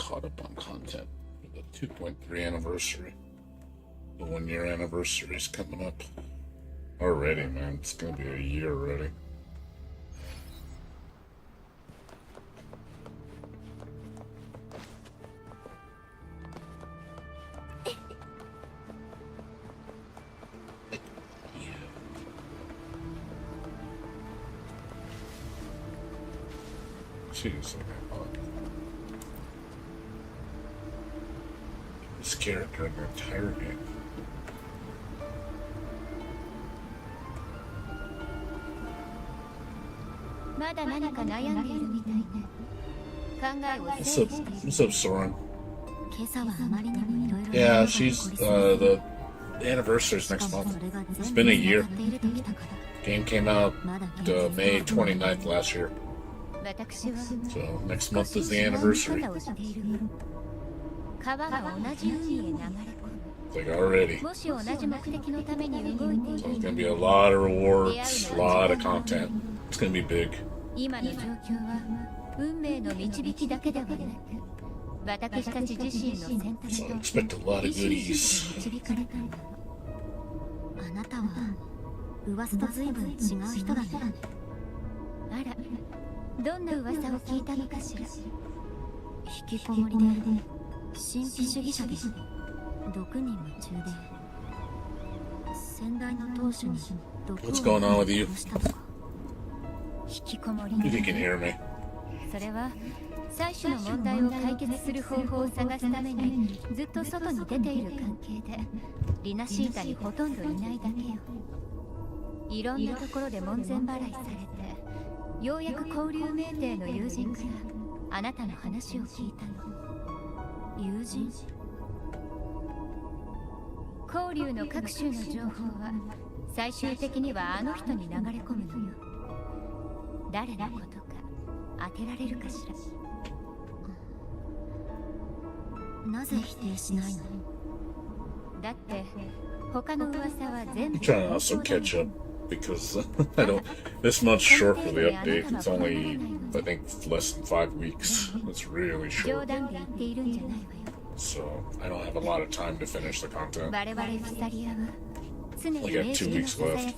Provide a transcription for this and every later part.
caught up on content for the 2.3 anniversary. The 1 year anniversary is coming up already, man. It's gonna be a year already. Jeez, this character in the entire game. What's up, Soren? Yeah, she's the anniversary's next month. It's been a year. Game came out May 29th last year. So next month is the anniversary. It's like already. So there's gonna be a lot of rewards, a lot of content. It's gonna be big. So expect a lot of goodies. どんな噂を聞いたのかしら。引きこもりで神秘主義者で毒に夢中で先代の当主に毒を What's going on with you? 引きこもり If you can hear me. それは採取の問題を解決する方法を探すためにずっと外に出ている関係でリナシータにほとんどいないだけよ。いろんなところで門前払いされてようやく交流命令の友人からあなたの話を聞いたの。友人？交流の各種の情報は最終的にはあの人に流れ込むのよ。誰のことか当てられるかしら。なぜ否定しないの？だって他の噂は全部 I'm trying to also catch up because I don't. This month's short for the update. It's only, I think, less than 5 weeks. It's really short. So I don't have a lot of time to finish the content. I got 2 weeks left.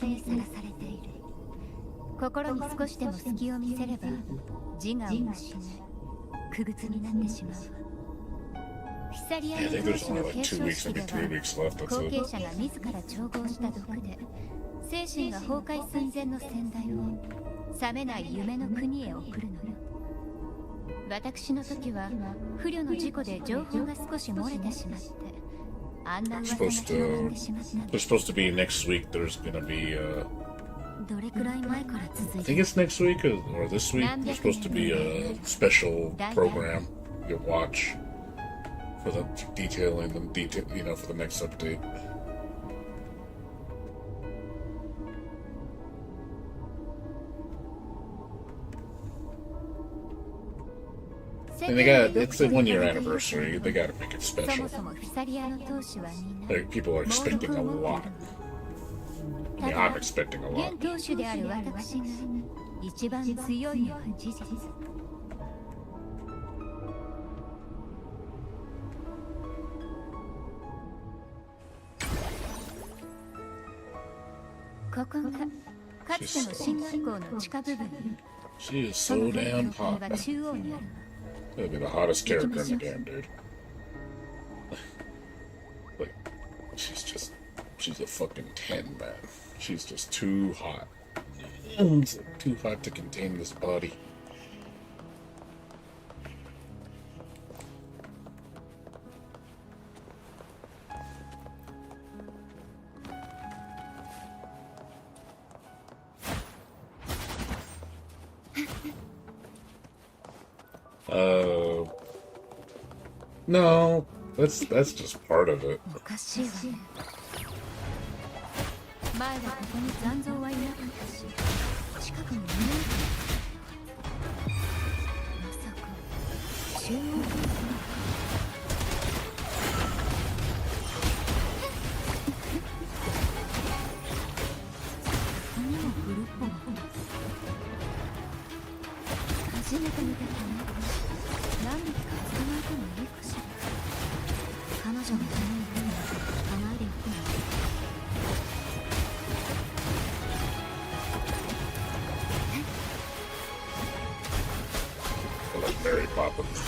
心に少しでも隙を見せれば自我を失い苦物になってしまう。フィサリアの当主の継承式では後継者が自ら調合した毒で精神が崩壊寸前の先代を覚めない夢の国へ送るのよ。私の時は不慮の事故で情報が少し漏れてしまってあんな噂が広がってしまったの。There's supposed to be next week. There's gonna beどれくらい前から続いて I think it's next week or this week. There's supposed to be a special program you'll watch for the detailing and detail, for the next update. And it's a 1 year anniversary. They gotta make it special. Like, people are expecting a lot. I mean, I'm expecting a lot. She is so damn hot. That'd be the hottest character in the game, dude. Like, she's a fucking 10, man. She's just too hot. It's too hot to contain this body. No, that's just part of it. 何匹か捕まえてもいいかしら。彼女が叶えでおくの。Like Mary Poppins.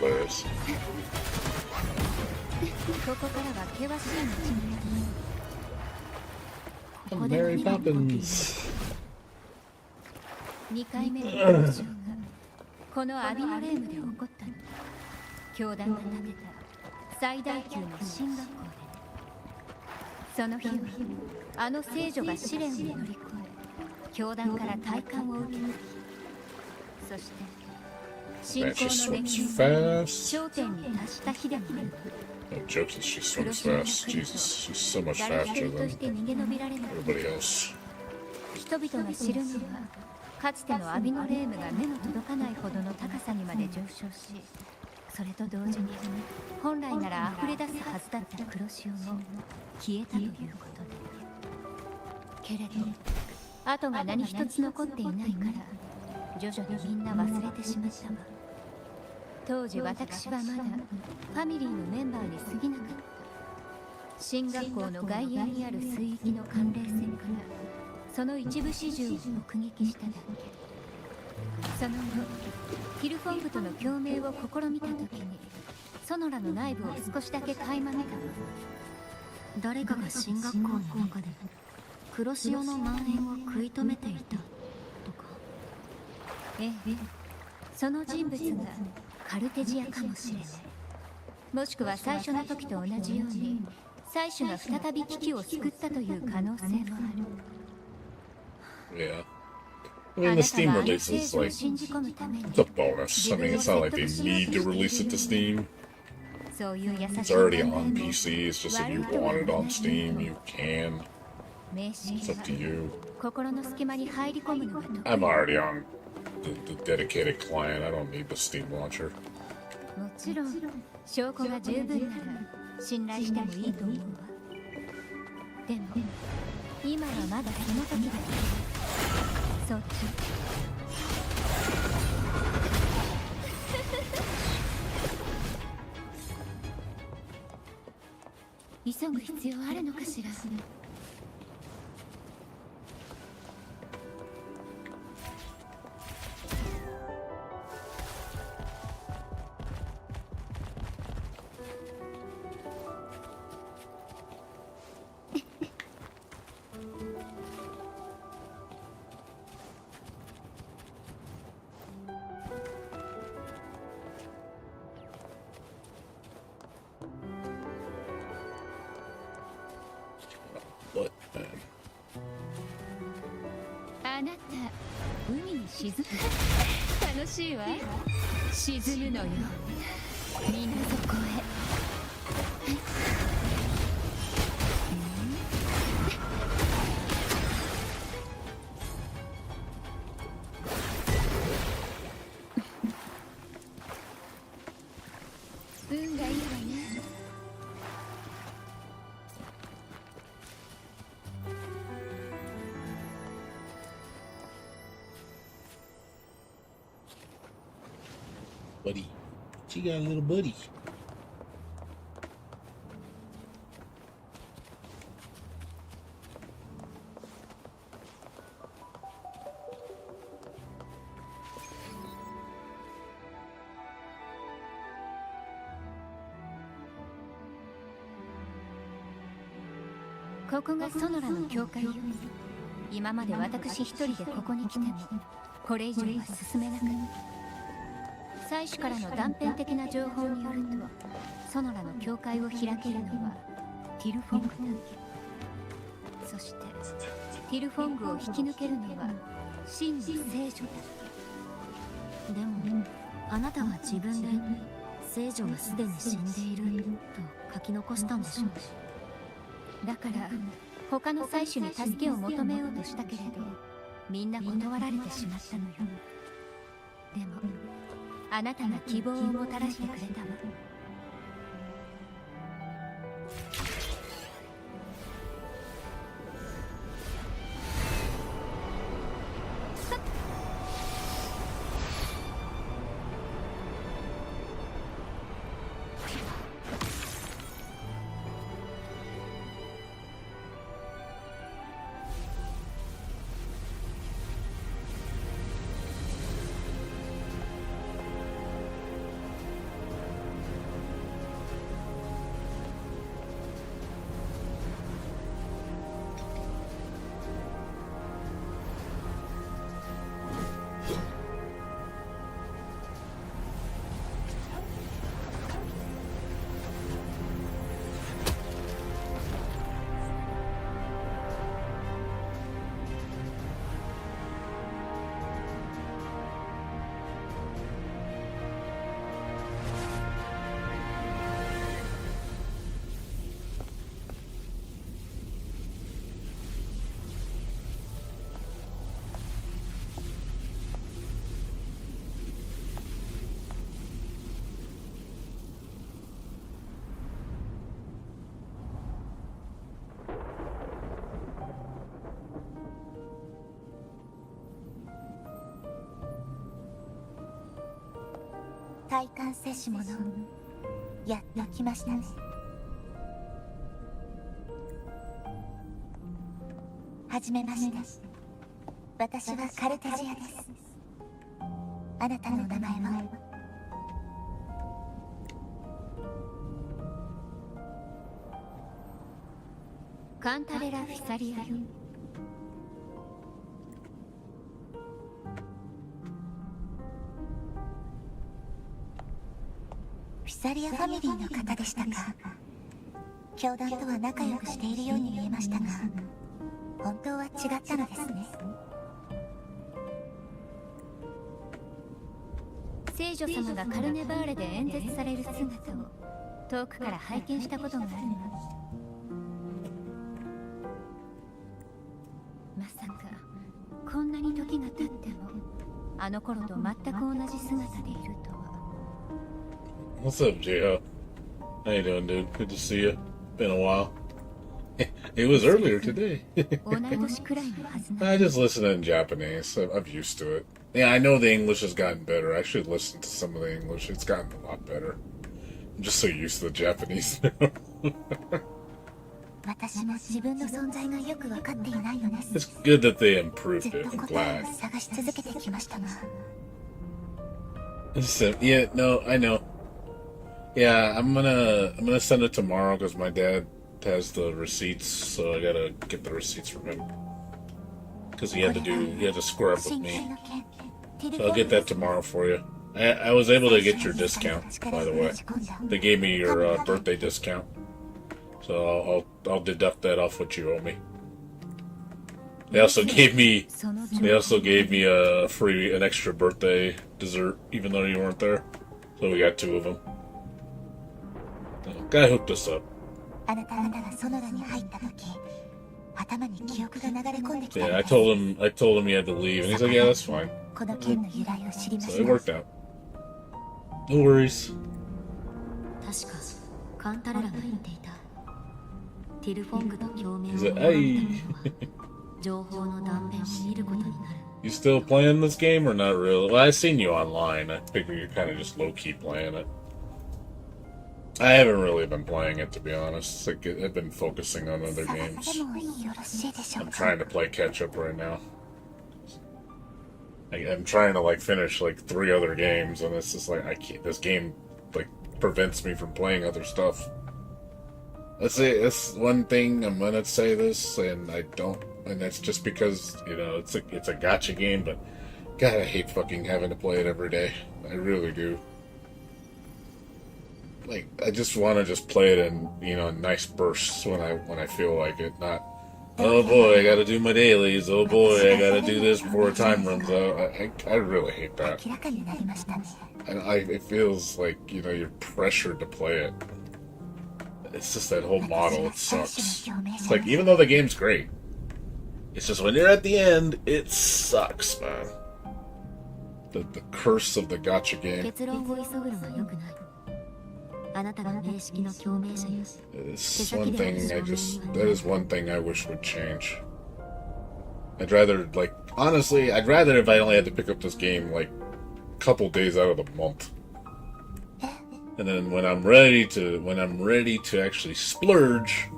Hilarious. ここからは険しい道になり、 Mary Poppins. 2回目の交渉がこのアビノレームで起こったの。教団が建てた最大級の進学校で、その日はあの聖女が試練を乗り越え教団から体感を受けた日。そして信 Man, 仰 she の熱 swims 気が fast. 頂点に達した日でもある。 No joke that she swims fast. Jesus, she's so much 誰一 faster 人とし than て逃げ延びられなく、 everybody else. 人々が知るのはかつてのアビノレームが目の届かないほどの高さにまで上昇し、それと同時に本来なら溢れ出すはずだった黒潮も消えたということで、けれど跡が何一つ残っていないから徐々にみんな忘れてしまったわ。当時私はまだファミリーのメンバーに過ぎなかった。進学校の外野にある水域の寒冷線からその一部始終を目撃しただけ。その後ヒルフォングとの共鳴を試みた時にソノラの内部を少しだけ垣間見たわ。誰かが進学校の中で黒潮の蔓延を食い止めていたとか。ええ、その人物がカルテジアかもしれない。もしくは最初の時と同じように採取が再び危機を救ったという可能性もある。 Yeah. I mean, the Steam release is like, it's a bonus. I mean, it's not like they need to release it to Steam. It's already on PC. It's just if you want it on Steam, you can. It's up to you. I'm already on the dedicated client. I don't need the Steam launcher. もちろん証拠が十分なら信頼してもいいと思うわ。でも今はまだその時だ。そっち急ぐ必要あるのかしら。What, man? あなた海に沈む。楽しいわ。沈むのよ水底へ。運がいいわね。Buddy. She got a little buddy.「ここがソノラの教会よ。今まで私一人でここに来てもこれ以上は進めなかった。採取からの断片的な情報によると、ソノラの教会を開けるのはティルフォングだけ。そしてティルフォングを引き抜けるのは真に聖女だけ。でもあなたは自分で聖女がすでに死んでいると書き残したんでしょう。だから他の採取に助けを求めようとしたけれど、みんな断られてしまったのよ。でもあなたが希望をもたらしてくれたわ。体感摂取ものやっと来ましたね。はじめまして。私はカルテジアです。あなたの名前は？カンタレラ・フィサリアよ。フィサリアファミリーの方でしたか。教団とは仲良くしているように見えましたが、本当は違ったのですね。聖女様がカルネバーレで演説される姿を遠くから拝見したことがあるの。まさかこんなに時が経ってもあの頃と全く同じ姿でいるとは。What's up, J-Ho? How you doing, dude? Good to see you. Been a while. It was earlier today. I just listen in Japanese. I'm used to it. Yeah, I know the English has gotten better. I should listen to some of the English. It's gotten a lot better. I'm just so used to the Japanese now. It's good that they improved it. I'm glad. Yeah, no, I know. Yeah, I'm gonna send it tomorrow because my dad has the receipts, so I gotta get the receipts from him because he had to square up with me. So I'll get that tomorrow for you. I was able to get your discount, by the way. They gave me your birthday discount, so I'll deduct that off what you owe me. They also gave me an extra birthday dessert, even though you weren't there. So we got 2 of them. Guy hooked us up. Yeah, I told him he had to leave, and he's like, "Yeah, that's fine." So it worked out. No worries. He's like, "Hey." You still playing this game or not really? Well, I seen you online. I figure you're kind of just low-key playing it. I haven't really been playing it, to be honest. Like, I've been focusing on other games. I'm trying to play catch-up right now. I'm trying to, like, finish, like, 3 other games, and it's just like, I can't. This game, like, prevents me from playing other stuff. Let's say that's one thing. I'm gonna say this, and I don't, and that's just because, you know, it's a gacha game, but God, I hate fucking having to play it every day. I really do. Like, I just want to just play it in, you know, nice bursts when I feel like it. Not, oh boy, I got to do my dailies. Oh boy, I got to do this before time runs out. I really hate that. And it feels like, you know, you're pressured to play it. It's just that whole model. It sucks. It's like, even though the game's great, it's just when you're at the end, it sucks, man. The curse of the gacha game. It's one thing that is one thing I wish would change. I'd rather, like, honestly, I'd rather if I only had to pick up this game, like, a couple days out of the month. And then when I'm ready to actually splurge,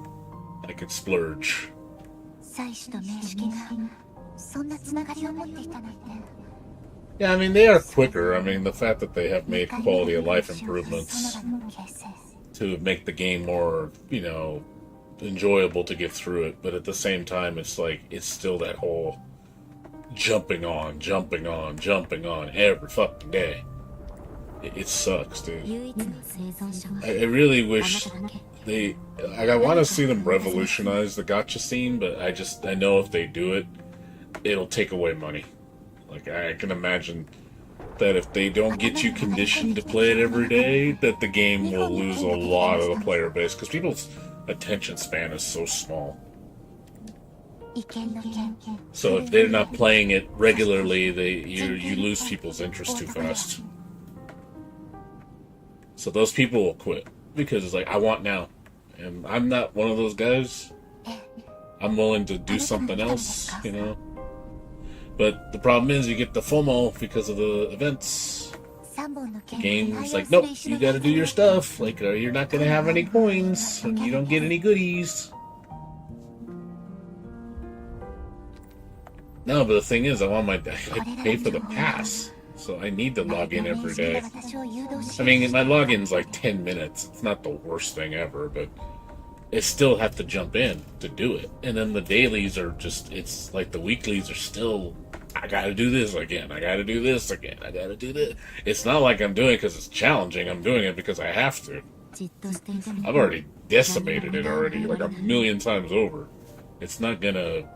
I could splurge. Yeah, I mean, they are quicker. I mean, the fact that they have made quality of life improvements to make the game more, you know, enjoyable to get through it. But at the same time, it's like, it's still that whole jumping on every fucking day. It sucks, dude. I really wish I want to see them revolutionize the gacha scene, but I know if they do it, it'll take away money. Like, I can imagine that if they don't get you conditioned to play it every day, that the game will lose a lot of the player base, because people's attention span is so small. So if they're not playing it regularly, you lose people's interest too fast. So those people will quit, because it's like, I want now. And I'm not one of those guys. I'm willing to do something else, you know? But the problem is you get the FOMO because of the events. The game's like, nope, you gotta do your stuff. Like, you're not gonna have any coins, and you don't get any goodies. No, but the thing is, I pay for the pass, so I need to log in every day. I mean, my login's like 10 minutes. It's not the worst thing ever, but I still have to jump in to do it. And then the dailies are just, it's like the weeklies are still, I gotta do this again, I gotta do this again, I gotta do this. It's not like I'm doing it because it's challenging, I'm doing it because I have to. I've already decimated it already, like a million times over. It's not gonna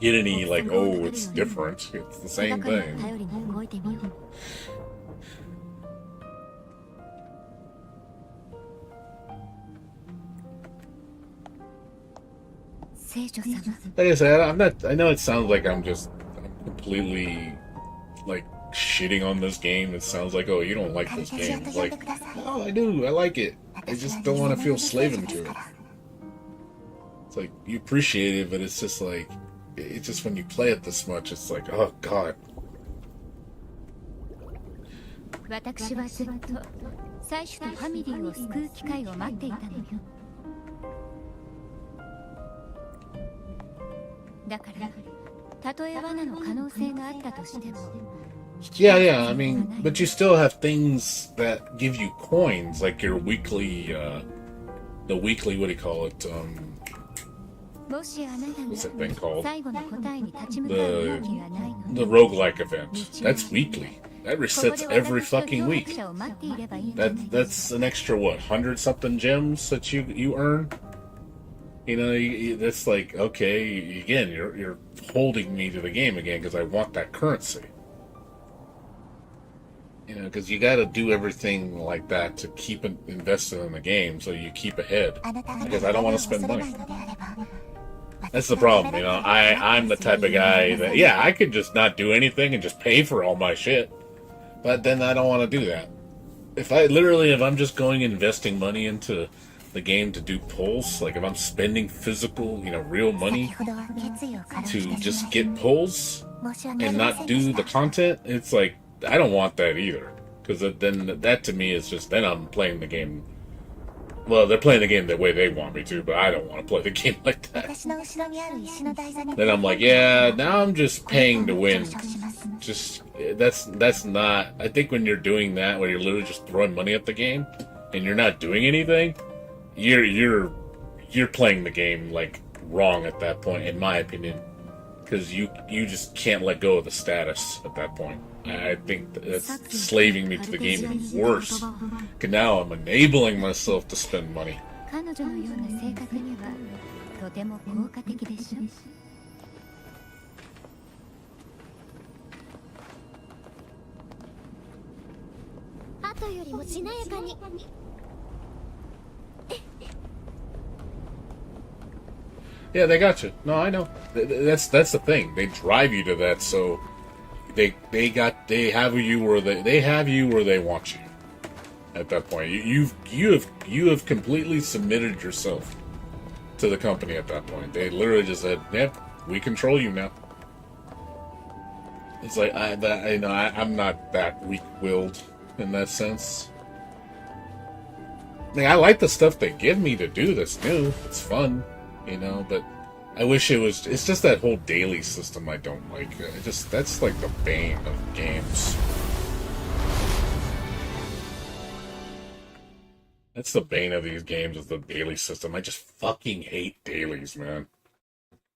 get any, like, oh, it's different. It's the same thing. Like I said, I'm not. I know it sounds like I'm completely, like, shitting on this game. It sounds like, oh, you don't like this game. It's like, no, I do. I like it. I just don't want to feel slaving to it. It's like, you appreciate it, but it's just like, it's just when you play it this much, it's like, oh god. 私はずっと妻子とファミリーを救う機会を待っていたのよ。だから、たとえ罠の可能性があったとしても。Yeah, I mean, but you still have things that give you coins, like your weekly, the weekly, what do you call it? What's that thing called? The roguelike event. That's weekly. That resets every fucking week. That's an extra, what, 100-something gems that you earn? You know, that's like, okay, again, you're holding me to the game again because I want that currency. You know, because you got to do everything like that to keep invested in the game so you keep ahead. Because I don't want to spend money. That's the problem, you know. I'm the type of guy that, yeah, I could just not do anything and just pay for all my shit. But then I don't want to do that. If I'm just going and investing money into the game to do pulls, like if I'm spending physical, you know, real money to just get pulls and not do the content, it's like, I don't want that either. Because then that to me is just, then I'm playing the game. Well, they're playing the game the way they want me to, but I don't want to play the game like that. Then I'm like, yeah, now I'm just paying to win. Just, that's not, I think when you're doing that, where you're literally just throwing money at the game, and you're not doing anything, you're playing the game, like, wrong at that point, in my opinion. Because you just can't let go of the status at that point. I think that's slaving me to the game even worse. Because now I'm enabling myself to spend money. 後よりもしなやかに。Yeah, they got you. No, I know. That's the thing. They drive you to that, so they have you where they want you. At that point, you have completely submitted yourself to the company. At that point, they literally just said, "Yep, we control you now." It's like I'm not that weak-willed in that sense. I mean, I like the stuff they give me to do that's new. It's fun. You know, but I wish it's just that whole daily system I don't like. That's like the bane of games. That's the bane of these games, is the daily system. I just fucking hate dailies, man.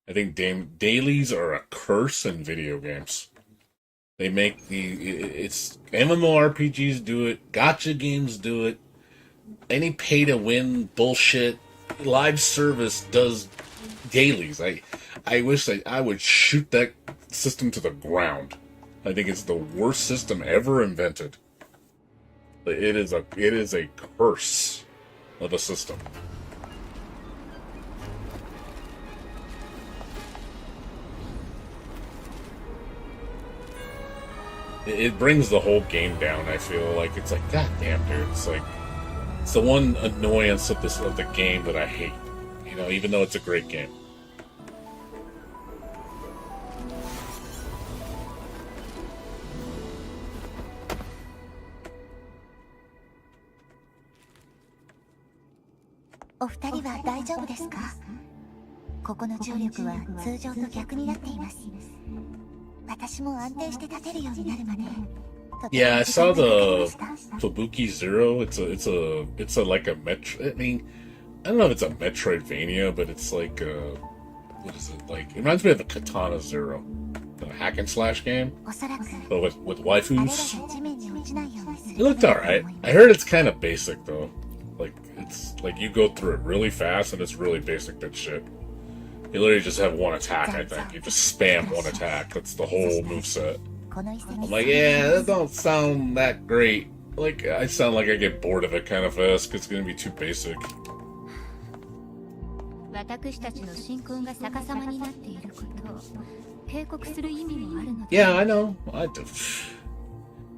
I think dailies are a curse in video games. They make it's MMORPGs do it, gacha games do it, any pay-to-win bullshit. Live service does dailies. I wish I would shoot that system to the ground. I think it's the worst system ever invented. It is a curse of a system. It brings the whole game down. I feel like it's like, god damn, dude. It's like, it's the one annoyance of the game that I hate. You know, even though it's a great game. お二人は大丈夫ですか？ここの重力は通常と逆になっています。私も安定して立てるようになるまで。Yeah, I saw the Fubuki Zero. It's a like a metro. I mean, I don't know if it's a Metroidvania, but it's like what is it like? It reminds me of the Katana Zero, the hack and slash game, but with waifus. It looked alright. I heard it's kind of basic though. Like it's like you go through it really fast and it's really basic that shit. You literally just have one attack, I think. You just spam one attack. That's the whole moveset. I'm like, yeah, that don't sound that great. Like, I sound like I get bored of it kind of fast, because it's going to be too basic. Yeah, I know.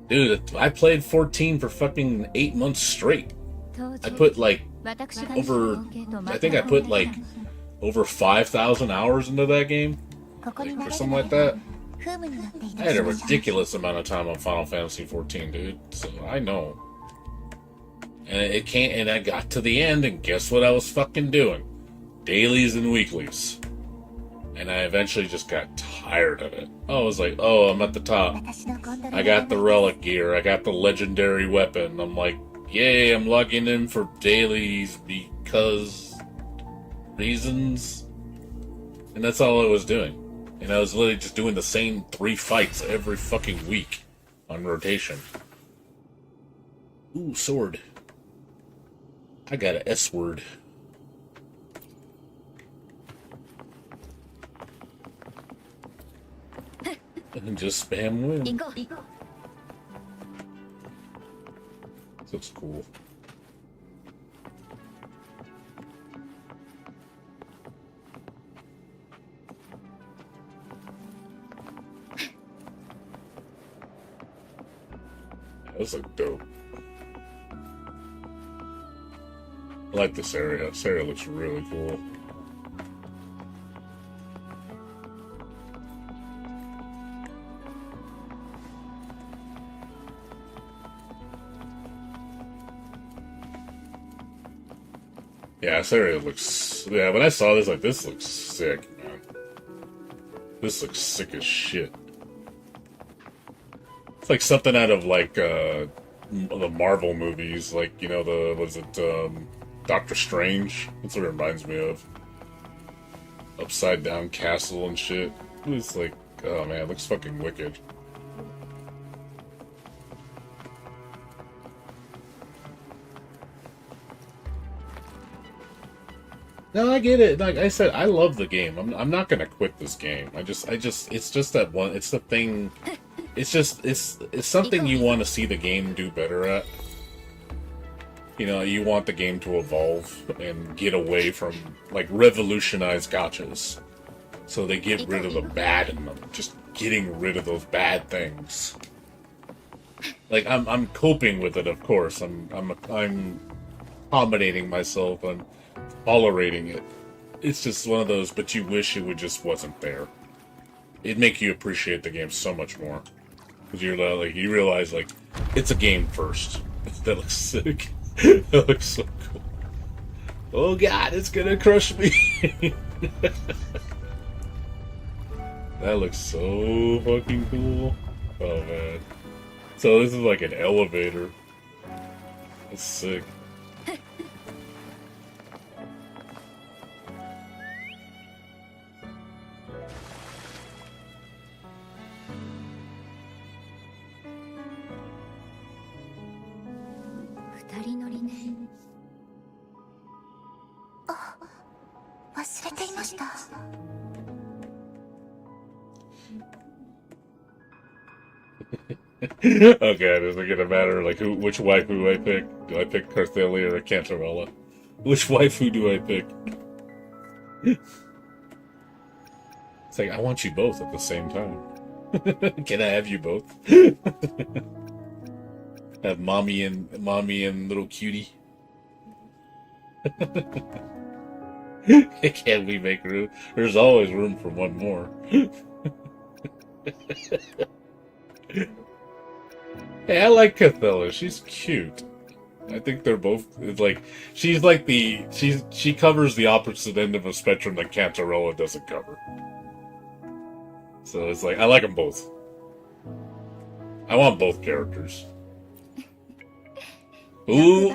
Dude, I played 14 for fucking 8 months straight. I put like I think I put like over 5,000 hours into that game, like, or something like that. I had a ridiculous amount of time on Final Fantasy 14, dude. So I know. And I got to the end, and guess what I was fucking doing? Dailies and weeklies. And I eventually just got tired of it. I was like, oh, I'm at the top. I got the relic gear. I got the legendary weapon. I'm like, yay, I'm logging in for dailies because reasons. And that's all I was doing. And I was literally just doing the same 3 fights every fucking week on rotation. Ooh, sword. I got an S word. And just spam win. This looks cool. Those look dope. I like this area. This area looks really cool. Yeah, this area looks... Yeah, when I saw this, like, this looks sick, man. This looks sick as shit. It's like something out of, like, the Marvel movies. Like, you know, Doctor Strange? That's what it reminds me of. Upside down castle and shit. It's like, oh man, it looks fucking wicked. No, I get it. Like I said, I love the game. I'm not gonna quit this game. It's just that one. It's the thing. It's something you want to see the game do better at. You know, you want the game to evolve and get away from, like, revolutionize gachas. So they get rid of the bad in them. Just getting rid of those bad things. Like, I'm coping with it, of course. I'm accommodating myself. I'm tolerating it. It's just one of those, but you wish it just wasn't there. It'd make you appreciate the game so much more. Because you're like, you realize, like, it's a game first. That looks sick. That looks so cool. Oh god, it's gonna crush me. That looks so fucking cool. Oh man. So this is like an elevator. That's sick. Okay, does it get a matter like which waifu I pick? Do I pick Carthelia or Cantarella? Which waifu do I pick? It's like, I want you both at the same time. Can I have you both? Have mommy and little cutie. Can we make room? There's always room for one more. Hey, I like Cathella. She's cute. I think they're both. It's like she's like she covers the opposite end of a spectrum that Cantarella doesn't cover. So it's like I like them both. I want both characters. Ooh.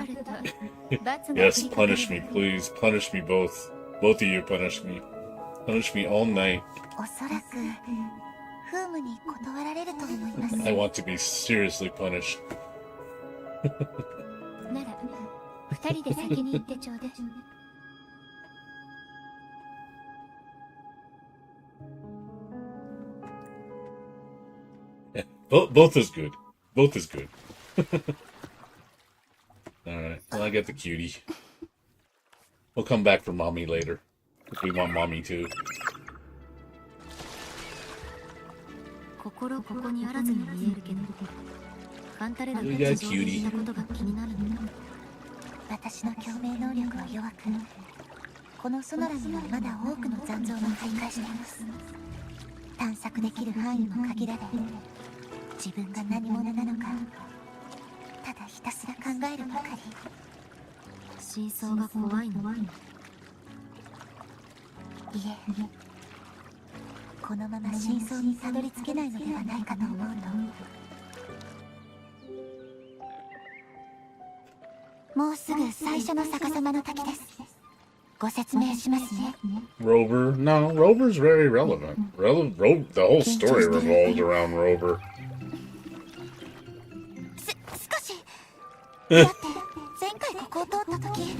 Yes, punish me, please. Punish me both. Both of you punish me. Punish me all night. I want to be seriously punished. Yeah, both is good. Both is good. Alright, well, I get the cutie. We'll come back for mommy later. If we want mommy too. We got cutie. 私の共鳴能力は弱く、このソナラにはまだ多くの残像が徘徊しています。探索できる範囲も限られ、自分が何者なのか、ただひたすら考えるばかり。真相が怖いの？いえ、このまま真相にたどり着けないのではないかと思うと。もうすぐ最初の逆さまの滝です。ご説明しますね。Rover? No, Rover's very relevant. The whole story revolves around Rover. 少し。だって前回ここを通った時。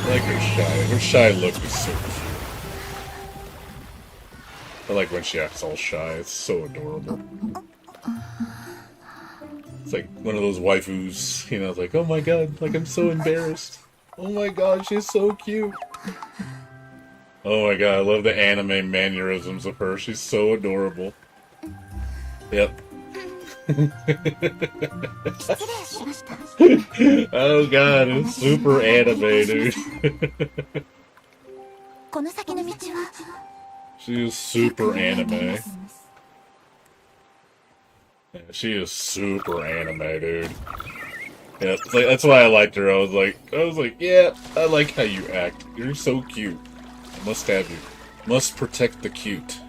I like her shy. Her shy look is so cute. I like when she acts all shy. It's so adorable. It's like one of those waifus, you know, like, oh my god, like I'm so embarrassed. Oh my god, she's so cute. Oh my god, I love the anime mannerisms of her. She's so adorable. Yep. Oh god, it's super anime, dude. She is super anime. Yeah, she is super anime, dude. Yeah, it's like, that's why I liked her. I was like, yeah, I like how you act. You're so cute. I must have you. Must protect the cute.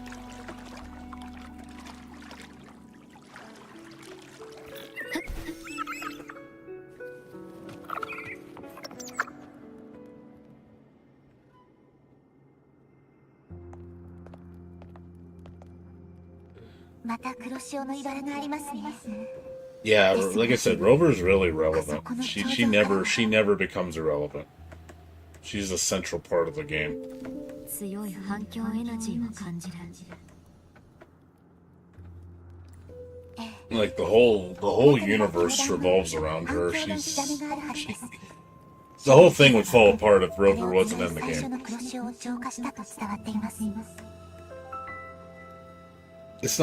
Yeah, like I said, Rover's really relevant. She never becomes irrelevant. She's a central part of the game. Like the whole universe revolves around her. The whole thing would fall apart if Rover wasn't in the game. It's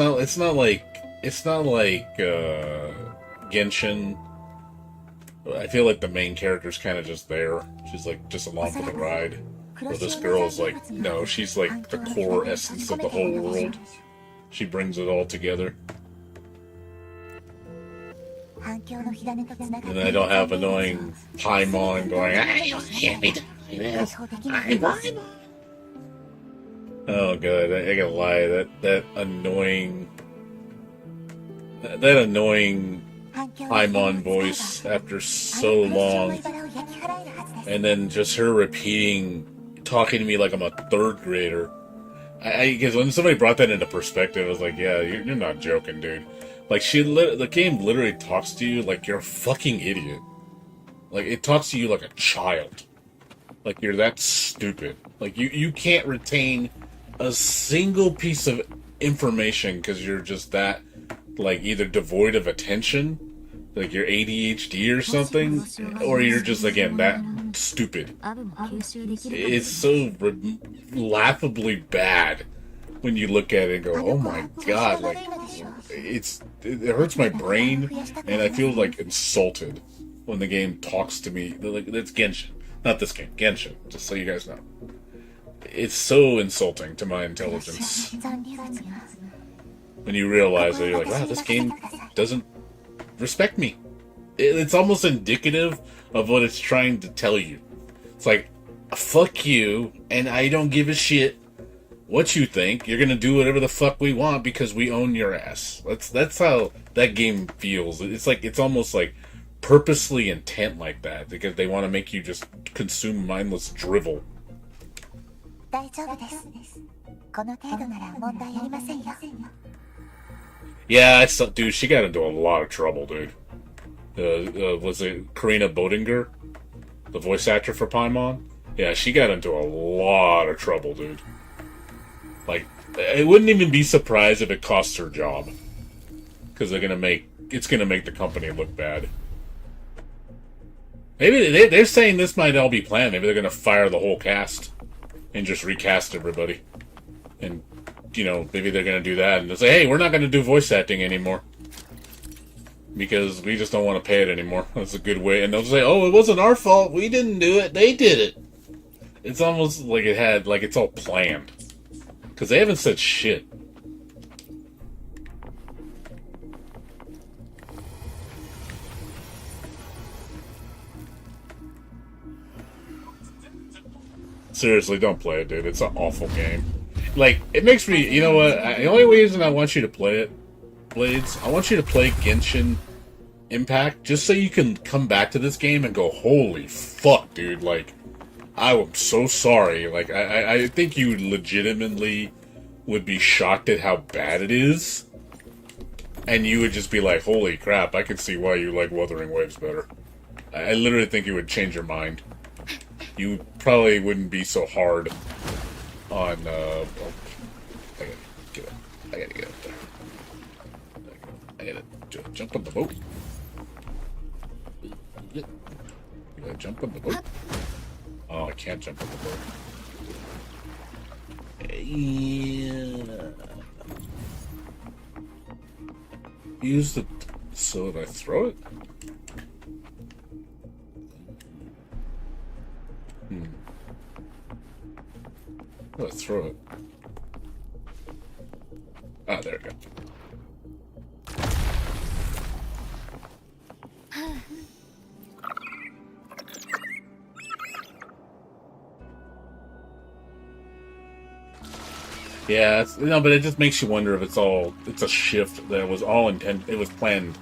not like Genshin. I feel like the main character's kind of just there. She's like just along for the ride. Where this girl's like, no, she's like the core essence of the whole world. She brings it all together. And then I don't have annoying Paimon going, oh god, I gotta lie, that annoying Paimon voice after so long, and then just her talking to me like I'm a third grader. Because when somebody brought that into perspective, I was like, yeah, you're not joking, dude. Like, the game literally talks to you like you're a fucking idiot. Like, it talks to you like a child. Like, you're that stupid. Like, you can't retain a single piece of information because you're just that, like, either devoid of attention, like you're ADHD or something, or you're just, again, that stupid. It's so laughably bad when you look at it and go, oh my god, like, it hurts my brain, and I feel, like, insulted when the game talks to me. Like, it's Genshin. Not this game, Genshin, just so you guys know. It's so insulting to my intelligence. when you realize that you're like, wow, this game doesn't respect me. It's almost indicative of what it's trying to tell you. It's like, fuck you, and I don't give a shit what you think. You're gonna do whatever the fuck we want because we own your ass. That's how that game feels. It's almost like purposely intent like that because they want to make you just consume mindless drivel. Yeah, dude, she got into a lot of trouble, dude. Was it Karina Bodinger, the voice actor for Paimon? Yeah, she got into a lot of trouble, dude. Like, it wouldn't even be surprised if it cost her job, because it's gonna make the company look bad. Maybe they're saying this might all be planned. Maybe they're gonna fire the whole cast and just recast everybody, and maybe they're gonna do that and they'll say, hey, we're not gonna do voice acting anymore because we just don't want to pay it anymore. That's a good way. And they'll say, oh, it wasn't our fault. We didn't do it. They did it. It's almost like it's all planned. Because they haven't said shit. Seriously, don't play it, dude. It's an awful game. Like, it makes me... You know what? The only reason I want you to play it, Blades, I want you to play Genshin Impact just so you can come back to this game and go, holy fuck, dude. Like, I am so sorry. Like, I think you legitimately would be shocked at how bad it is. And you would just be like, holy crap, I can see why you like Wuthering Waves better. I literally think it would change your mind. You probably wouldn't be so hard on, I gotta get up there. I gotta jump on the boat. You gotta jump on the boat. Oh, I can't jump on the boat. Yeah. Use the... So did I throw it? Let's throw it. Ah, there we go. Yeah, but it just makes you wonder if it's a shift that was all intended. It was planned.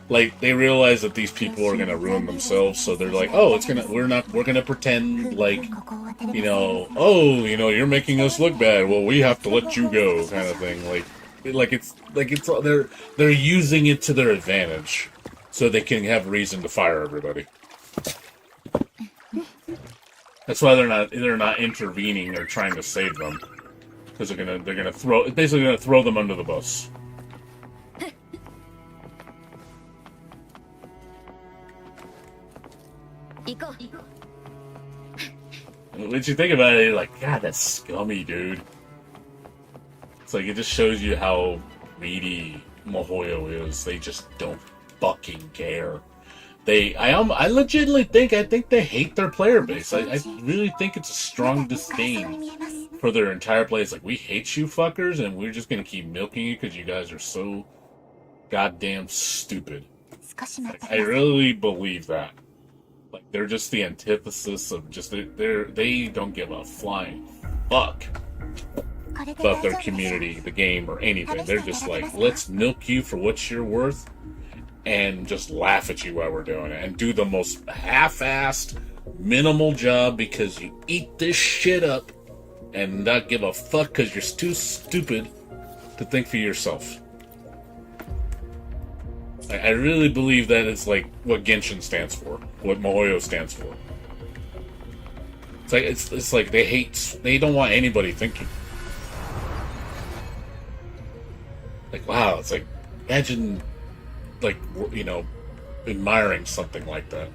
Like, they realize that these people are gonna ruin themselves, so they're like, oh, we're gonna pretend like, you're making us look bad. Well, we have to let you go, kind of thing. They're using it to their advantage, so they can have reason to fire everybody. That's why they're not intervening or trying to save them, because they're gonna throw them under the bus. When you think about it, you're like, God, that's scummy, dude. It's like, it just shows you how greedy MiHoYo is. They just don't fucking care. I legitimately think they hate their player base. I really think it's a strong disdain for their entire play. It's like, we hate you fuckers, and we're just gonna keep milking you because you guys are so goddamn stupid. Like, I really believe that. Like, they're just the antithesis of just they don't give a flying fuck about their community, the game, or anything. They're just like, let's milk you for what you're worth and just laugh at you while we're doing it and do the most half-assed, minimal job because you eat this shit up and not give a fuck because you're too stupid to think for yourself. I really believe that it's like what Genshin stands for, what MiHoYo stands for. It's like they don't want anybody thinking. Like, wow, it's like, imagine, like, admiring something like that.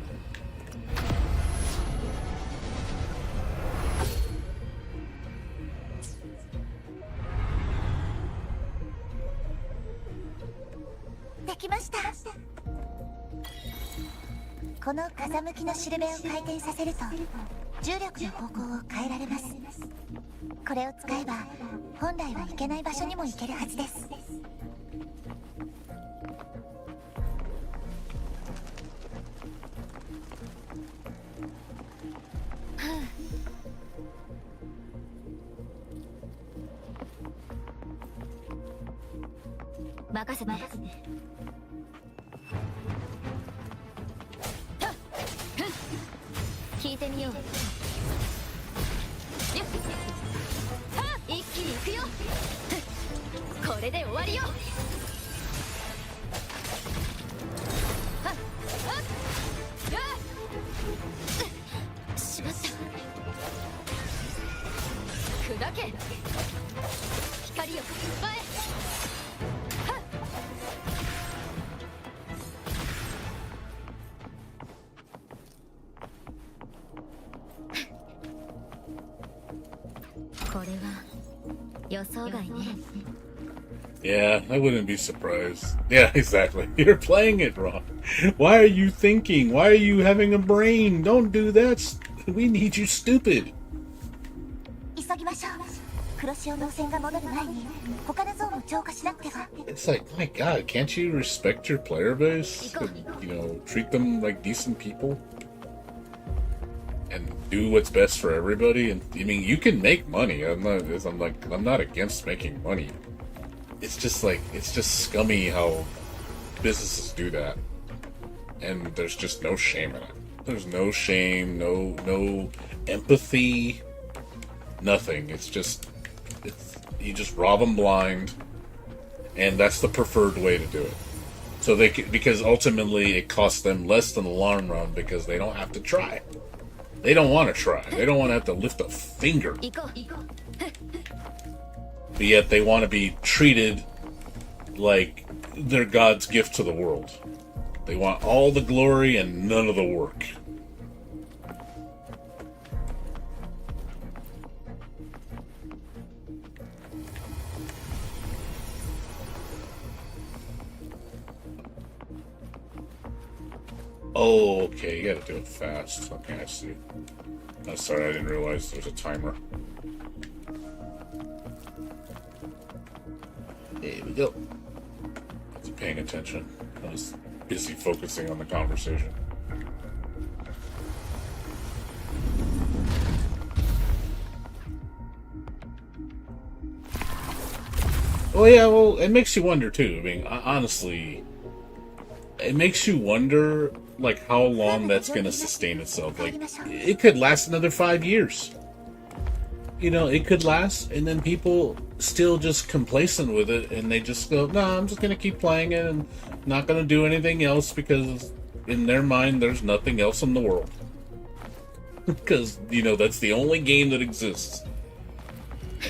重力の方向を変えられます。これを使えば本来は行けない場所にも行けるはずです。任せて。聞いてみよう。一気に行くよ。これで終わりよ。しまった。砕け。光よ、前。これは予想外ね。Yeah, I wouldn't be surprised. Yeah, exactly. You're playing it wrong. Why are you thinking? Why are you having a brain? Don't do that. We need you stupid. 急ぎましょう。黒潮の線が戻る前に他のゾーンも浄化しなくては。It's like, my God, can't you respect your player base? You know, treat them like decent people? And do what's best for everybody. And I mean, you can make money. I'm not against making money. It's just scummy how businesses do that, and there's just no shame in it. There's no shame, no empathy, nothing. You just rob them blind, and that's the preferred way to do it. So because ultimately it costs them less in the long run because they don't have to try. They don't want to try. They don't want to have to lift a finger. But yet they want to be treated like they're God's gift to the world. They want all the glory and none of the work. Oh, okay, you gotta do it fast. Okay, I see. I'm sorry, I didn't realize there was a timer. There we go. I wasn't paying attention. I was busy focusing on the conversation. Oh yeah, well, it makes you wonder too. I mean, honestly, it makes you wonder, like, how long that's gonna sustain itself. Like, it could last another 5 years. You know, it could last, and then people still just complacent with it, and they just go, no, I'm just gonna keep playing it, and not gonna do anything else, because in their mind, there's nothing else in the world. Because, you know, that's the only game that exists.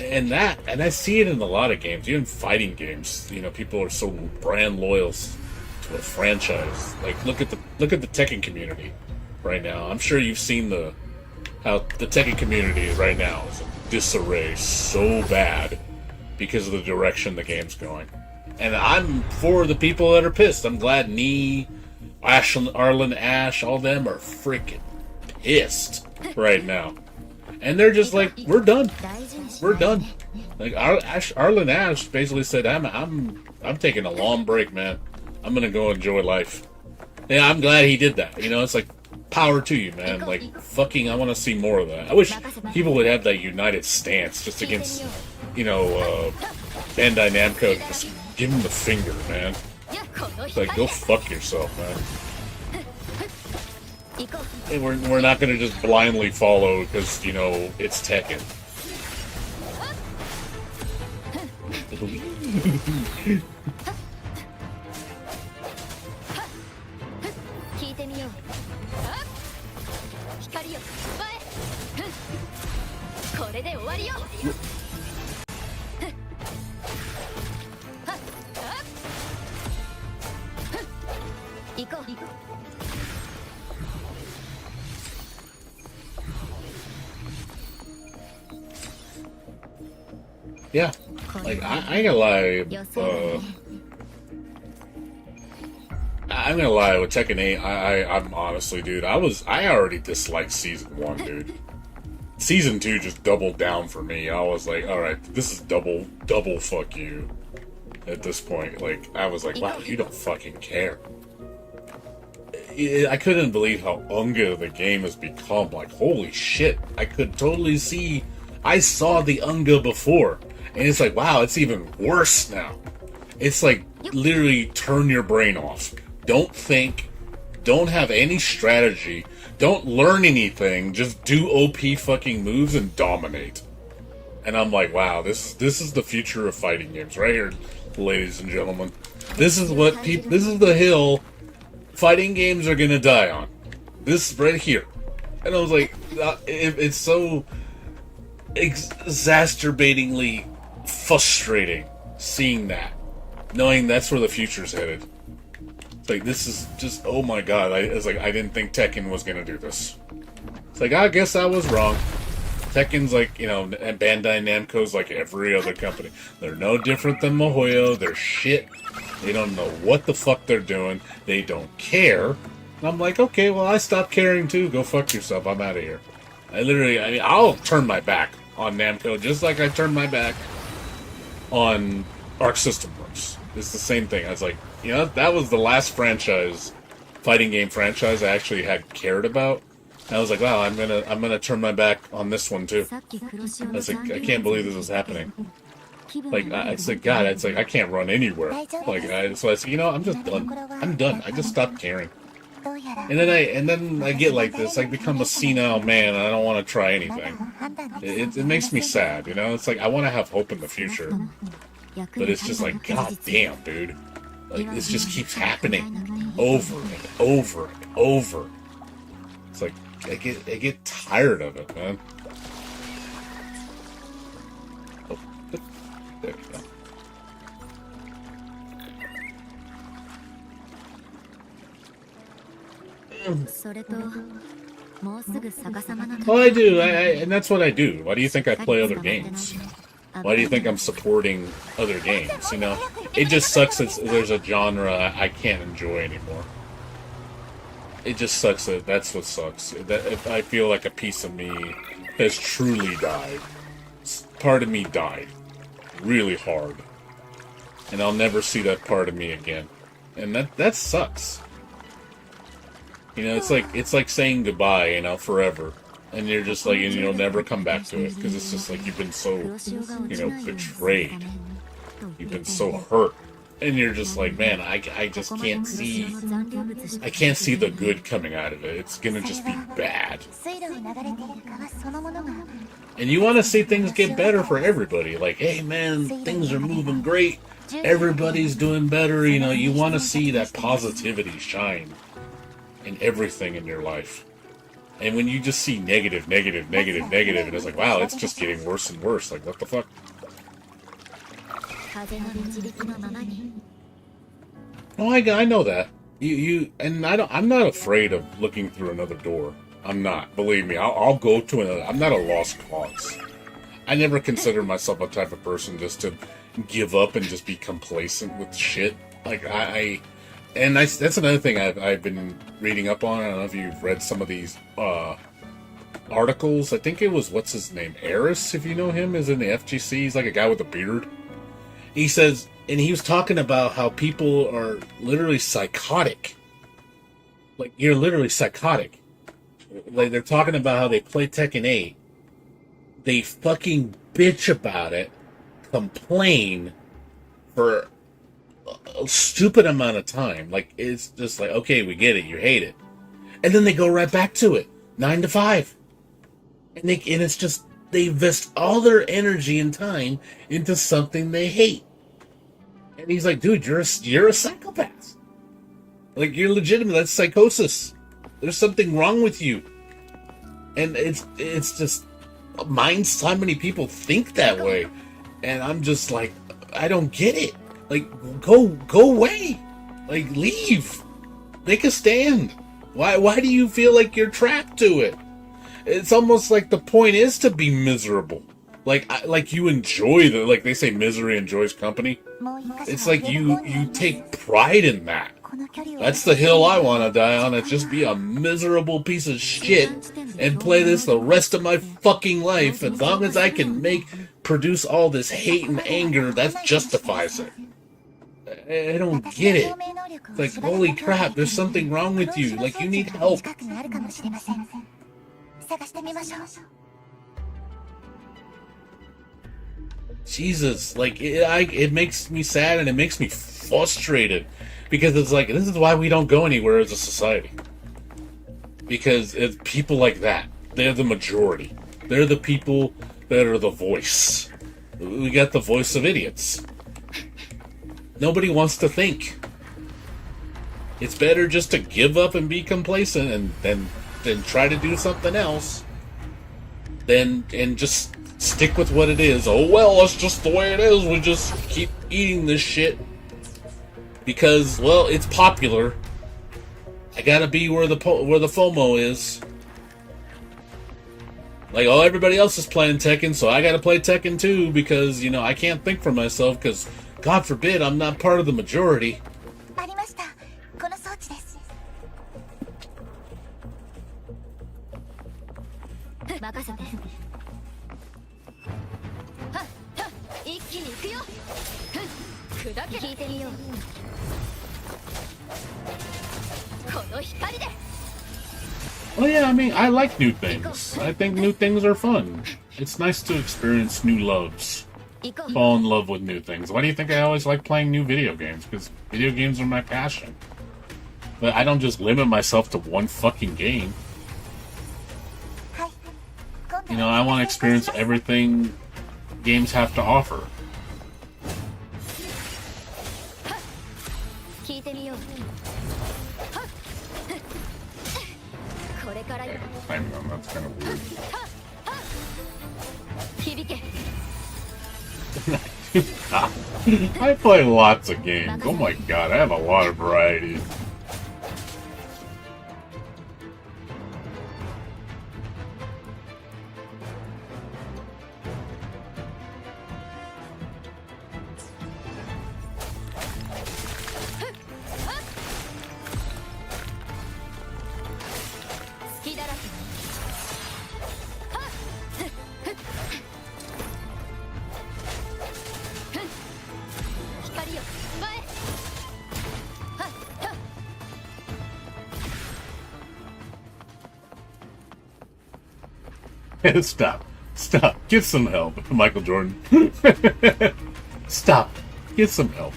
And I see it in a lot of games, even fighting games. You know, people are so brand loyal to a franchise. Like, look at the Tekken community right now. I'm sure you've seen how the Tekken community right now is in disarray so bad because of the direction the game's going. And I'm for the people that are pissed. I'm glad Arlen, Ash, all them are freaking pissed right now. And they're just like, we're done. We're done. Like Arlen Ash basically said, I'm taking a long break, man. I'm gonna go enjoy life. Yeah, I'm glad he did that. You know, it's like, power to you, man. Like, fucking, I want to see more of that. I wish people would have that united stance just against, you know, Bandai Namco. Just give him the finger, man. It's like, go fuck yourself, man. And we're not gonna just blindly follow because, you know, it's Tekken. Yeah, like, I ain't gonna lie, I'm gonna lie, with Tekken 8, I'm honestly, dude, I already disliked Season 1, dude. season 2 just doubled down for me. I was like, all right, this is double fuck you. At this point, like, I was like, wow, you don't fucking care. I couldn't believe how unga the game has become. Like, holy shit, I could totally see. I saw the unga before, and it's like, wow, it's even worse now. It's like, literally turn your brain off. Don't think. Don't have any strategy. Don't learn anything. Just do OP fucking moves and dominate. And I'm like, wow, this is the future of fighting games right here, ladies and gentlemen. This is the hill fighting games are gonna die on. This right here. And I was like, it's so exacerbatingly frustrating seeing that, knowing that's where the future's headed. It's like, this is just, oh my god. I didn't think Tekken was gonna do this. It's like, I guess I was wrong. Tekken's like, you know, and Bandai Namco's like every other company. They're no different than MiHoYo. They're shit. They don't know what the fuck they're doing. They don't care. And I'm like, okay, well, I stopped caring too. Go fuck yourself. I'm out of here. I'll turn my back on Namco just like I turned my back on Arc System Works. It's the same thing. I was like, you know, that was the last fighting game franchise I actually had cared about. And I was like, wow, I'm gonna turn my back on this one too. I was like, I can't believe this is happening. Like, it's like, God, it's like I can't run anywhere. Like, so I said, you know, I'm just done. I'm done. I just stopped caring. And then I get like this. I become a senile man, and I don't want to try anything. It makes me sad, you know. It's like I want to have hope in the future, but it's just like, God damn, dude. Like, this just keeps happening over and over and over. It's like I get tired of it, man. Oh, there we go. Well, I do, and that's what I do. Why do you think I play other games? Why do you think I'm supporting other games? You know, it just sucks that there's a genre I can't enjoy anymore. It just sucks that's what sucks. That if I feel like a piece of me has truly died. Part of me died really hard, and I'll never see that part of me again. And that sucks. You know, it's like saying goodbye, you know, forever, and you're just like, and you'll never come back to it because it's just like you've been so, you know, betrayed. You've been so hurt. And you're just like, man, I just can't see. I can't see the good coming out of it. It's gonna just be bad. And you want to see things get better for everybody. Like, hey, man, things are moving great. Everybody's doing better. You know, you want to see that positivity shine in everything in your life. And when you just see negative, and it's like, wow, it's just getting worse and worse. Like, what the fuck? Oh, I know that. And I'm not afraid of looking through another door. I'm not. Believe me, I'll go to another. I'm not a lost cause. I never consider myself a type of person just to give up and just be complacent with shit. Like, that's another thing I've been reading up on. I don't know if you've read some of these articles. I think it was, what's his name? Eris, if you know him, is in the FGC. He's like a guy with a beard. He says, and he was talking about how people are literally psychotic. Like, you're literally psychotic. Like, they're talking about how they play Tekken 8. They fucking bitch about it, complain for a stupid amount of time. Like, it's just like, okay, we get it, you hate it. And then they go right back to it, 9 to 5. And it's just, they invest all their energy and time into something they hate. And he's like, dude, you're a psychopath. Like, you're legitimate. That's psychosis. There's something wrong with you. And it's just, minds how many people think that way. And I'm just like, I don't get it. Like, go away. Like, leave. Make a stand. Why do you feel like you're trapped to it? It's almost like the point is to be miserable. Like you enjoy like they say, misery enjoys company. It's like you take pride in that. That's the hill I want to die on. It's just be a miserable piece of shit and play this the rest of my fucking life. As long as I can produce all this hate and anger, that justifies it. I don't get it. It's like, holy crap, there's something wrong with you. Like, you need help. Jesus, like, it makes me sad and it makes me frustrated. Because it's like, this is why we don't go anywhere as a society. Because it's people like that. They're the majority. They're the people that are the voice. We got the voice of idiots. Nobody wants to think. It's better just to give up and be complacent and then try to do something else and just stick with what it is. Oh well, that's just the way it is. We just keep eating this shit because, well, it's popular. I gotta be where the FOMO is. Like, oh, everybody else is playing Tekken, so I gotta play Tekken too because, you know, I can't think for myself because, God forbid, I'm not part of the majority. Well, yeah, I mean, I like new things. I think new things are fun. It's nice to experience new loves. Fall in love with new things. Why do you think I always like playing new video games? Because video games are my passion. But I don't just limit myself to one fucking game. You know, I want to experience everything games have to offer. Okay, timing on that's kind of weird. I play lots of games. Oh my god, I have a lot of variety. Stop. Stop. Get some help, Michael Jordan. Stop. Get some help.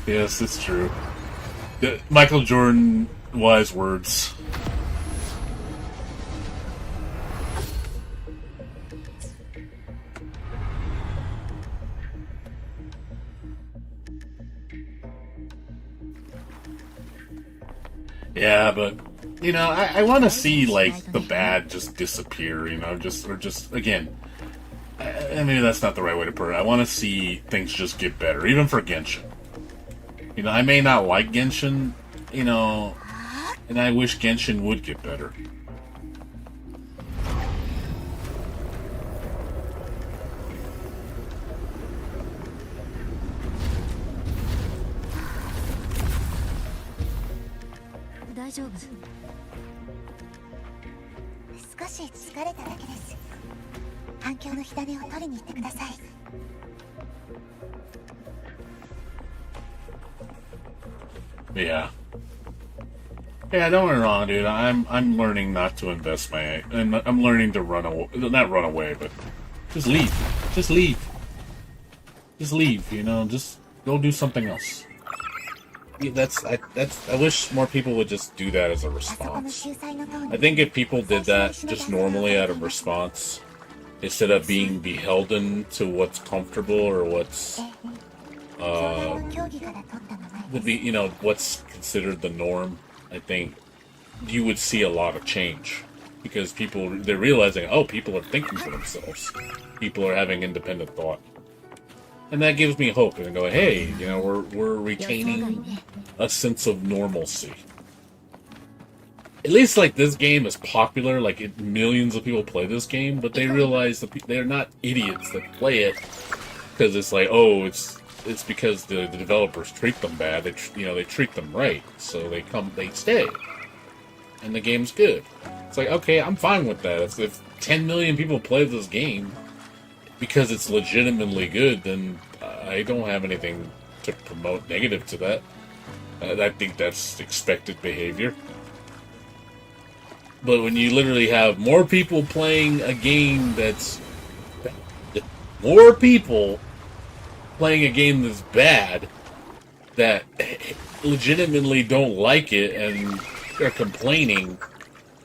Yes, it's true. Michael Jordan, wise words. Yeah, but you know, I want to see like the bad just disappear. You know, just again. I mean, that's not the right way to put it. I want to see things just get better, even for Genshin. You know, I may not like Genshin, you know, and I wish Genshin would get better. Yeah. Yeah, don't get me wrong, dude. I'm learning not to invest my... I'm learning to run away. Not run away, but just leave. Just leave. Just leave, you know? Just go do something else. Yeah, I wish more people would just do that as a response. I think if people did that just normally out of response, instead of being beholden to what's comfortable or what's would be, you know, what's considered the norm, I think you would see a lot of change because they're realizing, oh, people are thinking for themselves. People are having independent thought. And that gives me hope and go, hey, you know, we're retaining a sense of normalcy. At least, like, this game is popular, like, millions of people play this game, but they realize that they're not idiots that play it because it's like, oh, it's because the developers treat them bad. They treat them right, so they stay. and the game's good. It's like, okay, I'm fine with that. If 10 million people play this game because it's legitimately good, then I don't have anything to promote negative to that. I think that's expected behavior. But when you literally have more people playing a game that's more people playing a game that's bad, that legitimately don't like it and are complaining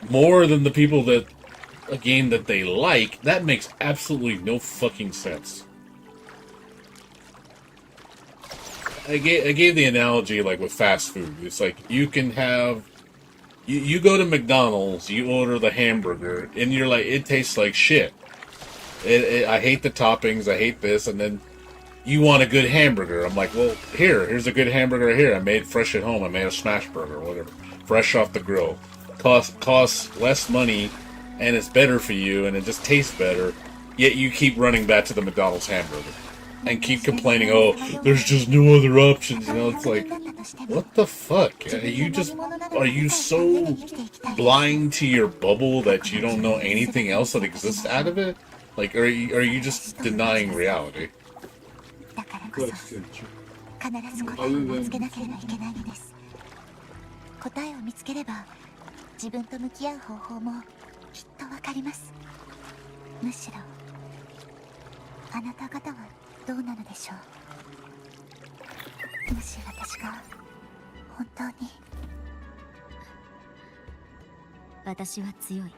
more than the people that a game that they like, that makes absolutely no fucking sense. I gave the analogy like with fast food. It's like you can have you go to McDonald's, you order the hamburger, and you're like, it tastes like shit. I hate the toppings, I hate this, and then you want a good hamburger. I'm like, well, here's a good hamburger here. I made fresh at home. I made a smash burger or whatever, fresh off the grill. Costs less money, and it's better for you, and it just tastes better. Yet you keep running back to the McDonald's hamburger and keep complaining. Oh, there's just no other options. You know, it's like, what the fuck? Are you so blind to your bubble that you don't know anything else that exists out of it? Like, are you just denying reality? だからこそ必ず答えを見つけなければいけないのです。答えを見つければ自分と向き合う方法もきっとわかります。むしろあなた方はどうなのでしょう。もし私が本当に。私は強い。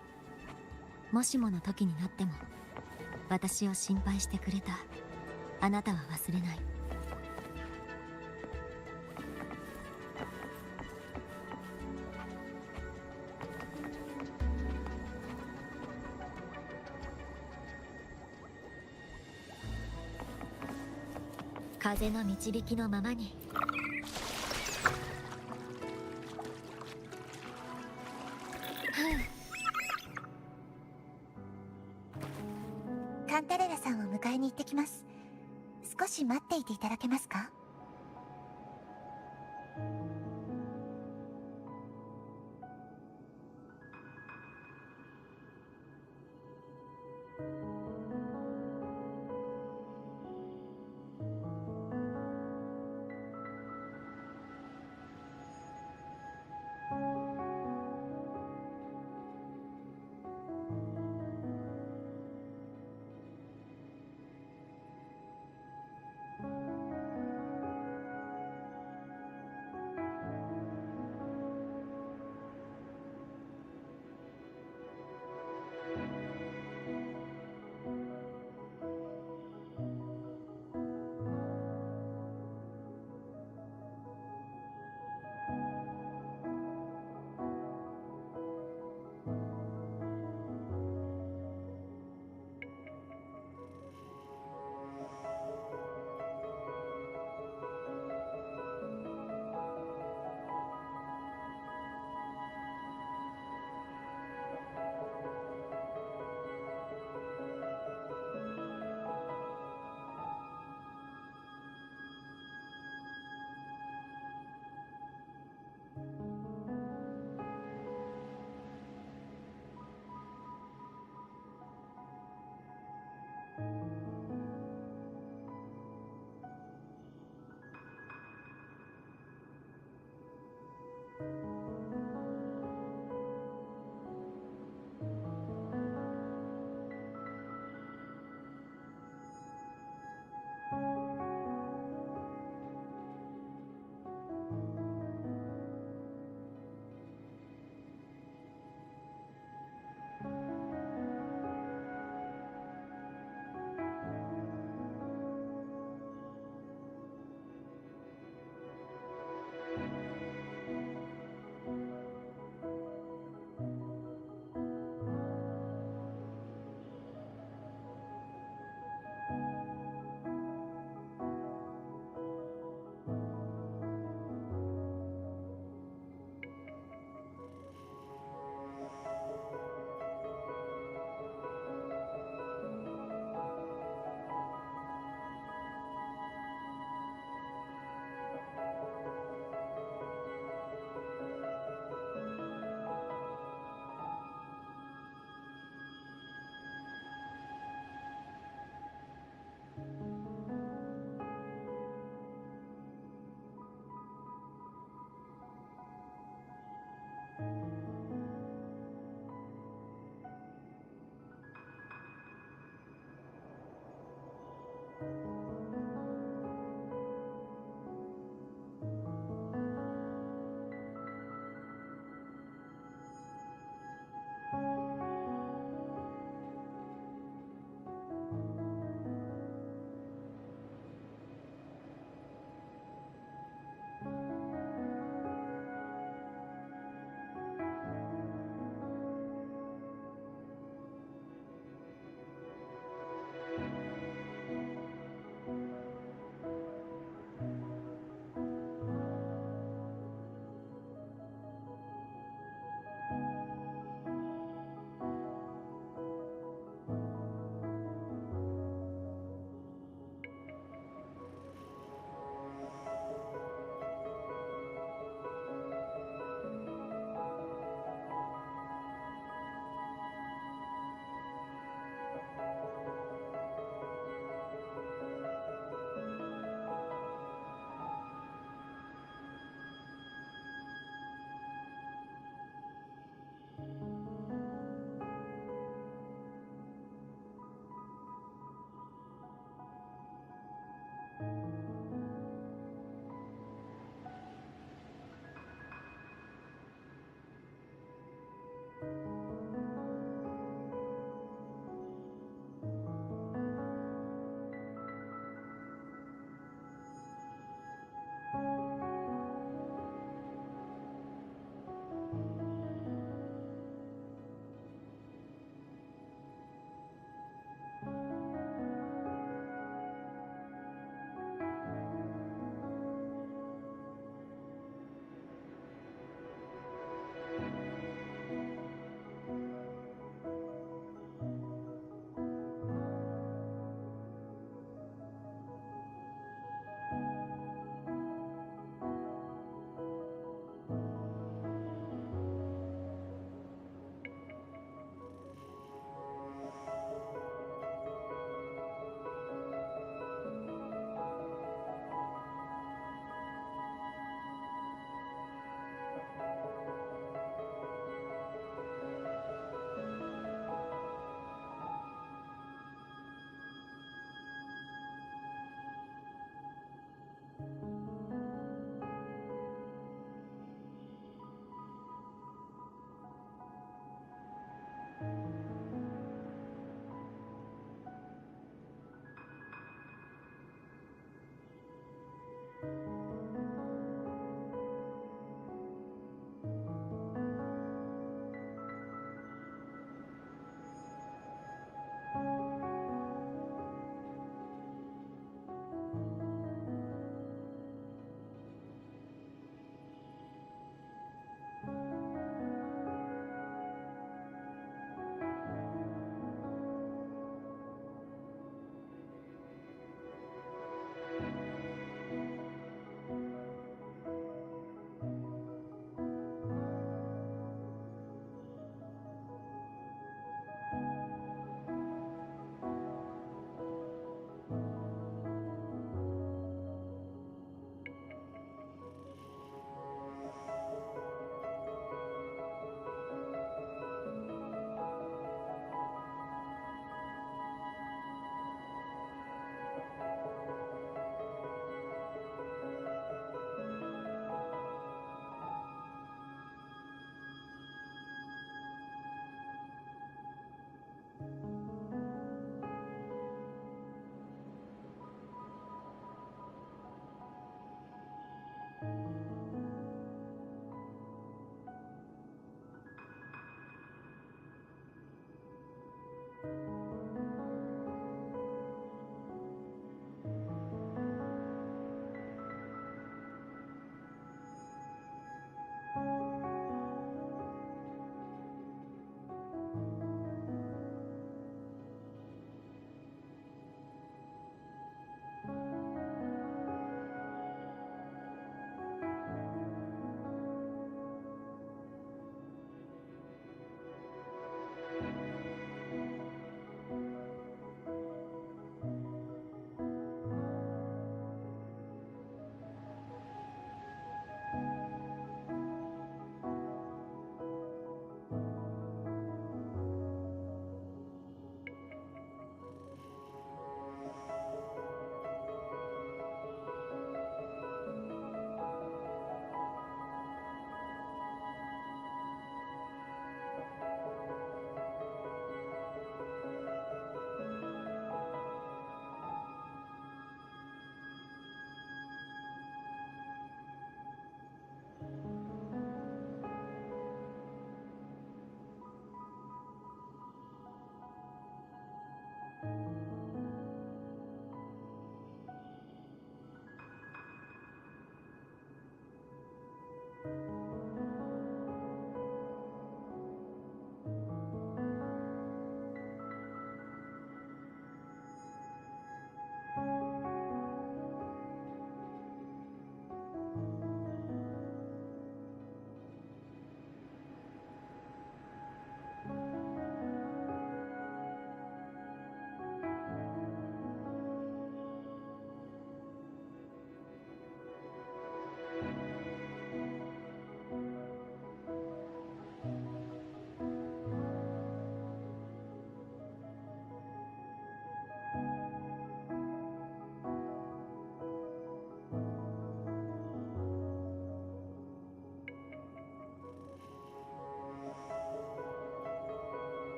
もしもの時になっても私を心配してくれたあなたは忘れない。風の導きのままに。カンタレラさんを迎えに行ってきます。少し待っていていただけますか？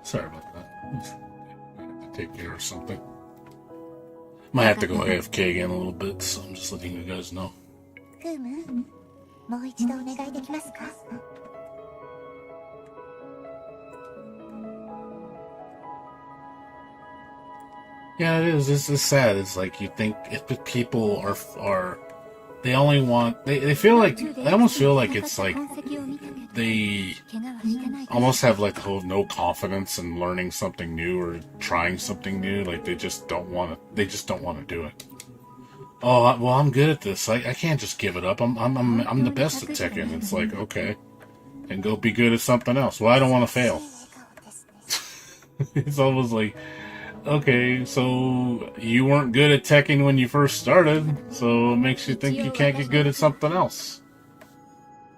Sorry about that. I have to take care of something. Might have to go AFK again a little bit, so I'm just letting you guys know. クーム、もう一度お願いできますか? Yeah, it is. It's sad. It's like you think if people are they only want they feel like I almost feel like it's like they almost have like the whole no confidence in learning something new or trying something new. Like they just don't want to do it. Oh well, I'm good at this. I can't just give it up. I'm the best at Tekken. It's like okay, and go be good at something else. Well, I don't want to fail. It's almost like. Okay, so you weren't good at Tekken when you first started, so it makes you think you can't get good at something else.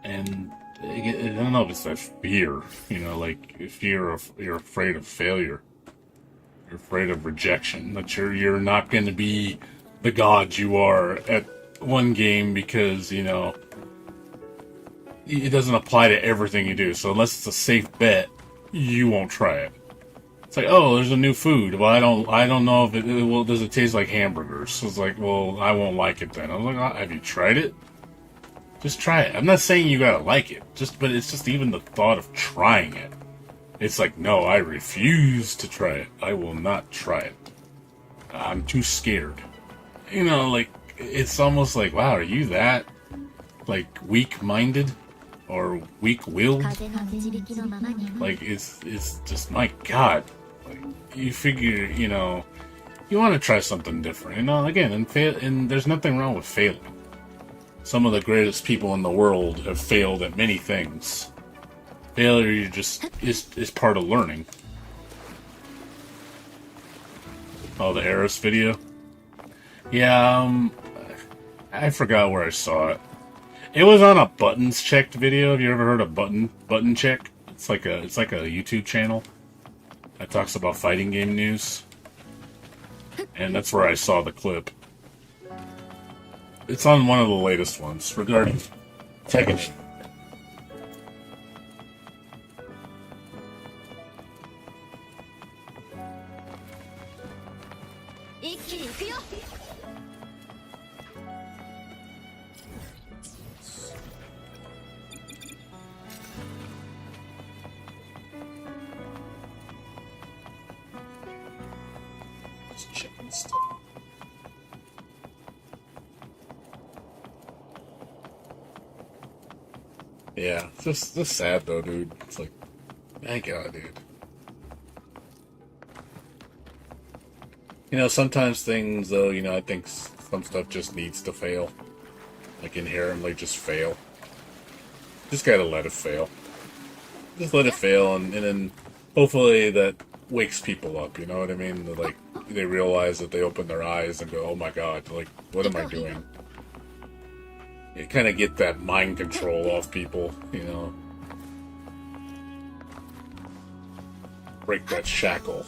And I don't know if it's that fear, like fear of you're afraid of failure, you're afraid of rejection, that you're not going to be the god you are at one game because it doesn't apply to everything you do. So unless it's a safe bet, you won't try it. It's It's like, oh, there's a new food. Well, I don't know if well, does it taste like hamburgers? So it's like, well, I won't like it then. I was like, oh, have you tried it? Just try it. I'm not saying you gotta like it. But it's just even the thought of trying it. It's like, no, I refuse to try it. I will not try it. I'm too scared. You know, like, it's almost like, wow, are you that, like, weak-minded? Or weak-willed? Like, it's just, my God. Like, you figure, you know, you want to try something different. You know, again, and there's nothing wrong with failing. Some of the greatest people in the world have failed at many things. Failure just is part of learning. Oh, the Harris video? Yeah, I forgot where I saw it. It was on a Buttons Checked video. Have you ever heard of Button Check? It's like a YouTube channel that talks about fighting game news. And that's where I saw the clip. It's on one of the latest ones regarding Tekken. Yeah, it's just sad though, dude. It's like, thank God, dude. You know, sometimes things, though, you know, I think some stuff just needs to fail. Like, inherently just fail. Just gotta let it fail. Just let it fail, and then hopefully that wakes people up, you know what I mean? Like, they realize that they open their eyes and go, oh my God, like, what am I doing? You kind of get that mind control off people, you know? Break that shackle.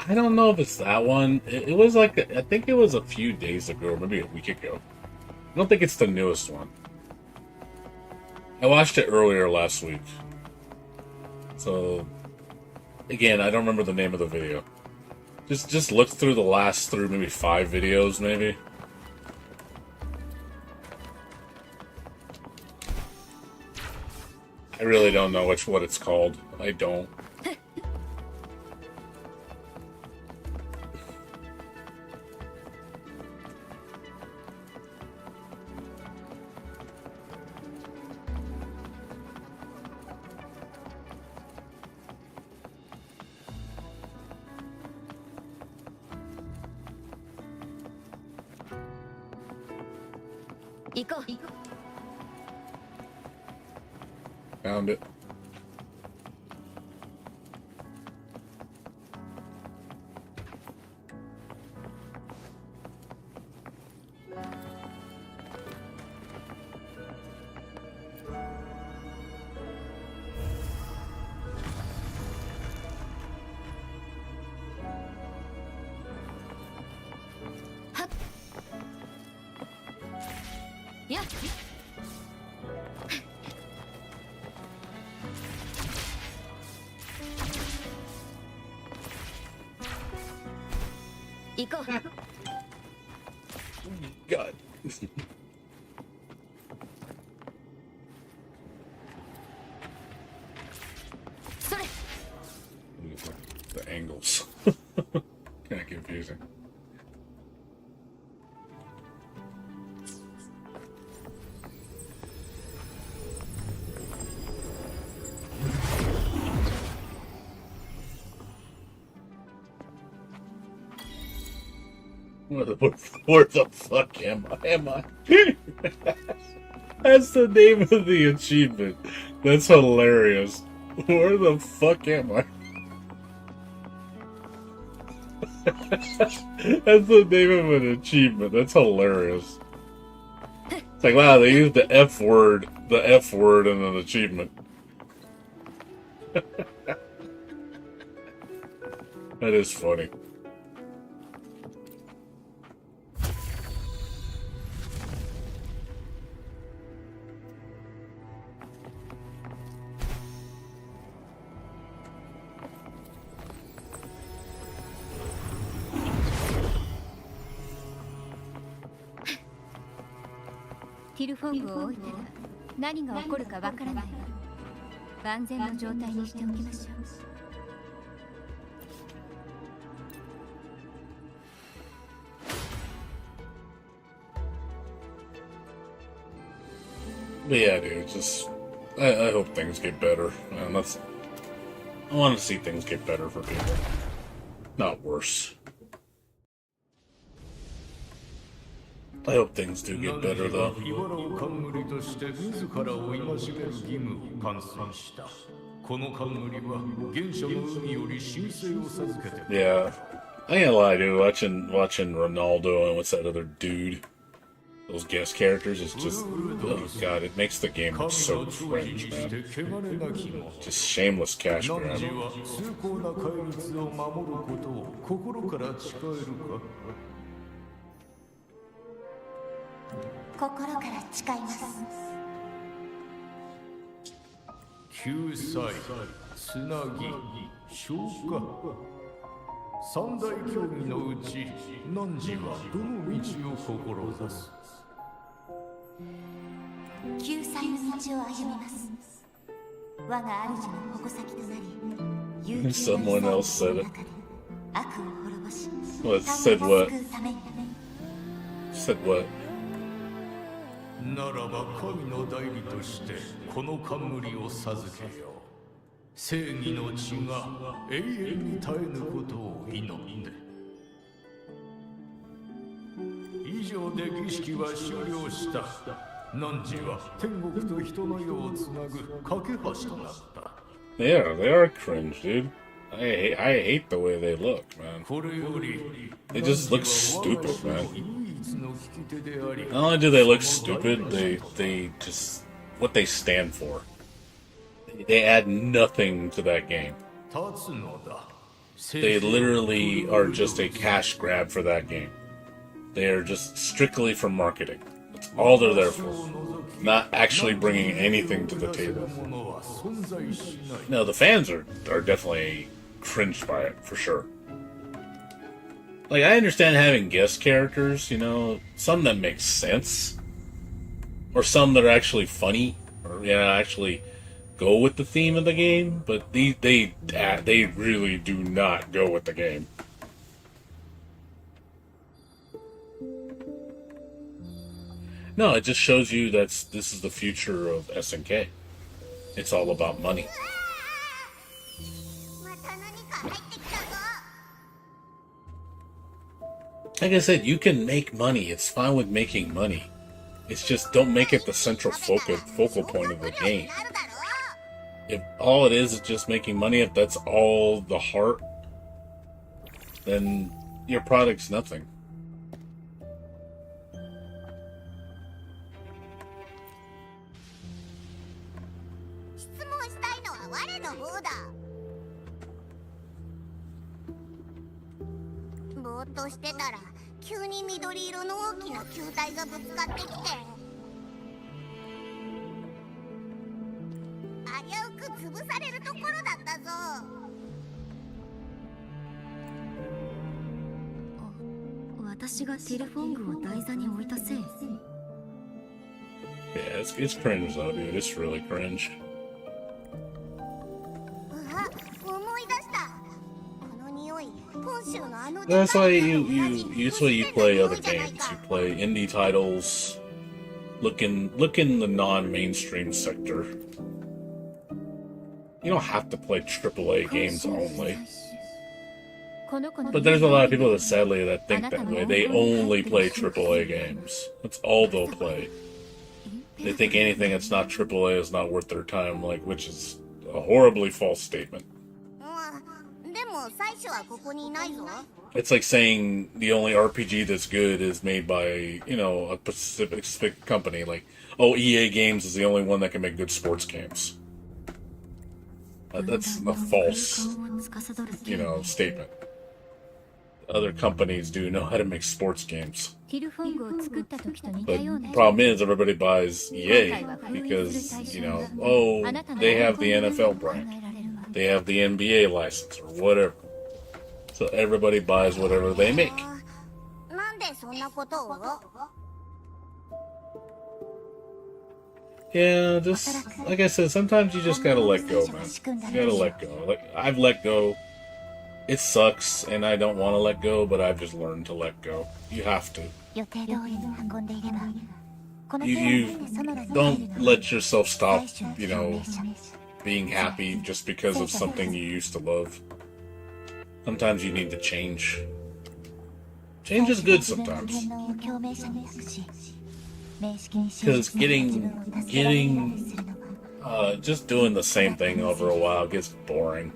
I don't know if it's that one. It was like, I think it was a few days ago, or maybe a week ago. I don't think it's the newest one. I watched it earlier last week. So, again, I don't remember the name of the video. Just look through the last maybe 5 videos, maybe. I really don't know what it's called. I don't. Found it. Yeah. God. The angles. Kind of confusing. Where the fuck am I? That's the name of the achievement. That's hilarious. Where the fuck am I? That's the name of an achievement. That's hilarious. It's like, wow, they used the F word in an achievement. That is funny.ティルフォングを置いたら何が起こるかわからないわ。万全の状態にしておきましょう。But yeah, dude, just I hope things get better. Man, I want to see things get better for people, not worse. I hope things do get better, though. Yeah, I ain't gonna lie, dude. Watching Ronaldo and what's that other dude? Those guest characters is just, oh god, it makes the game so cringe, man. Just shameless cash grab. 心から誓います。救済、つなぎ、消化。三大競技のうち、汝はどの道を志す？救済の道を歩みます。我が主の矛先となり、勇気の中で悪を滅ぼし、民を救うために。Said what? ならば神の代理としてこの冠を授けよう。正義の血が永遠に絶えぬことを祈って。以上で儀式は終了した。汝は天国と人の世をつなぐ架け橋となった。Yeah, they are cringe, dude. I hate the way they look, man. They just look stupid, man. Not only do they look stupid, they just what they stand for. They add nothing to that game. They literally are just a cash grab for that game. They are just strictly for marketing. That's all they're there for. Not actually bringing anything to the table. No, the fans are definitely cringed by it, for sure. Like, I understand having guest characters, you know, some that make sense. Or some that are actually funny. Or, actually go with the theme of the game. But they really do not go with the game. No, it just shows you this is the future of SNK. It's all about money. Like I said, you can make money. It's fine with making money. It's just don't make it the central focal point of the game. If all it is just making money, if that's all the heart, then your product's nothing. Yeah, it's cringe though, dude. It's really cringe. That's why you play other games. You play indie titles. Look in the non-mainstream sector. You don't have to play AAA games only. But there's a lot of people that sadly think that way. They only play AAA games. That's all they'll play. They think anything that's not AAA is not worth their time, which is a horribly false statement. It's like saying the only RPG that's good is made by, you know, a specific company. Like, oh, EA Games is the only one that can make good sports games. That's a false, you know, statement. Other companies do know how to make sports games. But the problem is everybody buys EA because, you know, oh, they have the NFL brand. They have the NBA license or whatever. So everybody buys whatever they make. Yeah, just like I said, sometimes you just gotta let go, man. You gotta let go. Like, I've let go. It sucks, and I don't want to let go, but I've just learned to let go. You have to. You don't let yourself stop, you know, being happy just because of something you used to love. Sometimes you need to change. Change is good sometimes. Because just doing the same thing over a while gets boring.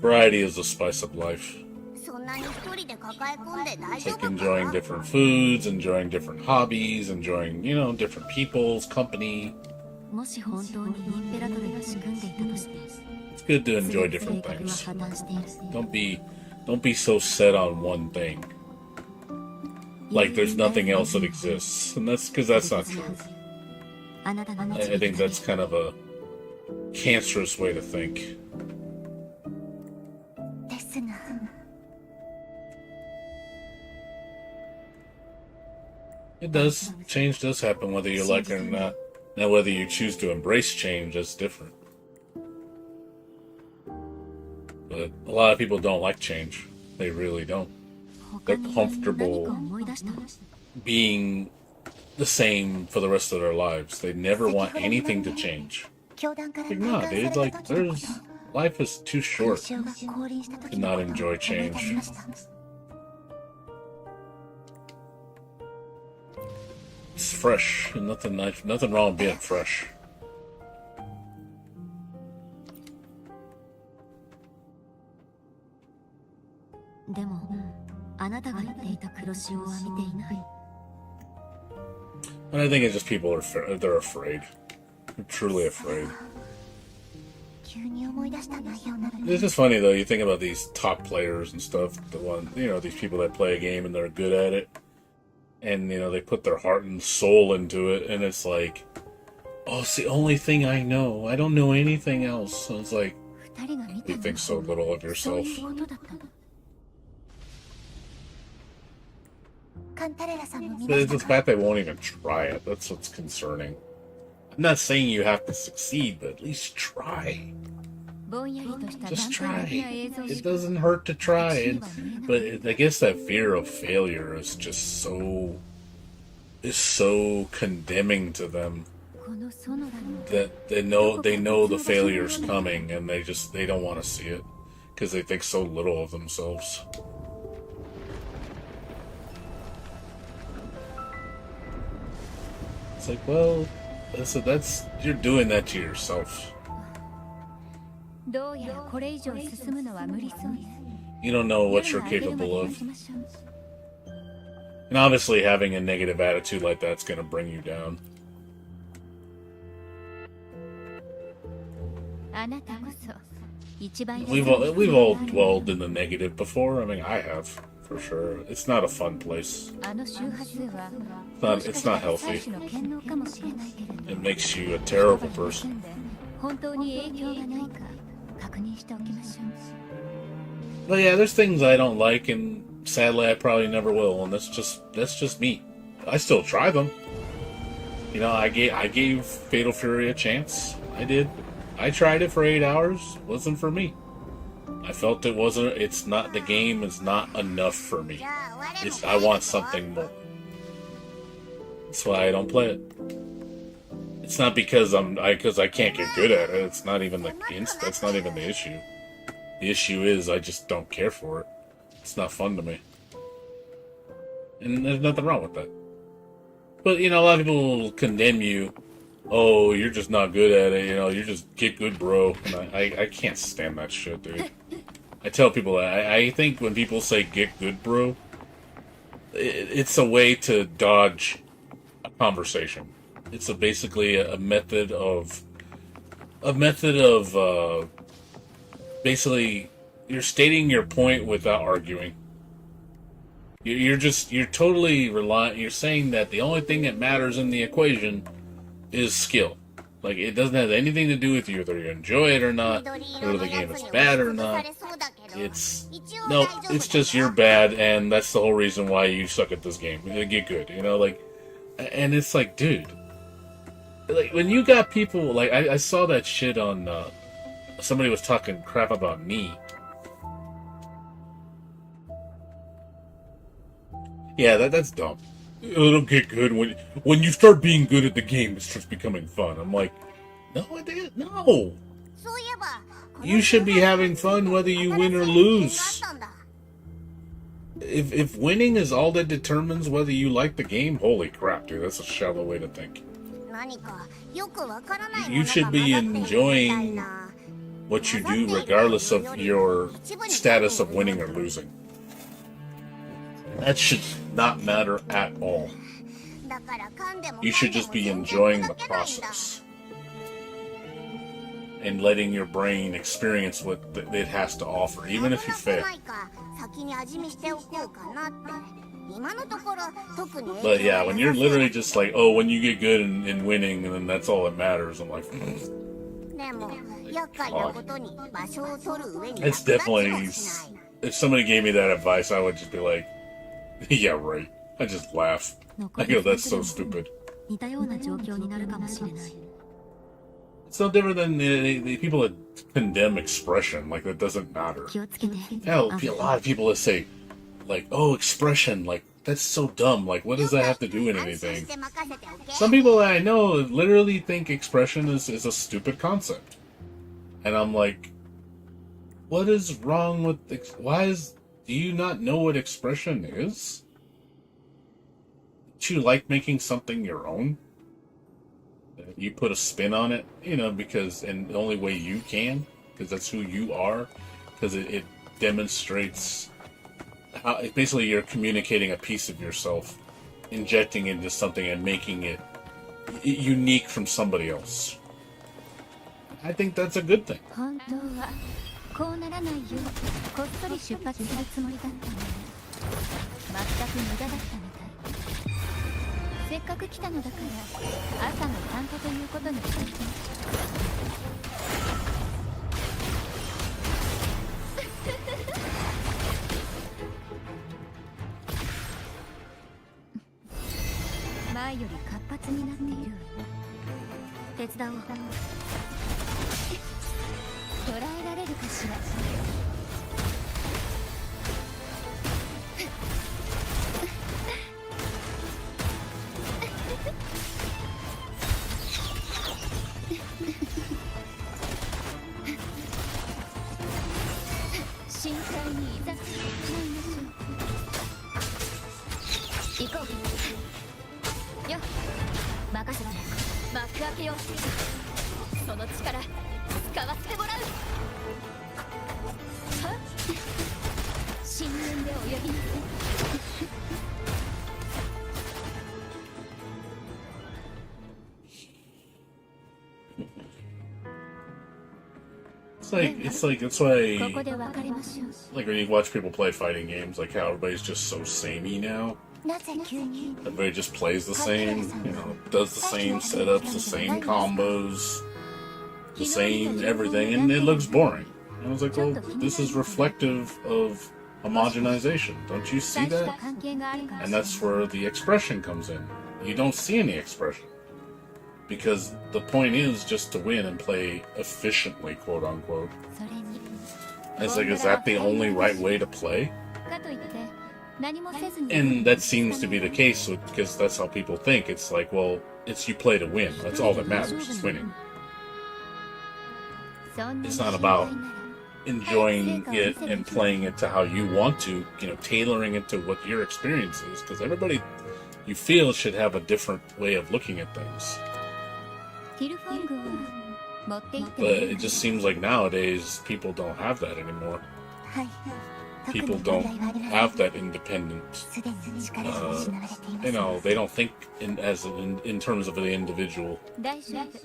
Variety is the spice of life. It's like enjoying different foods, enjoying different hobbies, enjoying, you know, different people's company. It's good to enjoy different things. Don't be so set on one thing. Like there's nothing else that exists. And that's because that's not true. I think that's kind of a cancerous way to think. It does. Change does happen whether you like it or not. Now whether you choose to embrace change, that's different. But a lot of people don't like change. They really don't. They're comfortable being the same for the rest of their lives. They never want anything to change. Like, nah, dude, like, life is too short to not enjoy change. It's fresh, and nothing wrong with being fresh. And I think it's just people they're afraid. They're truly afraid. It's just funny though, you think about these top players and stuff, these people that play a game and they're good at it. And, you know, they put their heart and soul into it, and it's like, oh, it's the only thing I know. I don't know anything else. So it's like, you think so little of yourself. But it's the fact they won't even try it. That's what's concerning. I'm not saying you have to succeed, but at least try. Just try. It doesn't hurt to try. But I guess that fear of failure is just so condemning to them that they know the failure's coming, and they don't want to see it because they think so little of themselves. It's like, well, that's you're doing that to yourself. You don't know what you're capable of. And obviously having a negative attitude like that's going to bring you down. We've all dwelled in the negative before. I mean, I have, for sure. It's not a fun place. It's not healthy. It makes you a terrible person. But yeah, there's things I don't like, and sadly I probably never will, and that's just me. I still try them. You know, I gave Fatal Fury a chance. I did. I tried it for 8 hours. Wasn't for me. I felt the game is not enough for me. I want something more. That's why I don't play it. It's not because I can't get good at it. It's not even that's not even the issue. The issue is I just don't care for it. It's not fun to me. And there's nothing wrong with that. But, you know, a lot of people will condemn you oh, you're just not good at it, you just get good, bro. And I can't stand that shit, dude. I tell people that. I think when people say get good, bro, it's a way to dodge a conversation. It's basically a method of basically you're stating your point without arguing. You're totally relying. You're saying that the only thing that matters in the equation is skill. Like, it doesn't have anything to do with you, whether you enjoy it or not, whether the game is bad or not. It's just you're bad, and that's the whole reason why you suck at this game. You get good, and it's like, dude, like, when you got people, like, I saw that shit on, somebody was talking crap about me. Yeah, that's dumb. It'll get good when you start being good at the game. It starts becoming fun. I'm like, no, it didn't. No. You should be having fun whether you win or lose. If winning is all that determines whether you like the game, holy crap, dude, that's a shallow way to think. You should be enjoying what you do regardless of your status of winning or losing. That should not matter at all. You should just be enjoying the process and letting your brain experience what it has to offer, even if you fail. But yeah, when you're literally just like, oh, when you get good in winning, and then that's all that matters, I'm like, it's definitely, if somebody gave me that advice, I would just be like, yeah, right. I just laugh. I go, that's so stupid. It's no different than the people that condemn expression. Like, that doesn't matter. Hell, a lot of people that say, like, oh, expression, like, that's so dumb. Like, what does that have to do with anything? Some people that I know literally think expression is a stupid concept. And I'm like, what is wrong with... do you not know what expression is? Do you like making something your own? You put a spin on it, because, and the only way you can, because that's who you are, because it demonstrates how, basically you're communicating a piece of yourself, injecting into something and making it unique from somebody else. I think that's a good thing. こうならないようこっそり出発するつもりだったのに全く無駄だったみたいせっかく来たのだから朝の散歩ということにしていて前より活発になっている手伝おう捉えられるかしら深海にいざないましょう行こうよ任せて幕開けようその力使わせてもらうは深淵で泳ぎなさい It's like that's why like when you watch people play fighting games, like how everybody's just so samey now. Everybody just plays the same, does the same setups, the same combos, the same everything, and it looks boring. And I was like, well, this is reflective of homogenization. Don't you see that? And that's where the expression comes in. You don't see any expression. Because the point is just to win and play efficiently, quote unquote. It's like, is that the only right way to play? And that seems to be the case because that's how people think. It's like, well, it's you play to win. That's all that matters, is winning. It's not about enjoying it and playing it to how you want to, tailoring it to what your experience is. Because everybody, you feel, should have a different way of looking at things. But it just seems like nowadays people don't have that anymore. はい。 People don't have that independent. すでに力が失われています。 You know, they don't think in terms of the individual. 大丈夫。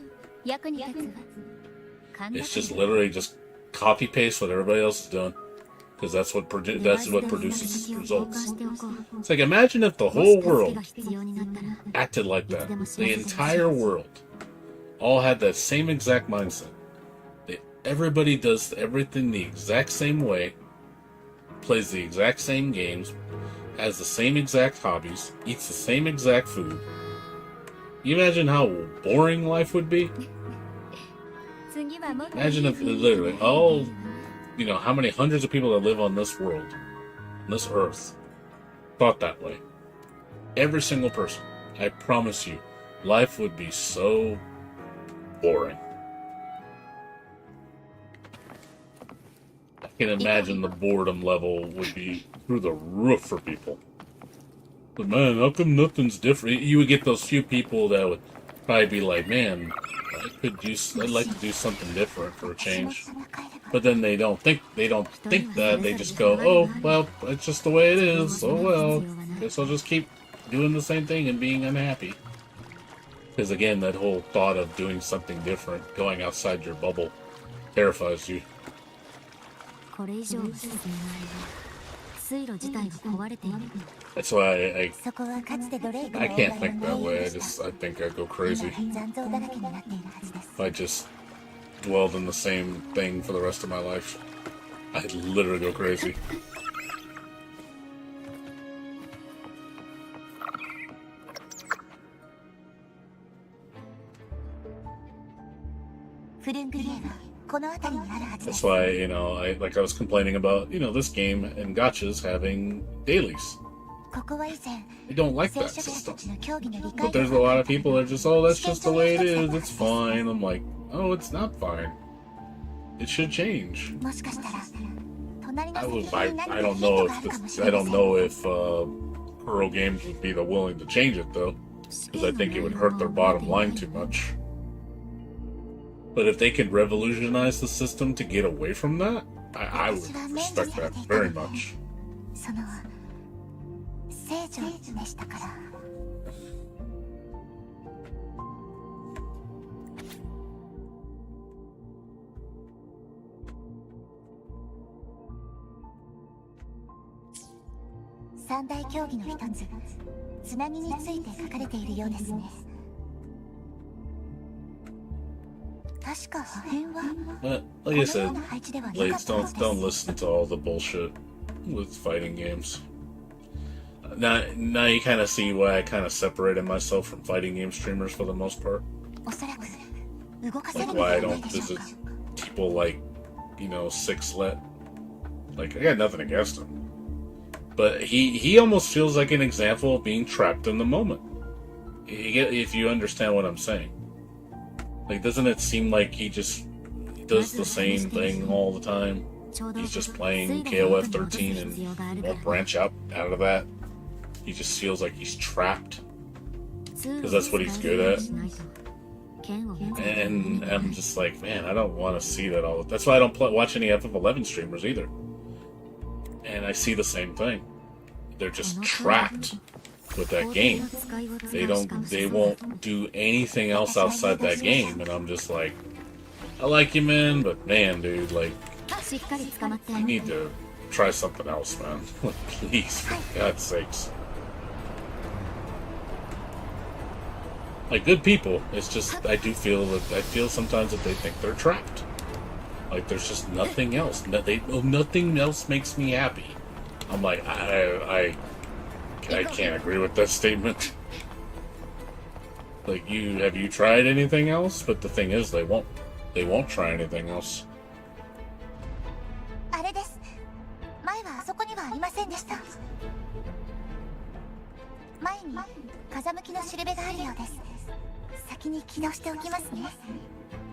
役に立つわ。 It's just literally just copy paste what everybody else is doing, because that's what produces results. It's like, imagine if the whole world acted like that. The entire world all had that same exact mindset. Everybody does everything the exact same way, plays the exact same games, has the same exact hobbies, eats the same exact food. You imagine how boring life would be? Imagine if literally all, you know, how many hundreds of people that live on this world, on this earth, thought that way. Every single person. I promise you, life would be so boring. I can imagine the boredom level would be through the roof for people. But man, how come nothing's different? You would get those few people that would probably be like, man, I'd like to do something different for a change. But then they don't think that. They just go, oh, well, it's just the way it is. Oh, well, guess I'll just keep doing the same thing and being unhappy. Because again, that whole thought of doing something different, going outside your bubble, terrifies you. That's why I can't think that way. I think I'd go crazy if I just dwelled in the same thing for the rest of my life. I'd literally go crazy. That's why, you know, I was complaining about, you know, this game and gachas having dailies. I don't like that system. But there's a lot of people that are just, oh, that's just the way it is, it's fine. I'm like, oh, it's not fine. It should change. I don't know if Pro Games would be willing to change it though, because I think it would hurt their bottom line too much. But if they could revolutionize the system to get away from that, I would respect that very much. 聖女でしたから。三大競技の一つ、つなぎについて書かれているようですね。確か破片は。Like I said, Blades, don't listen to all the bullshit with fighting games. Now you kind of see why I kind of separated myself from fighting game streamers for the most part. Like why I don't visit people like, you know, Sixlet. Like, I got nothing against him. But he almost feels like an example of being trapped in the moment. If you understand what I'm saying. Like, doesn't it seem like he just does the same thing all the time? He's just playing KOF 13 and won't branch out of that. He just feels like he's trapped. Because that's what he's good at. And I'm just like, man, I don't want to see that all. That's why I don't watch any FF11 streamers either. And I see the same thing. They're just trapped with that game. They won't do anything else outside that game. And I'm just like, I like you, man, but man, dude, like, you need to try something else, man. Please, for God's sakes. Like, good people, it's just, I feel sometimes that they think they're trapped. Like, there's just nothing else. Nothing else makes me happy. I'm like, I can't agree with that statement. Like, have you tried anything else? But the thing is, they won't try anything else. あれです。前はあそこにはありませんでした。前に風向きのしるべがあるようです。先に起動しておきますね。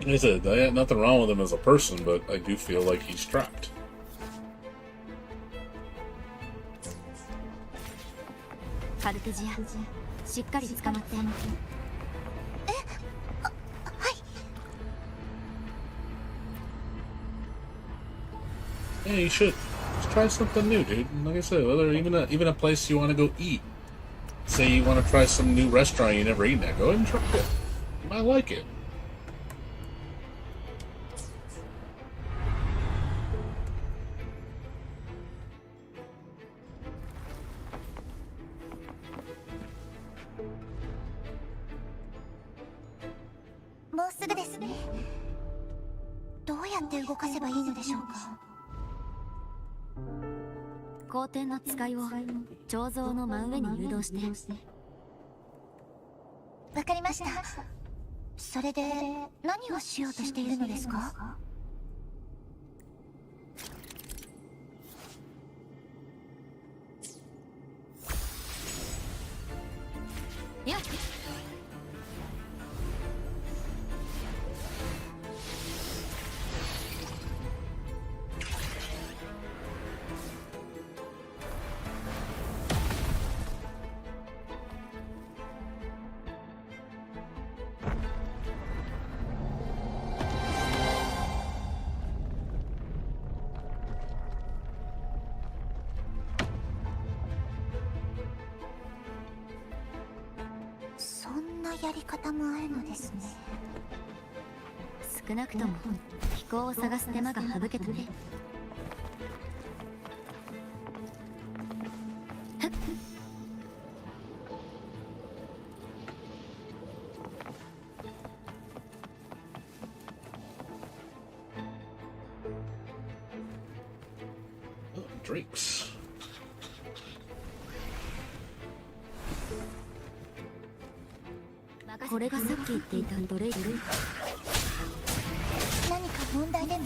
Like I said, I had nothing wrong with him as a person, but I do feel like he's trapped. カルテジア、しっかり捕まって。はい。Yeah, you should. Just try something new, dude. Like I said, whether even a place you want to go eat. Say you want to try some new restaurant you never eaten at. Go ahead and try it. You might like it.もうすぐですね。どうやって動かせばいいのでしょうか。光点の使いを彫像の真上に誘導して。わかりました。それで何をしようとしているのですか。いや。そんなやり方もあるのですね。少なくとも飛行を探す手間が省けたね。Drinks. これがさっき言っていたドレイク。何か問題でも。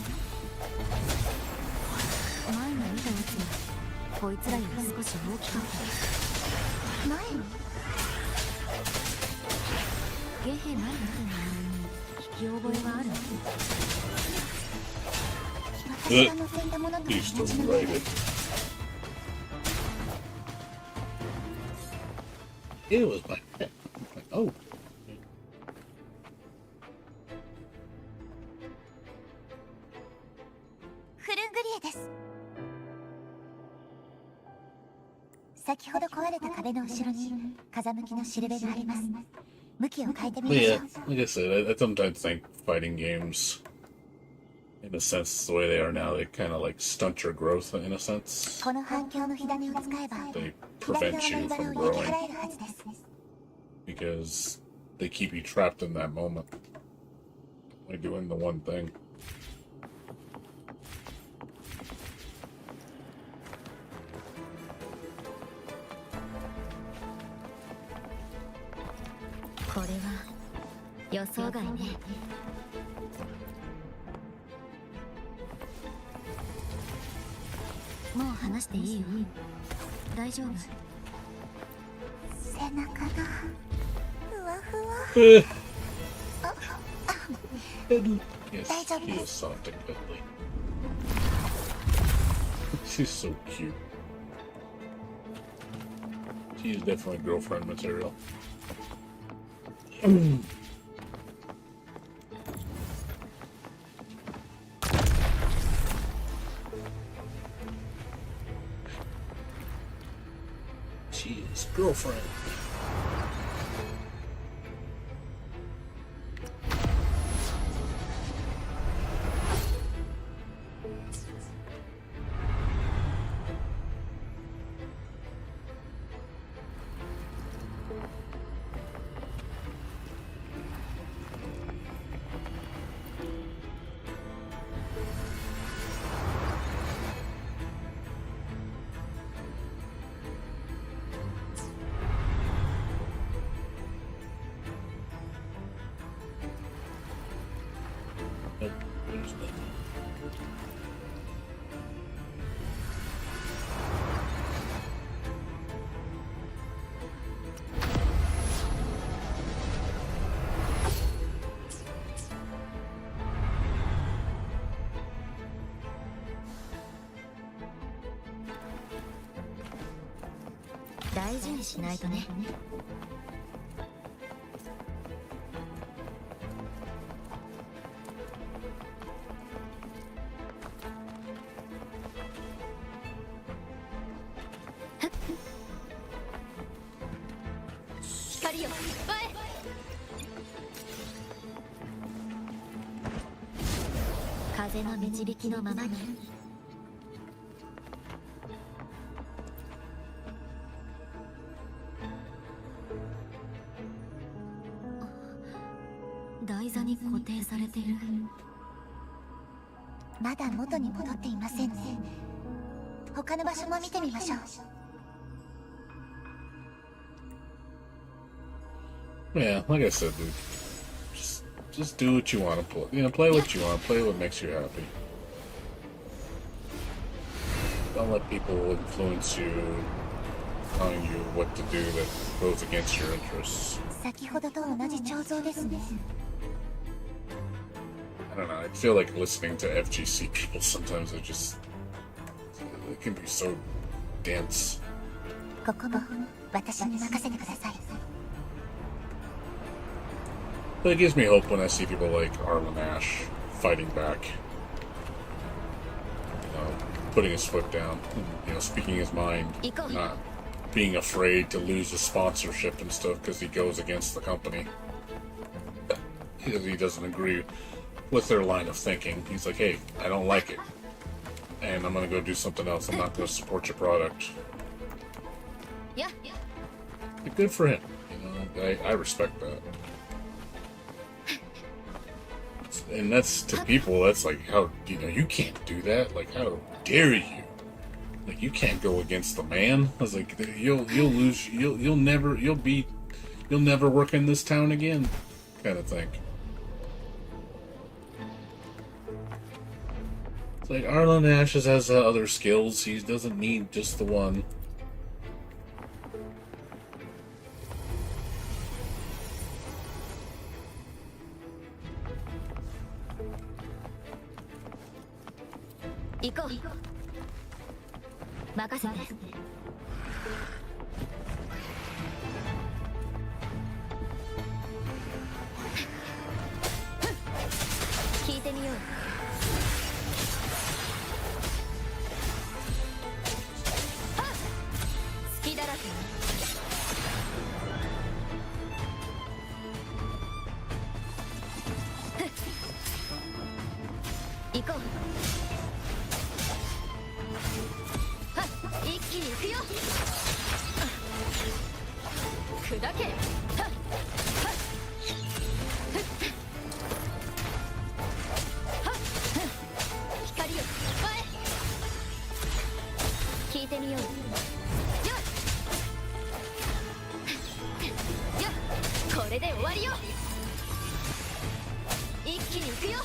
前に見たやつはこいつらより少し大きかった。前にゲヘ前に見た名前に聞き覚えはある。私が望んだものと同 He's じ still の。 rated. It was like, oh. フルングリエです。先ほど壊れた壁の後ろに風向きのしるべがあります。向きを変えてみま But しょ yeah, う。 like I said, I sometimes think fighting games, in a sense, the way they are now, they kind of like stunt your growth in a sense. この反響の火種を使えば They 左 prevent 側の you 茨 from を焼き growing 払えるはずです。 because they keep you trapped in that moment. Only doing the one thing. これは予想外ね。もう話していいよ。大丈夫。背中がふわふわ。 Yes, Daijoubu he is desu. something deadly. She's so cute. She is definitely girlfriend material. She is girlfriend. Nope, there's nothing. Daijoubu 大事にしないとね。風の導きのままに。台座に固定されている。まだ元に戻っていませんね。他の場所も見てみましょう。Yeah, like I said, dude, just do what you want to play. You know, play what you want. Play what makes you happy. Don't let people influence you, telling you what to do that goes against your interests. 先ほどと同じ彫像ですね。I don't know. I feel like listening to FGC people sometimes. It can be so dense. ここも私に任せてください。But it gives me hope when I see people like Arlen Ash fighting back. You know, putting his foot down. You know, speaking his mind. Not being afraid to lose his sponsorship and stuff because he goes against the company. Because he doesn't agree with their line of thinking. He's like, hey, I don't like it. And I'm going to go do something else. I'm not going to support your product. Yeah. But good for him. You know, I respect that. And that's to people, that's like, how, you know, you can't do that. Like, how dare you? Like, you can't go against the man. I was like, you'll lose, you'll never work in this town again, kind of thing. It's like Arlen Ash has other skills. He doesn't need just the one. Go. 任せて。聞いてみよう。好きだらけ。行こう。一気に行くよ。砕け。光よ。聞いてみよう。よっ。これで終わりよ。一気に行くよ。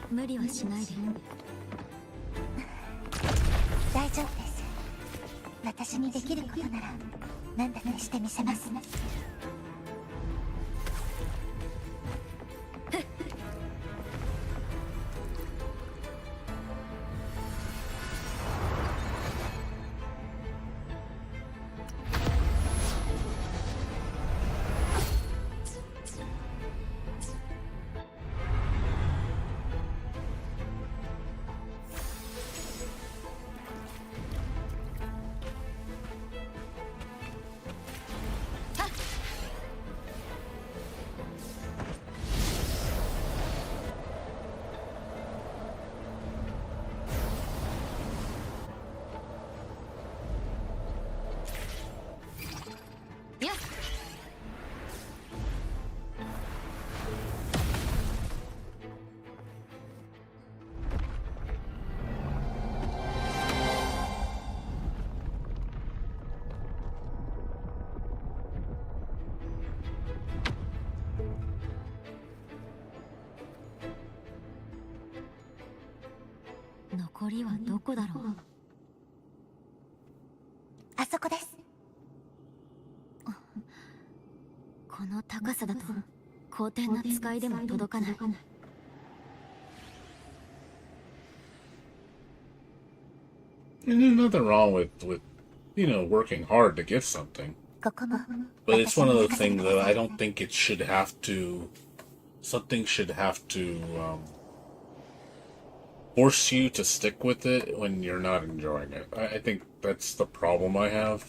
無理はしないで。大丈夫です。私にできることなら何だってしてみせます。残りはどこだろう。あそこです。この高さだと光天の使いでも届かない。And there's nothing wrong with working hard to get something. ここも But it's 私 one に of 任 the せて things くだ that さ I い don't think it should have to. Something should have to force you to stick with it when you're not enjoying it. I think that's the problem I have.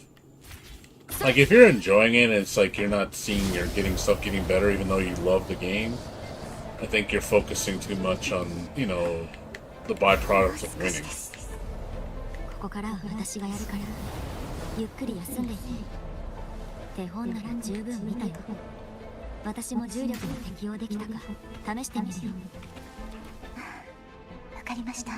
Like, if you're enjoying it and it's like you're not seeing you're getting stuff getting better even though you love the game, I think you're focusing too much on, the byproducts of winning. ここからは私がやるからゆっくり休んでいて。手本なら十分見たよ。私も重力に適応できたか試してみるよ。わかりました。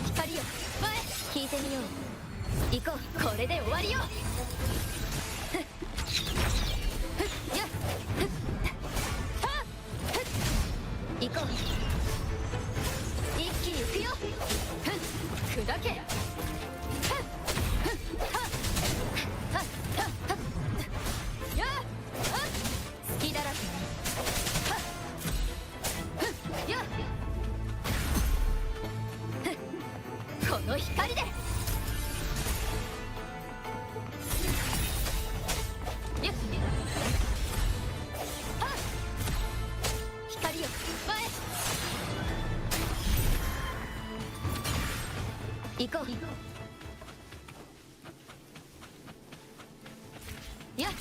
光よ、前聞いてみよう。行こう、これで終わりよ。行こう。一気に行くよ。砕け。隙だらけね。この光で。光よ、前。行こう。やっ。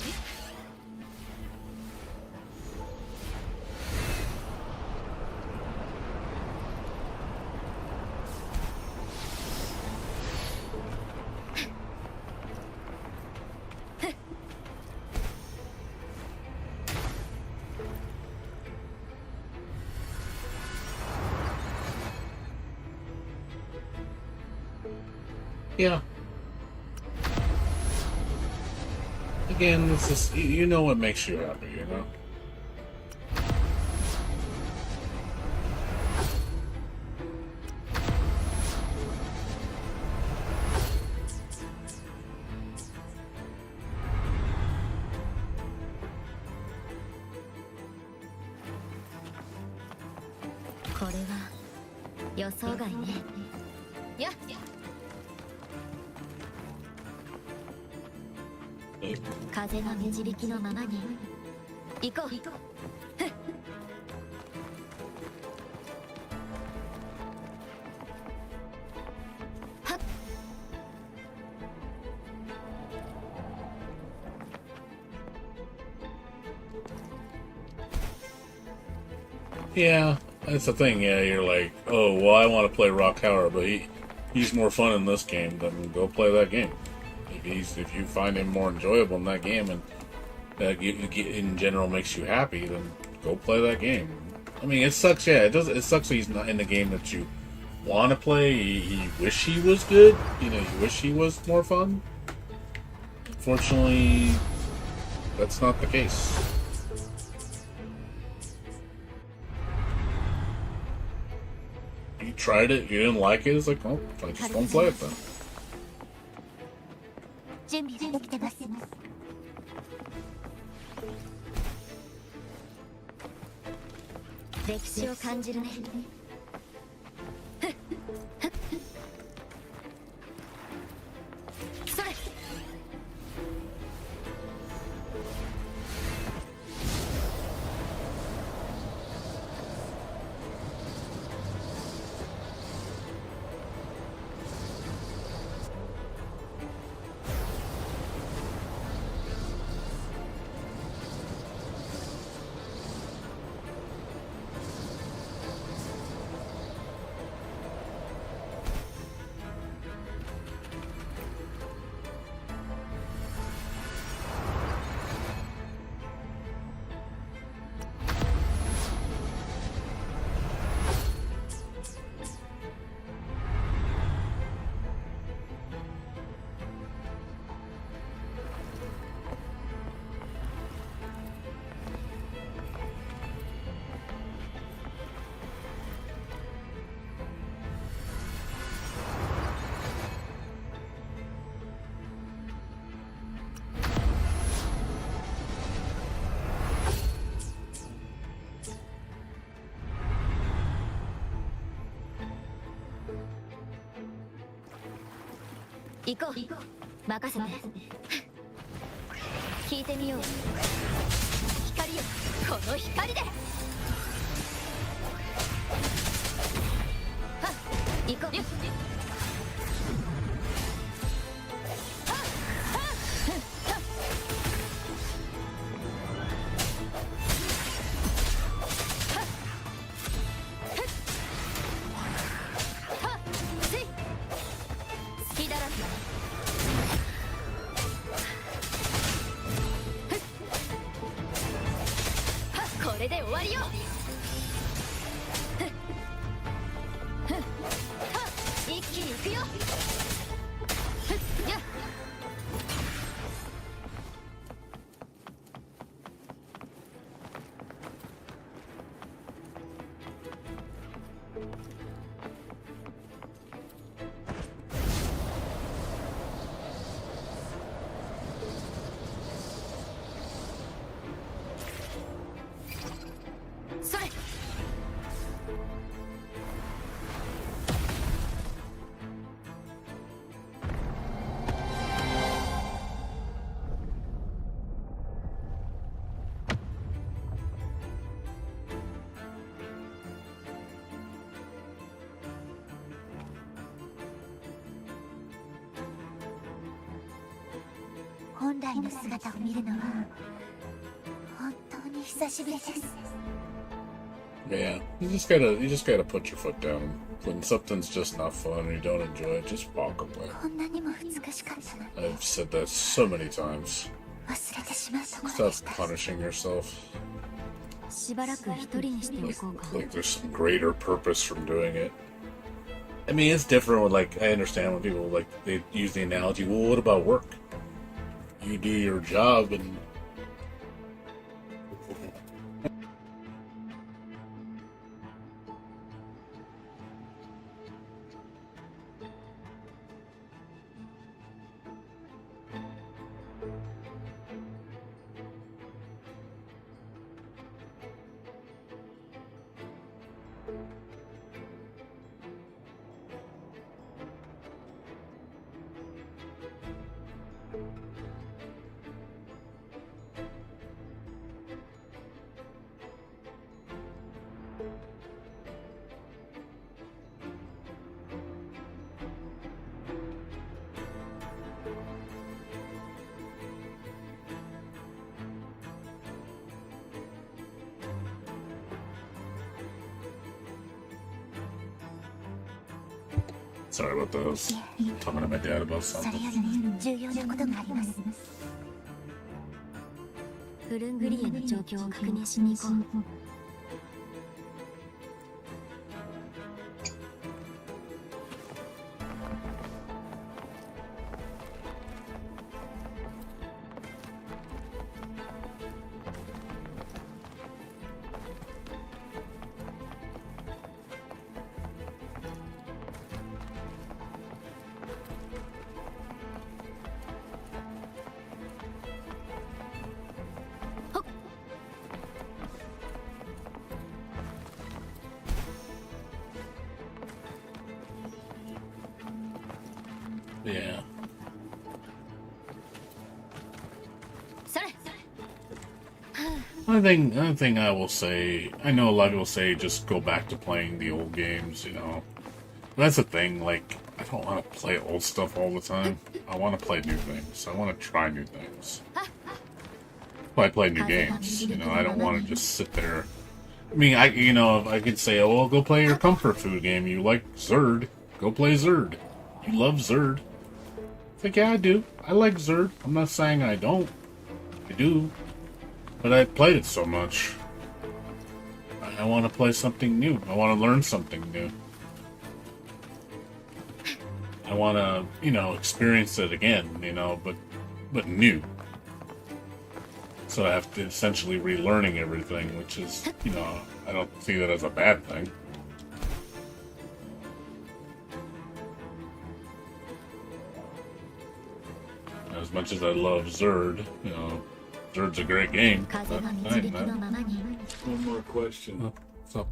Yeah. Again, this is you know what makes you happy, you know? This 風の導きのままに行こう。Yeah, that's the thing. Yeah, you're like, oh, well, I want to play Rock Tower, but he's more fun in this game. Then go play that game. If you find him more enjoyable in that game, and that in general makes you happy, then go play that game. I mean, it sucks. Yeah, it does. It sucks that he's not in the game that you want to play. You wish he was good. You wish he was more fun. Fortunately, that's not the case. You tried it, you didn't like it, it's like, oh, I just won't play it then. 準備ができてます。歴史を感じるね。それ。行こう。任せて。聞いてみよう。光よ、この光で。はっ、行こう。よっ。これで終わりよ。一気に行くよ。やっ。それ。本来の姿を見るのは本当に久しぶりです。 Yeah, you just gotta put your foot down. When something's just not fun or you don't enjoy it, just walk away. こんなにも美しかったのに I've said that so many times. 忘れてしまうところで Stop した。 punishing yourself. しばらく一人にしておこうか。 Like there's some greater purpose from doing it. I mean, it's different with, like, I understand when people, like, they use the analogy, well, what about work? You do your job and sorry about that. I was talking to my dad about それ something. より重要なことがあります。フルングリエの状況を確認しに行こう。Yeah. それ。 Another thing I will say, I know a lot of people say just go back to playing the old games, you know. But that's the thing, like, I don't want to play old stuff all the time. I want to play new things. I want to try new things. I play new games, you know. I don't want to just sit there. I mean, I could say, oh, well, go play your comfort food game. You like Zerd. Go play Zerd. You love Zerd. It's like, yeah, I do. I like Zerd. I'm not saying I don't. I do. But I played it so much. I want to play something new. I want to learn something new. I want to, experience it again, but new. So I have to essentially relearning everything, which is, I don't see that as a bad thing. As much as I love Zerd, Zerd's a great game. One more question. What's up?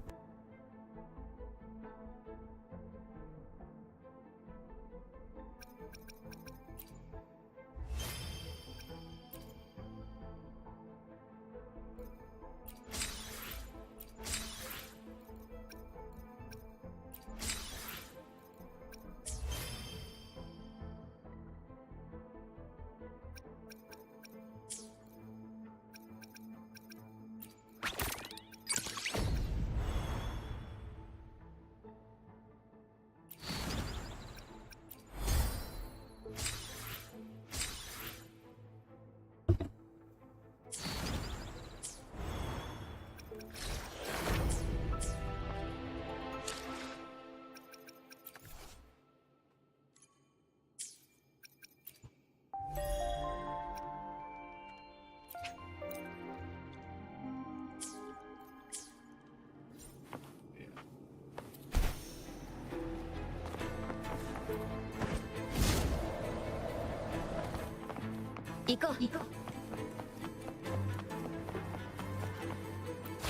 行こう。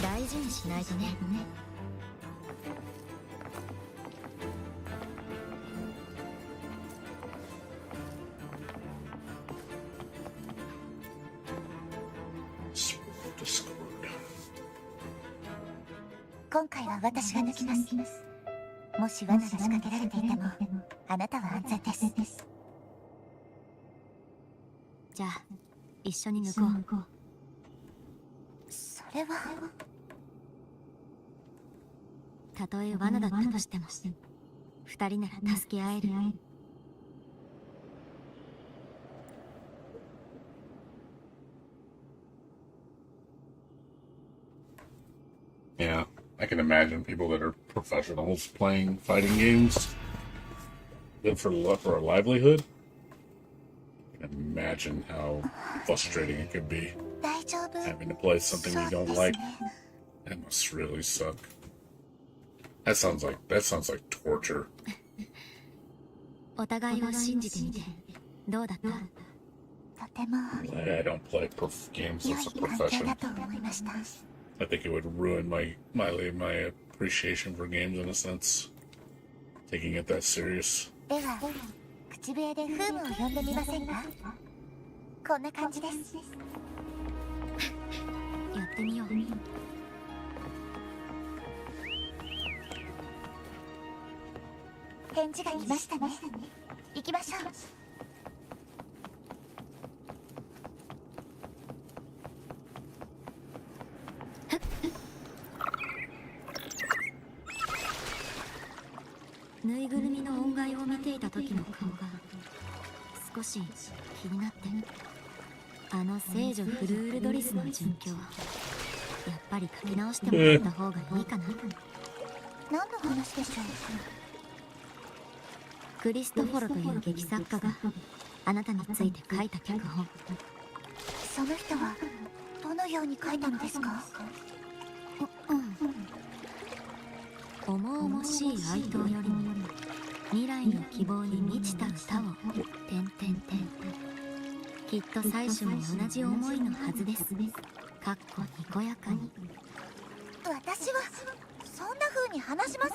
大事にしないとね。今回は私が抜きます。もし罠が仕掛けられていてもあなたは安全です。じゃあ一緒に抜こう。それはたとえ罠だったとしても二人なら助け合える。Yeah, I can imagine people that are professionals playing fighting games for a livelihood. I can imagine how frustrating it could be 大丈夫 having to play something you そう don't です like. ね。 That must really suck. That sounds like torture. お互いを信じてみてどうだった？とても I don't play games 良 as い a 関係だ profession. と思いました。 I think it would ruin my appreciation for games in a sense. Taking it that serious. では口笛でフームを呼んでみませんか？こんな感じです。やってみよう。返事が来ましたね。行きましょう。ぬいぐるみの恩返を見ていた時の顔が少し気になって、あの聖女フルールドリスの殉教、やっぱり書き直してもらった方がいいかな。何の話でしょう？クリストフォロという劇作家があなたについて書いた脚本。その人はどのように書いたのですか？重々しい哀悼よりも未来の希望に満ちた歌をきっと最初も同じ思いのはずです。かっこにこやかに。私はそんな風に話しません。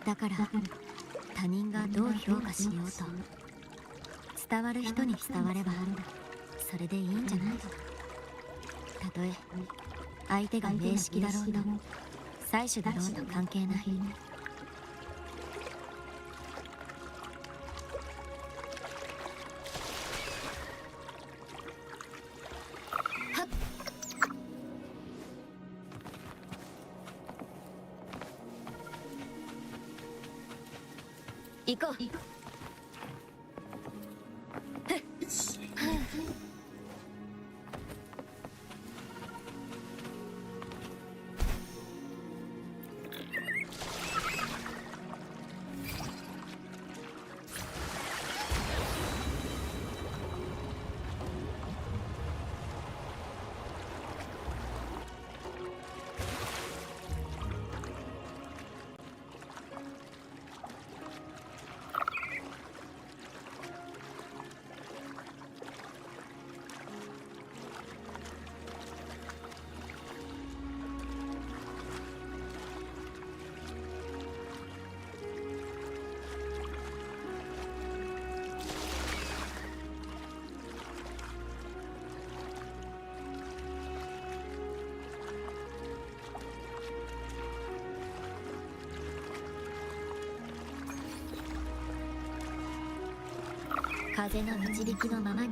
だから他人がどう評価しようと伝わる人に伝わればそれでいいんじゃない？たとえ相手が名式だろうと妻子だろうと関係ない。行こう。風の導きのままに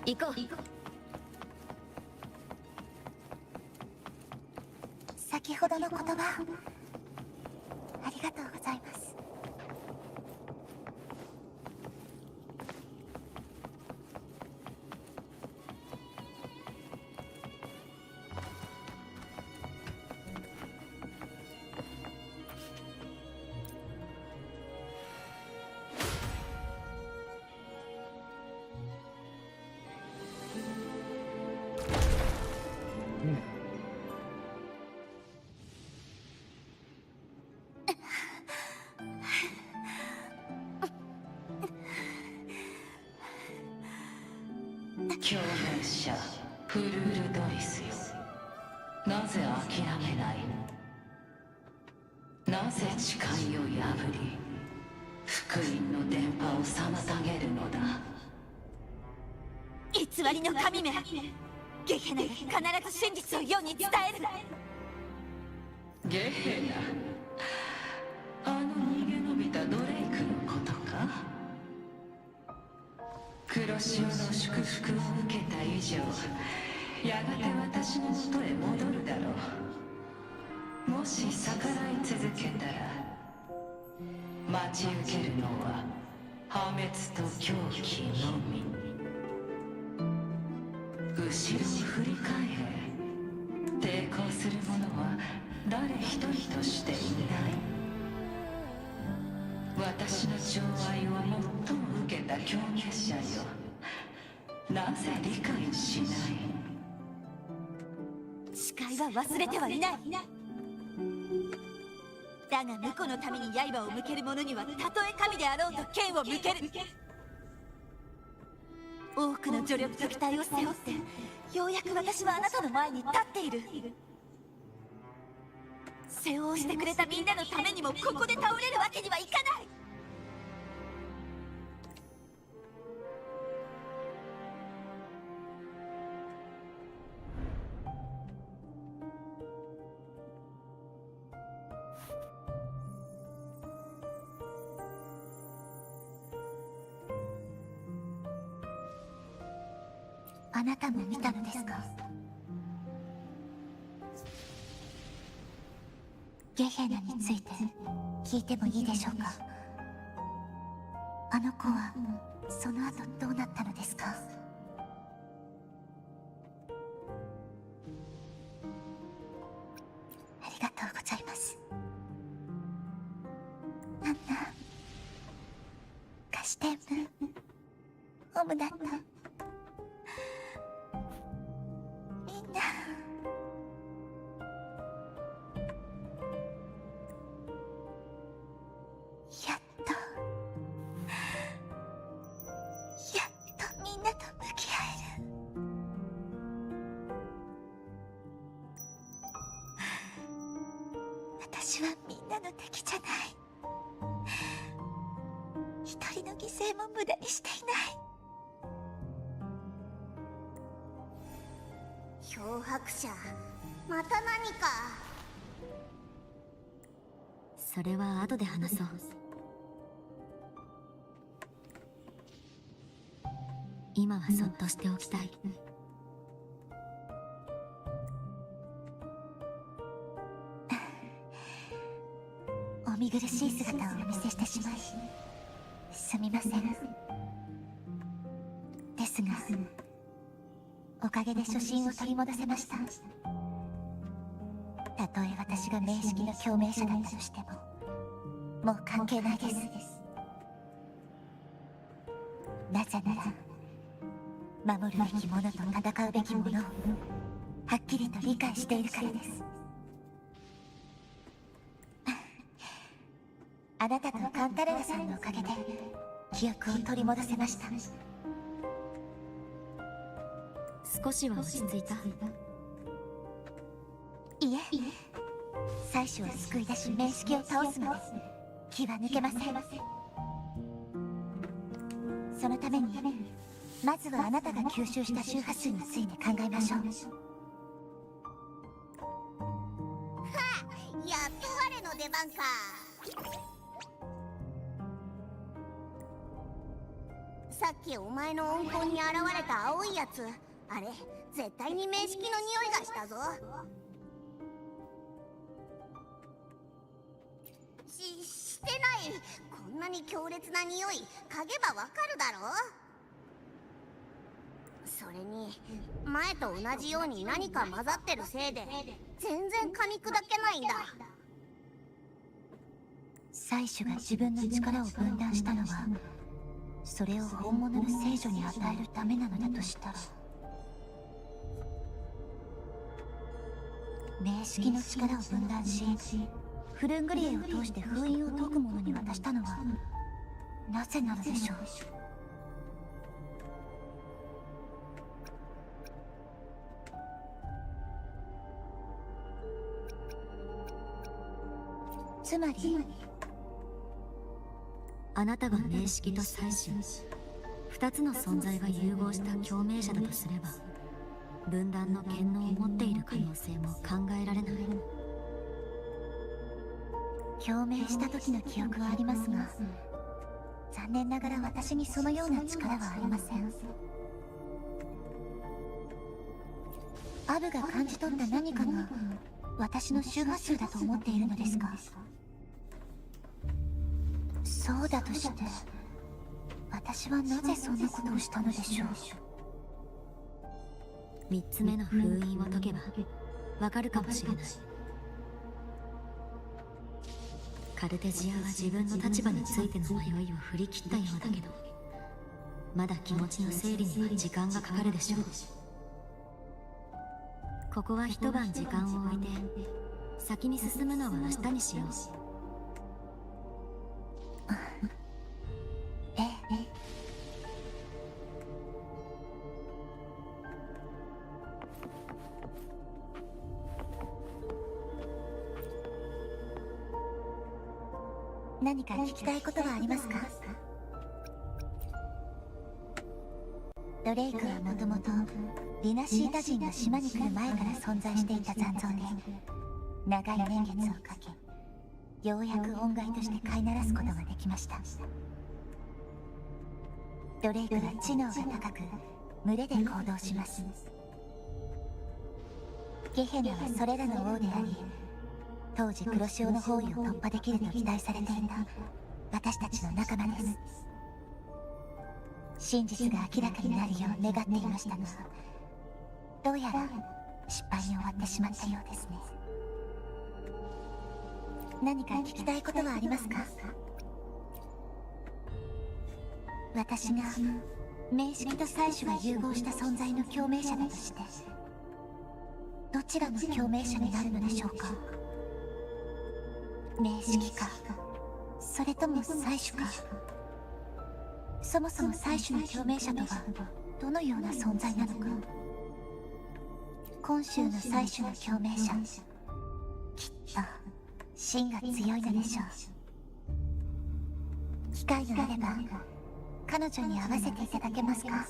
行こう。先ほどの言葉ありがとうございます。共鳴者フルールドリスよ、なぜ諦めない？なぜ誓いを破り福音の電波を妨げるのだ？偽りの神め、ゲヘナが必ず真実を世に伝える。ゲヘナ、あの逃げ延びたドレイクのことか？黒潮の祝福を受けた以上、やがて私のもとへ戻るだろう。もし逆らい続けたら、待ち受けるのは破滅と狂気のみ。後ろを振り返れ。抵抗する者は誰一人としていない。私の寵愛を最も受けた共鳴者よ、なぜ理解しない？誓いは忘れてはいない。だが婿のために刃を向ける者には、たとえ神であろうと剣を向ける。多くの助力と期待を背負って、ようやく私はあなたの前に立っている。世話をしてくれたみんなのためにも、ここで倒れるわけにはいかない。あなたも見たのですか？ゲヘナについて聞いてもいいでしょうか？あの子はその後どうなったのですか？ありがとうございます。アンナ、貸してオムだった。みんなやっとみんなと向き合える。私はみんなの敵じゃない。一人の犠牲も無駄にしていない。漂白者、また何か。それは後で話そう。今はそっとしておきたい。お見苦しい姿をお見せしてしまいすみません。ですがおかげで初心を取り戻せました。たとえ私が名式の共鳴者だったとしても、もう関係ないです。なぜなら守るべきものと戦うべきものをはっきりと理解しているからです。あなたとカンタレラさんのおかげで記憶を取り戻せました。少しは落ち着いた？いえ、妻子を救い出し面識を倒すまで気は抜けません。そのためにまずはあなたが吸収した周波数について考えましょう。やっと我の出番か。さっきお前の温厚に現れた青いやつ、あれ絶対に面識の匂いがしたぞ。してない。こんなに強烈な匂い嗅げばわかるだろ。それに前と同じように何か混ざってるせいで全然噛み砕けないんだ。妻子が自分の力を分断したのはそれを本物の聖女に与えるためなのだとしたら、名式の力を分断しフルングリエを通して封印を解く者に渡したのはなぜなのでしょう。つまりあなたが名式と祭司、二つの存在が融合した共鳴者だとすれば、分断の権能を持っている可能性も考えられない。共鳴した時の記憶はありますが、残念ながら私にそのような力はありません。アブが感じ取った何かが私の周波数だと思っているのですか？そうだとして私はなぜそんなことをしたのでしょう。三つ目の封印を解けばわかるかもしれない。カルテジアは自分の立場についての迷いを振り切ったようだけど、まだ気持ちの整理には時間がかかるでしょう。ここは一晩時間を置いて、先に進むのは明日にしよう。ええ。何か聞きたいことはありますか？ドレイクはもともとリナシータ人が島に来る前から存在していた残像で、長い年月をかけようやく恩骸として飼いならすことができました。ドレイクは知能が高く群れで行動します。ゲヘナはそれらの王であり、当時黒潮の包囲を突破できると期待されていた私たちの仲間です。真実が明らかになるよう願っていましたが、どうやら失敗に終わってしまったようですね。何か聞きたいことはありますか？私が名式と祭司が融合した存在の共鳴者だとして、どちらの共鳴者になるのでしょうか？名式か、それとも祭司か。そもそも祭司の共鳴者とはどのような存在なのか。今週の祭司の共鳴者、きっと芯が強いのでしょう。機会があれば彼女に会わせていただけますか？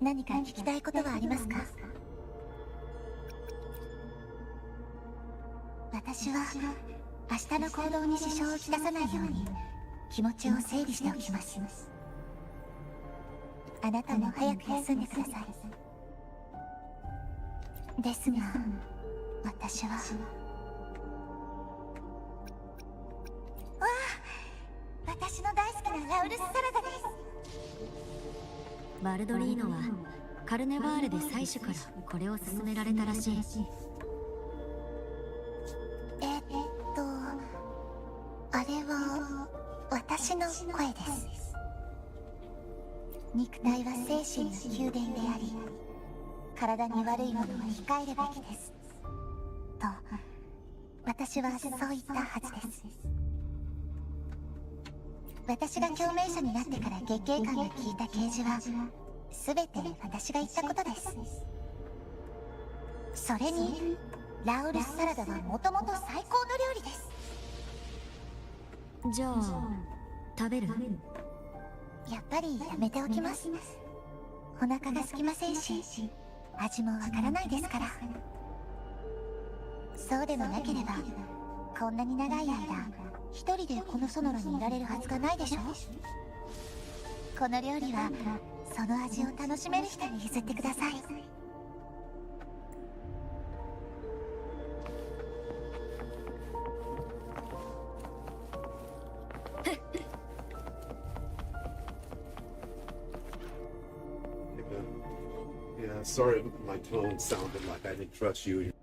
何か聞きたいことはありますか？私は明日の行動に支障をきたさないように気持ちを整理しておきます。あなたも早く休んでください。ですが私は私の大好きなラウルスサラダです。バルドリーノはカルネバーレで祭司からこれを勧められたらしい。あれは私の声です。肉体は精神の宮殿であり、体に悪いものは控えるべきですと私はそう言ったはずです。私が共鳴者になってから月経感が効いた啓示は全て私が言ったことです。それにラウルスサラダはもともと最高の料理です。じゃあ食べる？やっぱりやめておきます。お腹が空きませんし、味もわからないですから。そうでもなければこんなに長い間一人でこのソノラにいられるはずがないでしょ。この料理はその味を楽しめる人に譲ってください。Yeah, sorry, my tone sounded like I didn't trust you.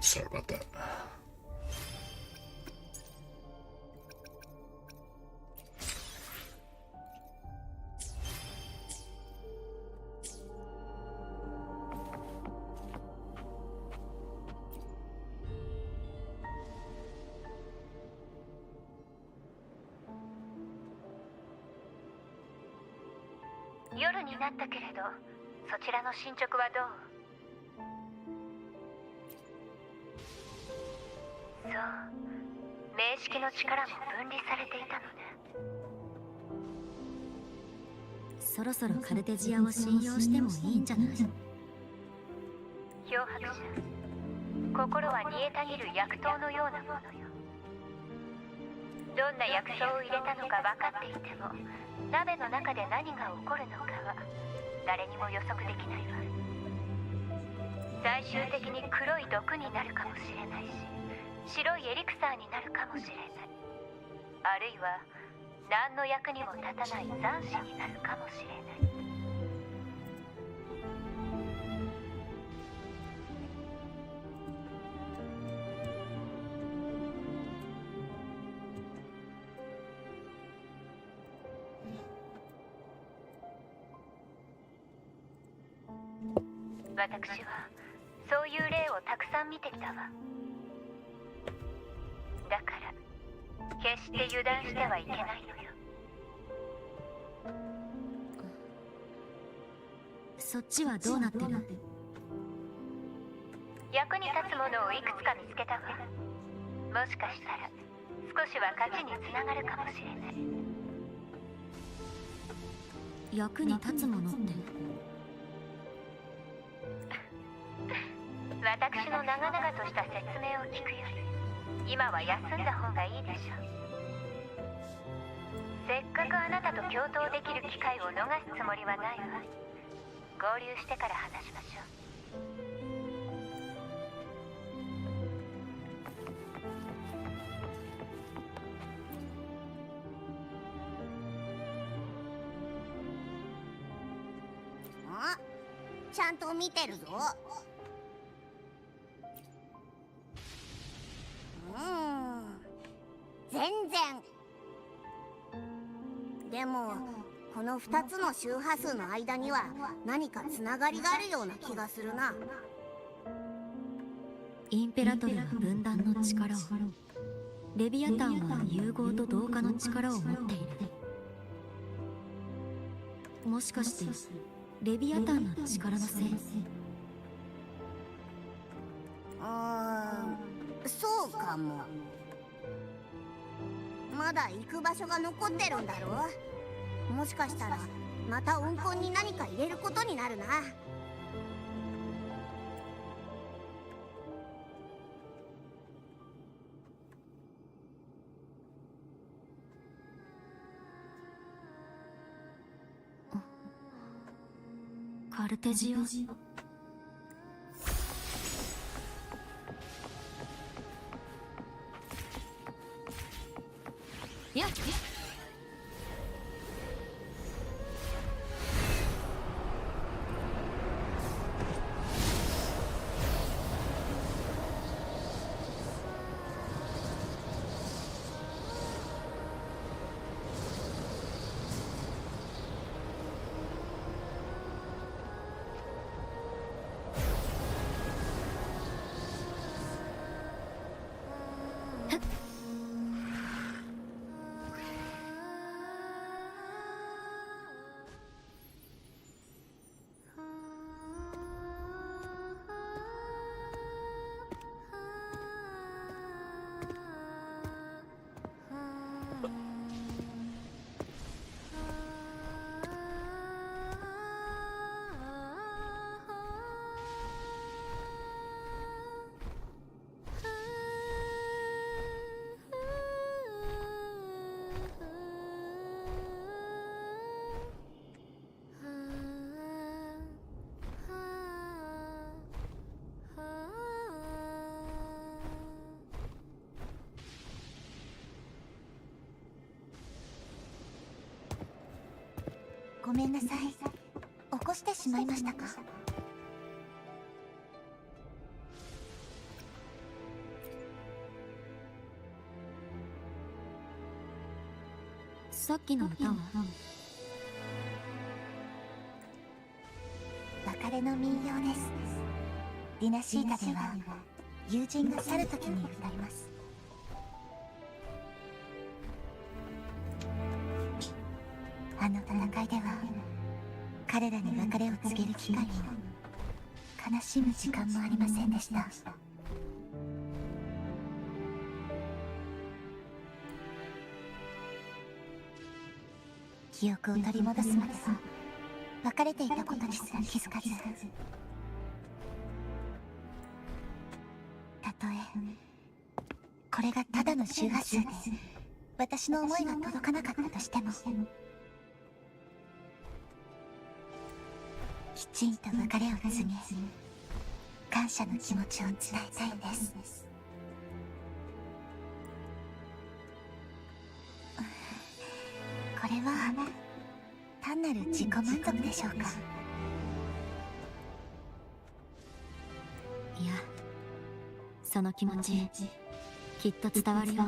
Sorry about that.夜になったけれど、そちらの進捗はどう？そう、名式の力も分離されていたのね。そろそろカルテジアを信用してもいいんじゃない？漂白者、心は煮えたぎる薬湯のようなものよ。どんな薬草を入れたのか分かっていても、鍋の中で何が起こるのかは誰にも予測できないわ。最終的に黒い毒になるかもしれないし、白いエリクサーになるかもしれない。あるいは何の役にも立たない残死になるかもしれない。私はそういう例をたくさん見てきたわ。だから決して油断してはいけないのよ。そっちはどうなってる？役に立つものをいくつか見つけたわ。もしかしたら少しは勝ちにつながるかもしれない。役に立つものって？私の長々とした説明を聞くより、今は休んだ方がいいでしょう。せっかくあなたと共闘できる機会を逃すつもりはないわ。合流してから話しましょう。ちゃんと見てるぞ。全然。でもこの2つの周波数の間には何かつながりがあるような気がするな。インペラトルは分断の力を、レビアタンは融合と同化の力を持っている。もしかしてレビアタンの力のせい？そうかも。まだ行く場所が残ってるんだろう。もしかしたらまた温魂に何か入れることになるな。カルテジオ。やっ！ごめんなさい。起こしてしまいましたか？さっきの歌は？別れの民謡です。ディナシータでは友人が去る時に歌います。あの戦いでは彼らに別れを告げる機会も悲しむ時間もありませんでした。記憶を取り戻すまでは別れていたことにすら気づかず、たとえこれがただの周波数で私の思いが届かなかったとしても、きちんと別れを告げ感謝の気持ちを伝えたいんです。これは単なる自己満足でしょうか。いや、その気持ちきっと伝わるよ。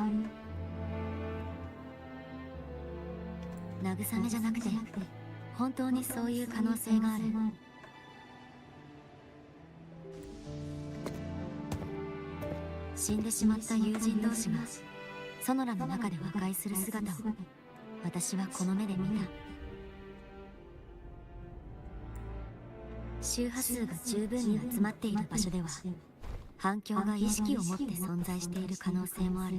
慰めじゃなくて本当にそういう可能性がある。死んでしまった友人同士がソノラの中で和解する姿を私はこの目で見た。周波数が十分に集まっている場所では反響が意識を持って存在している可能性もある。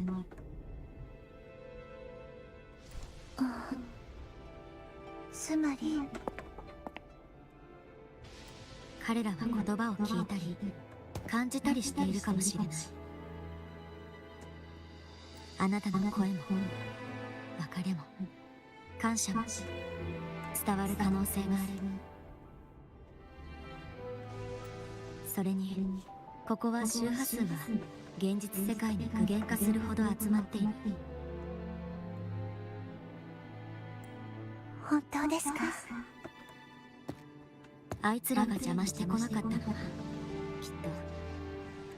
つまり彼らは言葉を聞いたり感じたりしているかもしれない。あなたの声も別れも感謝も伝わる可能性がある。それにここは周波数が現実世界に具現化するほど集まっている。本当ですか？あいつらが邪魔してこなかったのはきっと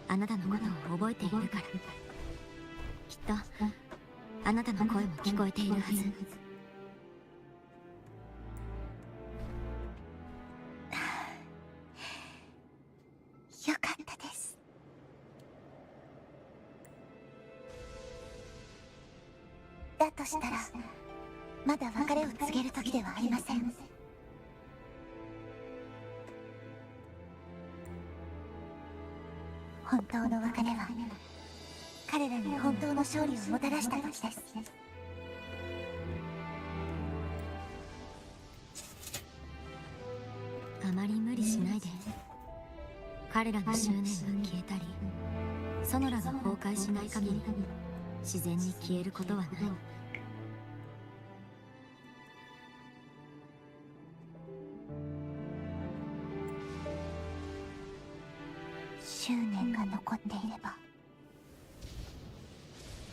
あなたのことを覚えているから。きっとあなたの声も聞こえているはず。よかったです。だとしたらまだ別れを告げる時ではありません。本当の別れは彼らに本当の勝利をもたらした時です。あまり無理しないで。彼らの執念が消えたりソノラが崩壊しない限り自然に消えることはない。執念が残っていれば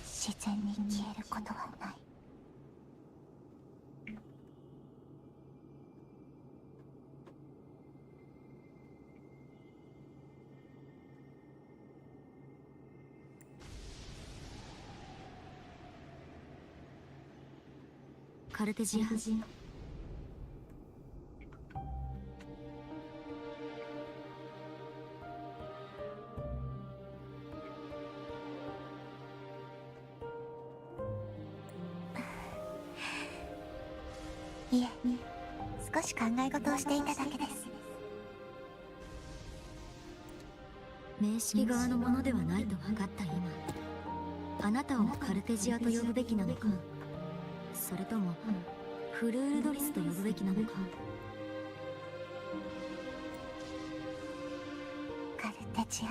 自然に消えることはない。カルテジア、いえ、少し考え事をしていただけです。名式側のものではないと分かった今、あなたをカルテジアと呼ぶべきなのか、それともフルールドリスと呼ぶべきなのか。カルテジア。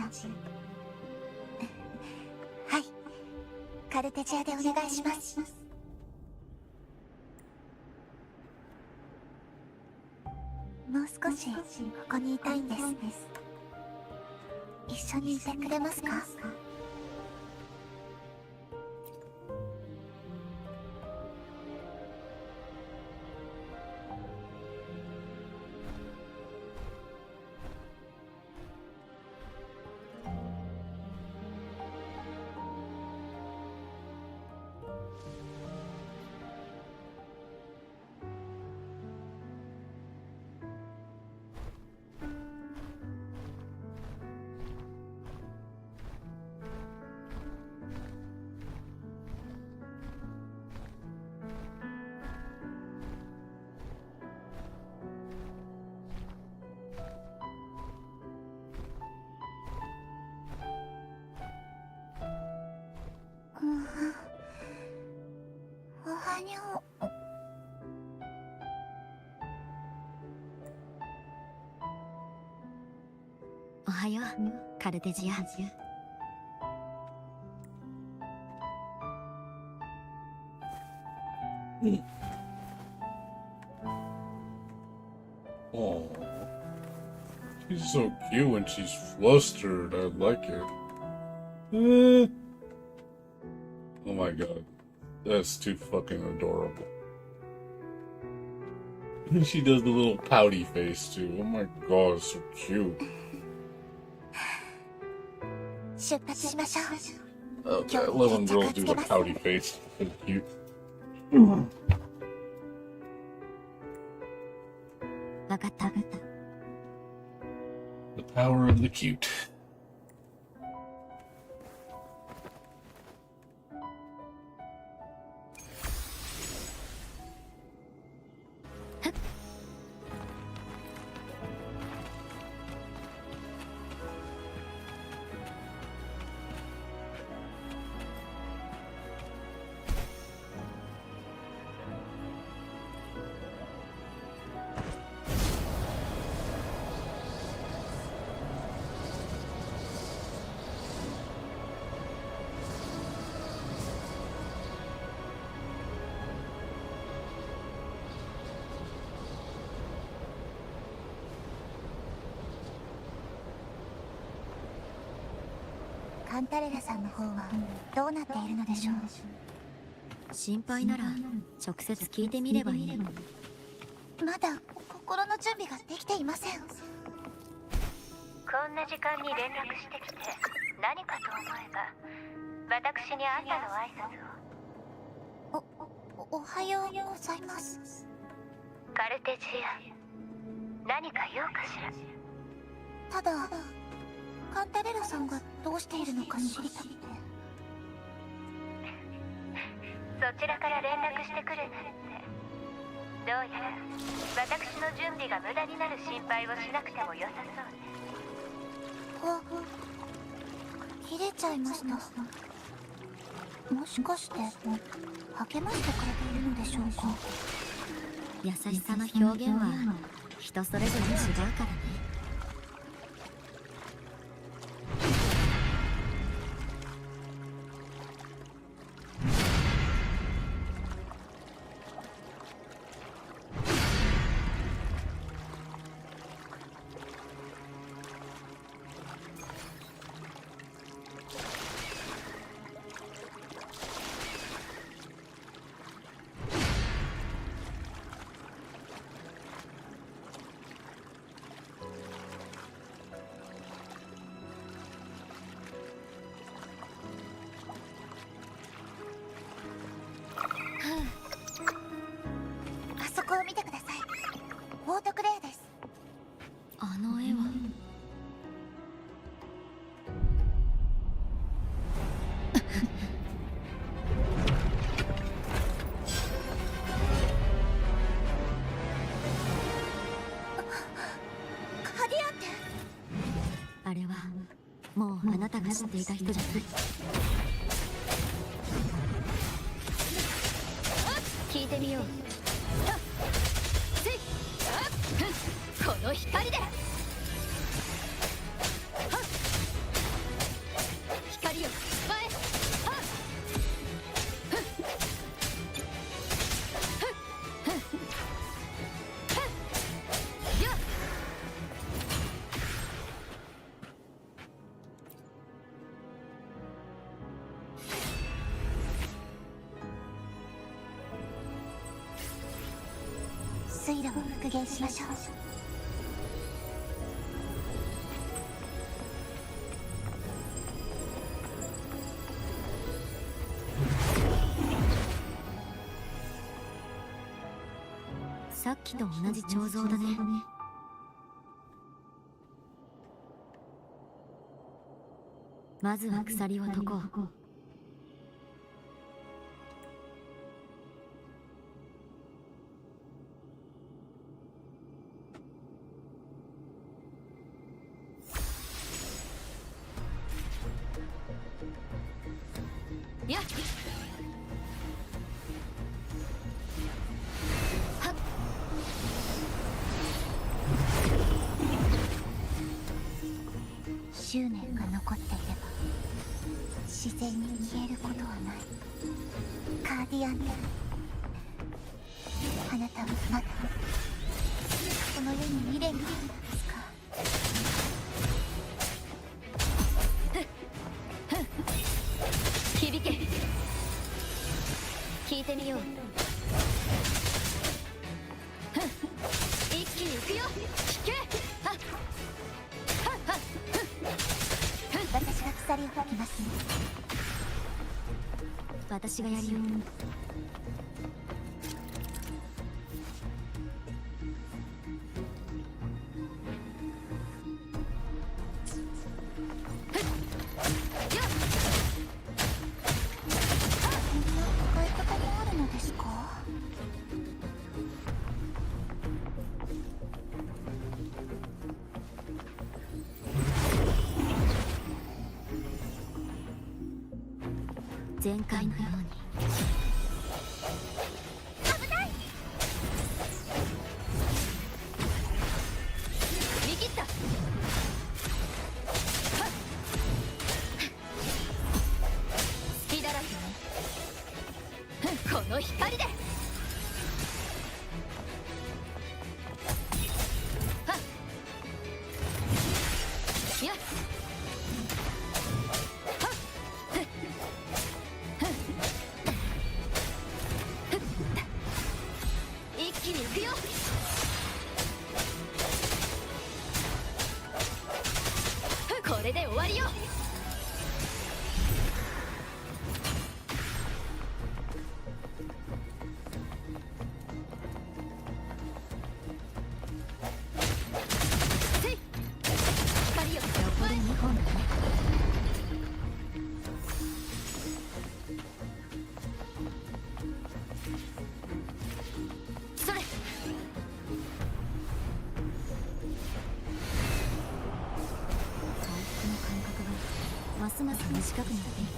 はい、カルテジアでお願いします。もう少しここにいたいんです。一緒にいてくれますか？にゃお。おはよう、カルテジア。Oh, she's so cute when she's flustered. I like it. Oh my god, that's too fucking adorable. And she does the little pouty face too. Oh my god, it's so cute. 出発しましょう。 Okay, I love when girls do the pouty face. It's cute. わかった。 The power of the cute.カンタレラさんの方はどうなっているのでしょう。心配なら直接聞いてみればいい。まだ心の準備ができていません。こんな時間に連絡してきて何かと思えば私に朝の挨拶を。おはようございます。カルテジア、何か用かしら。ただカンタレラさんがどうしているのか知りたくて。そちらから連絡してくるなんて。どうやら私の準備が無駄になる心配をしなくても良さそうね。あ、切れちゃいました。もしかして励ましてくれているのでしょうか。優しさの表現は人それぞれ違うからね。あそこを見てください。オートクレアです。あの絵は。カディアンテ。あれはもうあなたが知っていた人じゃない。聞いてみよう。この光で光を前水路を復元しましょう。さっきと同じ彫像だね。まずは鎖を解こう。やっ残っていれば自然に消えることはない。カーディアンであなたはまだこの世に未練があるのですか？響け。聞いてみよう。一気に行くよ。聞け。私が鎖を解きますね。私がやるよ。使い方もあるのですか？前回のように。見切った。隙だらけね。この光で。やっ。一気に行くよ。これで終わりよ。せい。光よ。残り2本だね。それ。回復の間隔がますます短くなっている。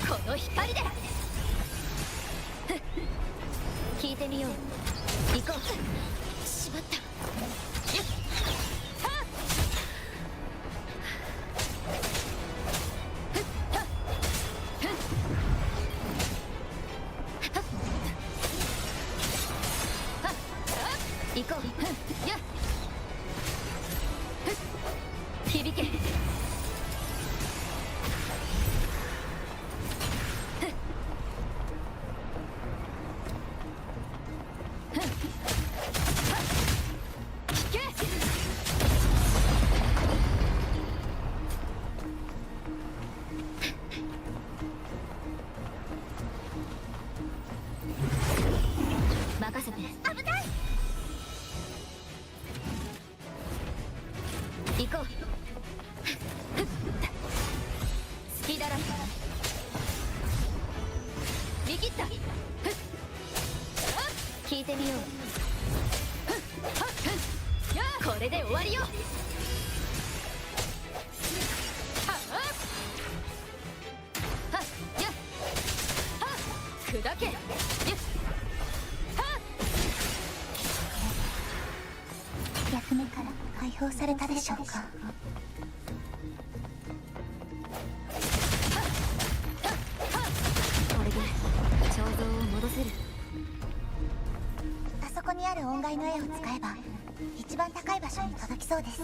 この光で。聞いてみよう。行こう。しまった。よっ。はっ。行こう。やっ。響け。聞け。任せて。危ない。行こう。隙だらけ。見切った。聞いてみよう。これで終わりよ。砕け。役目から解放されたでしょうか？これで彫像を戻せる。あそこにある音階の絵を使えば一番高い場所に届きそうです。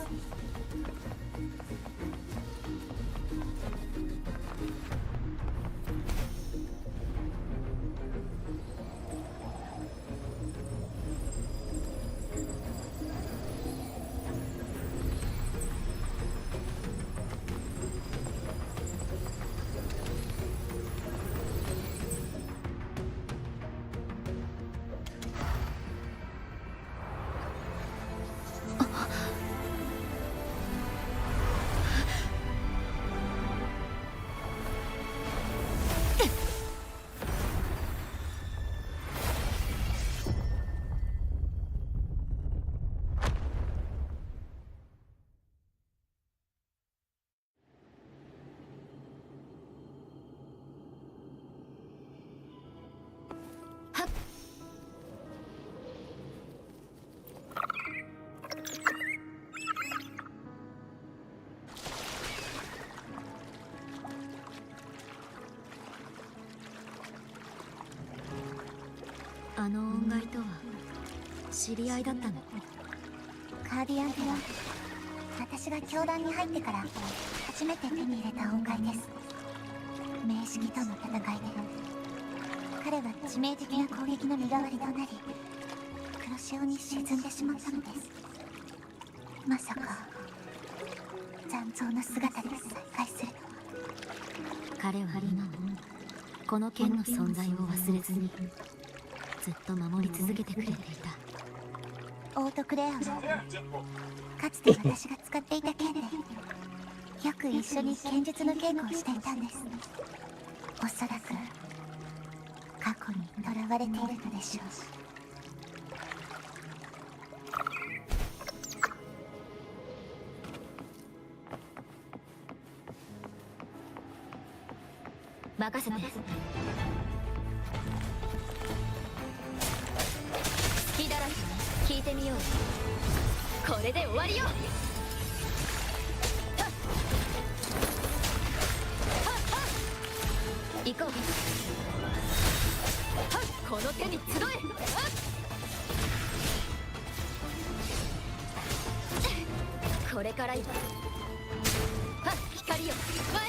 あの音階とは知り合いだったの？カーディアンテは私が教団に入ってから初めて手に入れた音階です。名式との戦いで彼は致命的な攻撃の身代わりとなり黒潮に沈んでしまったのです。まさか残像の姿で再会するとは。彼は今もこの剣の存在を忘れずにずっと守り続けてくれていた。オートクレアはかつて私が使っていた剣でよく一緒に剣術の稽古をしていたんです。おそらく過去に囚われているのでしょう。任せて。隙だらけに聞いてみよう。これで終わりよ。行こう。この手に集え。これからよ。光よ前。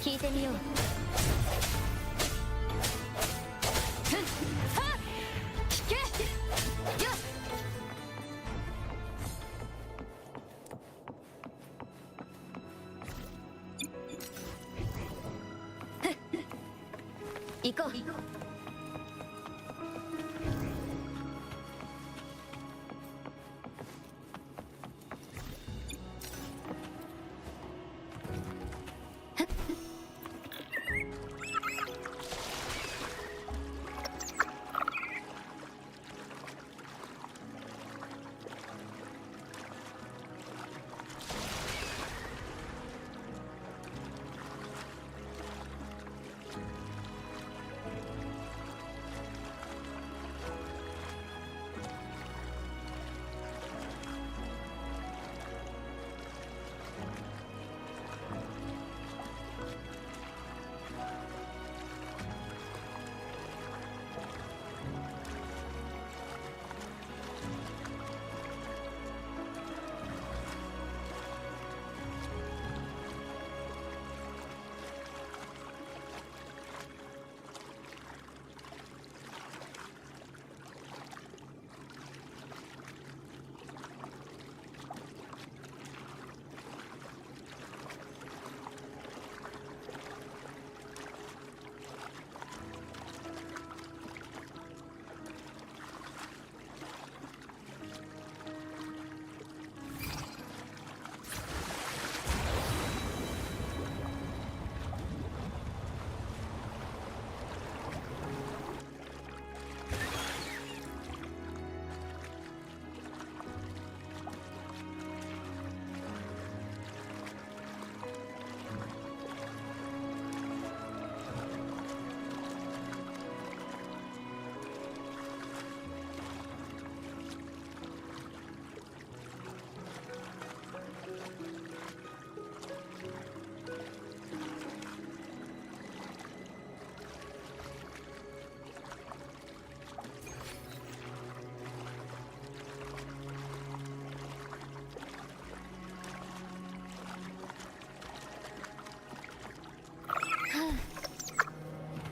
聞いてみよう。聞けよ。行こう。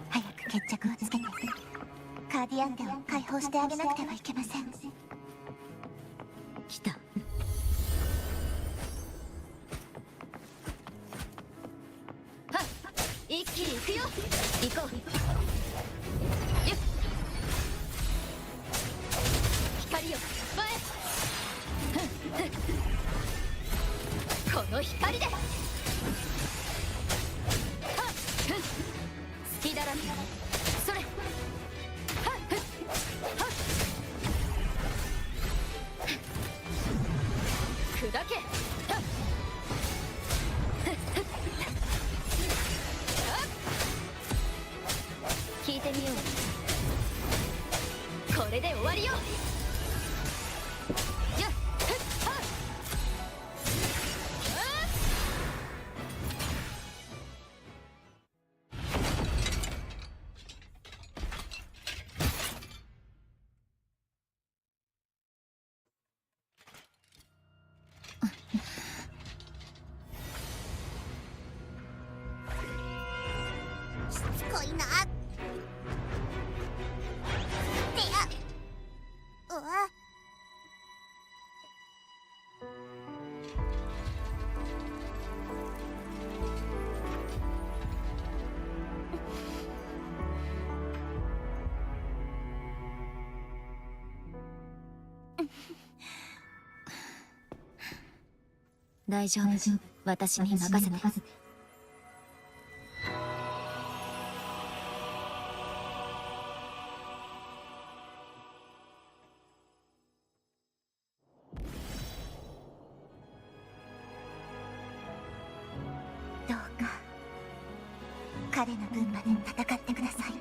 早く決着をつけてカーディアンテを解放してあげなくてはいけません。来た。一気に行くよ。行こう。よっ。光よ前。この光で。隙だらけ。それ。砕け。聞いてみよう。これで終わりよ。やっこいな。てやうわ。大丈夫、私に任せて。どうか彼の分まで戦ってください。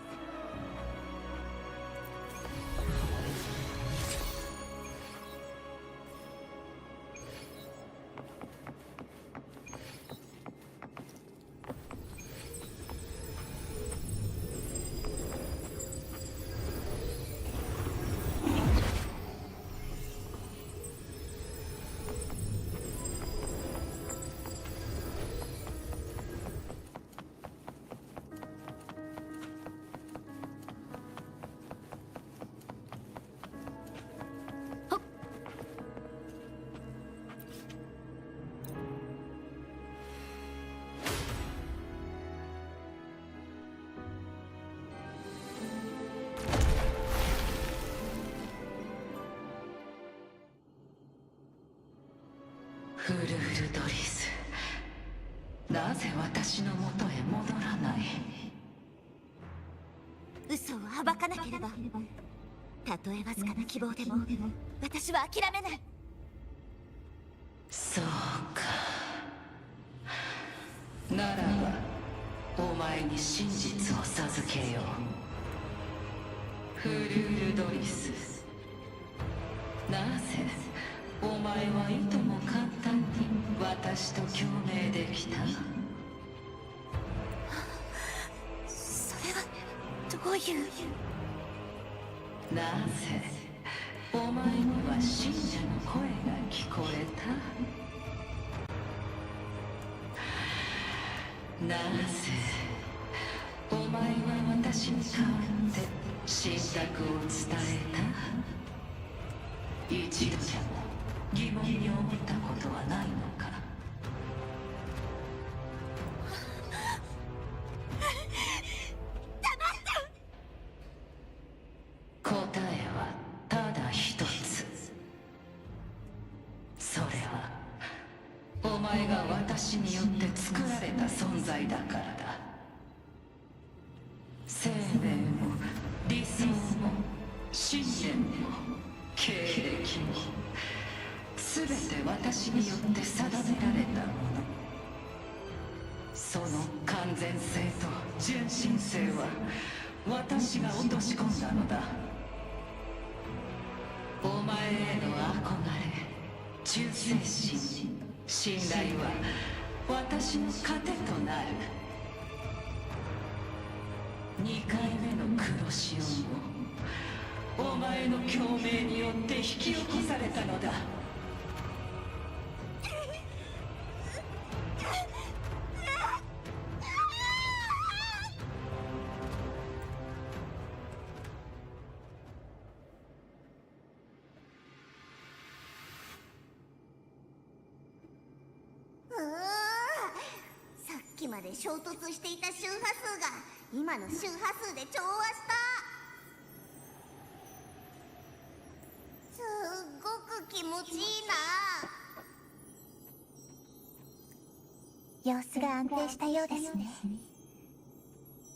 フルフルドリス、なぜ私のもとへ戻らない？嘘を暴かなければ、たとえわずかな希望でも私は諦めない。そうか。ならばお前に真実を授けよう。フルフルドリス、なぜお前はいとも簡単に私と共鳴できた？それはどういう。なぜお前には信者の声が聞こえた？なぜお前は私に代わって信託を伝えた？一度でも疑問に思ったことはないのか？答えはただ一つ。それはお前が私によって作られた存在だからだ。生命も理想も信念も経歴も全て私によって定められたもの。その完全性と純真性は私が落とし込んだのだ。お前への憧れ、忠誠心、信頼は私の糧となる。2回目の黒潮もお前の共鳴によって引き起こされたのだ。さっきまで衝突していた周波数が今の周波数で調和した。すっごく気持ちいいな。様子が安定したようですね。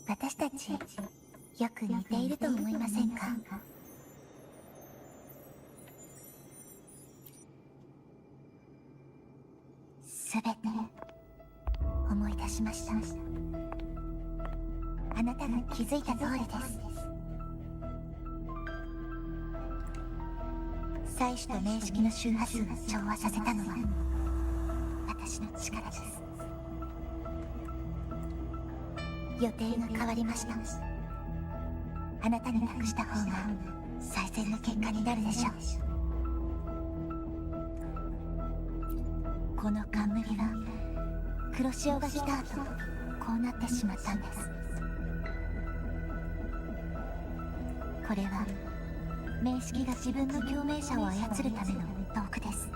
私たちよく似ていると思いませんか？すべて思い出しました。あなたが気づいた通りです。採取と面識の周波数を調和させたのは私の力です。予定が変わりました。あなたに託した方が最善の結果になるでしょう。この冠は黒潮が来た後こうなってしまったんです。これは名式が自分の共鳴者を操るための道具です。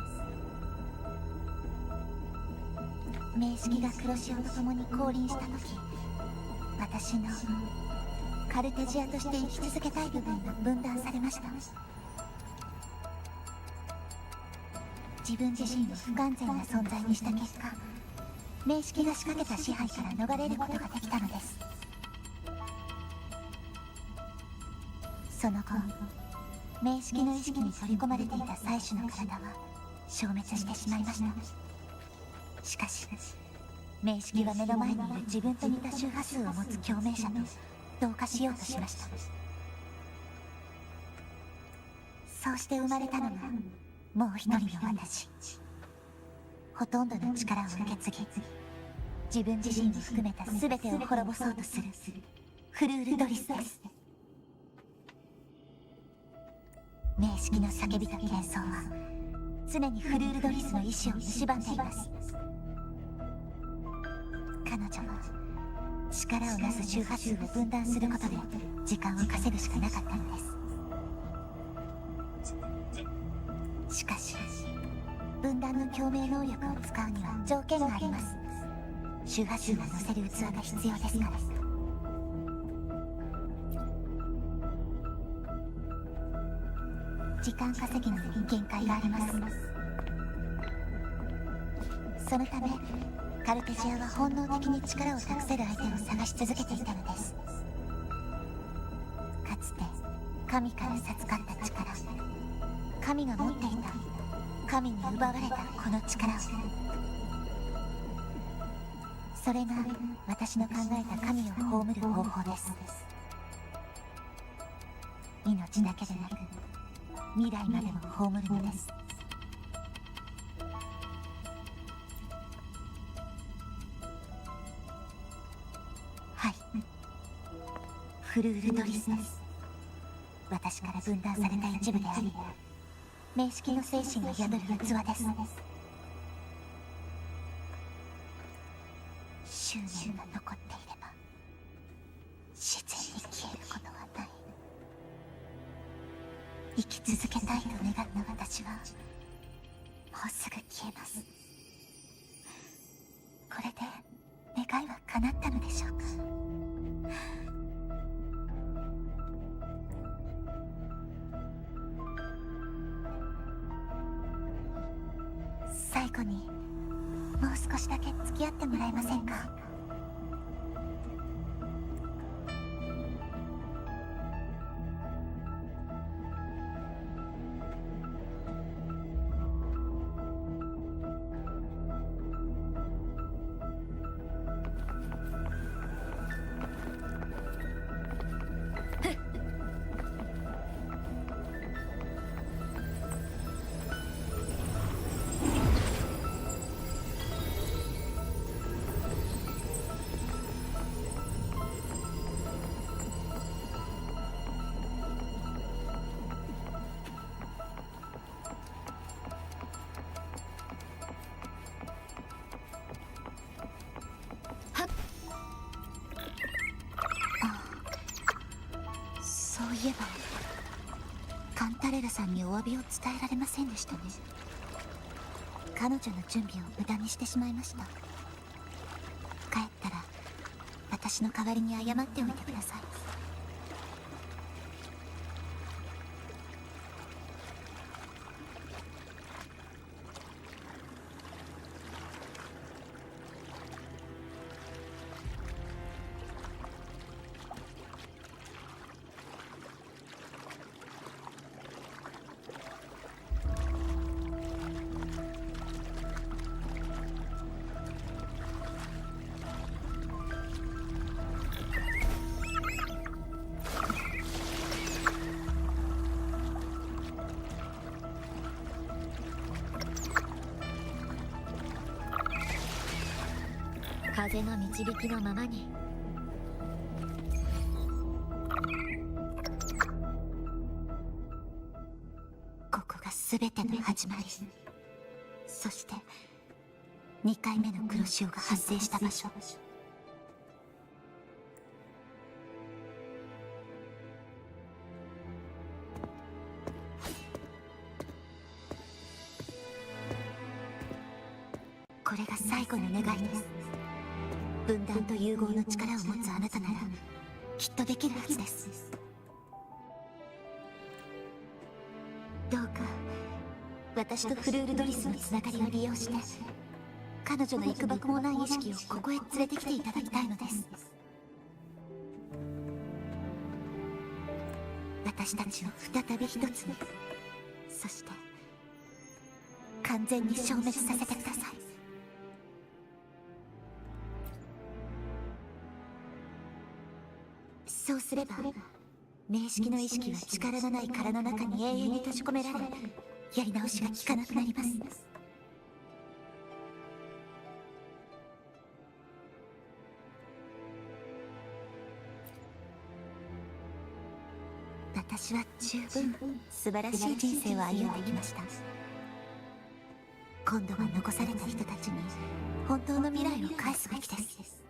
名式が黒潮と共に降臨した時、私のカルテジアとして生き続けたい部分が分断されました。自分自身を不完全な存在にした結果、名式が仕掛けた支配から逃れることができたのです。その後、名式の意識に取り込まれていた妻子の体は消滅してしまいました。しかし名式は目の前にいる自分と似た周波数を持つ共鳴者と同化しようとしました。そうして生まれたのがもう一人の私。ほとんどの力を受け継ぎ、自分自身を含めた全てを滅ぼそうとするフルール・ドリスです。名式の叫びと幻想は常にフルール・ドリスの意志を蝕んでいます。彼女は力をなす周波数を分断することで時間を稼ぐしかなかったのです。しかし分断の共鳴能力を使うには条件があります。周波数が乗せる器が必要ですから。時間稼ぎに限界があります。そのためカルテジアは本能的に力を託せる相手を探し続けていたのです。かつて神から授かった力、神が持っていた神に奪われたこの力を、それが私の考えた神を葬る方法です。命だけでなく未来までも葬るのです。はい、フルール・ドリスです。私から分断された一部であり、名式の精神が宿る器です。執念が残っていれば自然に消えることはない。生き続けたいと願った私はもうすぐ消えます。これで願いは叶ったのでしょうか。最後にもう少しだけ付き合ってもらえませんか。そういえばカンタレラさんにお詫びを伝えられませんでしたね。彼女の準備を無駄にしてしまいました。帰ったら私の代わりに謝っておいてください。風の導きのままに。ここが全ての始まり、そして2回目の黒潮が発生した場所。れが最後の願いです。分断と融合の力を持つあなたならきっとできるはずです。どうか私とフルール・ドリスのつながりを利用して彼女の幾ばくもない意識をここへ連れてきていただきたいのです。私たちを再び一つに、そして完全に消滅させてください。そうすれば明式の意識は力のない殻の中に永遠に閉じ込められ、やり直しが効かなくなります。私は十分素晴らしい人生を歩んできました。今度は残された人たちに本当の未来を返すべきです。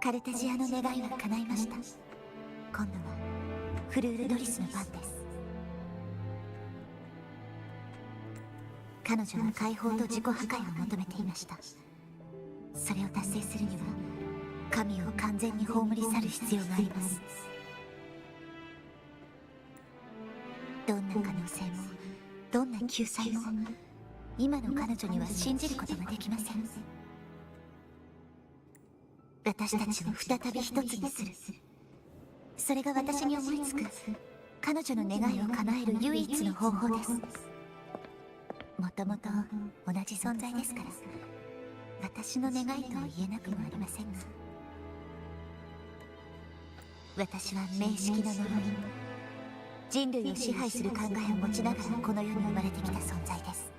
カルタジアの願いは叶いました。今度はフルール・ドリスの番です。彼女は解放と自己破壊を求めていました。それを達成するには神を完全に葬り去る必要があります。どんな可能性もどんな救済も今の彼女には信じることができません。私たちを再び一つにする、それが私に思いつく彼女の願いを叶える唯一の方法です。もともと同じ存在ですから私の願いとは言えなくもありませんが、私は明式の呪い、人類を支配する考えを持ちながらこの世に生まれてきた存在です。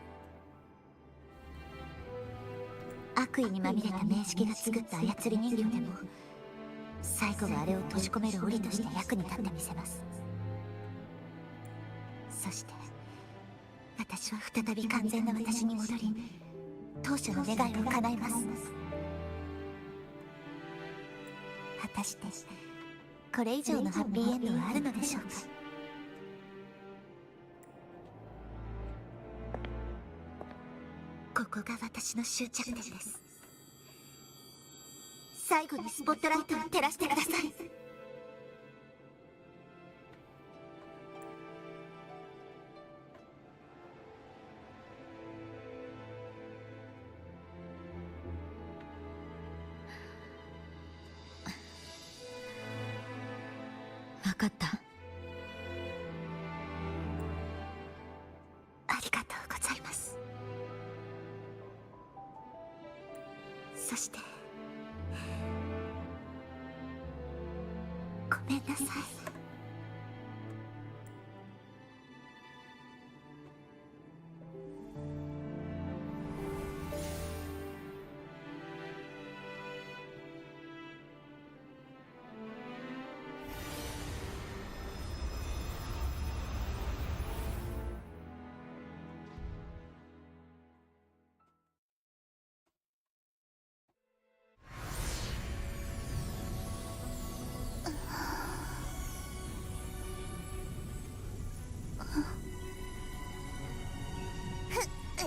悪意にまみれた明式が作った操り人形でも最後はあれを閉じ込める檻として役に立ってみせます。そして私は再び完全な私に戻り当初の願いを叶えます。果たしてこれ以上のハッピーエンドはあるのでしょうか。ここが私の終着点です。最後にスポットライトを照らしてください。分かった。ありがとうございます。そしてごめんなさい。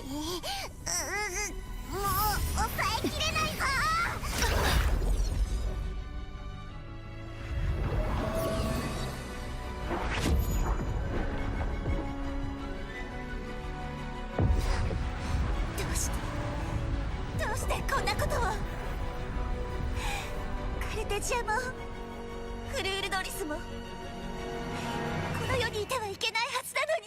もう抑えきれないぞ。どうしてこんなことを。カルテジアもフルール・ドリスもこの世にいてはいけないはずなのに。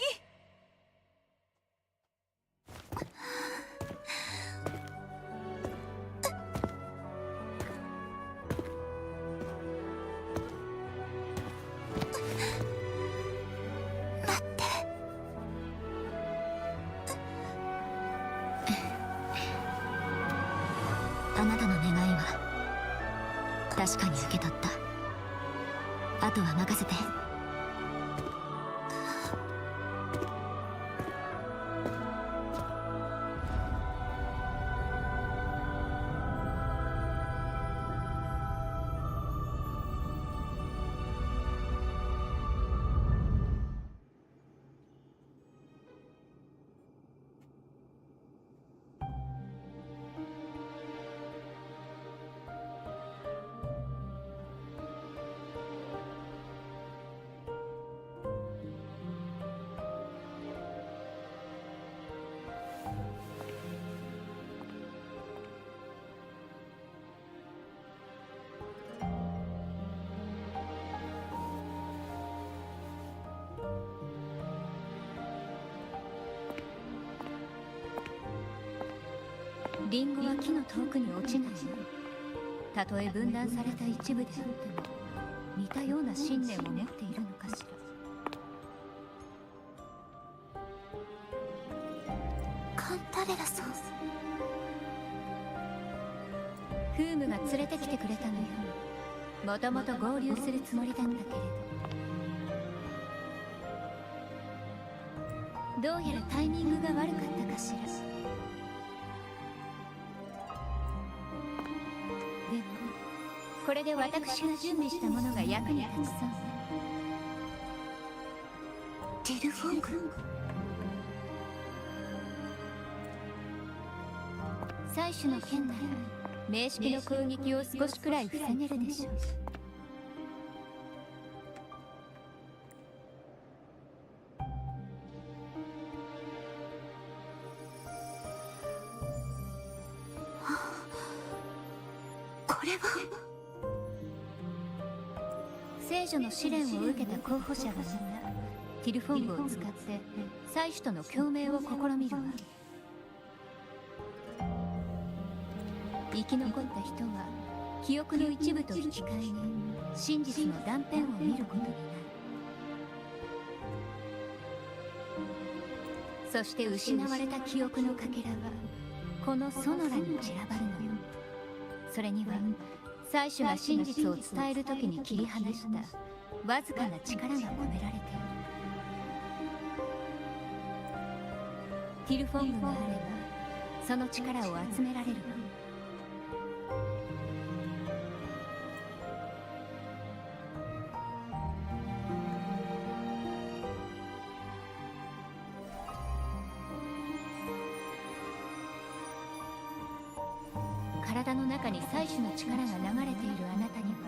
待って。あなたの願いは確かに受け取った。あとは任せて。リンゴは木の遠くに落ちないよ。たとえ分断された一部であっても似たような信念を持っているのかしら。カンタレラさん。フームが連れてきてくれたのよ。もともと合流するつもりだったけれど、どうやらタイミングが悪かったかしら。でもこれで私が準備したものが役に立ちそうね。ティルフォング。採取の剣なら名式の攻撃を少しくらい防げるでしょう。これは聖女の試練を受けた候補者がみんなティルフォングを使って採取との共鳴を試みるわ。生き残った人は記憶の一部と引き換えに真実の断片を見ることになる。そして失われた記憶のかけらはこのソノラに散らばるのよ。それには採取が真実を伝える時に切り離したわずかな力が込められている。ティルフォングがあればその力を集められるわ。体の中に採取の力が流れているあなたには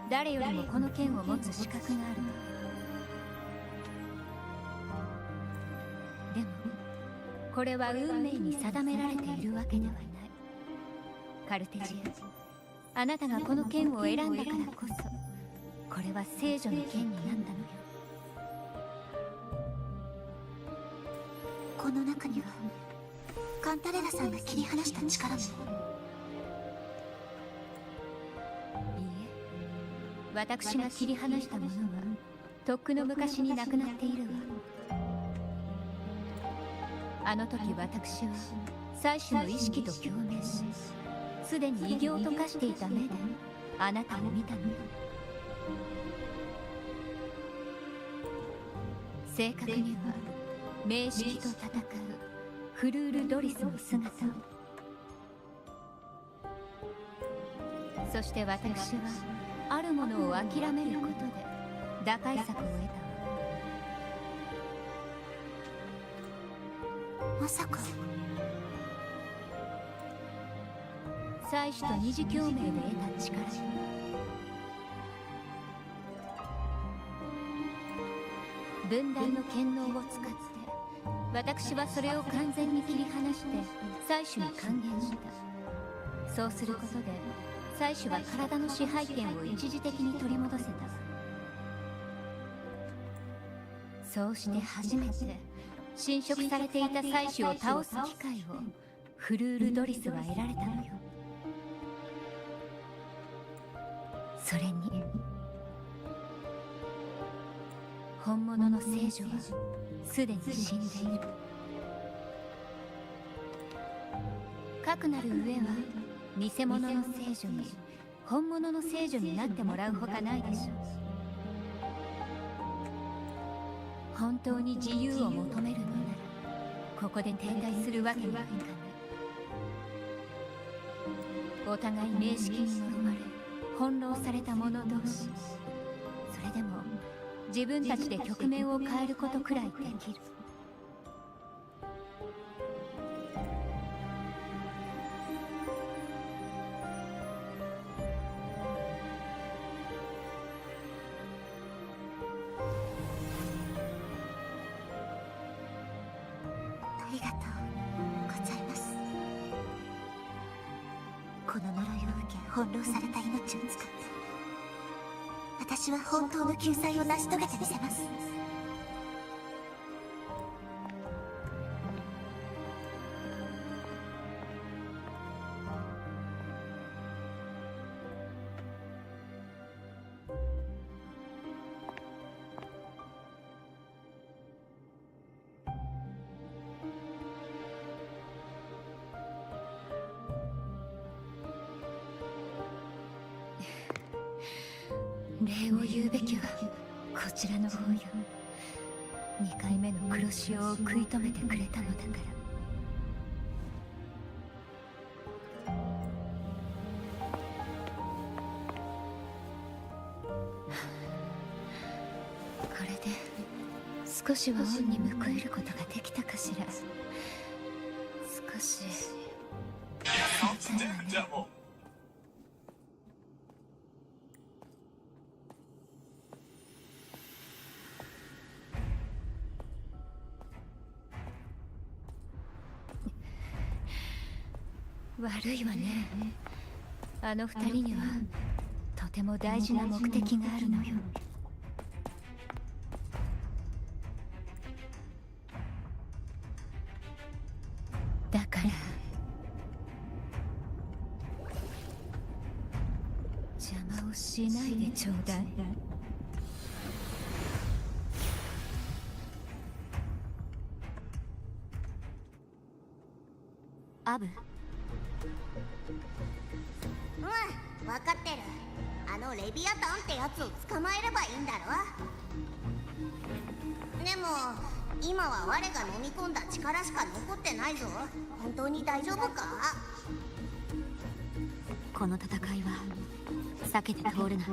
誰よりもこの剣を持つ資格があるわ。でもこれは運命に定められているわけではない。カルテジア、あなたがこの剣を選んだからこそこれは聖女の剣になったのよ。この中にはカンタレラさんが切り離した力も。いいえ、私が切り離したものはとっくの昔になくなっているわ。あの時私は採取の意識と共鳴し、すでに異形と化していた目であなたを見たのよ。正確には名式と戦うフルール・ドリスの姿を。そして私はあるものを諦めることで打開策を得たわ。まさか採取と二次共鳴で得た力よ。分断の権能を使って私はそれを完全に切り離して採取に還元した。そうすることで採取は体の支配権を一時的に取り戻せた。そうして初めて侵食されていた採取を倒す機会をフルール・ドリスは得られたのよ。それに本物の聖女はすでに死んでいる。かくなる上は偽物の聖女に本物の聖女になってもらうほかないでしょう。本当に自由を求めるのならここで停滞するわけにはいかない。お互い名式に呪われ翻弄された者同士、それでも自分たちで局面を変えることくらいできる。ありがとうございます。この呪いを受け翻弄された命を使って私は本当の救済を成し遂げてみせます。礼を言うべきはこちらの方よ。2回目の黒潮を食い止めてくれたのだから。これで少しは恩に報えることができたかしら。少し冷たいわね。悪いわね。あの二人にはとても大事な目的があるのよ。だから邪魔をしないでちょうだい。アブ、分かってる。あのレビアタンってやつを捕まえればいいんだろ。でも今は我が飲み込んだ力しか残ってないぞ。本当に大丈夫か？この戦いは避けて通れない。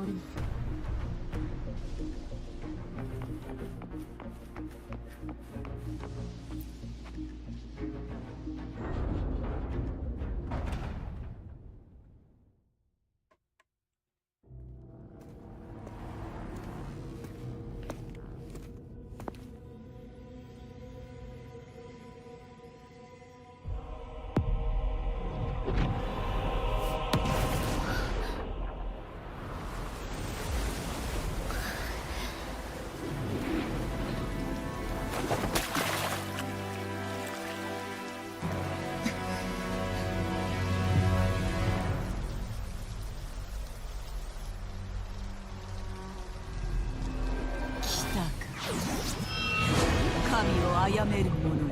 神を殺める者よ。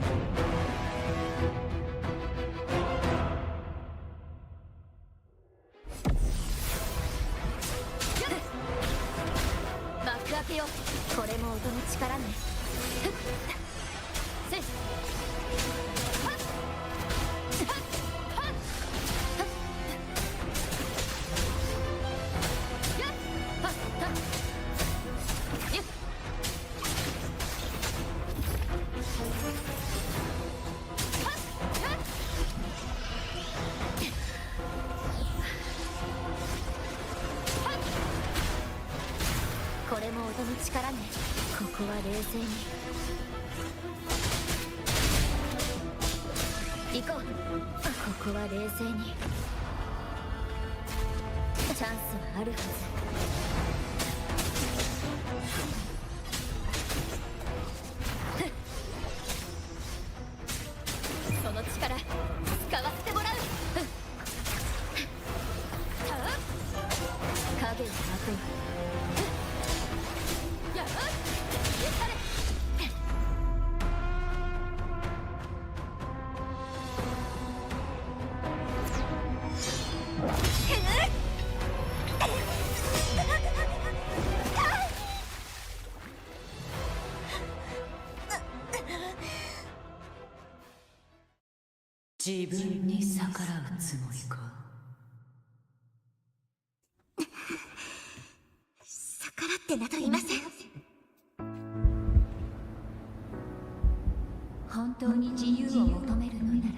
幕開けよ。これも音の力ね。せっこれも音の力ね。ここは冷静に行こう。ここは冷静に。チャンスはあるはず。その力使わせてもらう。影をまとう。自分に逆らうつもりか。逆らってなどいません。本当に自由を求めるのなら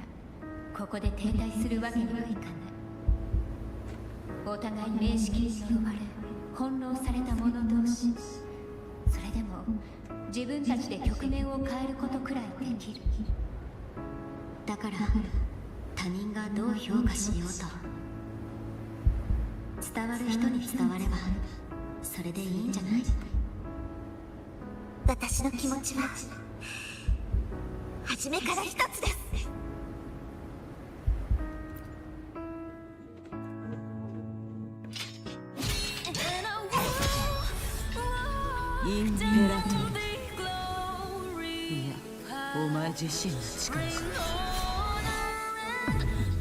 ここで停滞するわけにはいかない。お互い名式に呪われ翻弄された者同士。それでも自分たちで局面を変えることくらいできる。だから他人がどう評価しようと伝わる人に伝わればそれでいいんじゃない？私の気持ちは初めから一つです。インペラトル。いや、お前自身の力か。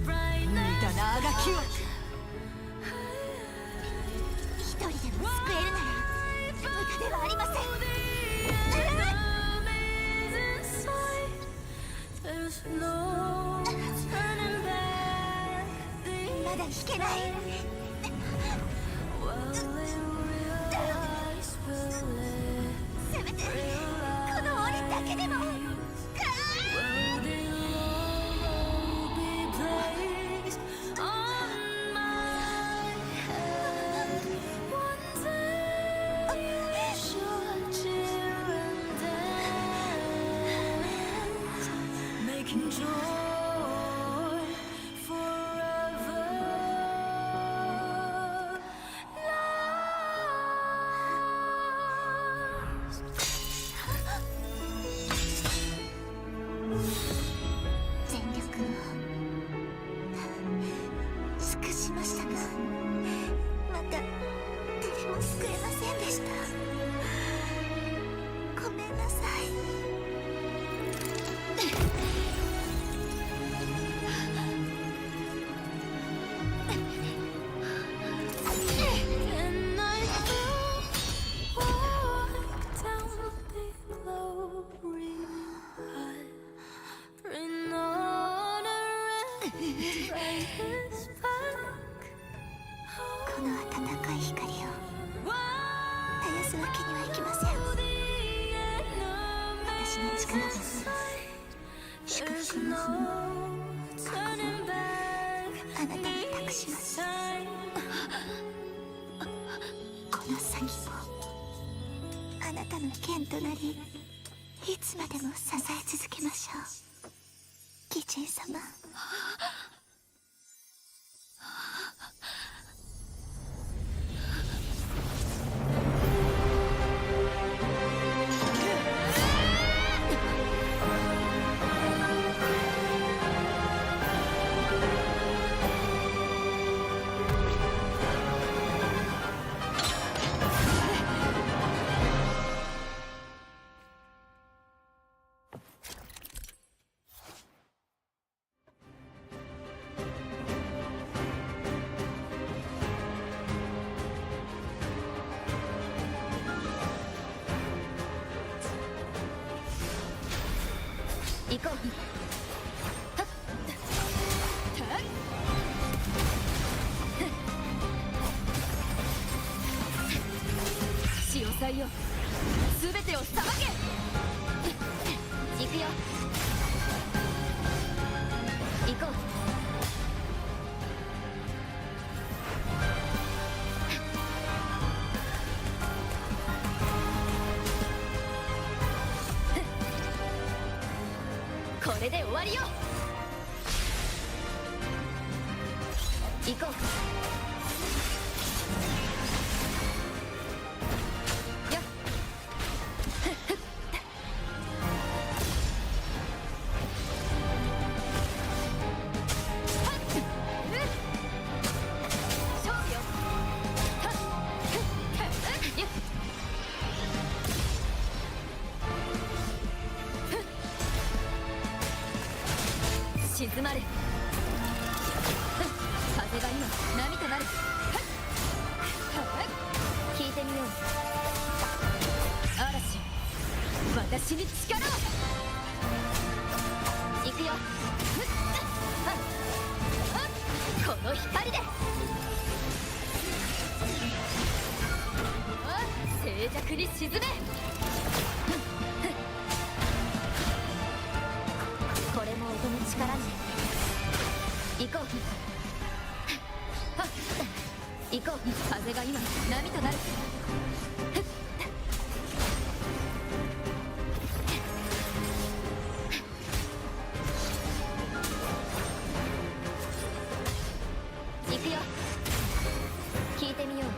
無駄なあがきは。一人でも救えるならではありません。まだ引けない。せめてこの檻だけでも。全力を尽くしましたが、また誰も救えませんでした。ごめんなさい。この温かい光を絶やすわけにはいきません。私の力です。祝福の過去をあなたに託します。この先もあなたの剣となり、いつまでも支え続けましょう。義人様。行こう。潮祭よ、すべてをさばけ。行くよ。行こう。これで終わりよ。行こう。よっ。勝負よ。よっ。静まれ。風が今波となる。聞いてみよう。嵐、私に力を。行くよ。この光で静寂に沈め。これも音の力ね。行こう。行こう。風が今波となる。行くよ。聞いてみよう。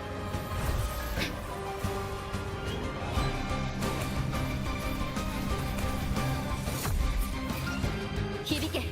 響け。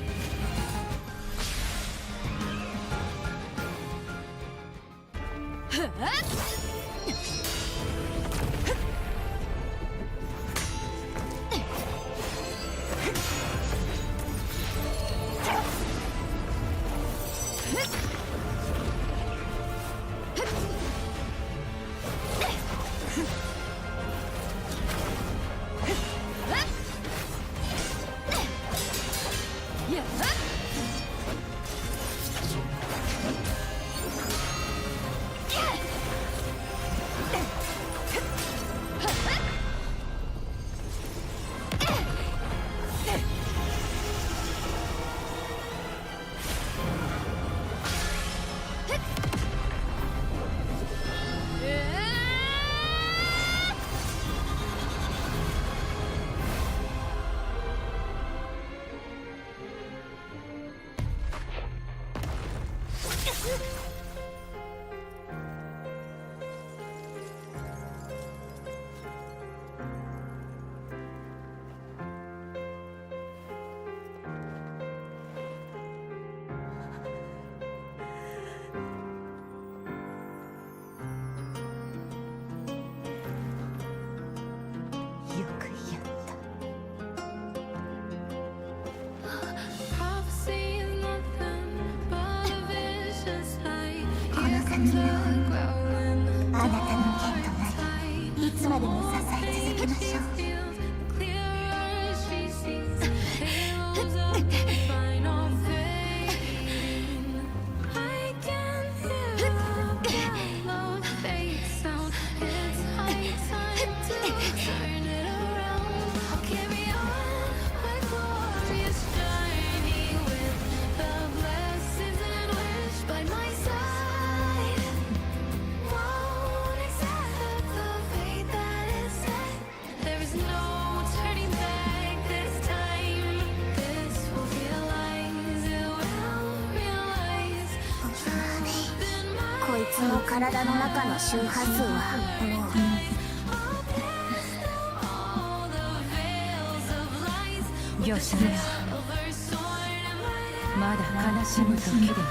あなたの剣となりいつまでも支え続けましょう。こいつの体の中の周波数はもう魚者よ、まだ悲しむ時ではない。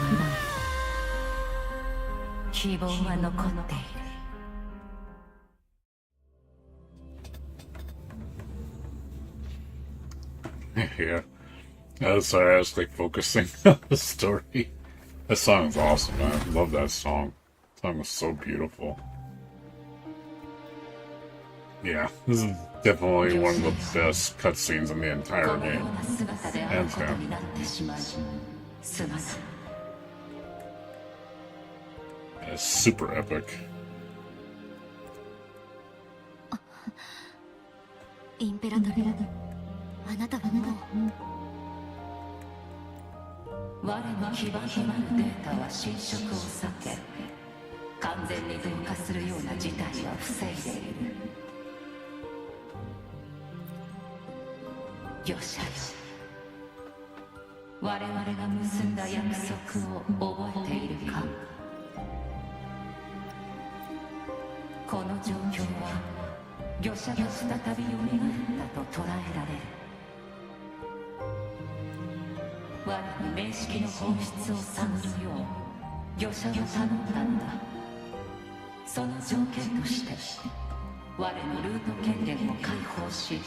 希望は残っている。Yeah. Sorry, I was like focusing on the story. That song is awesome, man. I love that song. That song was so beautiful. Yeah, this is definitely one of the best cutscenes in the entire game. Hands down. It's super epic. インペラトル、あなたはもう我の基盤となるデータは侵食を避け、完全に同化するような事態は防いでいる。魚者よ、我々が結んだ約束を覚えているか。この状況は魚者が再び蘇ったと捉えられる。我に名式の本質を探るよう魚者は頼んだのだ。その条件として我のルート権限を解放し、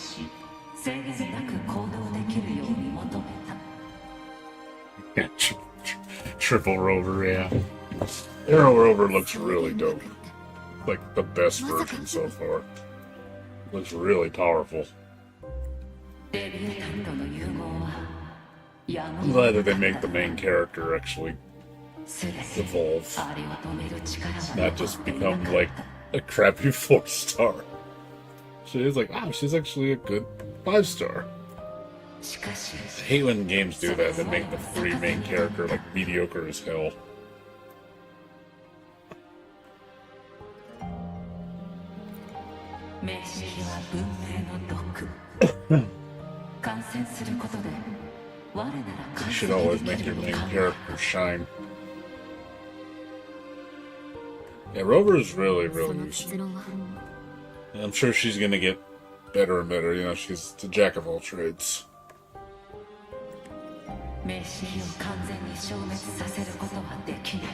制限なく行動できるように求めた。Yeah, Triple Rover, yeah. Arrow Rover looks really dope. Like the best version so far. Looks really powerful. I'm glad that they make the main character actually evolve. Not just become like a crappy 4-star. She is like, wow, she's actually a good 5-star. I hate when games do that, that make the free main character like mediocre as hell. 名式は文明の毒。感染することで我なら You should always make your main character shine. Yeah, Rover is really, really useful. And I'm sure she's gonna get better and better. You know, she's the jack of all trades. 名式を完全に消滅させることはできない。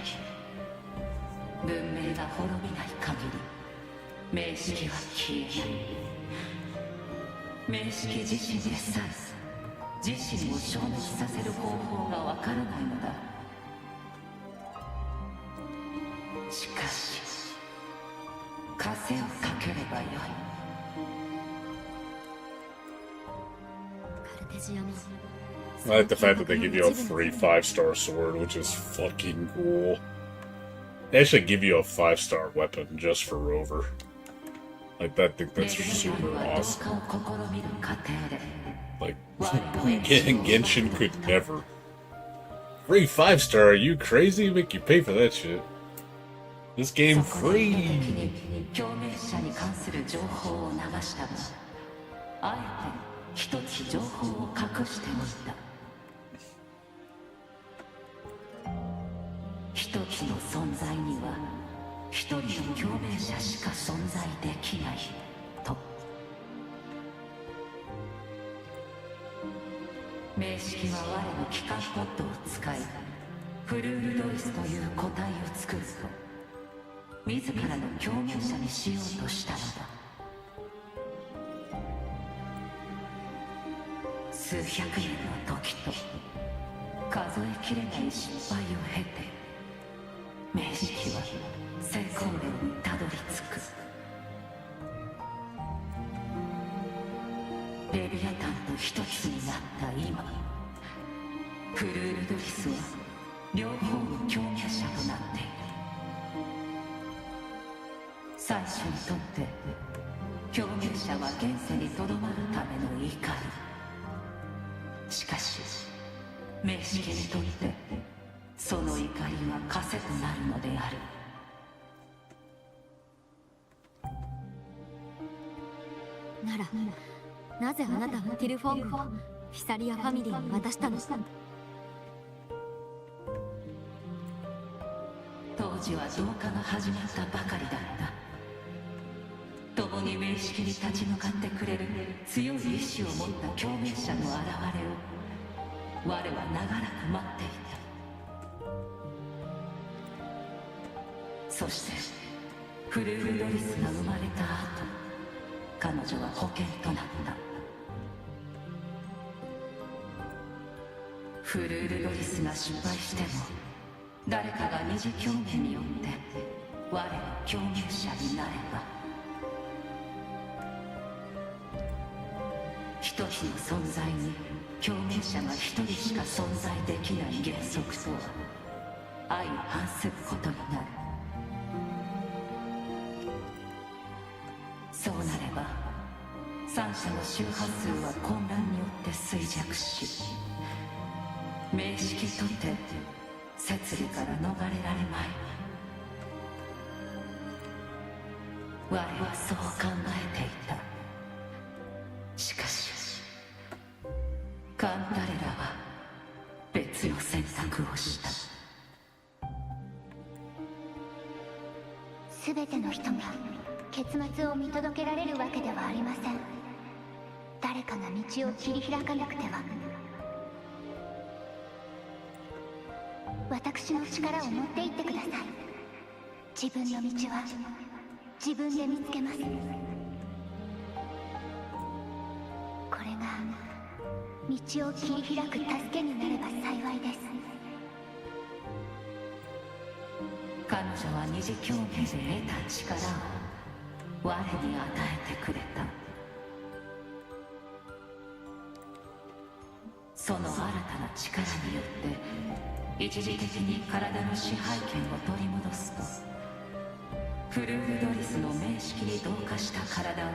文明が滅びない限り名式は消えない。名式自身でさえ自身を消滅させる方法がわからないのだ。しかし風をかければよい。カルテジアも I like the fact that they give you a free 5-star sword, which is fucking cool. They actually give you a 5-star weapon just for Rover. Like, I think that's super awesome. Like, Genshin could never. Free 5-star? Are you crazy? Make you pay for that shit. This game free. 一つ情報を隠しておいた。一つの存在には一人の共鳴者しか存在できないと。名式は我の機関ポッドを使い、フルールドリスという個体を作ると自らの共鳴者にしようとしたのだ。数百年の時と数えきれない失敗を経て名式は成功面にたどり着く。レビアタンと一つになった今、フルールドリスは両方の共鳴者となっている。最初にとって共鳴者は現世にとどまるための怒り。しかし名式にとってその怒りは枷となるのである。ならなぜあなたはティルフォングをフィサリアファミリーに渡したの？当時は同化が始まったばかりだった。共に名式に立ち向かってくれる強い意志を持った共鳴者の現れを我は長らく待っていた。そしてフルールドリスが生まれた後、彼女は保険となった。フルールドリスが失敗しても誰かが二次共鳴によって我の共鳴者になれば、一つの存在に共鳴者が一人しか存在できない原則とは相反することになる。そうなれば三者の周波数は混乱によって衰弱し、名式とて摂理から逃れられまい。我はそう考えていた。しかしカンタレラは別の選択をした。すべての人が結末を見届けられるわけではありません。誰かが道を切り開かなくては。私の力を持っていってください。自分の道は自分で見つけます。これが道を切り開く助けになれば幸いです。彼女は二次共鳴で得た力を我に与えてくれた。その新たな力によって一時的に体の支配権を取り戻すと、フルールドリスの名式に同化した体を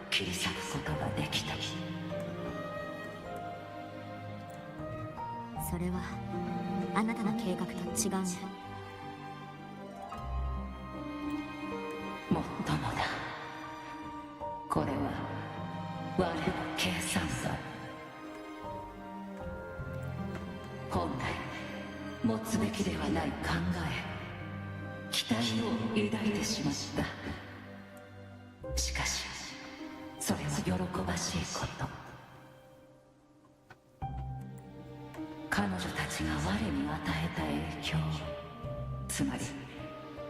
切り裂くことができた。それはあなたの計画と違うね。もっともだ。これは我の計算だ。本来持つべきではない考え、期待を抱いてしまった。しかしそれは喜ばしいこと。彼女たちが我に与えた影響、つまり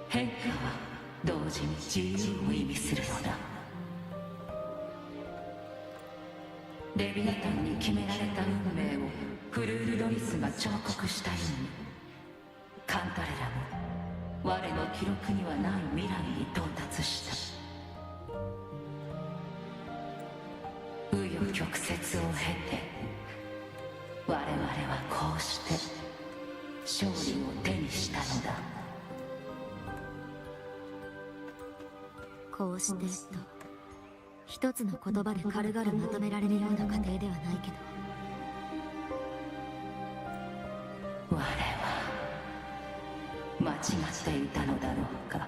変化は同時に自由を意味するのだ。レビアタンに決められた運命をフルールドリスが彫刻したように、カンタレラも我の記録にはない未来に到達した。紆余曲折を経て我々はこうして勝利を手にしたのだ。こうしてと一つの言葉で軽々まとめられるような過程ではないけど、我は間違っていたのだろうか。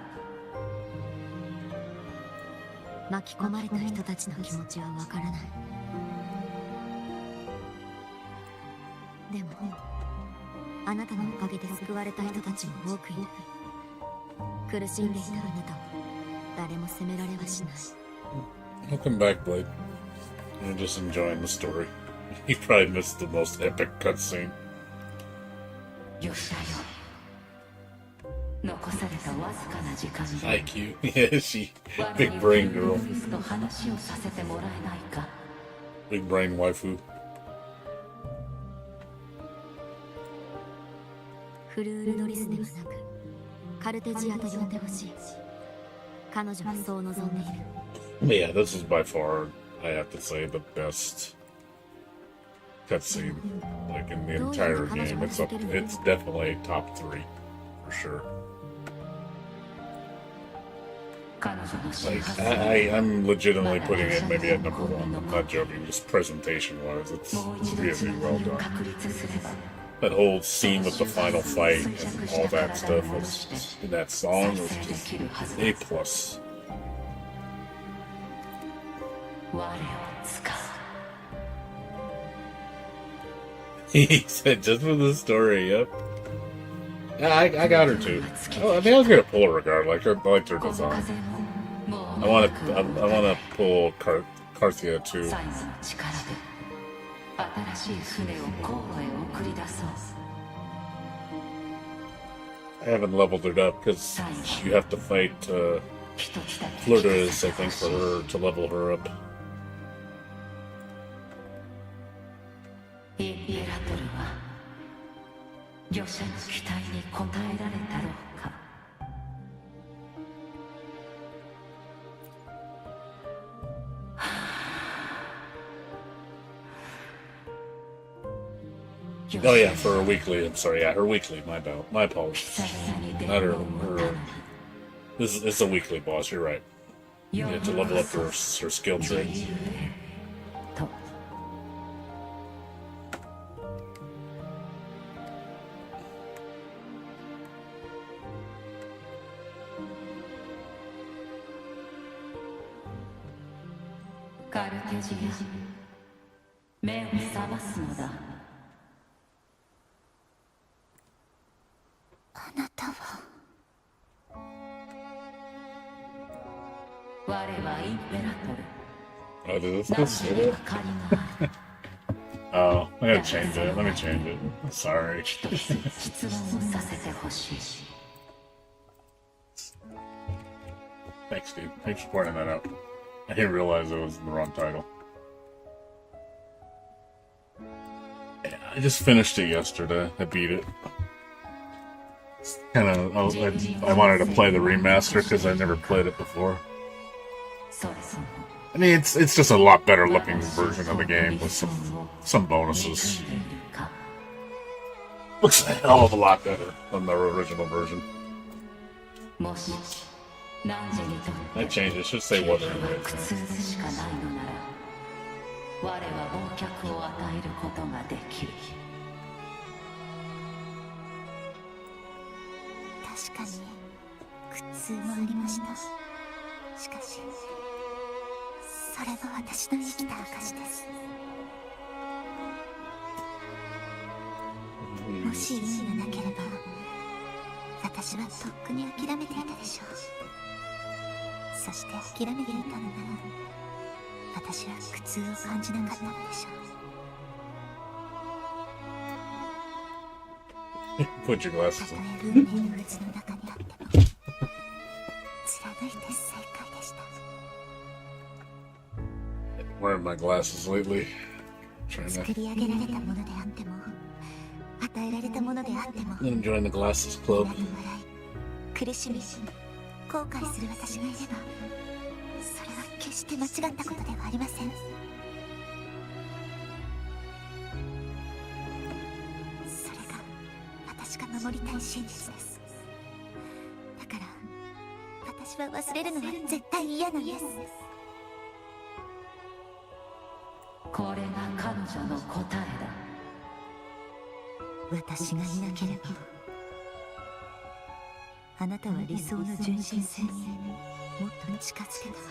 巻き込まれた人たちの気持ちはわからない。でもあなたのおかげで救われた人たちも多くいる。苦しんでいたあなたを誰も責められはしない。 Welcome back, Blade. You're just enjoying the story. You probably missed the most epic cutscene. よしだよ。残されたわずかな時間で IQ. Yeah, she. Big brain girl. ルフィスと話をさせてもらえないか。 Big brain waifu. フルールドリスではなくカルテジアと呼んでほしい。彼女はそう望んでいる。 Yeah, this is by far, I have to say, the best cutscene, like in the entire game. It's definitely top 3 for sure. 彼女の真 Like 発 I'm legitimately putting it maybe at number 1. I'm not joking. Just presentation-wise, it's もう一度 really 罪 well を done. 確立すれば That whole scene with the final fight and all that stuff was in that song was just A plus. 我を使う。 He said just for the story. Yep. Yeah, I got her too. I think I was gonna pull her regard. I liked her この design. 風ももう I wanna pull Carthia too. 最後の力で新しい船を航路へ送り出そう。 I haven't leveled it up because you have to fight 一つだけ Flirtas, I think, for her to level her up. インペラトルは漁者の期待に応えられたろうか。 Oh yeah, for her weekly. I'm sorry, yeah, her weekly. My apologies. Not her. This is a weekly boss. You're right. You have to level up her skill tree. と カルテジア、目を覚ますのだ。あなたは我はインペラトル。 Oh, did this 何 go 故 through か借りがある。 Oh, I gotta change it. Let me change it. Sorry. 一つ質問をさせてほしい。 Thanks, dude. Thanks for pointing that out. I didn't realize it was the wrong title. Yeah, I just finished it yesterday. I beat it. I wanted to play the remaster because I never played it before. それとも I mean, it's just a lot better looking version of the game with some bonuses. 見ているか。 Looks a hell of a lot better than the original version. もし何時にとって I changed it. It should say Wuthering right 苦 now. 痛でしかないのなら我は忘却を与えることができる。確かに苦痛もありました。しかしそれは私の生きた証です。もし意味がなければ私はとっくに諦めていたでしょう。そして諦めていたのなら私は苦痛を感じなかったのでしょう。 Put your た glasses と on. え運命の渦の中にあっても貫いて正解でした。 Wearing my glasses lately. Trying 作 to り上げられたものであっても与えられたものであっても enjoy the glasses club. 笑い苦しみ後悔する私がいればそれは決して間違ったことではありません。それが私が守りたい真実です。だから私私は忘れるのは絶対嫌なんです。これが彼女の答えだ。私がいなければあなたは理想の純真性にもっと近づけたは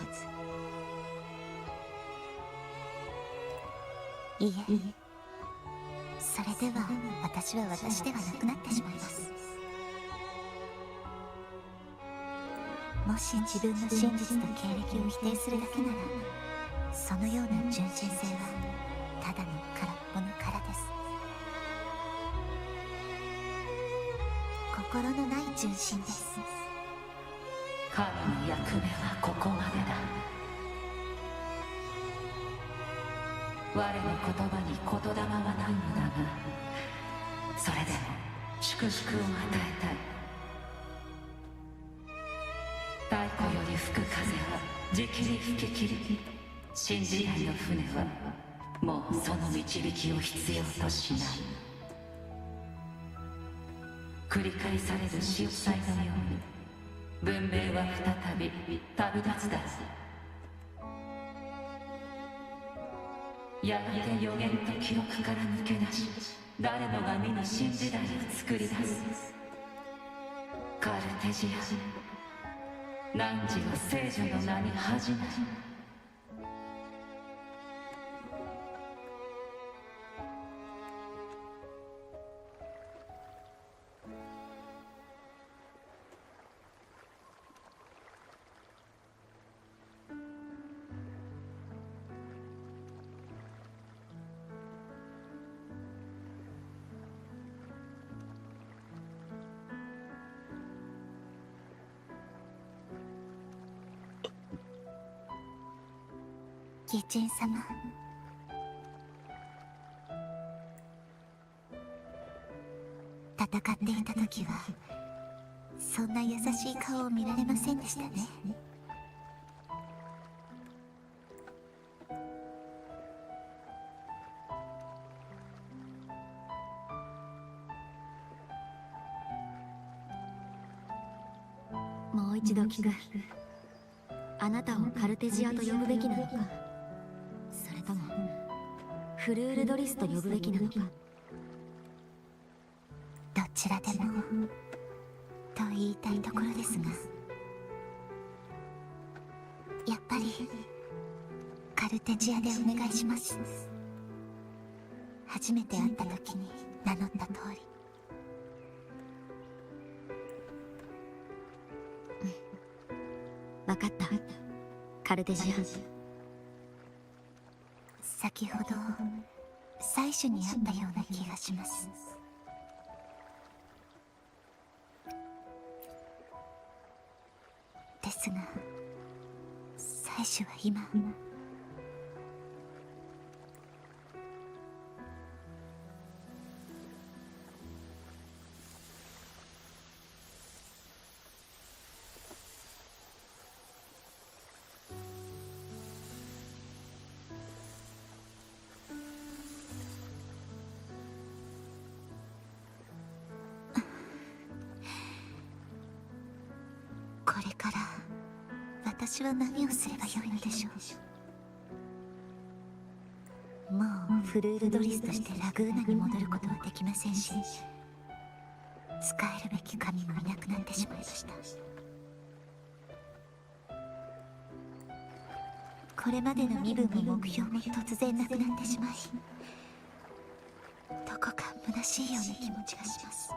ず。いいえ、それでは私は私ではなくなってしまいます。もし自分の真実と経歴を否定するだけなら、そのような純真性はただの空っぽの殻です。心のない純真です。神の役目はここまでだ。我の言葉に言霊はないのだが、それでも祝福を与えたい。太古より吹く風はじきに吹き切り、新時代の船はもうその導きを必要としない。繰り返される潮騒のように文明は再び旅立つだ。やがて予言と記録から抜け出し、誰もが見ぬ新時代を作り出す。カルテジア、汝は聖女の名に恥じない。義人様、戦っていた時はそんな優しい顔を見られませんでしたね。もう一度聞く。あなたをカルテジアと呼ぶべきなのか、それともフルールドリスと呼ぶべきなのか。どちらでもと言いたいところですが、やっぱりカルテジアでお願いします。初めて会った時に名乗った通り。分かった、カルテジア。先ほど最初に会ったような気がします。ですが最初は今これから私は何をすればよいのでしょう。もうフルールドリスとしてラグーナに戻ることはできませんし、仕えるべき神もいなくなってしまいました。これまでの身分も目標も突然なくなってしまい、どこか虚しいような気持ちがします。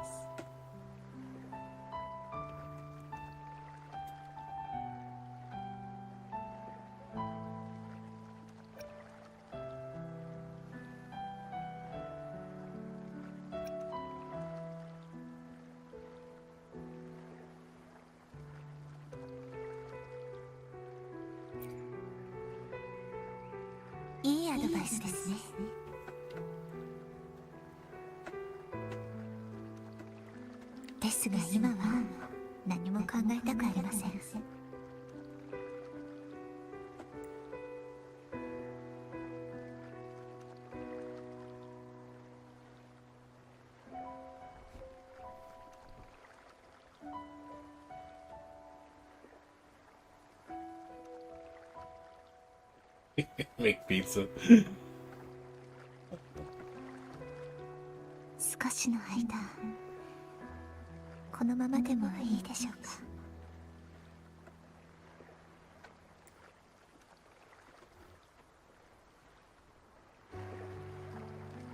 いいアドバイスですね。ですが今は何も考えたくありません。Make pizza. 少しの間このままでもいいでしょうか。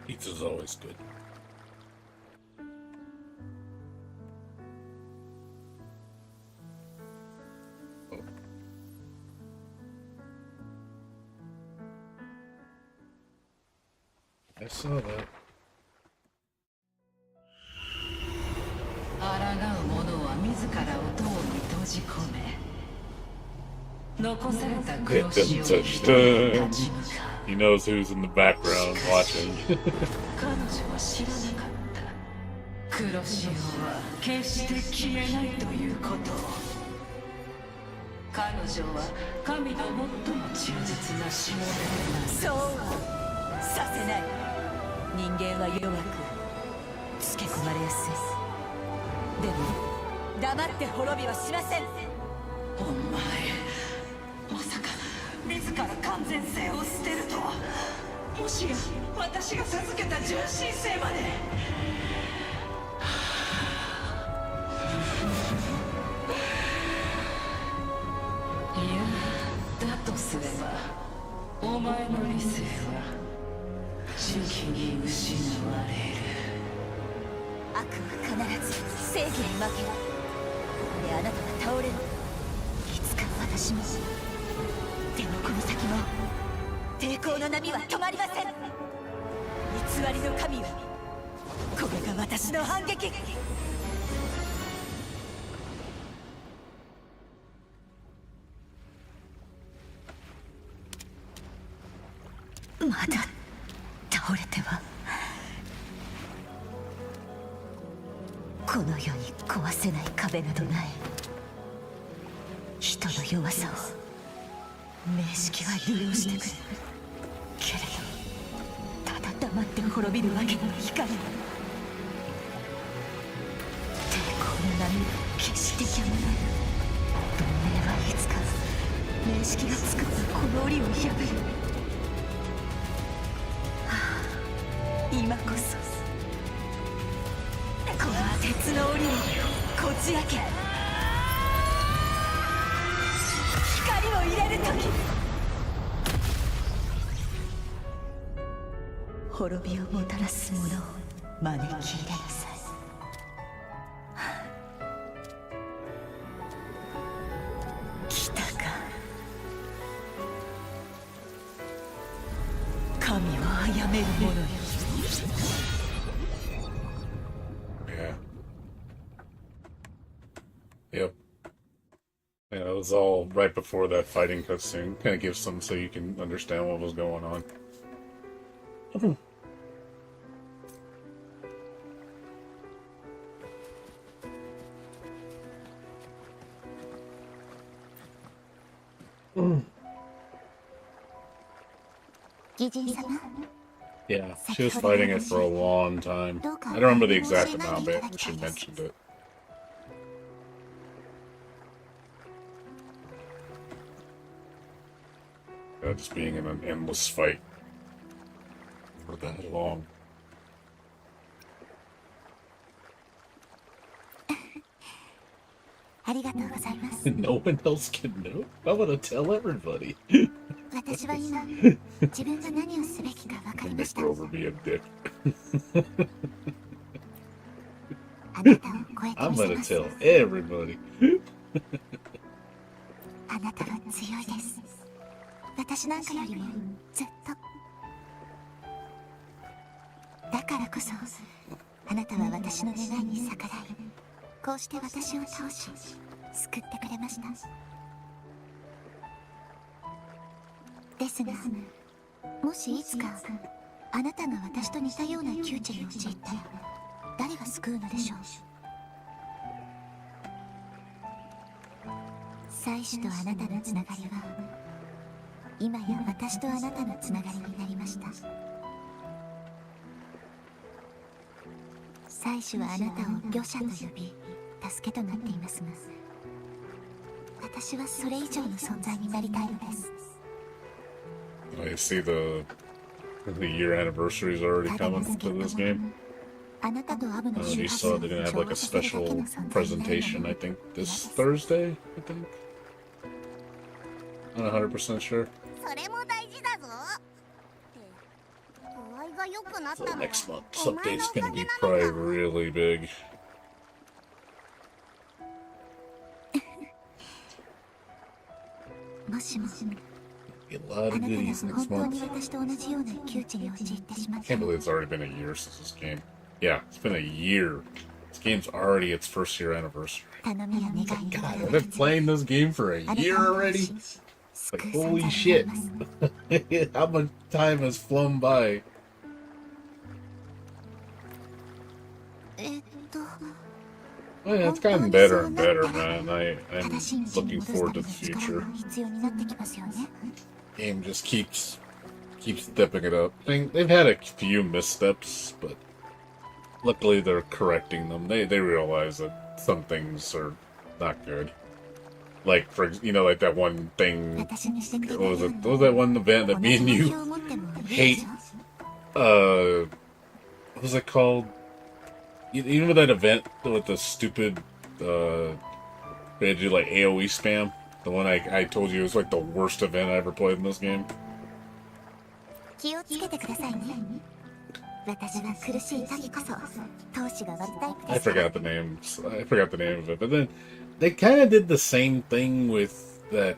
Pizza's always good. Oh. I saw that. 抗う者は自らを塔に閉じ込め残された Hit 黒 them 潮に touch 立 time. ち向かう He knows who's in the background watching. 彼女は知らなかった黒潮は決して消えないということを彼女は神の最も忠実なしもべでそうはさせない。人間は弱くつけ込まれやすい。でも黙って滅びはしません。お前まさか自ら完全性を捨てるとは。もしや私が授けた純真性まで。いやだとすればお前の理性は時期に失われる。悪は必ず正義に負ける。であなたは倒れる。いつか私も。でもこの先も抵抗の波は止まりません。偽りの神よ、これが私の反撃。まだ倒れてはこの世に壊せない壁などない。人の弱さを名式は利用してくるけれど、ただ黙って滅びるわけにはいかない。抵抗の波は決してやまない。文明はいつか名式が作ったこの檻を破る。今こそこの鉄の檻をこじ開け光を入れる時、滅びをもたらすものを招き入れなさい。来たか。神を殺める者よ。Yeah. Yep. Yeah, it was all right before that fighting cutscene. Kind of gives some so you can understand what was going on. Yeah, she was fighting it for a long time. I don't remember the exact amount, but she mentioned it. Just being in an endless fight for that long. No one else can know? I'm gonna tell everybody. Make Grover be a dick. I'm gonna tell everybody. あなたは強いです。私なんかよりもずっと。だからこそあなたは私の願いに逆らい、こうして私を倒し救ってくれました。ですが、もしいつかあなたが私と似たような窮地に陥ったら誰が救うのでしょう。妻子とあなたのつながりは今や私とあなたのつながりになりました。妻子はあなたを魚者と呼び助けとなっていますが、私はそれ以上の存在になりたいのです。I see the year anniversary is already coming to this game. あなたとアブの You saw they're gonna have like a special presentation, I think, this Thursday, I think. I'm not 100% sure. それも大事だぞ。って具合が良くなった So のは next month's お前の update's おか gonna げ be なの probably か。 really big. もしも A lot あ of なたが goodies 本 next 当に month. 私と同じような窮地に陥ってしまった Can't believe it's already been a year since this game. Yeah, it's been a year. This game's already its first year anniversary. 頼みや願い God, や I've been playing this game for a あなた year を already. 信じ Like, 救う存 holy 在 shit. になります How much time has flown by? 本 Yeah, it's 当 gotten に better そう and なった better, ら man. I'm 正しい道に looking 戻すた forward め to の the 力 future. が必要になってきますよね Game just keeps stepping it up. They've had a few missteps, but luckily they're correcting them. They realize that some things are not good. Like like that one thing. 私にしてくれ What る was it? What was that one event 同 that じ me and 目 you 標を持ってもいいで hate? しょ What was it called? You know that event with the stupid they do like AoE spam? The one I told you was like the worst event I ever played in this game. 気をつけてくださいね私は苦しい時こそ闘志が湧くタイプ I です forgot the names. I forgot the name of it. But then they kind of did the same thing with that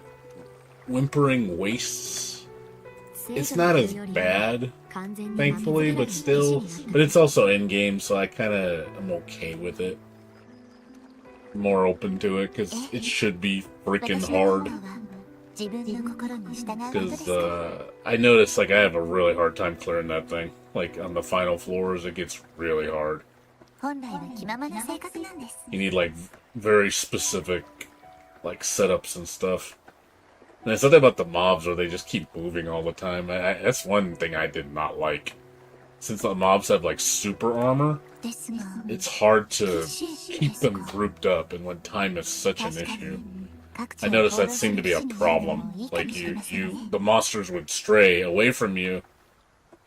Whimpering Wastes. It's not as bad, thankfully, but still. But it's also in game, so I kind of am okay with it. More open to it because it should be freaking 私の方 hard. は自分の心に従うことで Because すから I noticed like I have a really hard time clearing that thing. Like on the final floors, it gets really hard. 本来は気ままな性格なんです You need like very specific like setups and stuff. And it's something about the mobs where they just keep moving all the time. That's one thing I did not like. Since the mobs have like super armor, ですが it's hard to keep them grouped up, and when time is such an 確か issue. に各地 I を noticed 放 that 浪す seemed る to be a 騎士になるのも problem. いいか Like もしれませんね the monsters would stray away from you,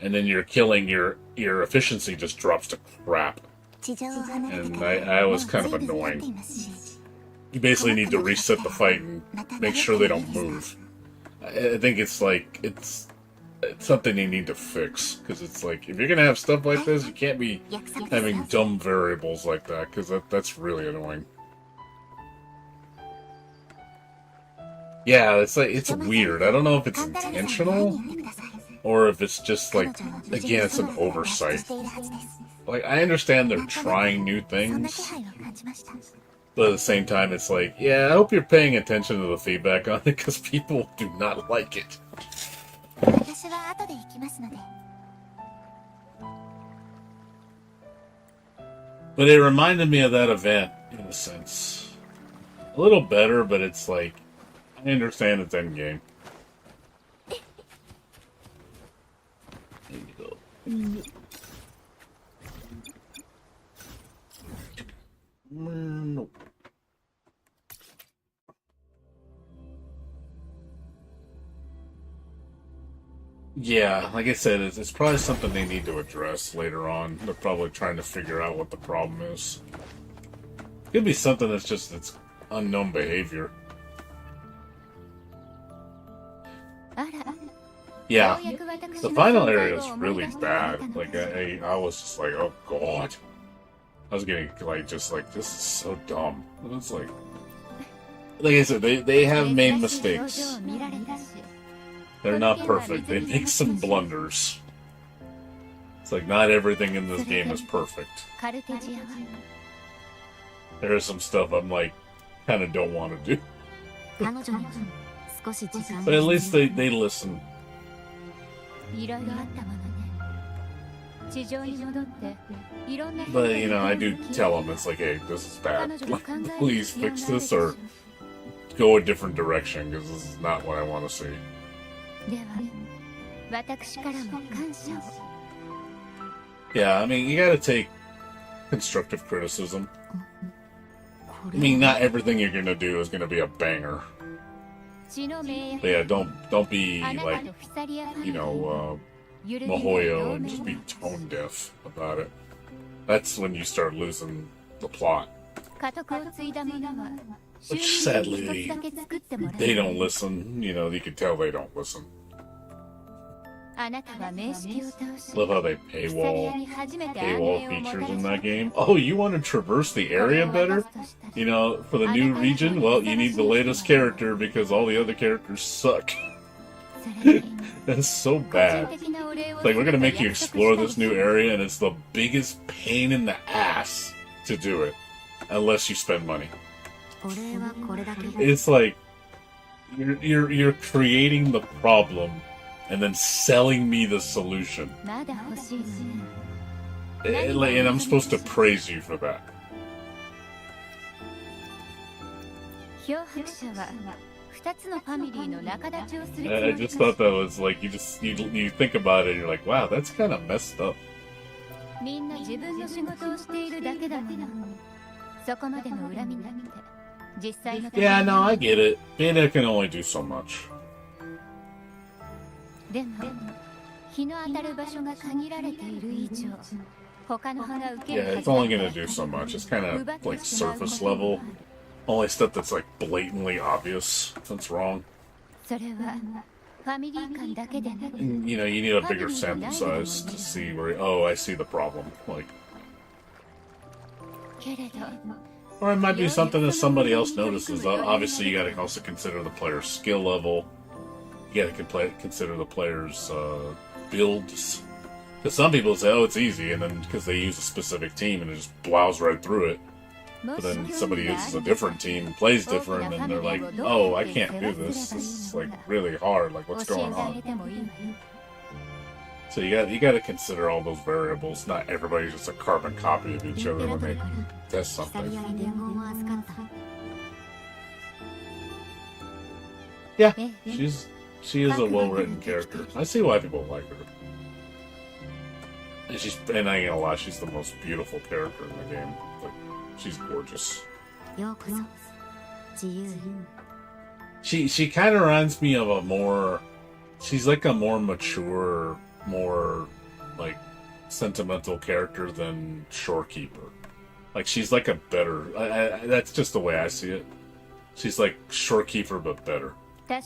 and then you're killing your efficiency just drops to crap. 地上を離れて And から I もう was kind of 随分経って annoying. いますし You basically need to reset the fight and make sure they don't move. I think it's like it's something they need to fix because it's like if you're gonna have stuff like this, you can't be 約束です having よ dumb variables like that because that's really annoying. Yeah, it's like it's weird. I don't know if it's カンタラルさんに会い intentional に行ってください or if it's just 彼 like 女は無事に again, it's ソ an ナーで脱出 oversight. しているはずです Like I understand they're なんとなく trying new そんな things. 気配を感じました But at the same time, it's like, yeah, I hope you're paying attention to the feedback on it because people do not like it. 私は後で行きますので But it reminded me of that event in a sense. A little better, but it's like, I understand it's endgame. There you go. Nope. Yeah, like I said, it's probably something they need to address later on. They're probably trying to figure out what the problem is. Could be something that's just it's unknown behavior. あら Yeah, ようやく私 the の final 存在 area を is 思い really 出してくれた bad. の Like かしら I was just like, oh god. I was getting like just like this is so dumb. It's like I said, they have made 珍しい表 mistakes. 情を見られたし They're not perfect. They make some blunders. It's like not everything in this game is perfect. カルテジアは There is some stuff I'm like kind of don't want to do. 彼女には少し時間 But at least they listen. いろいろあったものね地上に戻っていろんな But you know, I do tell them it's like, hey, this is bad. Please fix this or go a different direction because this is not what I want to see. では私からも感謝を Yeah, I mean, you gotta take constructive criticism. I mean, not everything you're gonna do is gonna be a banger. But yeah, don't be like, you know, Mahoyo and just be tone deaf about it. That's when you start losing the plot. Which sadly, they don't listen. You know, you can tell they don't listen. Love how they paywall features in that game. Oh, you want to traverse the area better? You know, for the new region? Well, you need the latest character because all the other characters suck. That's so bad. Like, we're gonna make you explore this new area, and it's the biggest pain in the ass to do it, unless you spend money. It's like you're creating the problem and then selling me the solution. And I'm supposed to praise you for that. I just thought that was like, you think about it and you're like, wow, that's kind of messed up. Yeah, no, I get it. Beta can only do so much. Yeah, it's only gonna do so much. It's kind of like surface level. Only stuff that's like blatantly obvious that's wrong. And, you know, you need a bigger sample size to see where, oh, I see the problem. Like, or it might be something that somebody else notices. Obviously, you gotta also consider the player's skill level. You gotta consider the player's builds. Because some people say, oh, it's easy, and then because they use a specific team and it just plows right through it. But then somebody uses a different team and plays different, and they're like, oh, I can't do this. This is like really hard. Like, what's going on? So you got to consider all those variables. Not everybody's just a carbon copy of each other when they test something. Yeah, she is a well-written character. I see why people like her. And I ain't gonna lie, she's the most beautiful character in the game. Like, she's gorgeous. She kind of reminds me of a more... She's like a more mature, more like sentimental character than Shorekeeper. Like, she's like a better... that's just the way I see it. She's like Shorekeeper, but better. Like,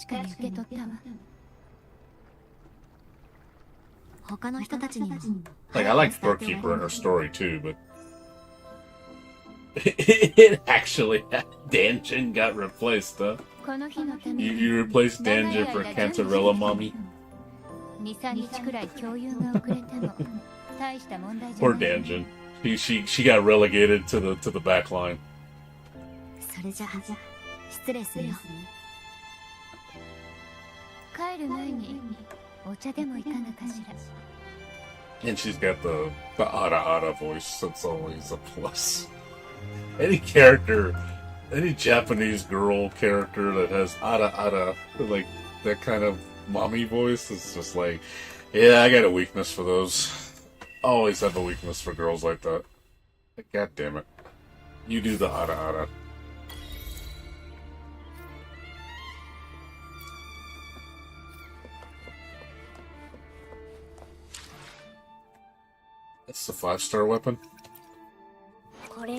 I like Shorekeeper in her story too, but it actually, Danjin got replaced, huh? You replaced Danjin for Cantarella, mommy? Poor Danjin. She got relegated to the back line. And she's got the Ara voice. That's always a plus. Any character, any Japanese girl character that has Ara, like that kind of mommy voice, is just like, yeah, I got a weakness for those. Always have a weakness for girls like that. Like, God damn it. You do the Ara. That's the 5-star weapon? Is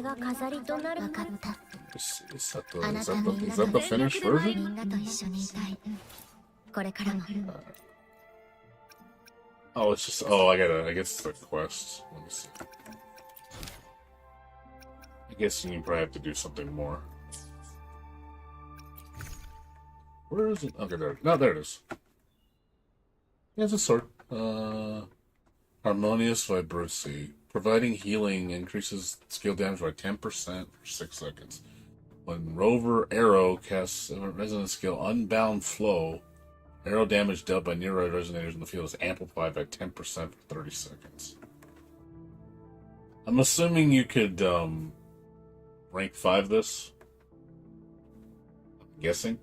that the finished version? Oh, it's just... Oh, I guess it's the quest. Let me see. I guess you probably have to do something more. Where is it? Okay, there. No, there it is. Yeah, it's a sword. Harmonious Vibrancy. Providing healing increases skill damage by 10% for 6 seconds. When Rover Arrow casts a resonant skill, Unbound Flow, arrow damage dealt by nearby resonators in the field is amplified by 10% for 30 seconds. I'm assuming you could rank 5 this? I'm guessing.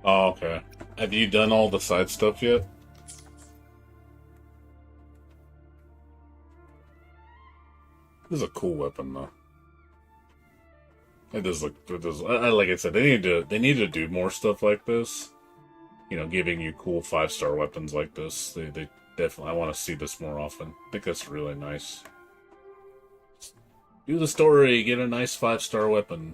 Oh, okay. Have you done all the side stuff yet? This is a cool weapon, though. It does look. It does. Like I said, they need to do more stuff like this. You know, giving you cool 5-star weapons like this. They definitely. I want to see this more often. I think that's really nice. Do the story. Get a nice 5-star weapon.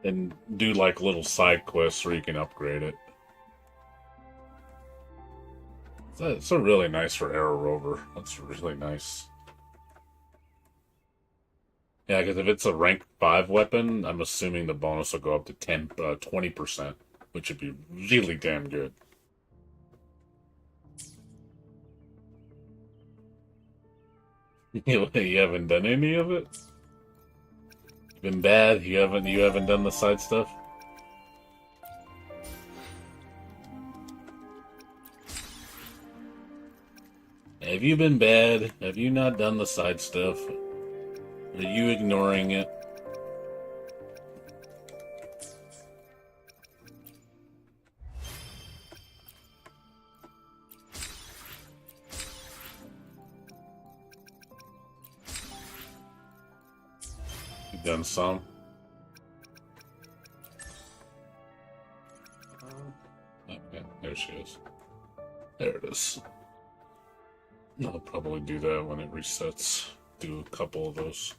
And do like little side quests where you can upgrade it. It's a really nice for Arrow Rover. That's really nice. Yeah, because if it's a rank 5 weapon, I'm assuming the bonus will go up to 20%, which would be really damn good. You haven't done any of it? Been bad? You haven't done the side stuff? Have you been bad? Have you not done the side stuff? Are you ignoring it? You've done some? Okay, there she is. There it is. I'll probably do that when it resets. Do a couple of those.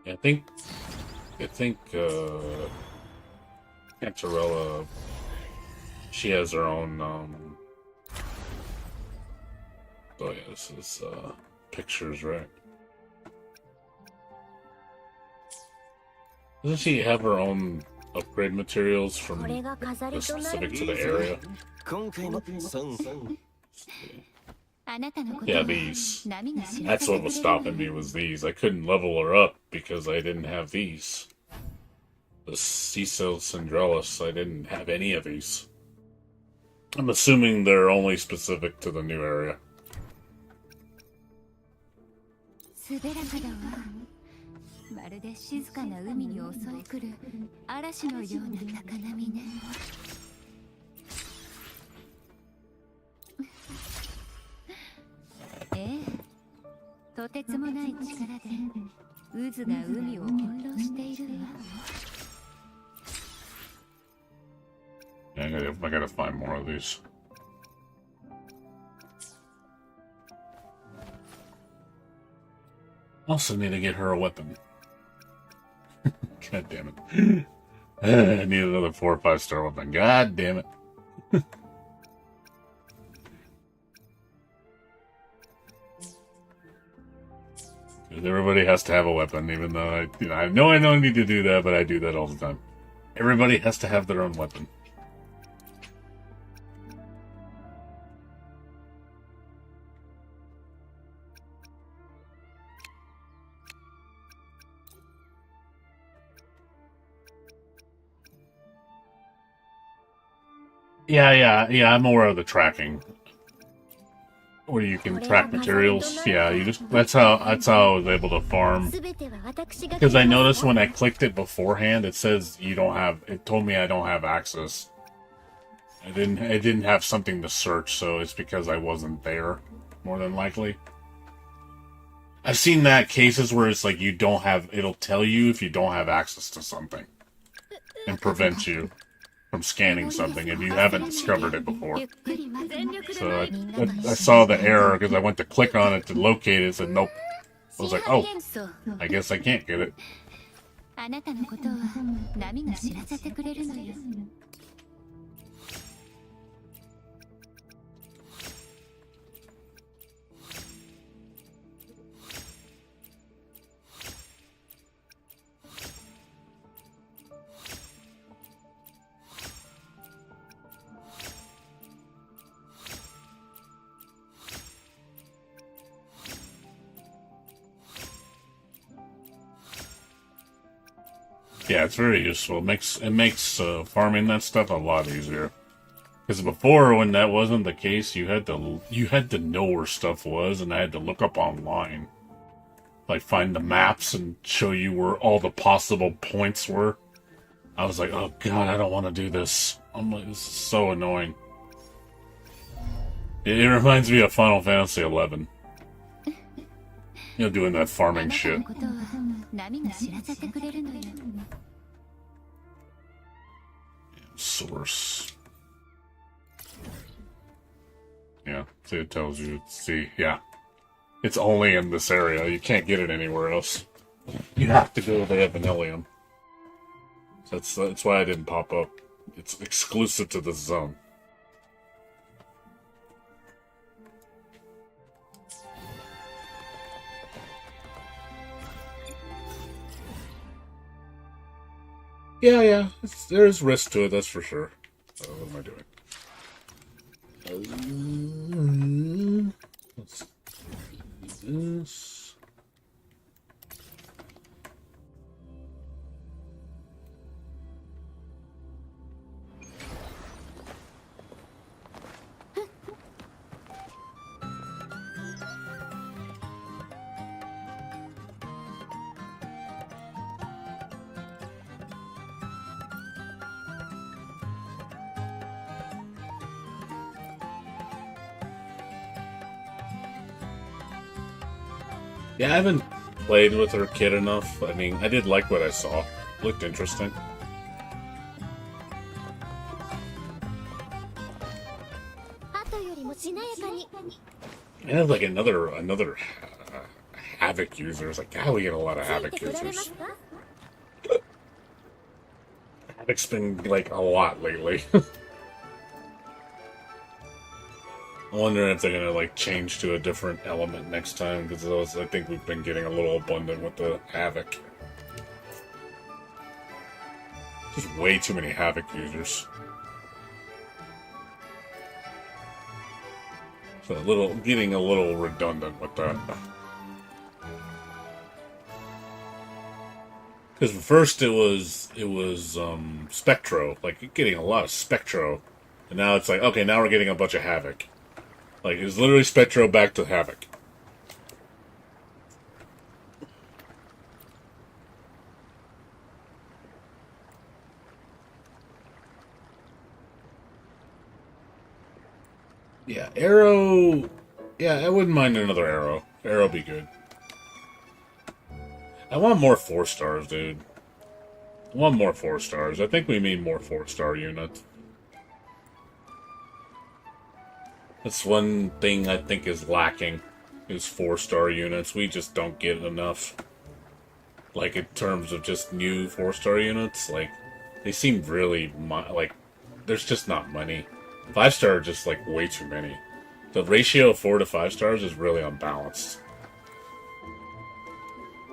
I think Cantarella, she has her own, oh yeah, this is, pictures, right? Doesn't she have her own upgrade materials from the specific to the area? Yeah, these. That's what was stopping me, was these. I couldn't level her up because I didn't have these. The Cecil Cinderellus, I didn't have any of these. I'm assuming they're only specific to the new area. Yeah, I gotta find more of these. Also need to get her a weapon. God damn it. I need another 4 or 5-star weapon. God damn it. Everybody has to have a weapon, even though I know I don't need to do that, but I do that all the time. Everybody has to have their own weapon. Yeah, I'm aware of the tracking. Where you can track materials. Yeah, that's how I was able to farm. Because I noticed when I clicked it beforehand, it says it told me I don't have access. I didn't have something to search, so it's because I wasn't there, more than likely. I've seen that cases where it's like it'll tell you if you don't have access to something. And prevent you from scanning something if you haven't discovered it before. So I saw the error because I went to click on it to locate it and said nope. I was like, oh, I guess I can't get it. Yeah, it's very useful. It makes farming that stuff a lot easier. Because before, when that wasn't the case, you had to know where stuff was, and I had to look up online, like find the maps and show you where all the possible points were. I was like, oh god, I don't want to do this. I'm like, this is so annoying. It reminds me of Final Fantasy 11. You know, doing that farming shit. Source. Yeah, see, it tells you. See, yeah. It's only in this area. You can't get it anywhere else. You have to go to the Evanelium. So that's why I didn't pop up. It's exclusive to this zone. Yeah. There's risk to it, that's for sure. What am I doing? Let's do this. Yeah, I haven't played with her kid enough. I mean, I did like what I saw. Looked interesting. I have like another Havoc user. It's like, God, we get a lot of Havoc users. Havoc's been like a lot lately. I'm wondering if they're gonna like change to a different element next time, because I think we've been getting a little abundant with the Havoc. Just way too many Havoc users. So getting a little redundant with that. Because first it was Spectro, like getting a lot of Spectro, and now it's like, okay, now we're getting a bunch of Havoc. Like, it's literally Spectro back to Havoc. Yeah, Arrow... Yeah, I wouldn't mind another Arrow. Arrow be good. I want more 4-stars, dude. I want more 4-stars. I think we need more 4-star units. That's one thing I think is lacking, is 4-star units. We just don't get enough. Like, in terms of just new 4-star units, like, they seem really, like, there's just not many. 5-star are just, like, way too many. The ratio of 4 to 5 stars is really unbalanced.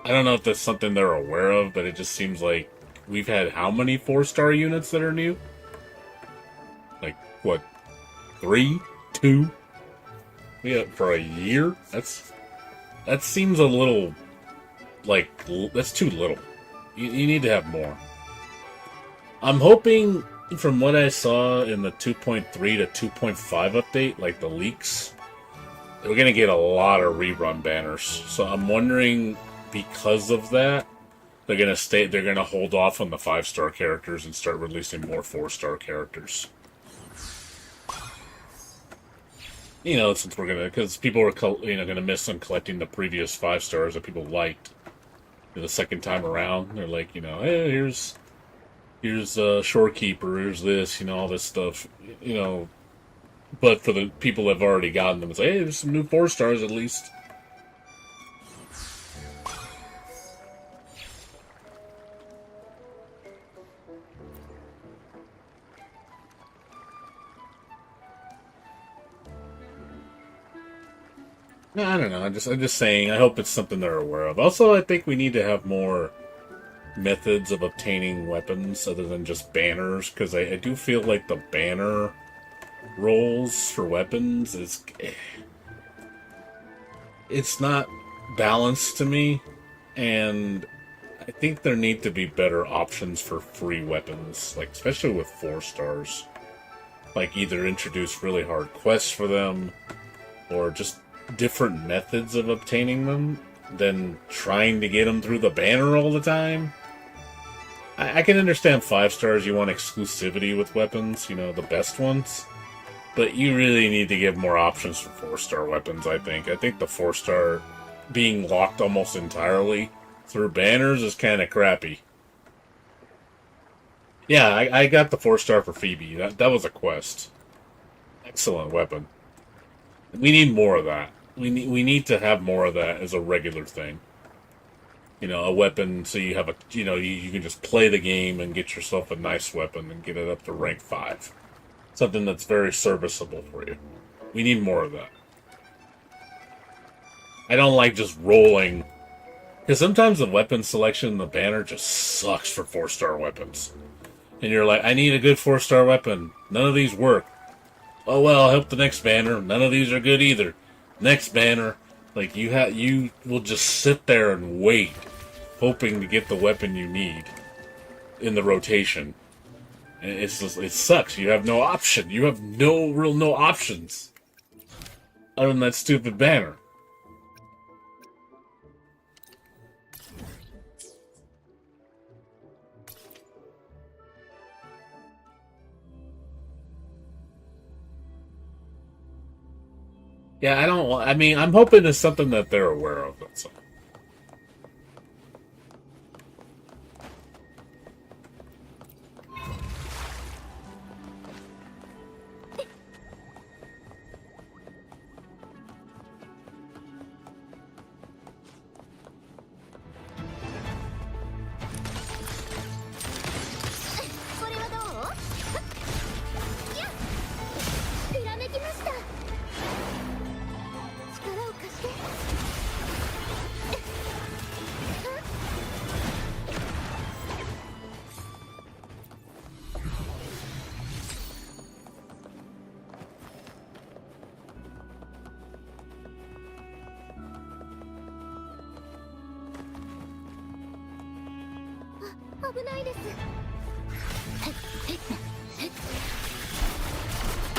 I don't know if that's something they're aware of, but it just seems like we've had how many 4-star units that are new? Like, what, 3? 2? Yeah, for a year? That seems a little, like, that's too little. You need to have more. I'm hoping, from what I saw in the 2.3 to 2.5 update, like the leaks, we're gonna get a lot of rerun banners. So I'm wondering, because of that, they're gonna hold off on the 5-star characters and start releasing more 4-star characters. You know, since because people were, gonna miss on collecting the previous 5 stars that people liked the second time around. They're like, hey, here's Shorekeeper, here's this, all this stuff, But for the people that have already gotten them, it's like, hey, there's some new 4 stars at least. No, I don't know. I'm just saying. I hope it's something they're aware of. Also, I think we need to have more methods of obtaining weapons other than just banners, because I do feel like the banner rolls for weapons it's not balanced to me, and I think there need to be better options for free weapons, like especially with 4 stars. Like either introduce really hard quests for them, or just different methods of obtaining them than trying to get them through the banner all the time. I can understand 5 stars, you want exclusivity with weapons, you know, the best ones. But you really need to give more options for 4-star weapons, I think. I think the 4-star being locked almost entirely through banners is kind of crappy. Yeah, I got the 4-star for Phoebe. That was a quest. Excellent weapon. We need more of that. We need to have more of that as a regular thing. You know, a weapon so you have a, you know, you can just play the game and get yourself a nice weapon and get it up to rank 5. Something that's very serviceable for you. We need more of that. I don't like just rolling, because sometimes the weapon selection in the banner just sucks for 4-star weapons. And you're like, I need a good 4-star weapon. None of these work. Oh well, I'll help the next banner. None of these are good either. Next banner. Like, you will just sit there and wait, hoping to get the weapon you need in the rotation. And it's just, it sucks. You have no option. You have no options other than that stupid banner. Yeah, I mean, I'm hoping it's something that they're aware of, that's all.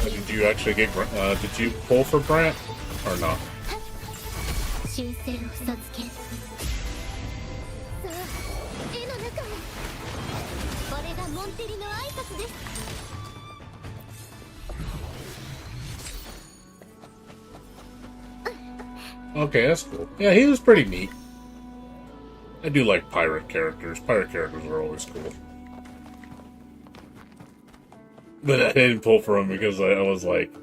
Did you actually get, did you pull for Brant, or not? Okay, that's cool. Yeah, he was pretty neat. I do like pirate characters. Pirate characters are always cool. But I didn't pull for him because I was like...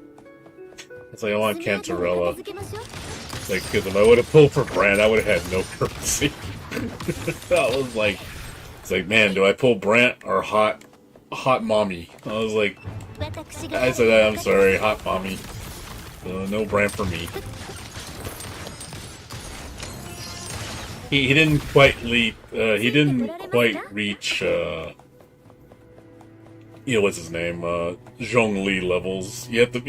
It's like, I want Cantarella. Like, because if I would have pulled for Brant, I would have had no currency. I was like... It's like, man, do I pull Brant or Hot Mommy? I was like... I said, I'm sorry, Hot Mommy. No Brant for me. He didn't quite leap. He didn't quite reach. You know what's his name? Zhongli levels. You have to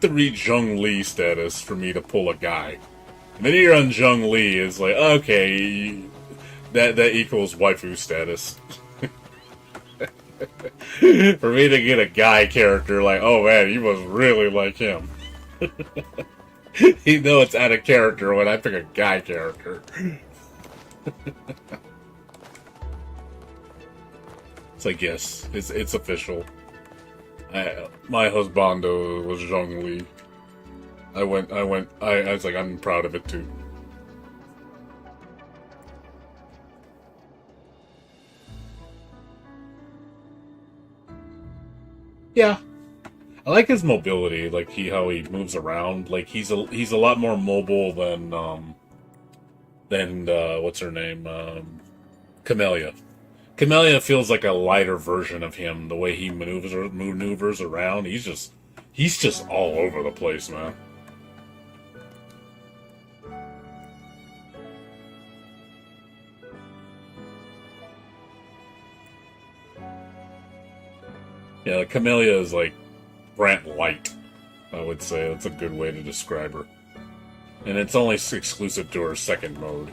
reach Zhongli status for me to pull a guy. And then you're on Zhongli, it's like, okay, that equals waifu status. For me to get a guy character, like, oh man, you must really like him. You know it's out of character when I pick a guy character. It's like, yes, it's official. My husbando was Zhongli. I was like, I'm proud of it too. Yeah. I like his mobility, like how he moves around. Like he's a lot more mobile than what's her name? Camellia. Camellia feels like a lighter version of him, the way he maneuvers around. He's just all over the place, man. Yeah, Camellia is like Brant Light, I would say. That's a good way to describe her. And it's only exclusive to her second mode.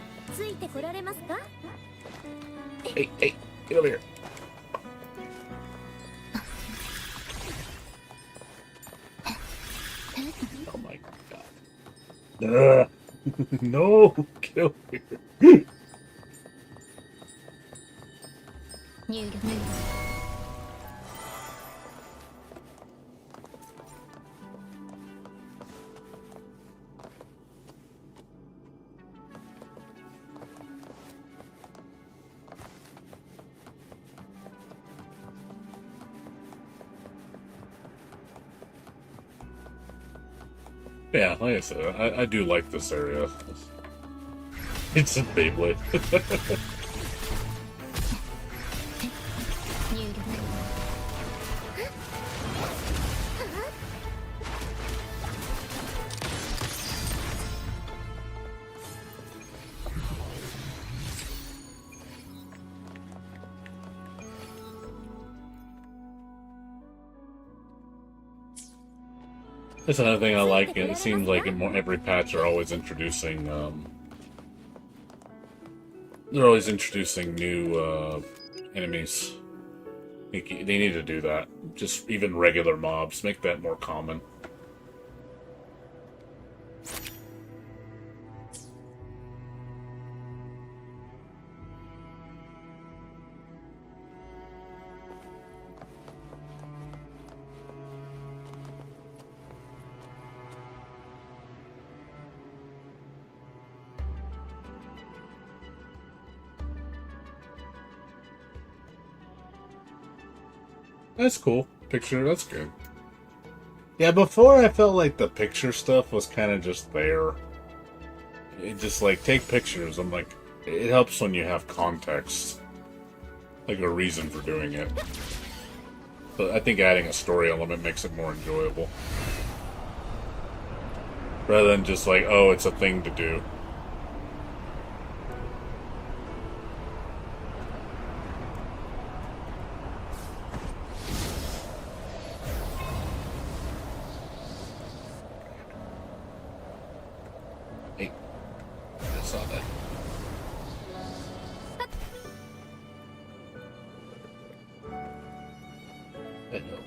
Hey, hey, get over here. Oh my god. No, get over here. 入力。Yeah, like I said, I do like this area. It's a Beyblade. 入力。That's another thing I like. It seems like in every patch they're always introducing, new enemies. They need to do that. Just even regular mobs, make that more common. That's cool. Picture, that's good. Yeah, before I felt like the picture stuff was kind of just there. It just like, take pictures. I'm like, it helps when you have context. Like a reason for doing it. But I think adding a story element makes it more enjoyable. Rather than just like, oh, it's a thing to do. Hey, I saw that. Hello.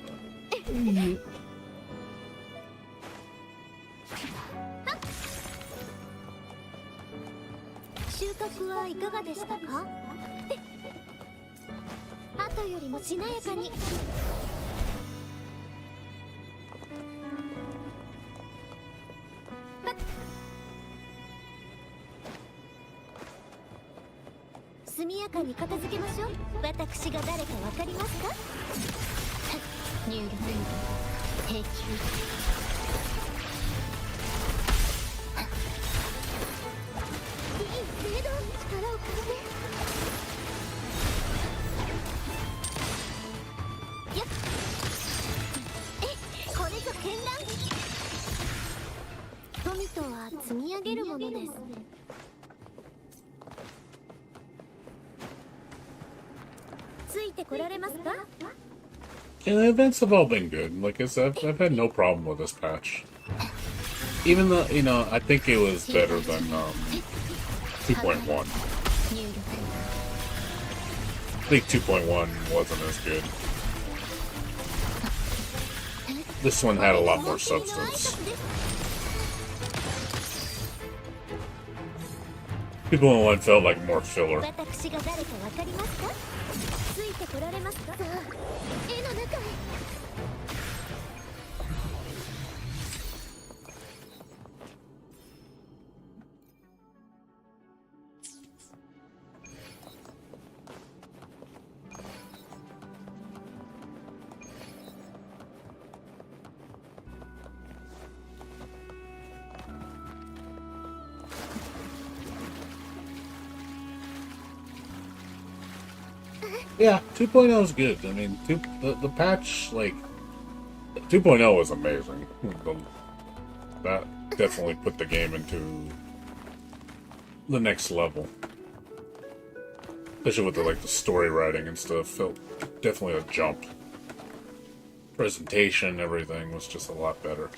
収穫はいかがでしたか？後よりもしなやかに。速やかに片付けましょう。私が誰かわかりますか？入力。定休。 富とは積み上げるものです。ついてこられますか？ Yeah, the events have all been good. Like I said, I've had no problem with this patch. Even though, you know, I think it was better than 2.1. I think 2.1 wasn't as good. This one had a lot more substance. 2.1 felt like more filler. 私が誰かわかりますか？ついてこられますか？さあ、絵の中へ。 Yeah, 2.0 is good. I mean, the patch, like, 2.0 was amazing. That definitely put the game into the next level. Especially with the story writing and stuff. Felt definitely a jump. Presentation, everything was just a lot better.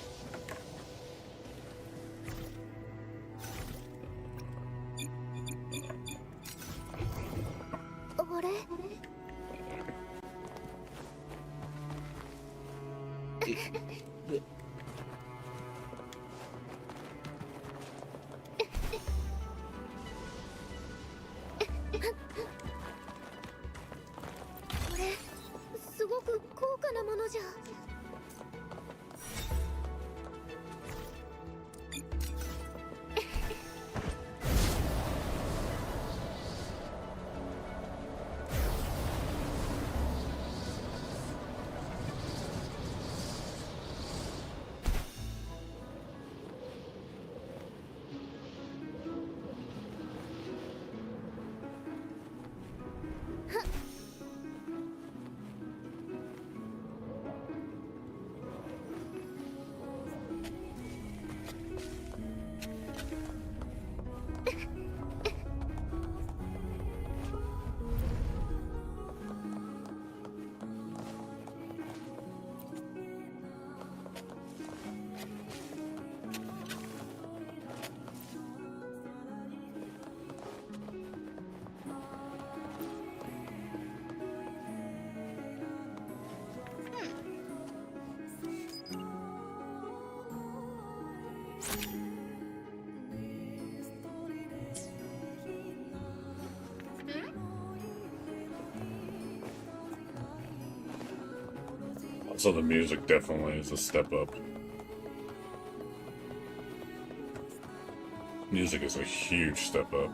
Also, the music definitely is a step up. Music is a huge step up.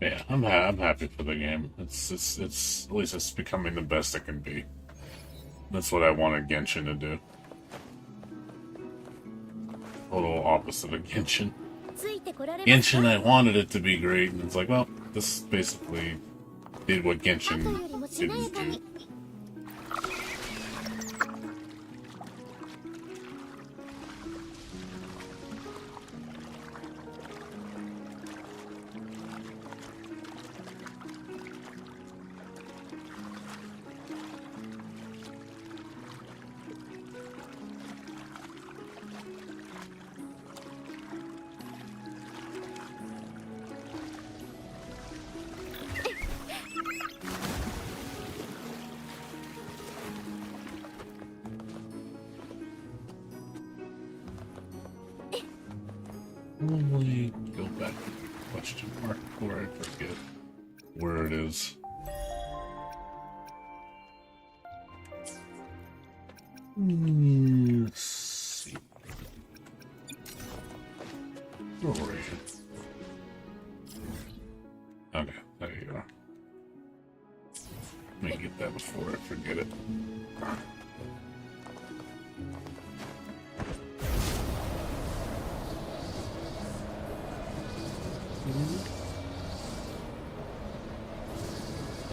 Yeah, I'm happy for the game. It's at least it's becoming the best it can be. That's what I wanted Genshin to do. Total opposite of Genshin. Genshin, I wanted it to be great, and it's like, well, this basically did what Genshin didn't do. Normally go back to the question mark before I forget where it is. Let's see. Oh, right here. Okay, there you are. Let me get that before I forget it.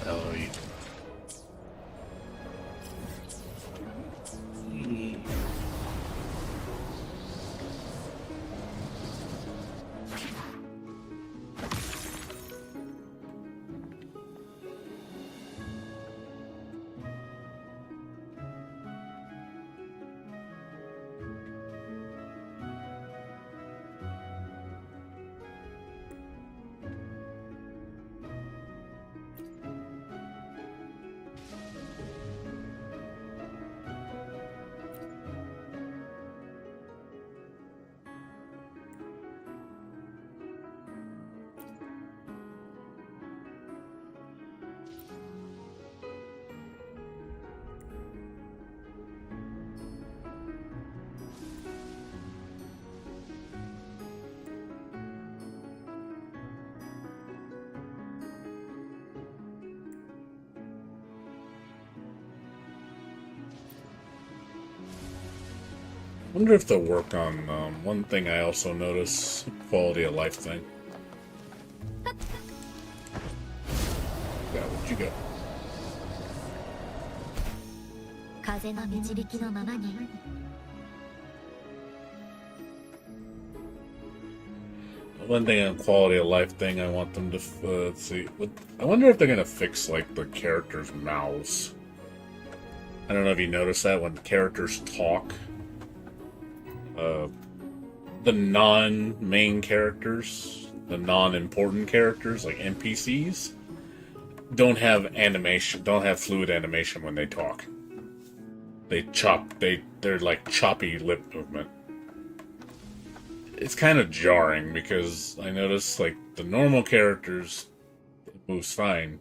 Ellie. I wonder if they'll work on one thing I also notice, quality of life thing. Yeah, what'd you get? 風の導きのままに One thing on quality of life thing I want them to let's see. I wonder if they're gonna fix like the characters' mouths. I don't know if you noticed that when the characters talk, the non-main characters, the non-important characters, like NPCs, don't have animation, don't have fluid animation when they talk. They're like choppy lip movement. It's kind of jarring because I notice like the normal characters, it moves fine,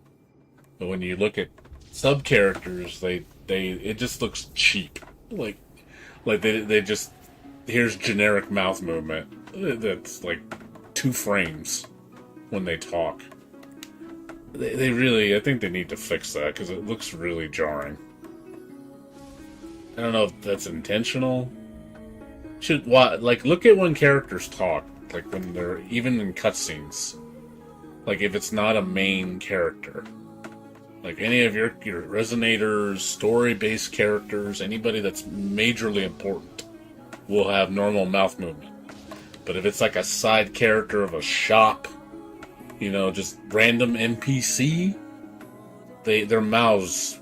but when you look at sub characters, it just looks cheap. Like they just, here's generic mouth movement that's like 2 frames when they talk. They really, I think they need to fix that because it looks really jarring. I don't know if that's intentional. Look at when characters talk, like when they're even in cutscenes. Like if it's not a main character, like any of your resonators, story-based characters, anybody that's majorly important will have normal mouth movement. But if it's like a side character of a shop, you know, just random NPC, their mouths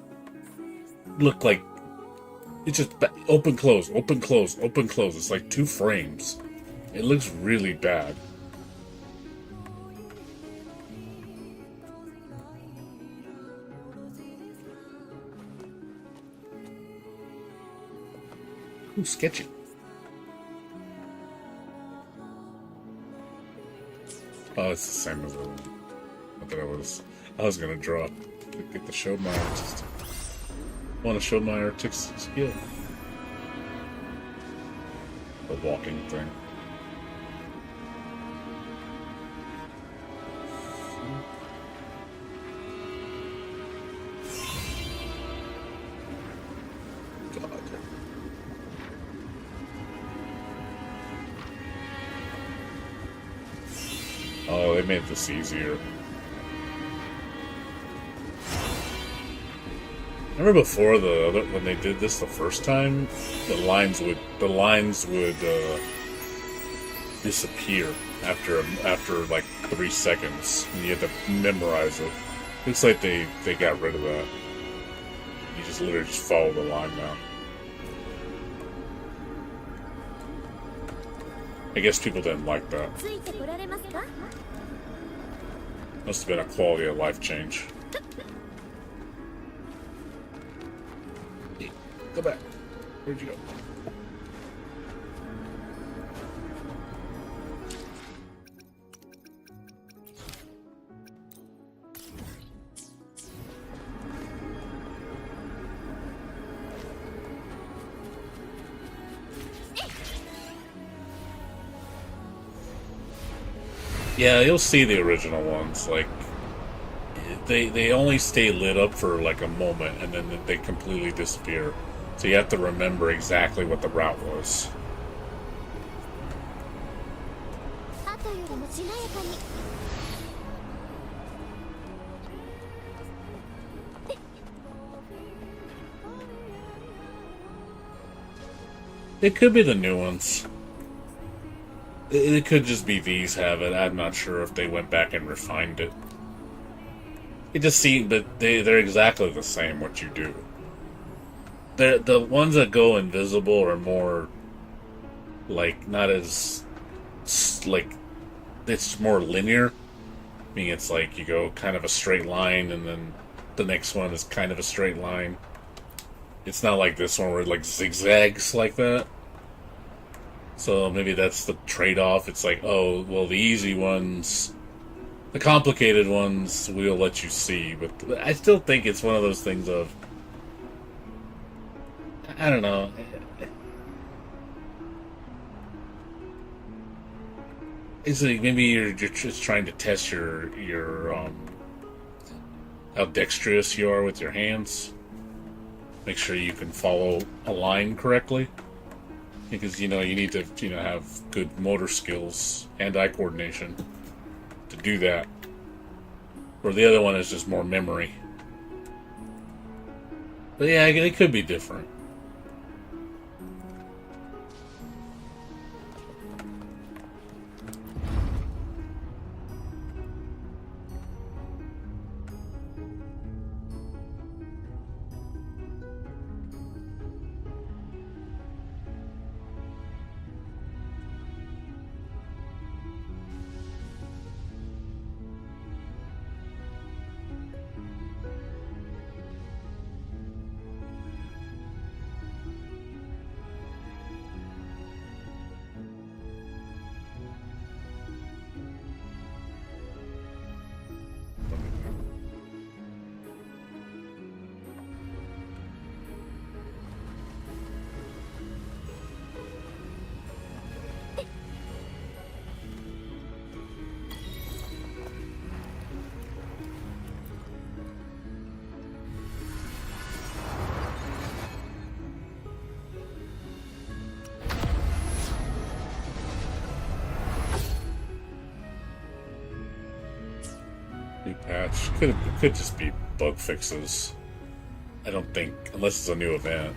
look like it's just open, close, open, close, open, close. It's like 2 frames. It looks really bad. Ooh, sketchy. Oh, it's the same as the one. I thought I was gonna draw. Get to show my artistic. Want to show my artistic skill. The walking thing. God. Oh, they made this easier. Remember before when they did this the first time, the lines would disappear after like 3 seconds, and you had to memorize it. Looks like they got rid of that. You just literally just follow the line now. I guess people didn't like that. Must have been a quality of life change. Go back. Where'd you go? Yeah, you'll see the original ones. Like, they only stay lit up for like a moment, and then they completely disappear. So you have to remember exactly what the route was. It could be the new ones. It could just be these have it. I'm not sure if they went back and refined it. It just seemed, but they're exactly the same, what you do. The ones that go invisible are more, like, not as, like, it's more linear. I mean, it's like you go kind of a straight line, and then the next one is kind of a straight line. It's not like this one where it, like, zigzags like that. So maybe that's the trade-off. It's like, oh, well, the easy ones, the complicated ones, we'll let you see. But I still think it's one of those things of, I don't know. It's like maybe you're just trying to test your how dexterous you are with your hands. Make sure you can follow a line correctly. Because, you need to, have good motor skills and eye coordination to do that. Or the other one is just more memory. But yeah, it could be different. patch. It could just be bug fixes. I don't think, unless it's a new event.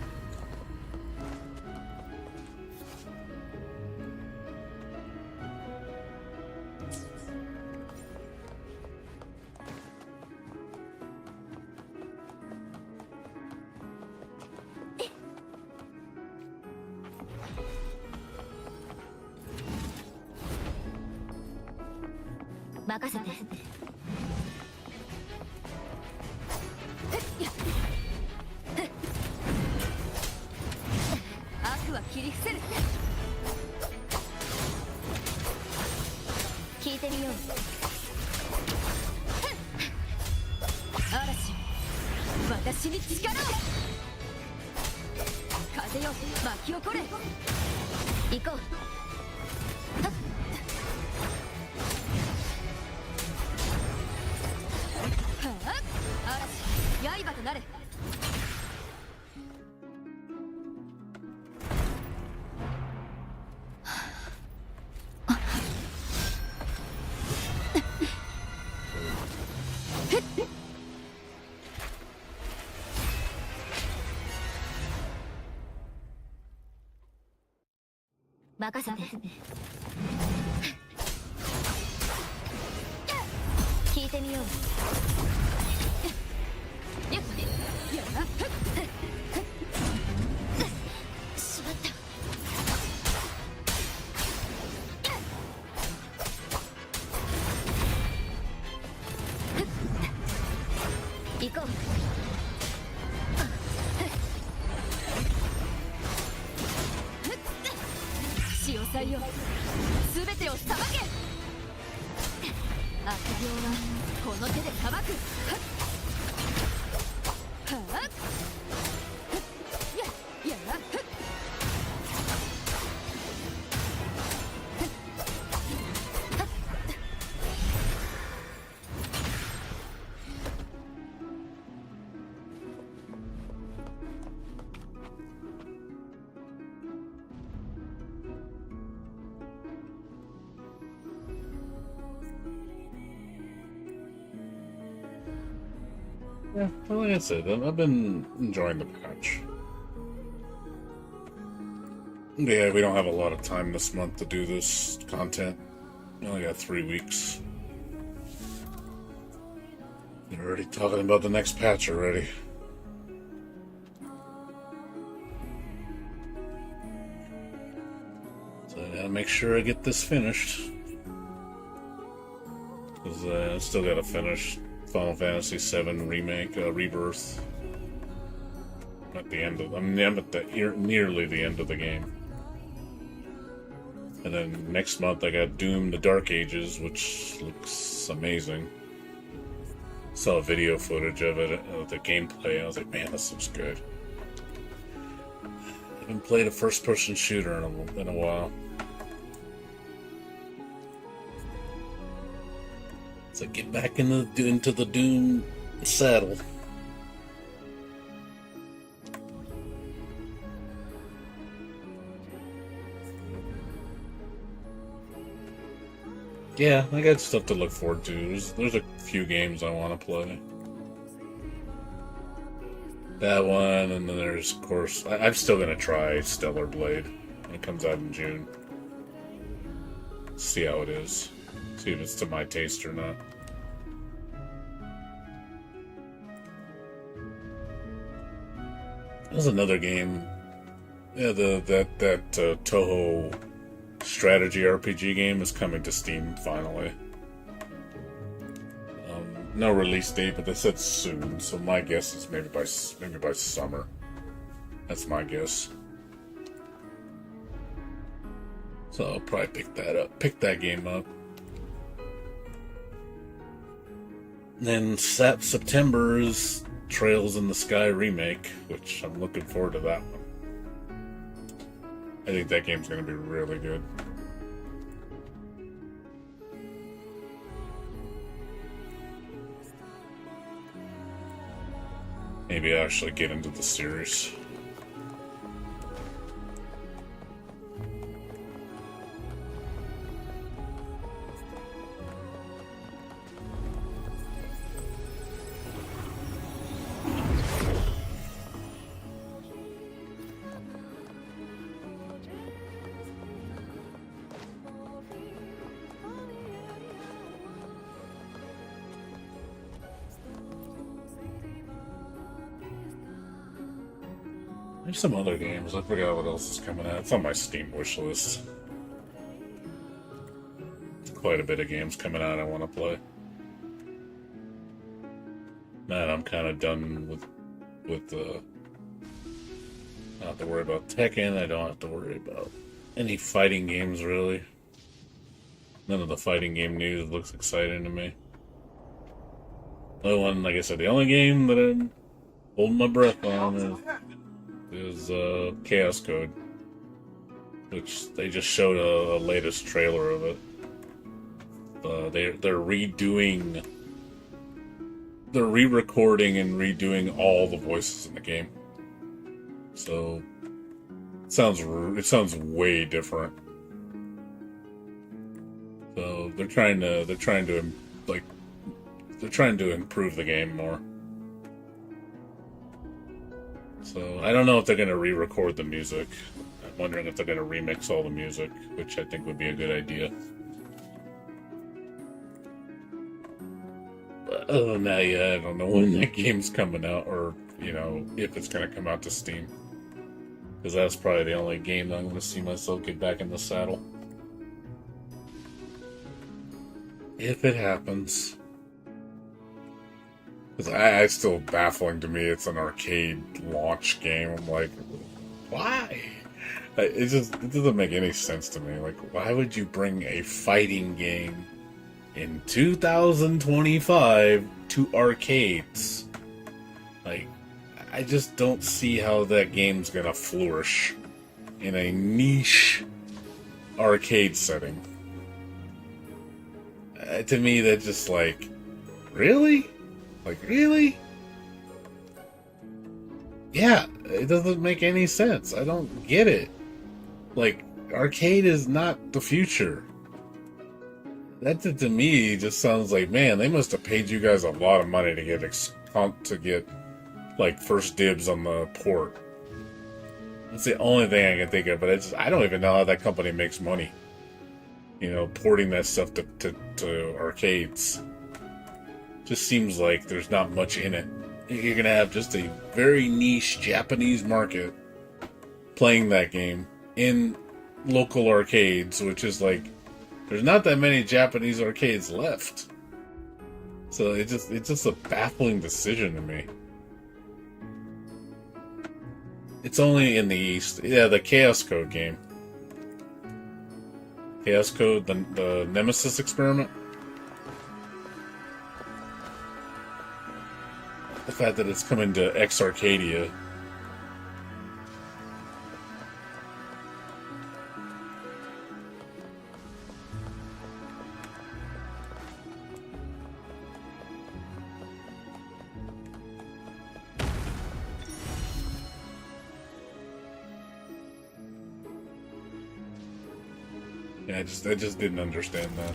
Yeah, well, like I said, I've been enjoying the patch. Yeah, we don't have a lot of time this month to do this content. We only got 3 weeks. You're already talking about the next patch already. So I gotta make sure I get this finished. Because I still gotta finish Final Fantasy VII Remake, Rebirth. At the end of, I'm at nearly the end of the game. And then next month I got Doom: The Dark Ages, which looks amazing. Saw video footage of it, the gameplay. I was like, man, this looks good. I haven't played a first-person shooter in a while. So get back into the Doom saddle. Yeah, I got stuff to look forward to. There's a few games I want to play. That one, and then there's, of course, I'm still going to try Stellar Blade when it comes out in June. See how it is. See if it's to my taste or not. There's another game. Yeah, that Toho strategy RPG game is coming to Steam finally. No release date, but they said soon. So my guess is maybe by summer. That's my guess. So I'll probably pick that game up. Then September is Trails in the Sky remake, which I'm looking forward to that one. I think that game's going to be really good. Maybe I'll actually get into the series. There's some other games. I forgot what else is coming out. It's on my Steam wish list. Quite a bit of games coming out I want to play. Man, I'm kind of done with I don't have to worry about Tekken. I don't have to worry about any fighting games, really. None of the fighting game news looks exciting to me. The only one, like I said, the only game that I'm holding my breath on is Chaos Code, which they just showed a latest trailer of it. They're re-recording and redoing all the voices in the game. So it sounds way different. So they're trying to improve the game more. So I don't know if they're going to re-record the music. I'm wondering if they're going to remix all the music, which I think would be a good idea. But other than that, yeah, I don't know when that game's coming out, or if it's going to come out to Steam. Because that's probably the only game that I'm going to see myself get back in the saddle. If it happens. Because it's still baffling to me. It's an arcade launch game. I'm like, why? It doesn't make any sense to me. Like, why would you bring a fighting game in 2025 to arcades? Like, I just don't see how that game's gonna flourish in a niche arcade setting. To me, that's just like, really? Like, really? Yeah, it doesn't make any sense. I don't get it. Like, arcade is not the future. That to me just sounds like, man, they must have paid you guys a lot of money to get like first dibs on the port. That's the only thing I can think of. But I don't even know how that company makes money. Porting that stuff to arcades. Just seems like there's not much in it. You're gonna have just a very niche Japanese market playing that game in local arcades, which is like, there's not that many Japanese arcades left. So it's just a baffling decision to me. It's only in the East. Yeah, the Chaos Code game. Chaos Code, the Nemesis experiment. The fact that it's coming to X Arcadia. Yeah, I just didn't understand that.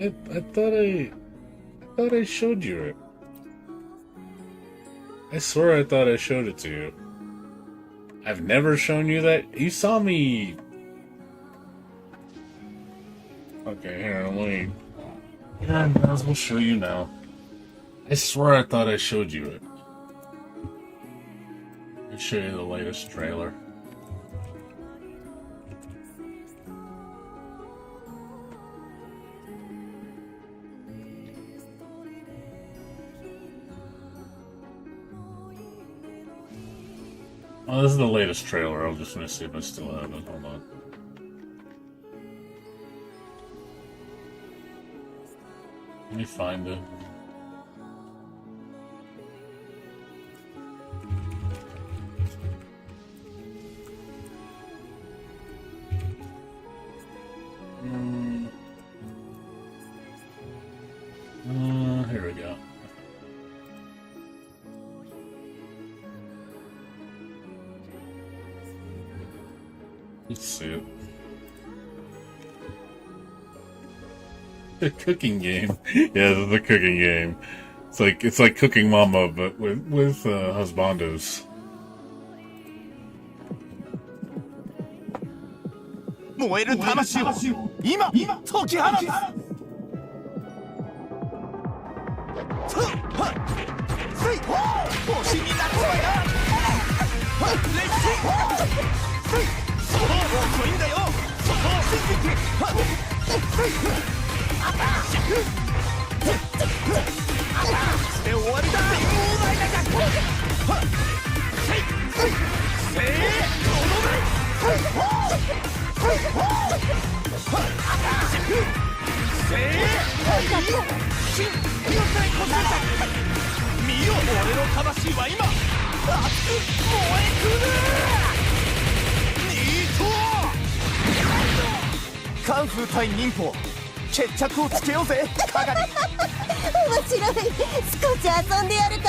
I thought I showed you it. I swear I thought I showed it to you. I've never shown you that? You saw me... Okay, here, let me... Yeah, I might as well show you now. I swear I thought I showed you it. I'll show you the latest trailer. Oh, this is the latest trailer. I'm just gonna see if I still have it. Hold on. Let me find it. Here we go. Let's see it. The cooking game. Yeah, the cooking game. It's like Cooking Mama, but with husbandos. 燃える魂を今解き放つ。星になるわよ。レッツそう遅いんだよ。して終わりだ。もうないだか。せい見よ俺の魂は今熱く燃えくる。ニートカンフー対忍法決着をつけようぜカガリ。面白い。少し遊んでやるか。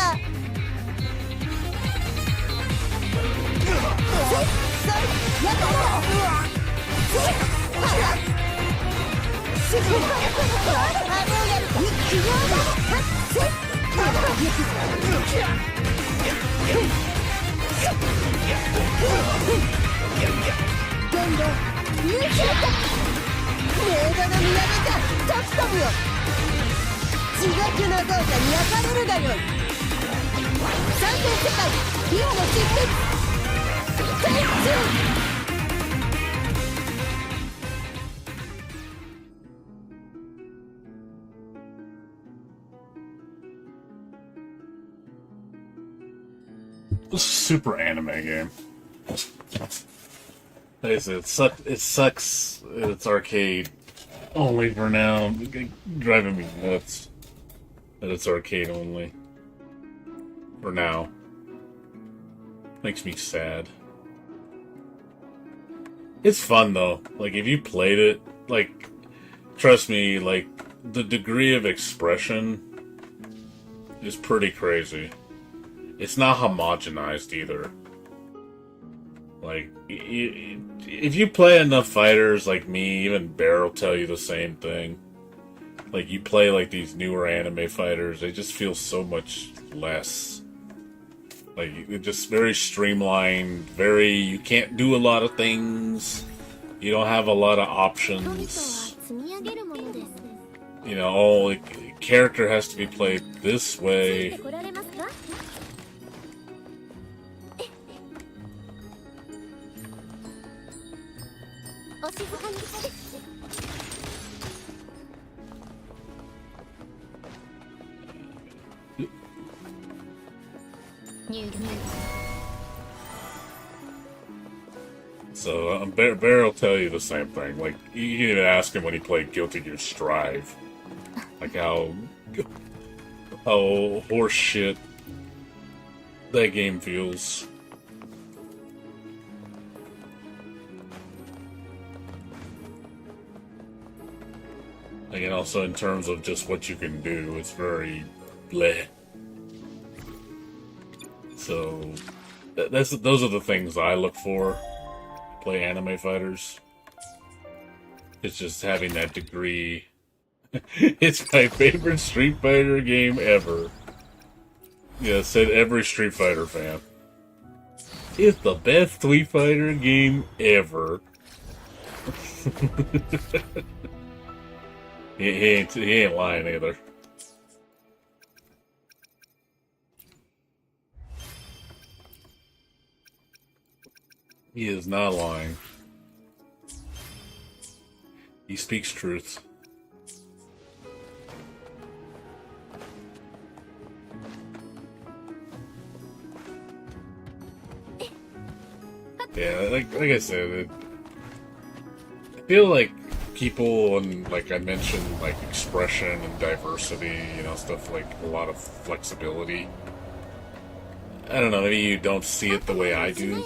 やった地獄の豪華に焼かれるがよい。三点世界銀の執筆 Super anime game. It sucks. It's arcade only for now. Driving me nuts that it's arcade only for now. Makes me sad. It's fun though. Like if you played it, like trust me, like the degree of expression is pretty crazy. It's not homogenized either. Like if you play enough fighters like me, even Bear will tell you the same thing. Like you play like these newer anime fighters, they just feel so much less. Like, it's just very streamlined, you can't do a lot of things, you don't have a lot of options. You know, the character has to be played this way. So Bear will tell you the same thing. Like you can even ask him when he played Guilty Gear Strive, like how horse shit that game feels. Like, and also in terms of just what you can do, it's very bleh. So those are the things I look for. Play anime fighters. It's just having that degree. It's my favorite Street Fighter game ever. Yeah, said every Street Fighter fan. It's the best Street Fighter game ever. he ain't lying either. He is not lying. He speaks truth. Yeah, like I said, I feel like people, and like I mentioned, like expression and diversity, you know, stuff like a lot of flexibility. I don't know, maybe you don't see it the way I do.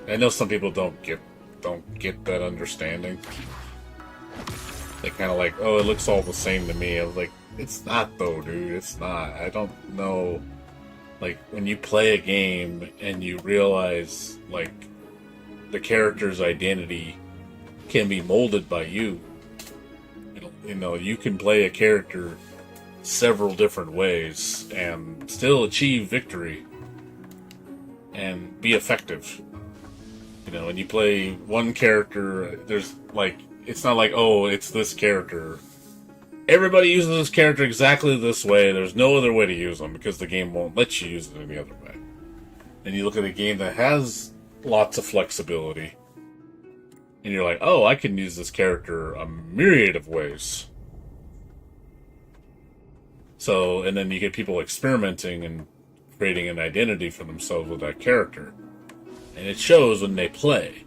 I know some people don't get that understanding. They kind of like, oh, it looks all the same to me. I was like, it's not though, dude. It's not. I don't know. Like, when you play a game and you realize, like, the character's identity can be molded by you. You know, you can play a character several different ways and still achieve victory and be effective. You know, when you play one character, there's, like, it's not like, oh, it's this character. Everybody uses this character exactly this way. There's no other way to use them because the game won't let you use it any other way. And you look at a game that has lots of flexibility, and you're like, oh, I can use this character a myriad of ways. So, and then you get people experimenting and creating an identity for themselves with that character. And it shows when they play.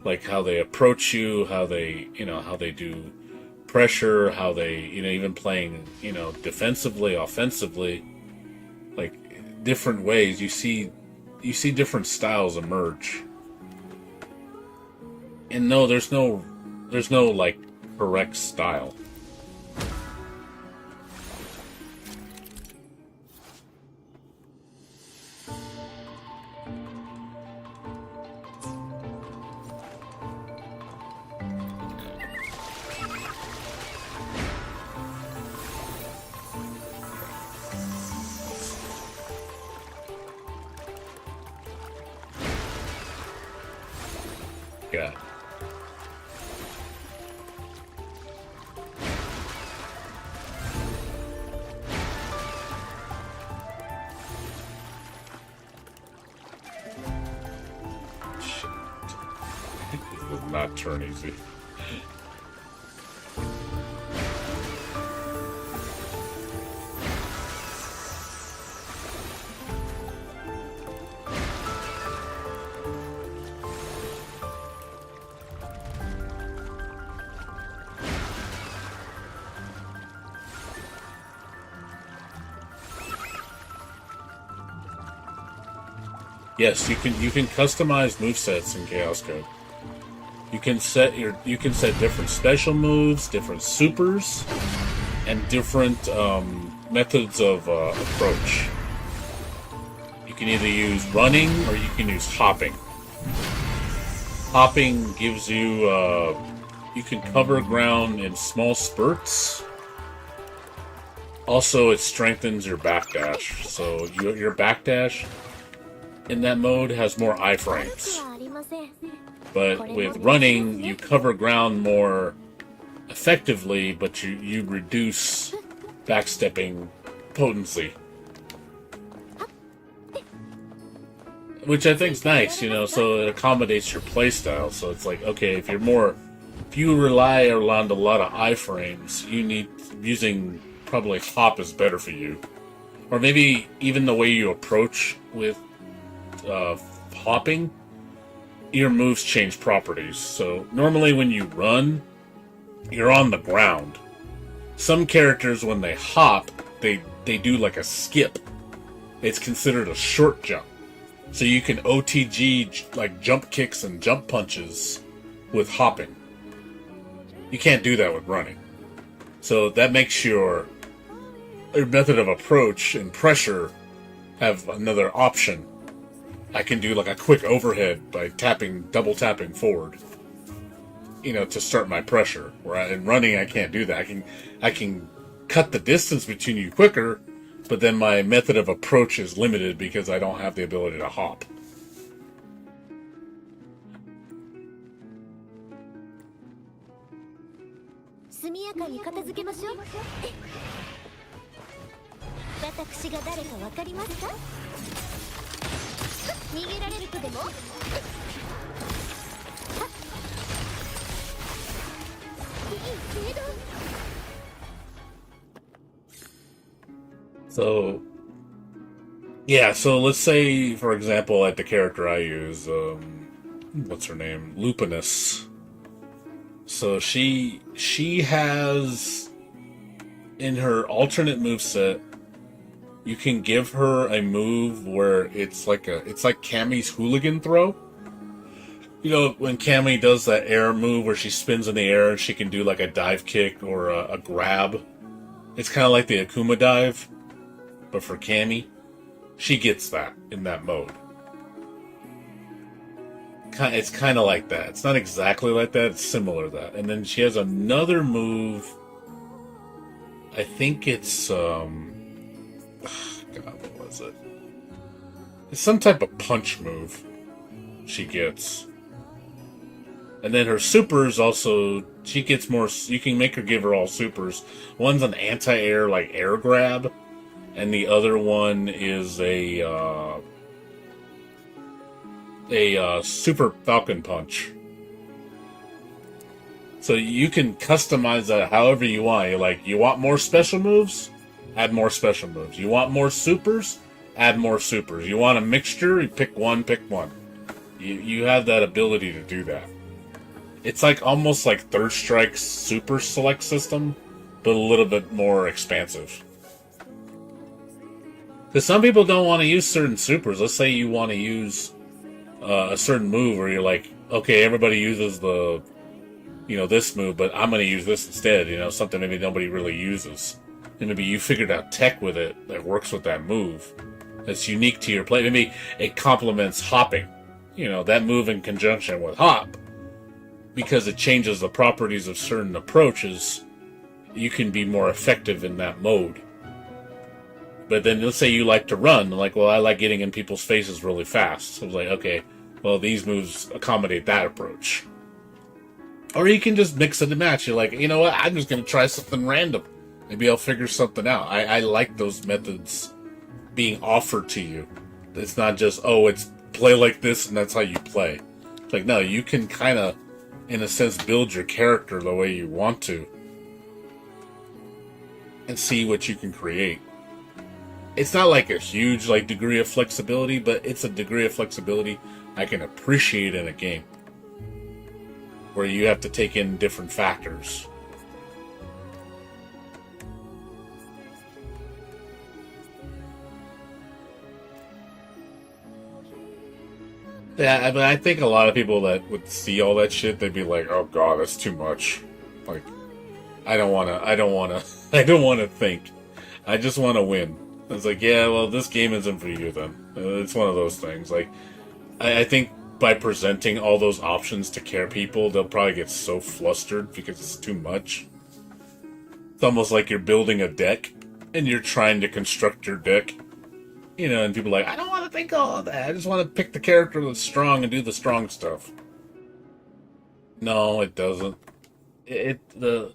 Like how they approach you, how they, you know, how they do pressure, how they, you know, even playing, you know, defensively, offensively, like different ways. You see different styles emerge. And no, there's no like correct style. Yeah. Shit. It does not turn easy. Yes, you can customize movesets in Chaos Code. You can set different special moves, different supers, and different methods of approach. You can either use running or you can use hopping. Hopping gives you you can cover ground in small spurts. Also, it strengthens your backdash. So your backdash in that mode has more iframes. But with running, you cover ground more effectively, but you reduce backstepping potency. Which I think is nice, you know, so it accommodates your playstyle. So it's like, okay, if you rely on a lot of iframes, using probably hop is better for you. Or maybe even the way you approach with hopping, your moves change properties. So normally when you run, you're on the ground. Some characters, when they hop, they do like a skip. It's considered a short jump. So you can OTG like jump kicks and jump punches with hopping. You can't do that with running. So that makes your method of approach and pressure have another option. I can do like a quick overhead by double tapping forward, you know, to start my pressure. Where in running I can't do that. I can cut the distance between you quicker, but then my method of approach is limited because I don't have the ability to hop. So, yeah, so let's say, for example, like the character I use, what's her name? Lupinus. So she has, in her alternate moveset, you can give her a move where it's like Cammy's hooligan throw. You know, when Cammy does that air move where she spins in the air and she can do like a dive kick or a grab. It's kind of like the Akuma dive, but for Cammy. She gets that in that mode. It's kind of like that. It's not exactly like that. It's similar to that. And then she has another move. I think it's God, what was it? It's some type of punch move she gets. And then her supers also, she gets more. You can make her give her all supers. One's an anti-air, like air grab, and the other one is a super falcon punch. So you can customize that however you want. You're like, you want more special moves? Add more special moves. You want more supers? Add more supers. You want a mixture? You pick one, pick one. You have that ability to do that. It's like almost like Third Strike's super select system, but a little bit more expansive. Because some people don't want to use certain supers. Let's say you want to use a certain move where you're like, okay, everybody uses the, this move, but I'm going to use this instead. Something maybe nobody really uses. And maybe you figured out tech with it that works with that move. That's unique to your play. Maybe it complements hopping. That move in conjunction with hop. Because it changes the properties of certain approaches, you can be more effective in that mode. But then let's say you like to run. Like, well, I like getting in people's faces really fast. So it's like, okay, well, these moves accommodate that approach. Or you can just mix it and match. You're like, you know what? I'm just going to try something random. Maybe I'll figure something out. I like those methods being offered to you. It's not just, it's play like this and that's how you play. It's like, no, you can kind of, in a sense, build your character the way you want to. And see what you can create. It's not like a huge degree of flexibility, but it's a degree of flexibility I can appreciate in a game. Where you have to take in different factors. Yeah, but I think a lot of people that would see all that shit, they'd be like, "Oh God, that's too much." Like, I don't want to think. I just want to win. It's like, yeah, well, this game isn't for you then. It's one of those things. Like, I think by presenting all those options to care people, they'll probably get so flustered because it's too much. It's almost like you're building a deck and you're trying to construct your deck. And people are like, I don't want to think all of that. I just want to pick the character that's strong and do the strong stuff. No, it doesn't. The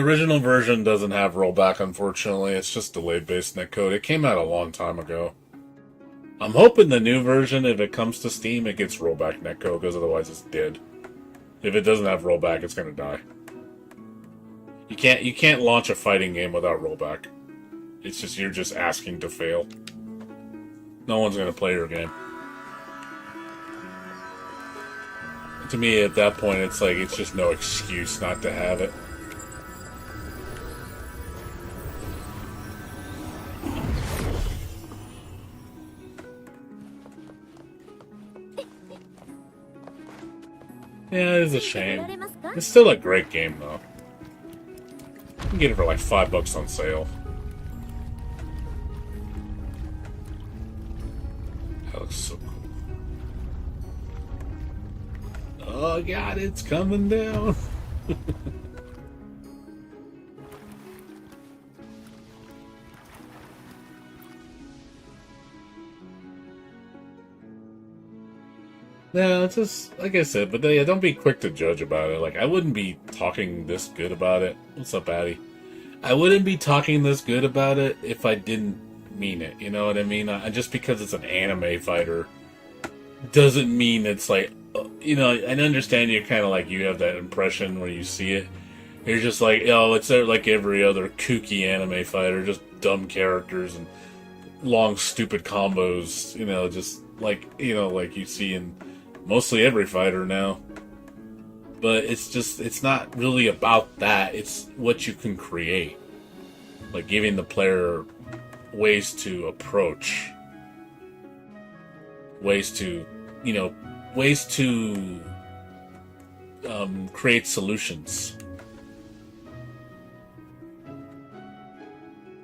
original version doesn't have rollback, unfortunately. It's just delayed-based netcode. It came out a long time ago. I'm hoping the new version, if it comes to Steam, it gets rollback netcode, because otherwise it's dead. If it doesn't have rollback, it's going to die. You can't launch a fighting game without rollback. It's just, you're just asking to fail. No one's going to play your game. To me, at that point, it's like, it's just no excuse not to have it. Yeah, it's a shame. It's still a great game, though. You can get it for like $5 on sale. That looks so cool. Oh God, it's coming down. No, it's just, like I said, but yeah, don't be quick to judge about it. Like, I wouldn't be talking this good about it. What's up, Addy? I wouldn't be talking this good about it if I didn't mean it. You know what I mean? Just because it's an anime fighter doesn't mean it's like, I understand you're kind of like, you have that impression when you see it. You're just like, it's like every other kooky anime fighter, just dumb characters and long, stupid combos, just like, like you see in mostly every fighter now. But it's not really about that. It's what you can create. Like giving the player ways to approach. Ways to create solutions.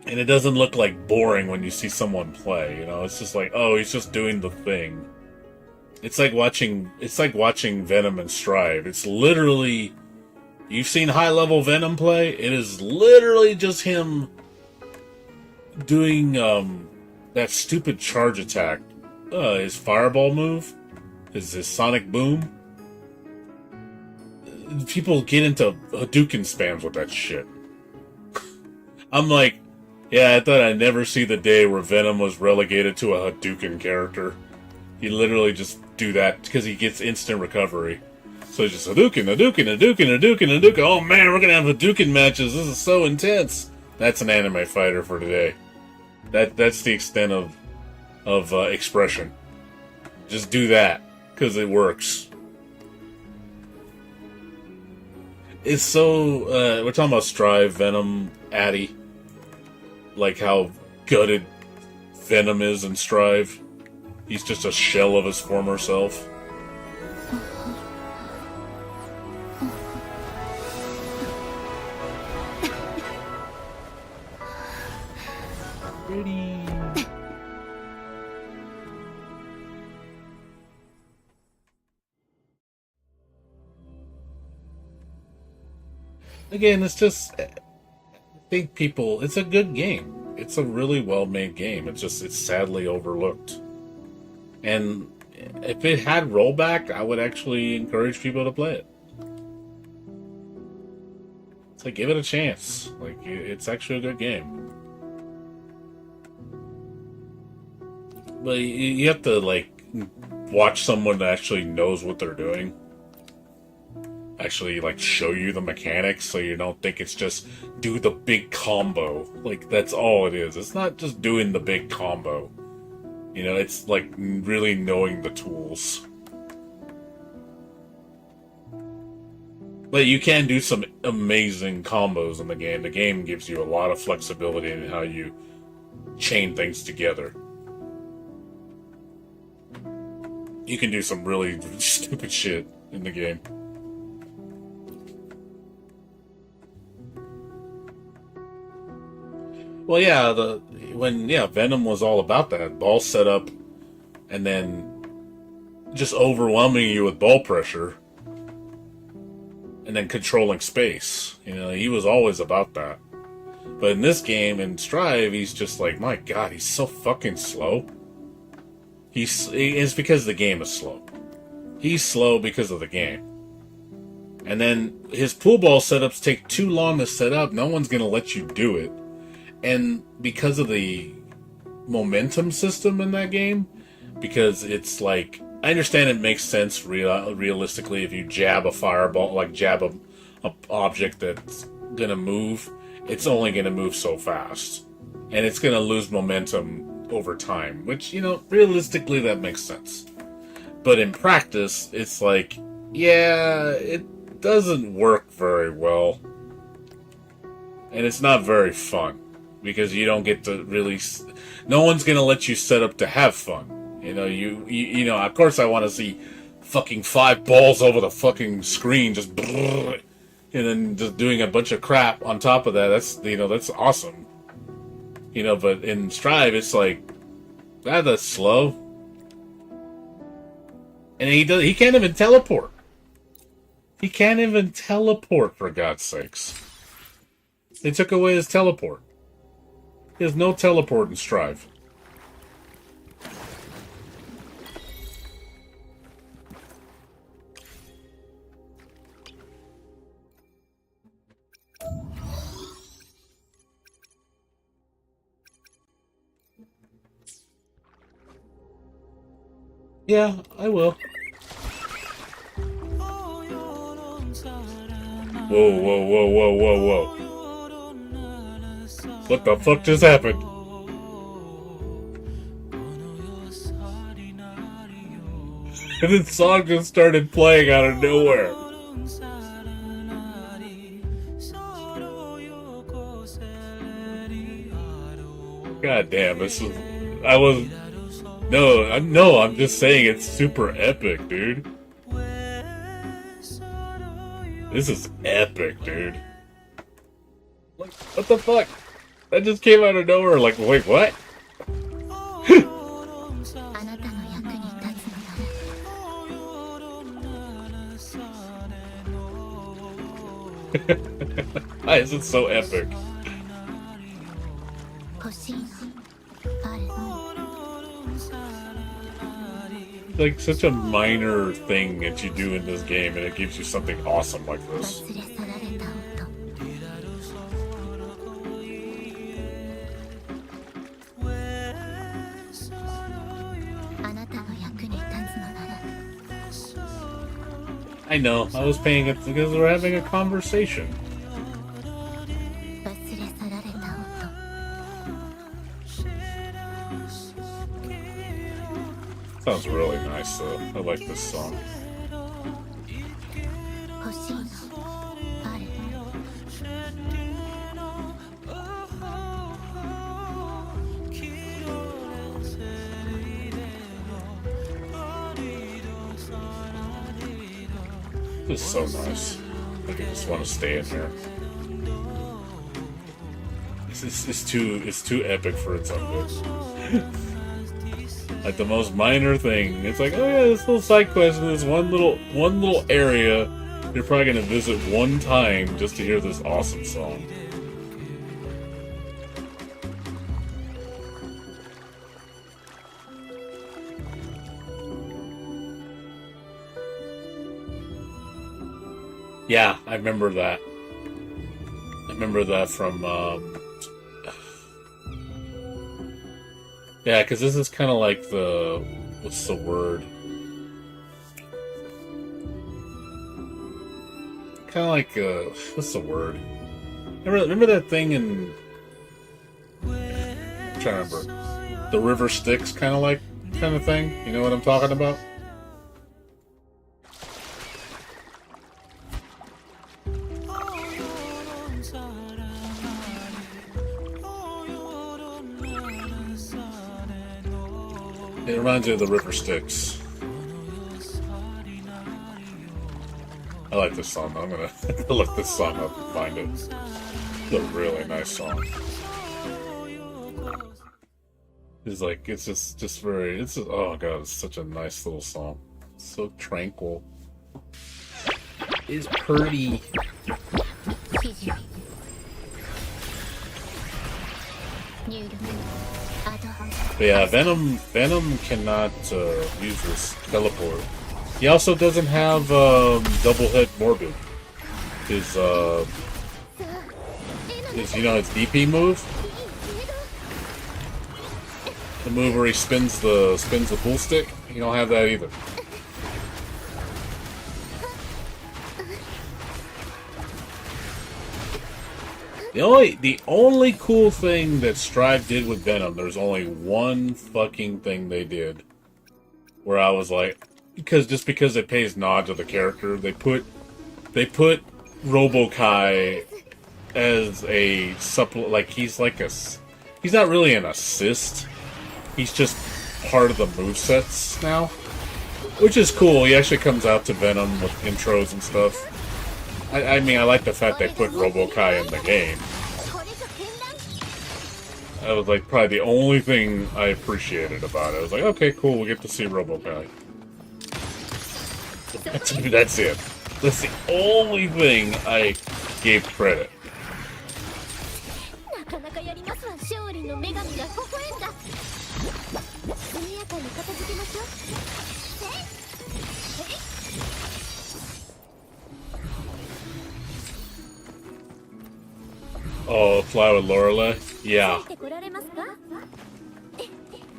And it doesn't look like boring when you see someone play, it's just like, oh, he's just doing the thing. It's like watching Venom and Strive. It's literally, you've seen high-level Venom play? It is literally just him doing that stupid charge attack. His fireball move, his sonic boom. People get into Hadouken spams with that shit. I'm like, yeah, I thought I'd never see the day where Venom was relegated to a Hadouken character. He literally just do that because he gets instant recovery. So it's just Hadouken, Hadouken, Hadouken, Hadouken, Hadouken. Oh man, we're gonna have Hadouken matches. This is so intense. That's an anime fighter for today. That's the extent of expression. Just do that because it works. It's so we're talking about Strive, Venom, Addy. Like how gutted Venom is in Strive. He's just a shell of his former self. Again, it's just, I think it's a good game. It's a really well-made game. It's sadly overlooked. And if it had rollback, I would actually encourage people to play it. It's like, give it a chance. Like, it's actually a good game. But you have to, like, watch someone that actually knows what they're doing. Actually, like, show you the mechanics so you don't think it's just do the big combo. Like, that's all it is. It's not just doing the big combo. It's like really knowing the tools. But you can do some amazing combos in the game. The game gives you a lot of flexibility in how you chain things together. You can do some really stupid shit in the game. Well, yeah, Venom was all about that. Ball setup, and then just overwhelming you with ball pressure, and then controlling space. He was always about that. But in this game, in Strive, he's just like, my god, he's so fucking slow. It's because the game is slow. He's slow because of the game. And then his pool ball setups take too long to set up. No one's going to let you do it. And because of the momentum system in that game, because it's like, I understand it makes sense realistically if you jab a fireball, like jab a object that's gonna move, it's only gonna move so fast. And it's gonna lose momentum over time, which, realistically that makes sense. But in practice, it's like, yeah, it doesn't work very well. And it's not very fun. Because you don't get to really... No one's going to let you set up to have fun. Of course I want to see fucking 5 balls over the fucking screen, just... And then just doing a bunch of crap on top of that. That's awesome. But in Strive, it's like... that's slow. And he can't even teleport. He can't even teleport, for God's sakes. They took away his teleport. He has no teleport in Strive. Yeah, I will. Whoa, whoa, whoa, whoa, whoa, whoa. What the fuck just happened? And the song just started playing out of nowhere. God damn, this is. I was. No, I'm just saying it's super epic, dude. This is epic, dude. What the fuck? That just came out of nowhere. Like, wait, what? Why is it so epic? Like such a minor thing that you do in this game, and it gives you something awesome like this. I know, I was paying it because we're having a conversation. Sounds really nice though. I like this song. This is so nice. I just want to stay in here. It's too epic for its own good. Like the most minor thing. It's like, oh yeah, this little side quest in this one little area you're probably gonna visit one time just to hear this awesome song. Yeah, I remember that. I remember that from yeah, because this is kind of like the... What's the word? Kind of like, what's the word? Remember that thing in... I'm trying to remember. The River Styx kind of thing? You know what I'm talking about? It reminds me of the River Styx. I like this song. I'm gonna look this song up and find it. It's a really nice song. It's like, it's just very, it's just, oh god, it's such a nice little song. It's so tranquil. It's pretty. But yeah, Venom cannot use this teleport. He also doesn't have double hit Morbid. His you know his DP move? The move where he spins the pool stick? You don't have that either. The only cool thing that Strive did with Venom, there's only one fucking thing they did where I was like, because it pays nod to the character, they put RoboKai as a supplement. Like he's not really an assist. He's just part of the movesets now, which is cool. He actually comes out to Venom with intros and stuff. I mean, I like the fact they put RoboKai in the game. That was like probably the only thing I appreciated about it. I was like, okay, cool, we get to see RoboKai. That's it. That's the only thing I gave credit. Oh, Fly with Lorelei? Yeah.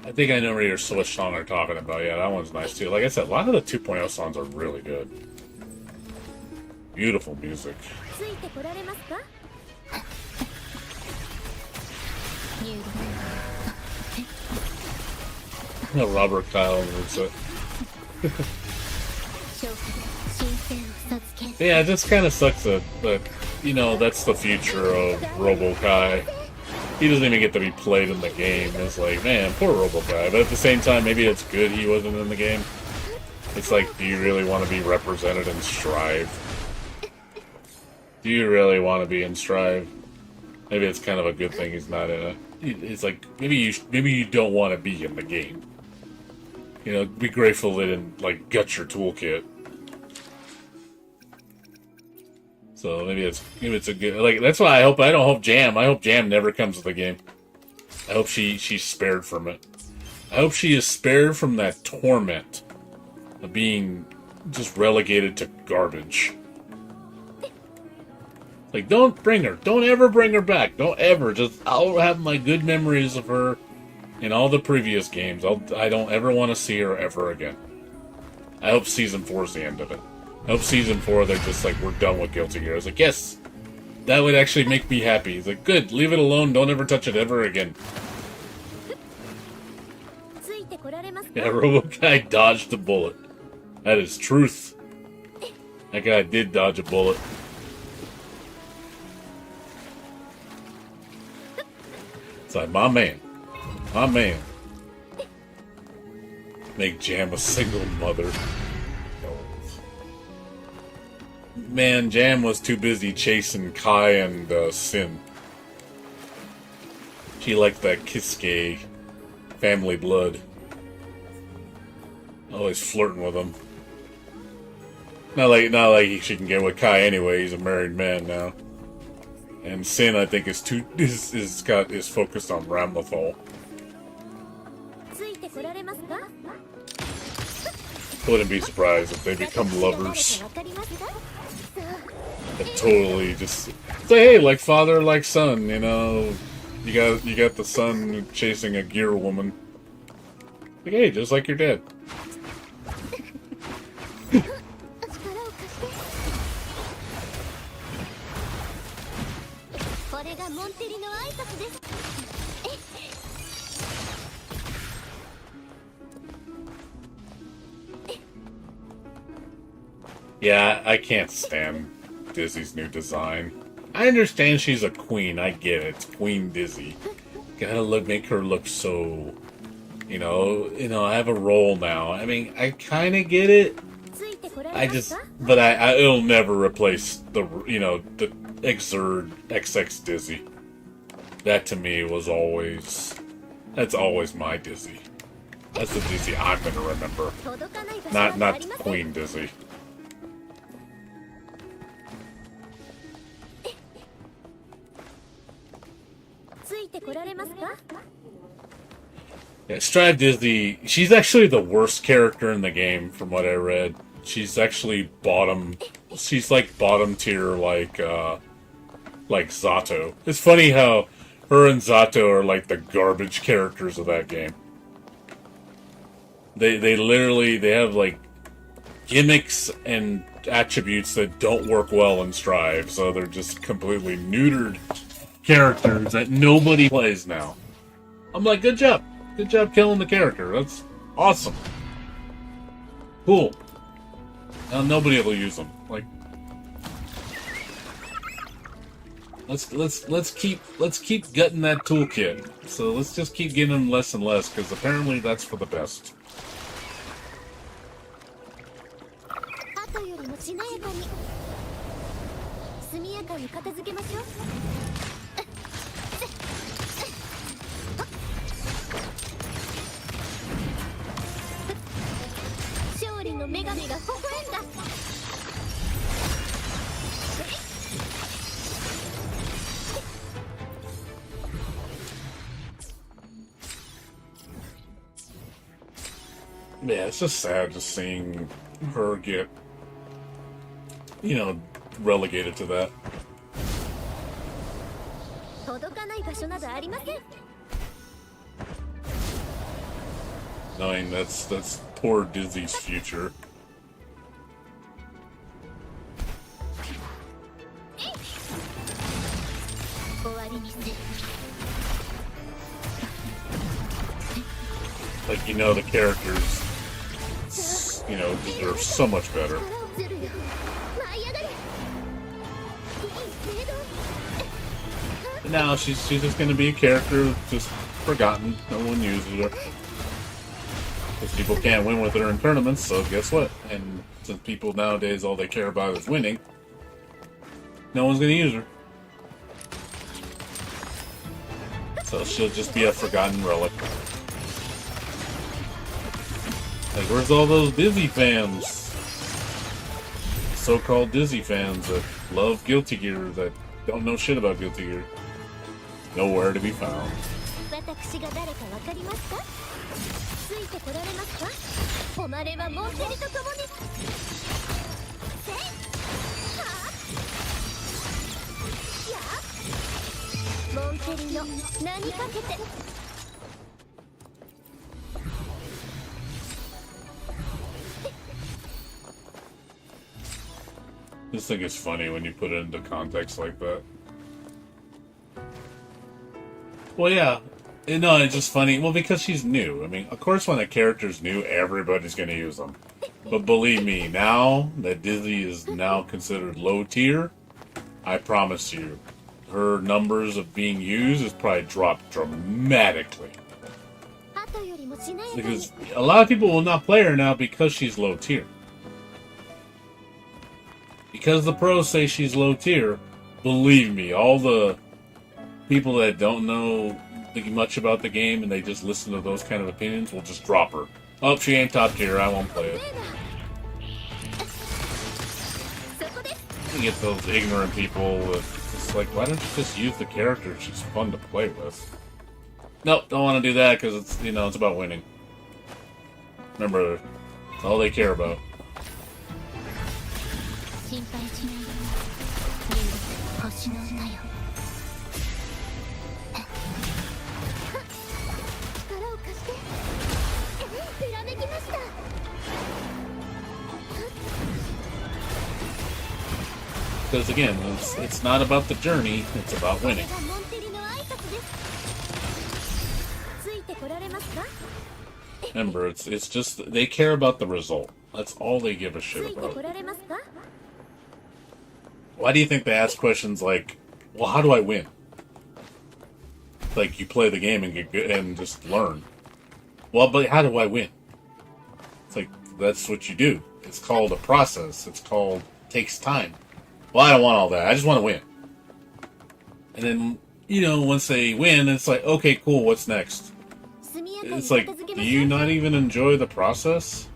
I think I know your Switch song they're talking about. Yeah, that one's nice too. Like I said, a lot of the 2.0 songs are really good. Beautiful music. No, Robert Kyle moves it. Yeah, it just kind of sucks that, you know, that's the future of Robo-Kai. He doesn't even get to be played in the game. It's like, man, poor Robo-Kai. But at the same time, maybe it's good he wasn't in the game. It's like, do you really want to be represented in Strive? Do you really want to be in Strive? Maybe it's kind of a good thing he's not in it. It's like, maybe you don't want to be in the game. You know, be grateful they didn't, like, gut your toolkit. So maybe it's a good, like, that's why I don't hope Jam never comes to the game. I hope she's spared from it. I hope she is spared from that torment of being just relegated to garbage. Like, don't ever bring her back. Don't ever. I'll have my good memories of her in all the previous games. I don't ever want to see her ever again. I hope Season 4 is the end of it. I hope Season 4, they're just like, we're done with Guilty Gear. I was like, yes! That would actually make me happy. He's like, good, leave it alone, don't ever touch it ever again. Yeah, Robo-Guy dodged a bullet. That is truth. That guy did dodge a bullet. It's like, my man. My man. Make Jam a single mother. Man, Jam was too busy chasing Kai and Sin. She liked that Kisuke family blood. Always flirting with him. Not like she can get with Kai anyway. He's a married man now. And Sin, I think, is focused on Ramlethal. Wouldn't be surprised if they become lovers. And totally just say, hey, like father, like son, you know. You got the son chasing a gear woman. Like, hey, just like your dad. Yeah, I can't stand Dizzy's new design. I understand she's a queen, I get it. It's Queen Dizzy. Gotta make her look so, you know, I have a role now. I mean, I kinda get it. But it'll never replace the Exerd XX Dizzy. That to me that's always my Dizzy. That's the Dizzy I'm gonna remember. Not Queen Dizzy. Yeah, Strive Dizzy, she's actually the worst character in the game from what I read. She's actually she's like bottom tier like Zato. It's funny how her and Zato are like the garbage characters of that game. They literally have like gimmicks and attributes that don't work well in Strive, so they're just completely neutered characters that nobody plays now. I'm like, good job killing the character. That's awesome. Cool. Now nobody will use them. Like, let's keep gutting that toolkit. So let's just keep getting them less and less, because apparently that's for the best. Yeah, it's just sad just seeing her get, relegated to that. Knowing that's poor Dizzy's future. Like, the characters, deserve so much better. Now she's just gonna be a character just forgotten. No one uses her. Because people can't win with her in tournaments, so guess what? And since people nowadays all they care about is winning, no one's gonna use her. So she'll just be a forgotten relic. Like, where's all those Disney fans? So-called Disney fans that love Guilty Gear, that don't know shit about Guilty Gear. Nowhere to be found. 私が誰かわかりますか？ついてこられますか？誉れはモンテリと共に。せい！はあ？やあ？モンテリの名にかけて。This thing is funny when you put it into context like that. Well, yeah. No, it's just funny. Well, because she's new. I mean, of course when a character's new, everybody's going to use them. But believe me, now that Disney is now considered low tier, I promise you, her numbers of being used has probably dropped dramatically. Because a lot of people will not play her now because she's low tier. Because the pros say she's low tier, believe me, all the people that don't know much about the game and they just listen to those kind of opinions will just drop her. Oh, she ain't top tier, I won't play it. You get those ignorant people it's like, why don't you just use the character? She's fun to play with. Nope, don't want to do that because it's, you know, it's about winning. Remember, that's all they care about. 心配しないで星の歌よ力を貸してひらめきました Because again, it's not about the journey, it's about winning. モンテリの挨拶ですついてこられますか Remember, it's just, they care about the result. That's all they give a つ shit いて about. こられますか Why do you think they ask questions like, well, how do I win? Like, you play the game and get good and just learn. Well, but how do I win? It's like, that's what you do. It's called a process. It's called, takes time. Well, I don't want all that. I just want to win. And then, you know, once they win, it's like, okay, cool, what's next? It's like, do you not even enjoy the process?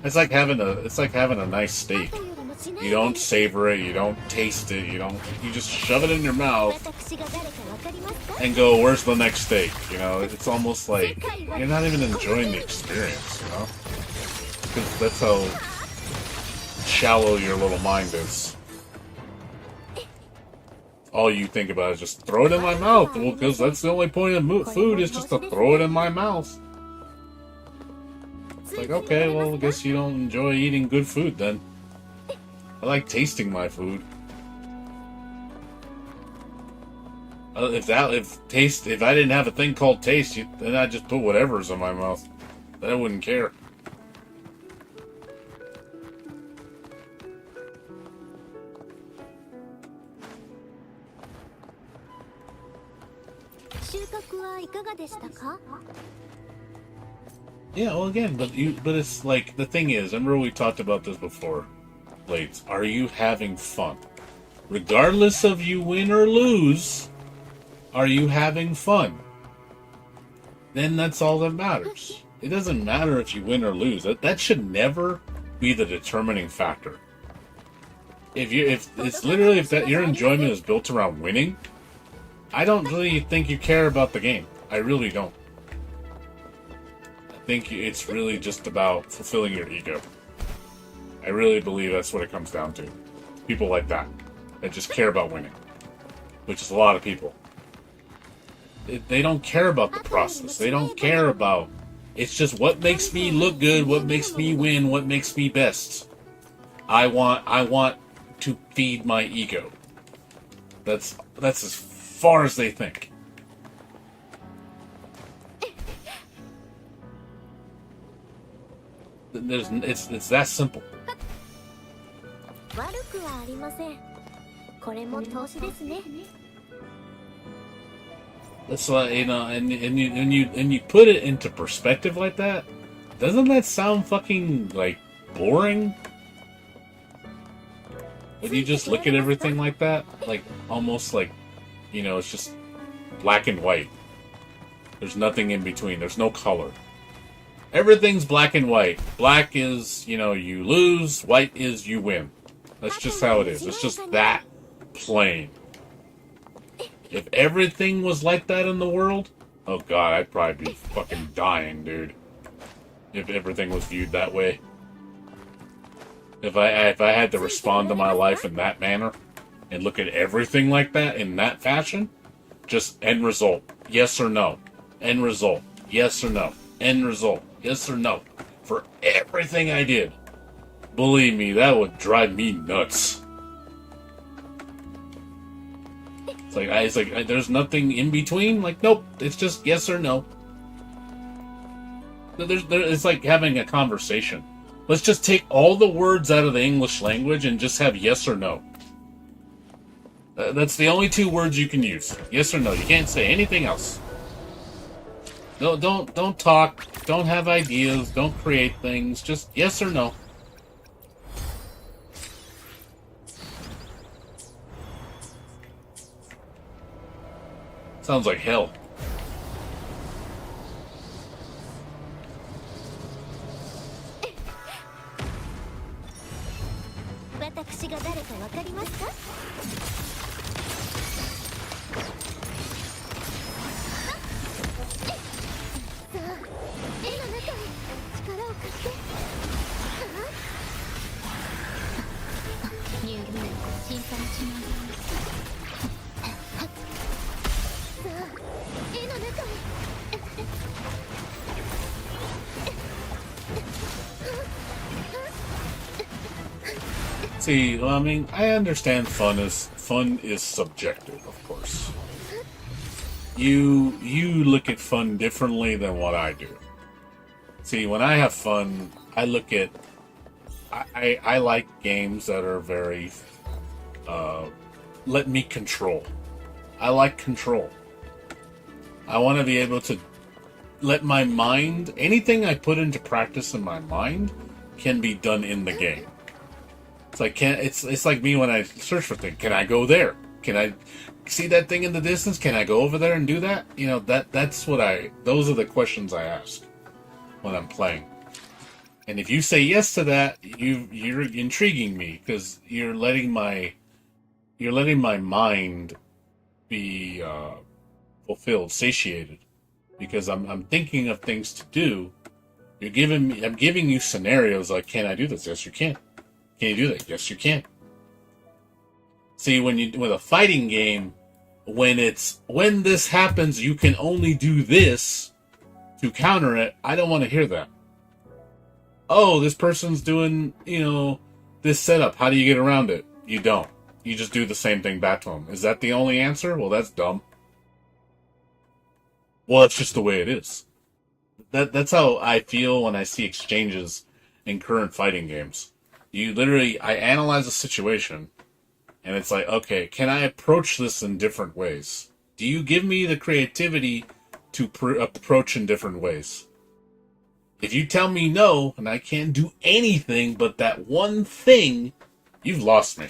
It's like having a nice steak. You don't savor it, you don't taste it, you just shove it in your mouth and go, where's the next steak? You know, it's almost like you're not even enjoying the experience, you know? Because that's how shallow your little mind is. All you think about is just throw it in my mouth. Well, because that's the only point of food is just to throw it in my mouth. It's like, okay, well, I guess you don't enjoy eating good food then. I like tasting my food. If I didn't have a thing called taste, then I'd just put whatever's in my mouth. Then I wouldn't care. Yeah, well, again, but it's like, the thing is, remember we talked about this before. Blades, are you having fun? Regardless of you win or lose, are you having fun? Then that's all that matters. It doesn't matter if you win or lose. That should never be the determining factor. If your enjoyment is built around winning, I don't really think you care about the game. I really don't. I think it's really just about fulfilling your ego. I really believe that's what it comes down to. People like that just care about winning, which is a lot of people. They don't care about the process. They don't care about. It's just what makes me look good, what makes me win, what makes me best. I want to feed my ego. That's as far as they think. It's that simple. 悪くはありません。これも投資ですね。That's why, you know, and you put it into perspective like that. Doesn't that sound fucking like boring? When you just look at everything like that, like almost like, you know, it's just black and white. There's nothing in between. There's no color. Everything's black and white. Black is, you know, you lose. White is you win. That's just how it is. It's just that plain. If everything was like that in the world, oh god, I'd probably be fucking dying, dude. If everything was viewed that way. If I had to respond to my life in that manner, and look at everything like that, in that fashion, just end result, yes or no. End result, yes or no. End result, yes or no. For everything I did. Believe me, that would drive me nuts. It's like there's nothing in between. Like, nope, it's just yes or no. It's like having a conversation. Let's just take all the words out of the English language and just have yes or no. That's the only two words you can use. Yes or no. You can't say anything else. No, don't talk. Don't have ideas. Don't create things. Just yes or no. Sounds like hell. 私が誰かわかりますか？さあ、絵の中に力を貸して。入部心配しない。さあ、絵の中に。See, well, I mean, I understand fun is subjective, of course. You look at fun differently than what I do. See, when I have fun, I look at I like games that are very let me control. I like control. I want to be able to let my mind, anything I put into practice in my mind can be done in the game. It's like it's like me when I search for things. Can I go there? Can I see that thing in the distance? Can I go over there and do that? You know, those are the questions I ask when I'm playing. And if you say yes to that, you're intriguing me because you're letting my mind be fulfilled, satiated, because I'm thinking of things to do. I'm giving you scenarios like, can I do this? Yes, you can. Can you do that? Yes, you can. See, with a fighting game, when this happens, you can only do this to counter it. I don't want to hear that. Oh, this person's doing, this setup. How do you get around it? You don't. You just do the same thing back to them. Is that the only answer? Well, that's dumb. Well, it's just the way it is. That's how I feel when I see exchanges in current fighting games. I analyze a situation, and it's like, okay, can I approach this in different ways? Do you give me the creativity to approach in different ways? If you tell me no, and I can't do anything but that one thing, you've lost me.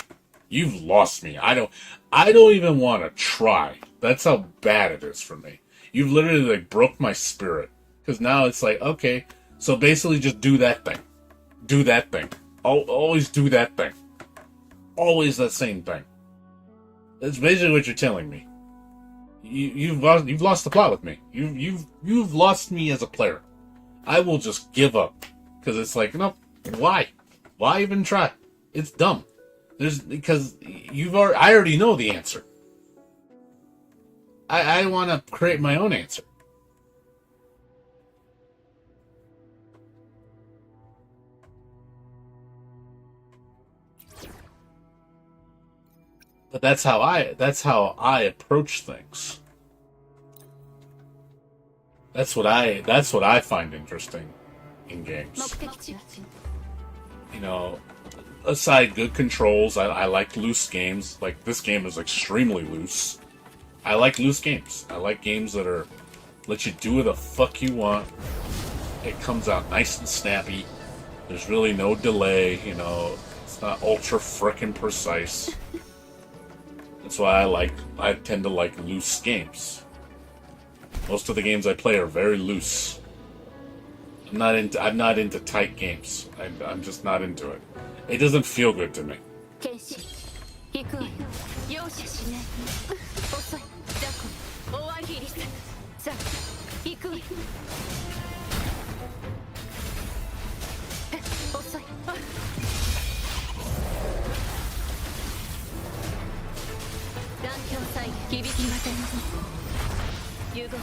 You've lost me. I don't even want to try. That's how bad it is for me. You've literally broke my spirit. Because now it's like, okay, so basically just do that thing. Do that thing. Always do that thing. Always that same thing. That's basically what you're telling me. You've lost the plot with me. You've lost me as a player. I will just give up because it's like, no, why even try? It's dumb. Because I already know the answer. I want to create my own answer. But that's how I approach things. That's what I find interesting in games. Aside good controls, I like loose games. Like this game is extremely loose. I like loose games. I like games that are let you do what the fuck you want. It comes out nice and snappy. There's really no delay, you know. It's not ultra frickin' precise. That's why I tend to like loose games. Most of the games I play are very loose. I'm not into tight games. I'm just not into it. It doesn't feel good to me. 剣士行くわよ。容赦しない。遅い。ザコ終わりです。さあ行くわよ。遅い。断境再現響き渡ります。融合。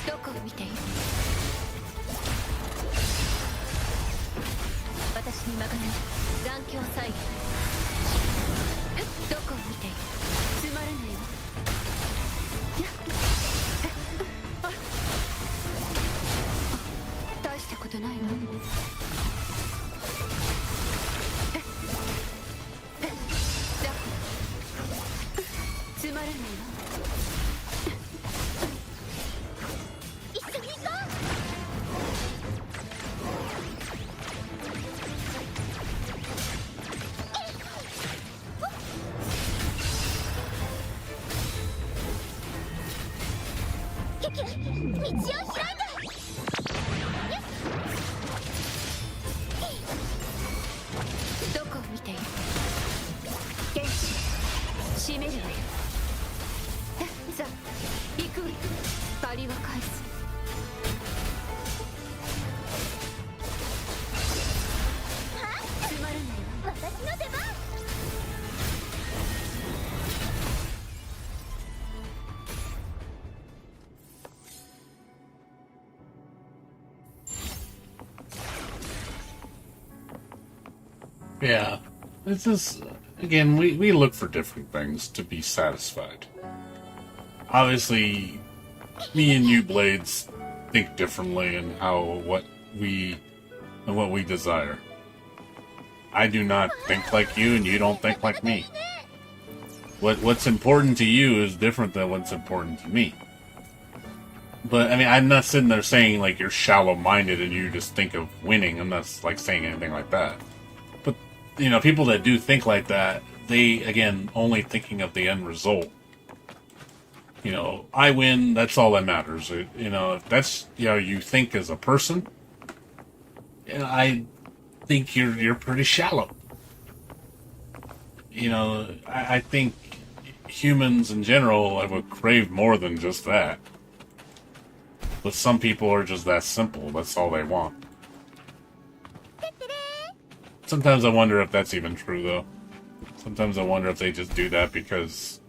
どこを見ている？私に任せ断境再現。どこを見ている？つまらないわ。大したことないわ。つまらないわ。一緒に行こう。キュキュ、道を開いて。どこを見ている？剣士閉めるわよ。さあ行くわよ。借りは返す。つまらないわ。私の出番。Yeah, it's just, again, we look for different things to be satisfied. Obviously, me and you, Blades, think differently in what we desire. I do not think like you, and you don't think like me. What's important to you is different than what's important to me. But, I mean, I'm not sitting there saying, like, you're shallow-minded and you just think of winning. I'm not, like, saying anything like that. But, you know, people that do think like that, they, again, only thinking of the end result. You know, I win, that's all that matters. You know, if that's, you know, you think as a person, you know, I think you're pretty shallow. You know, I think humans in general would crave more than just that. But some people are just that simple. That's all they want. Sometimes I wonder if that's even true, though. Sometimes I wonder if they just do that because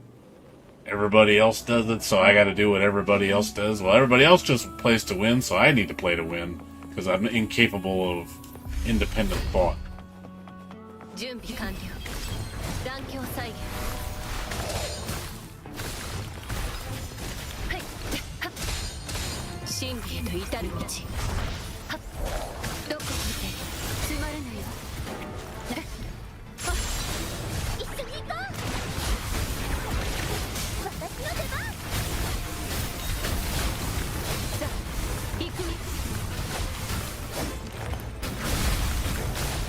everybody else does it, so I gotta do what everybody else does. Well, everybody else just plays to win, so I need to play to win because I'm incapable of independent thought. 準備完了。断境再現。はい。はっ。真理へと至る道。はっ。どこを見てつまらないわ。あっ。一緒に行こう。私の出番。さあ、行くね。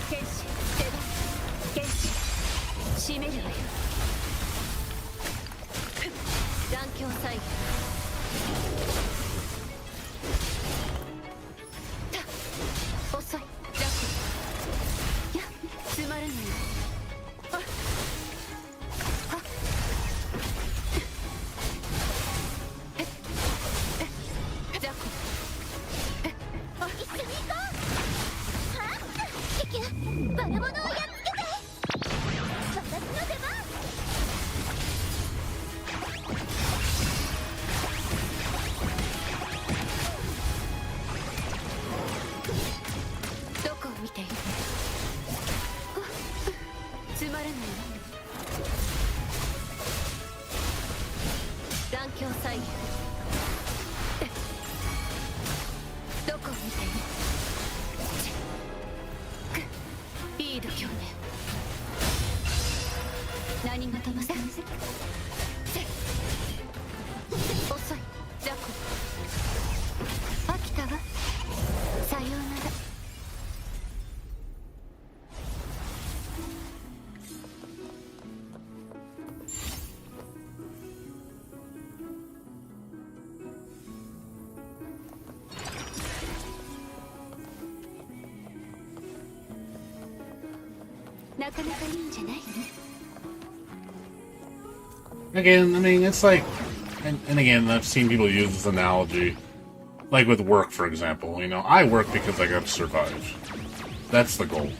剣士出番。剣士閉めるわよ。断境再現。た遅い。ラコ。いやつまらないわ。あっあっラコ。あ一緒に行こう。はっキュキュバラモノをやっつけて。私の出番。どこを見ているいい度胸ね。何事もさ遅い雑魚。飽きたわ。さようなら。なかなかいいんじゃない？ Again, I mean, it's like, and again, I've seen people use this analogy, like with work, for example. You know, I work because I gotta survive. That's the goal.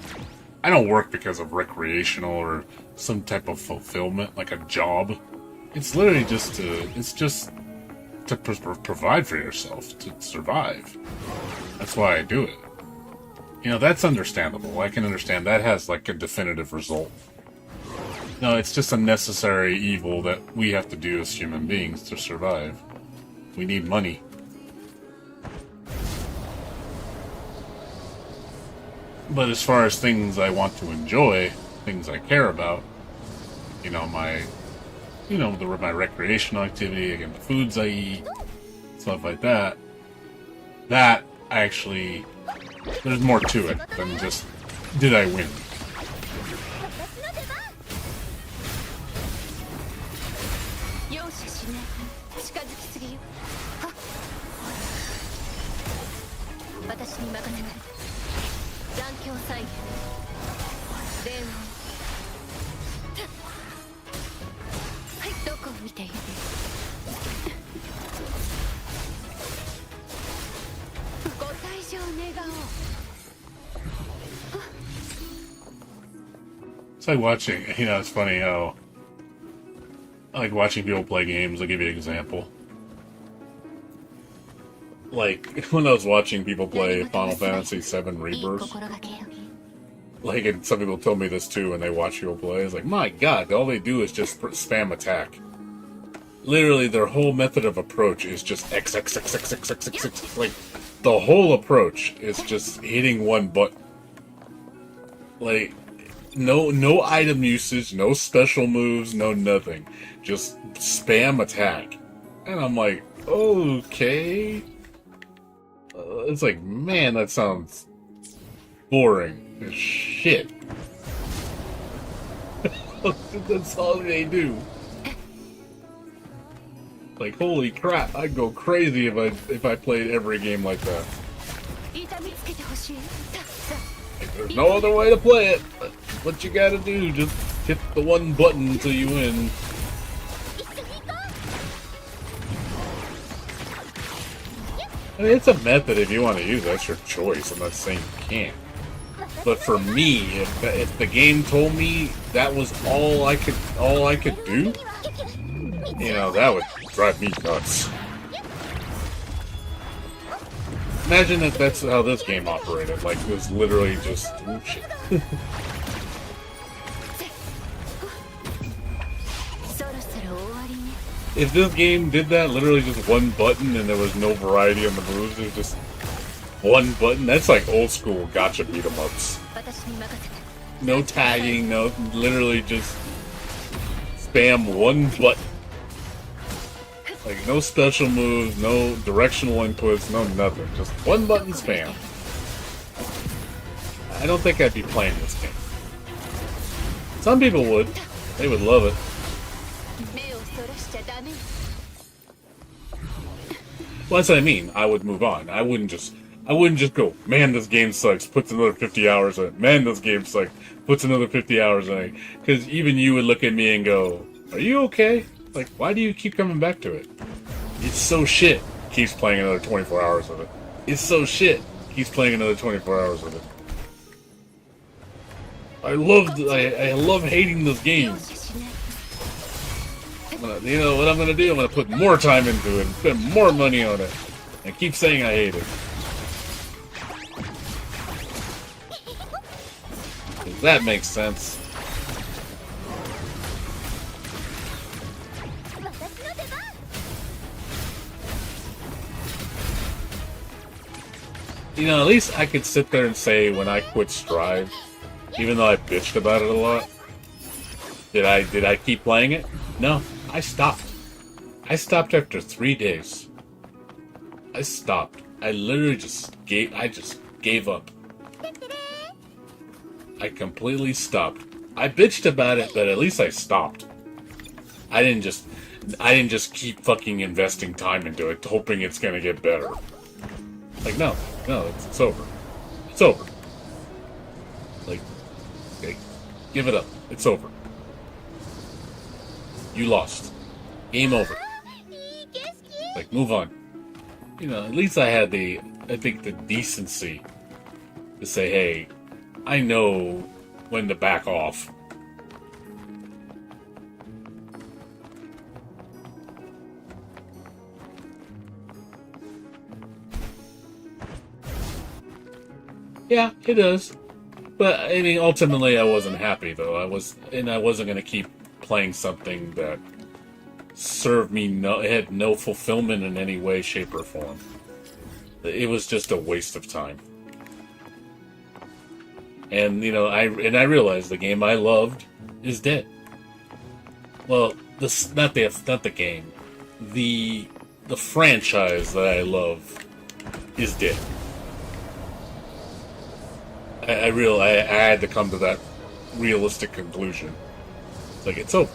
I don't work because of recreational or some type of fulfillment, like a job. It's literally just to provide for yourself, to survive. That's why I do it. You know, that's understandable. I can understand that has like a definitive result. No, it's just a necessary evil that we have to do as human beings to survive. We need money. But as far as things I want to enjoy, things I care about, you know, my recreational activity, again, the foods I eat, stuff like that, that actually, there's more to it than just, did I win? It's like watching, you know, it's funny how, I like watching people play games. I'll give you an example. Like, when I was watching people play Final Fantasy VII Rebirth, like, and some people told me this too when they watch people play, it's like, my god, all they do is just spam attack. Literally, their whole method of approach is just X. Like, the whole approach is just hitting one button. Like, no item usage, no special moves, no nothing. Just spam attack. And I'm like, okay. It's like, man, that sounds boring as shit. That's all they do. Like, holy crap, I'd go crazy if I played every game like that. Like, there's no other way to play it. What you gotta do, just hit the one button until you win. I mean, it's a method if you want to use it. That's your choice. I'm not saying you can't. But for me, if the game told me that was all I could do, you know, that would drive me nuts. Imagine if that's how this game operated. Like, it was literally just, oh shit. If this game did that, literally just one button and there was no variety on the moves, it was just one button, that's like old school gacha beat 'em ups. No tagging, no, literally just spam one button. Like, no special moves, no directional inputs, no nothing. Just one button spam. I don't think I'd be playing this game. Some people would. They would love it. Well, that's what I mean. I would move on. I wouldn't just go, man, this game sucks, puts another 50 hours in it. Man, this game sucks, puts another 50 hours in it. Because even you would look at me and go, are you okay? Like, why do you keep coming back to it? It's so shit. Keeps playing another 24 hours of it. It's so shit. Keeps playing another 24 hours of it. I love hating this game. You know what I'm gonna do? I'm gonna put more time into it and spend more money on it. And keep saying I hate it. Does that make sense? You know, at least I could sit there and say when I quit Strive, even though I bitched about it a lot, did I keep playing it? No, I stopped. I stopped after 3 days. I stopped. I literally just gave up. I completely stopped. I bitched about it, but at least I stopped. I didn't just keep fucking investing time into it, hoping it's gonna get better. Like, no, it's over. It's over. Like, okay, give it up. It's over. You lost. Game over. Like, move on. You know, at least I had the decency to say, hey, I know when to back off. Yeah, it does. But, I mean, ultimately I wasn't happy, though. I wasn't going to keep playing something that served me it had no fulfillment in any way, shape, or form. It was just a waste of time. And, you know, I realized the game I loved is dead. Well, not the game. The franchise that I love is dead. I had to come to that realistic conclusion. It's like, it's over.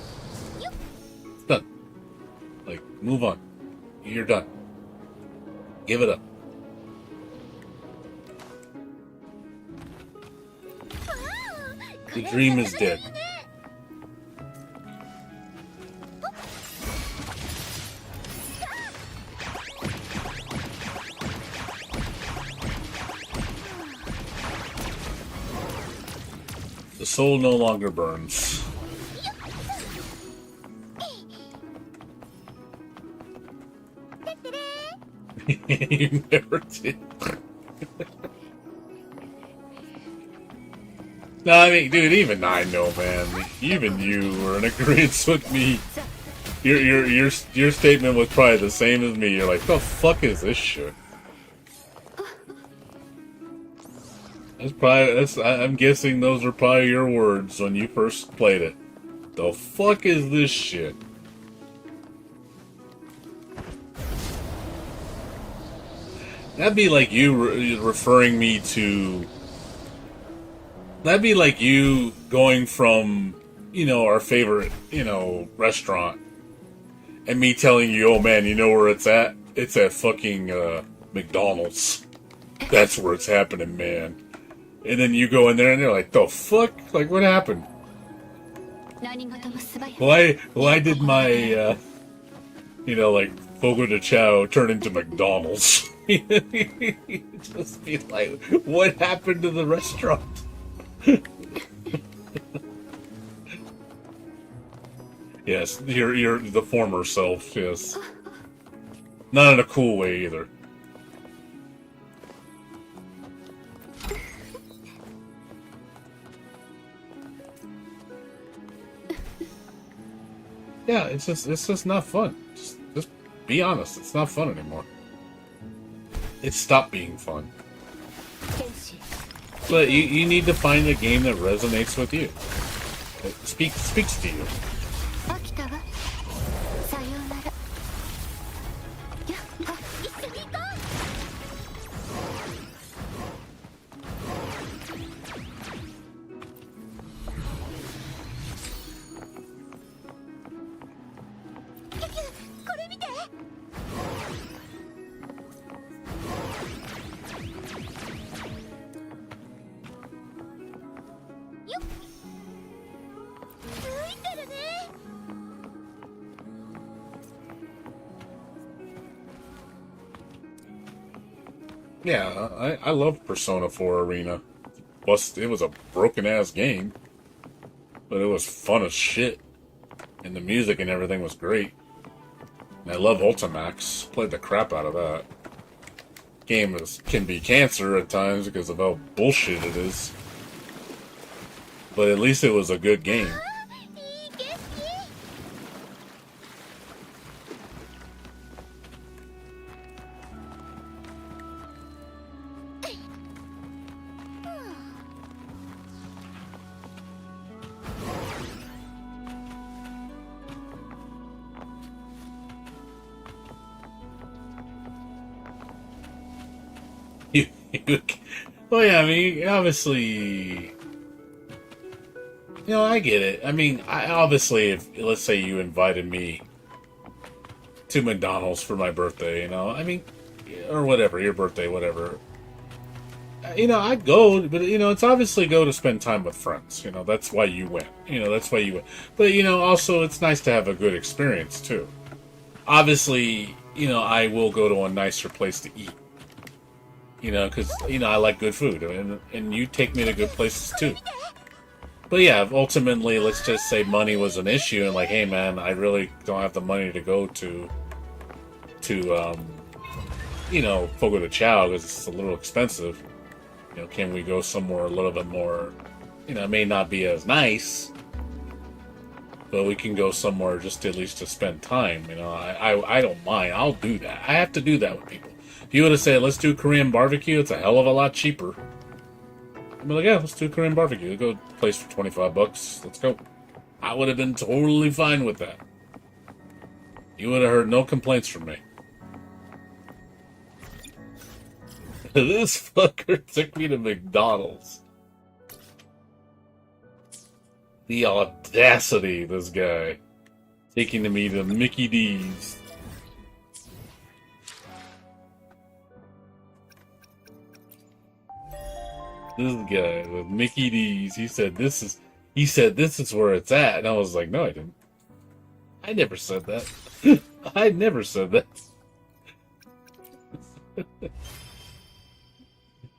It's done. Like, move on. You're done. Give it up. The dream is dead. The soul no longer burns. You never did. No, I mean, dude, even I know, man. Even you were in agreement with me. Your statement was probably the same as me. You're like, the fuck is this shit? I'm guessing those are probably your words when you first played it. The fuck is this shit? That'd be like you referring me to... That'd be like you going from, you know, our favorite, you know, restaurant, and me telling you, oh man, you know where it's at? It's at fucking McDonald's. That's where it's happening, man. And then you go in there and they're like, the fuck? Like, what happened? Why did my, you know, like, Fogo de Chao turn into McDonald's? Just be like, what happened to the restaurant? Yes, you're the former self, yes. Not in a cool way, either. Yeah, it's just not fun. Just be honest, it's not fun anymore. It stopped being fun. But you need to find a game that resonates with you. It speaks to you. Yeah, I love Persona 4 Arena. It was a broken-ass game, but it was fun as shit. And the music and everything was great. And I love Ultimax. Played the crap out of that. Game can be cancer at times because of how bullshit it is. But at least it was a good game. Well, yeah, I mean, obviously, I get it. I mean, obviously, if let's say you invited me to McDonald's for my birthday, I mean, or whatever, your birthday, whatever. I'd go, but it's obviously go to spend time with friends. That's why you went. That's why you went. But also it's nice to have a good experience too. Obviously, I will go to a nicer place to eat. Because I like good food, and you take me to good places too. But yeah, ultimately, let's just say money was an issue, and like, hey man, I really don't have the money to go to Fogo de Chao because it's a little expensive. Can we go somewhere a little bit more, it may not be as nice, but we can go somewhere just at least to spend time. I don't mind. I'll do that. I have to do that with people. If you would have said, let's do Korean barbecue, it's a hell of a lot cheaper. I'd be like, yeah, let's do Korean barbecue. Go to a place for $25. Let's go. I would have been totally fine with that. You would have heard no complaints from me. This fucker took me to McDonald's. The audacity, this guy. Taking me to Mickey D's. This guy with Mickey D's, he said this is where it's at. And I was like, no, I didn't. I never said that. I never said that.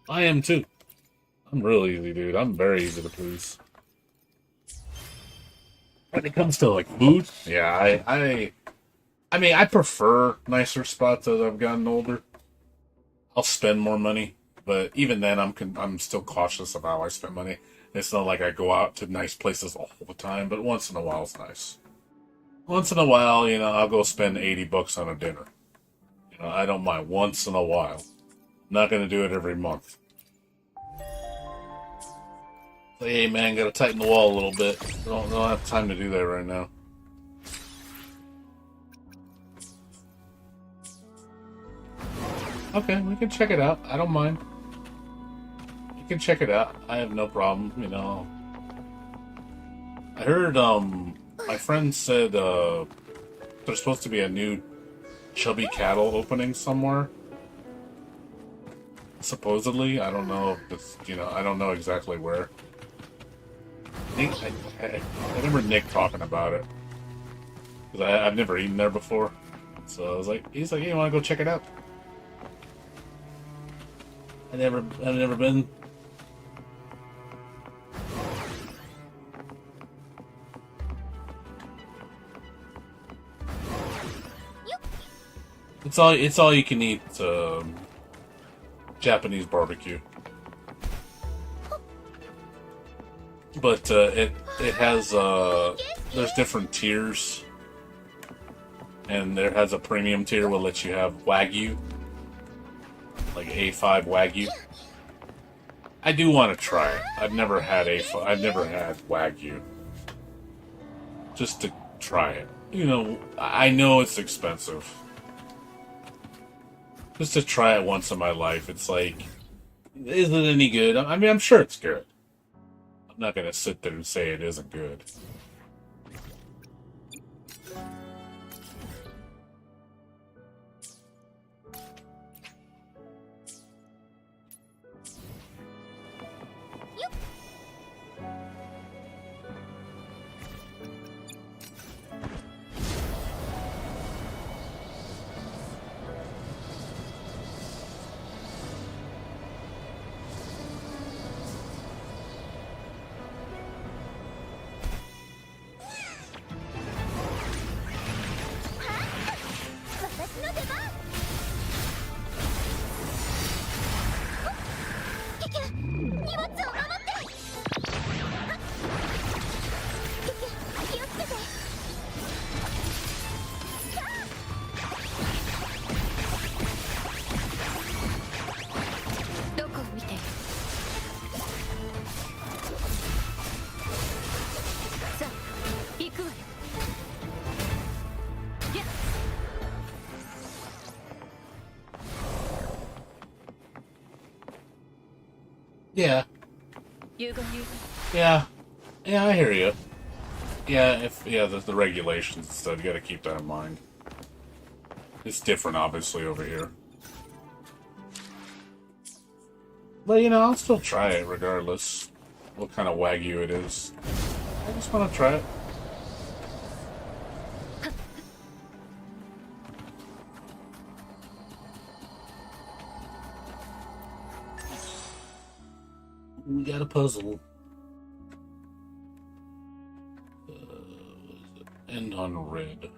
I am too. I'm real easy, dude. I'm very easy to please. When it comes to like food, yeah, I mean, I prefer nicer spots as I've gotten older. I'll spend more money, but even then, I'm still cautious of how I spend money. It's not like I go out to nice places all the time, but once in a while it's nice. Once in a while, I'll go spend $80 on a dinner. I don't mind once in a while. I'm not gonna do it every month. Hey man, gotta tighten the wall a little bit. Don't have time to do that right now. Okay, we can check it out. I don't mind. You can check it out. I have no problem, I heard, my friend said, there's supposed to be a new Chubby Cattle opening somewhere. Supposedly. I don't know if it's, I don't know exactly where. I remember Nick talking about it. Because I've never eaten there before. So I was like, he's like, hey, you want to go check it out? I've never been. It's all you can eat Japanese barbecue. But it has there's different tiers, and there has a premium tier will let you have Wagyu, like A5 Wagyu. I do want to try it. I've never had Wagyu. Just to try it. I know it's expensive. Just to try it once in my life. It's like, is it any good? I mean, I'm sure it's good. I'm not going to sit there and say it isn't good. Yeah. Yeah. Yeah, I hear you. Yeah, the regulations and stuff, you gotta keep that in mind. It's different, obviously, over here. But, you know, I'll still try it regardless what kind of Wagyu it is. I just want to try it. We got a puzzle. End on red.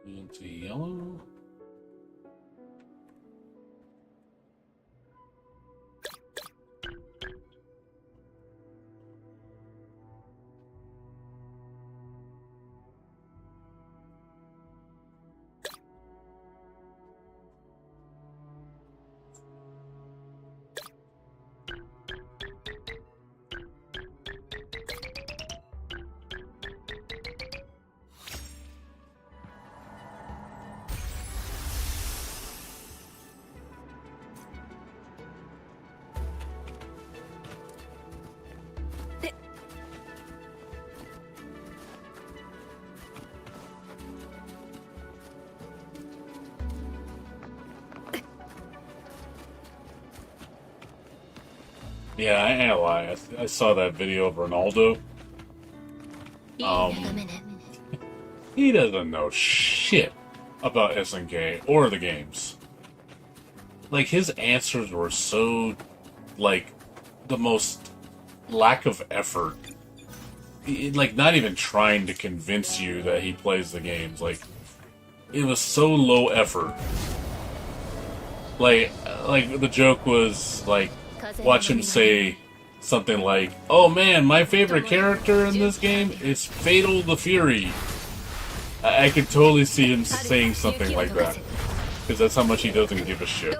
Into yellow. Yeah, I ain't gonna lie. I saw that video of Ronaldo. He doesn't know shit about SNK or the games. Like, his answers were so, like, the most lack of effort. Like, not even trying to convince you that he plays the games. Like, it was so low effort. Like the joke was, like, watch him say something like, "Oh man, my favorite character in this game is Fatal the Fury." I could totally see him saying something like that. Because that's how much he doesn't give a shit.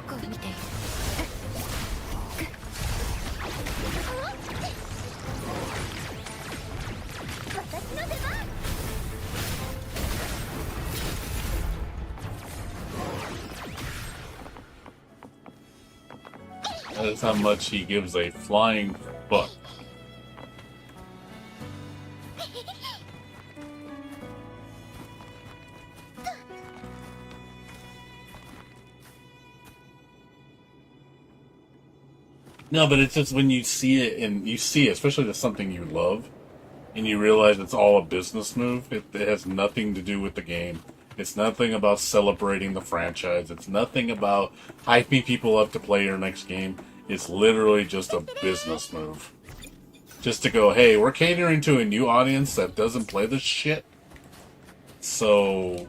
That's how much he gives a flying fuck. No, but it's just when you see it, and you see it, especially to something you love, and you realize it's all a business move. It has nothing to do with the game. It's nothing about celebrating the franchise. It's nothing about hyping people up to play your next game. It's literally just a business move. Just to go, hey, we're catering to a new audience that doesn't play this shit. So,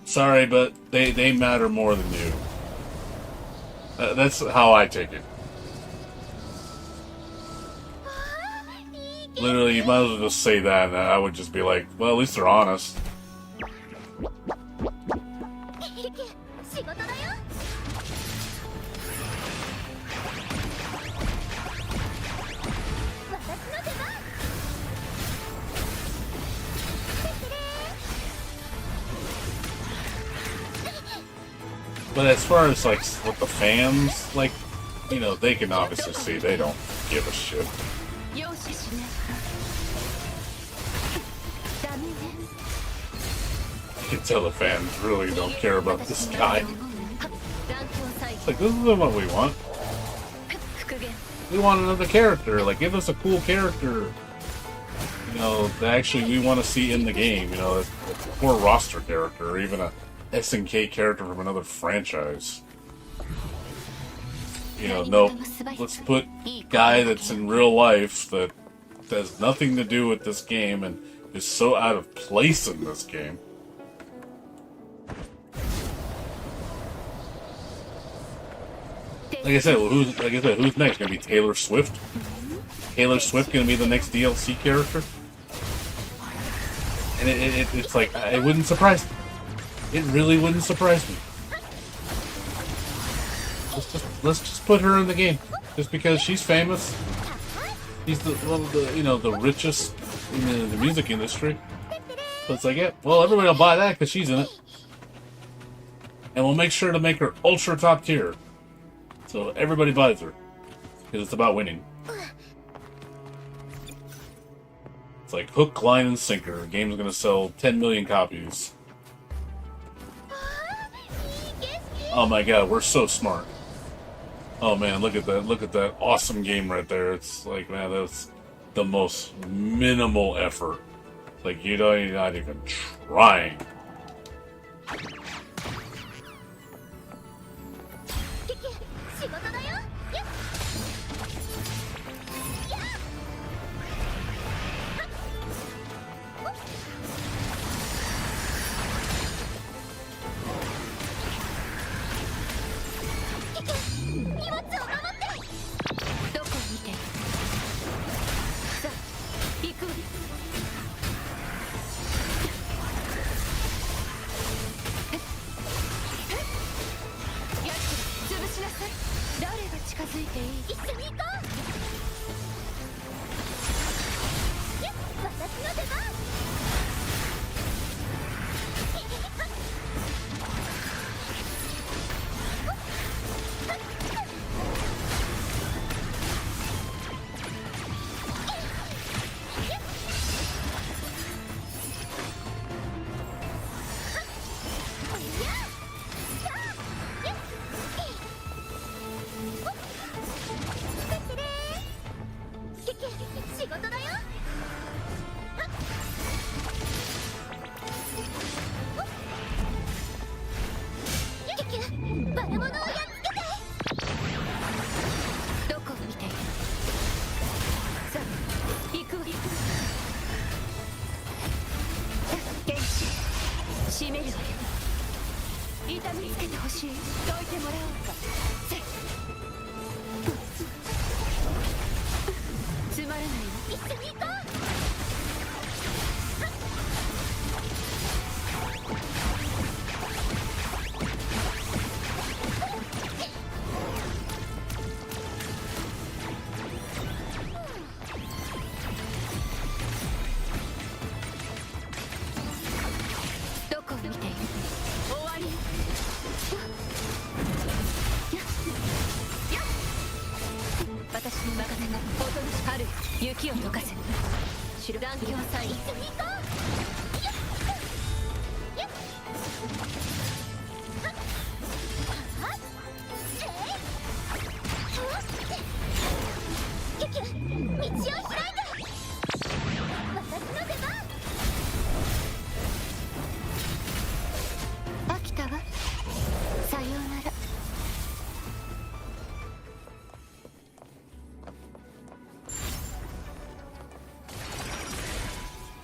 sorry, but they matter more than you. That's how I take it. Literally, you might as well just say that, and I would just be like, well, at least they're honest. But as far as, like, what the fans, like, you know, they can obviously see they don't give a shit. You can tell the fans really don't care about this guy. It's like, this isn't what we want. We want another character. Like, give us a cool character. You know, that actually we want to see in the game. You know, a core roster character, or even a SNK character from another franchise. You know, nope. Let's put guy that's in real life that has nothing to do with this game and is so out of place in this game. Like I said, who's next? Gonna be Taylor Swift? Taylor Swift gonna be the next DLC character? And it's like, it wouldn't surprise me. It really wouldn't surprise me. Let's just put her in the game. Just because she's famous. He's one of the, the richest in the music industry. So it's like, yeah, well, everybody will buy that because she's in it. And we'll make sure to make her ultra top tier. So everybody buys her. Because it's about winning. It's like hook, line, and sinker. The game's gonna sell 10 million copies. Oh my god, we're so smart. Oh man, look at that. Look at that awesome game right there. It's like, man, that's the most minimal effort. Like, you're not even trying.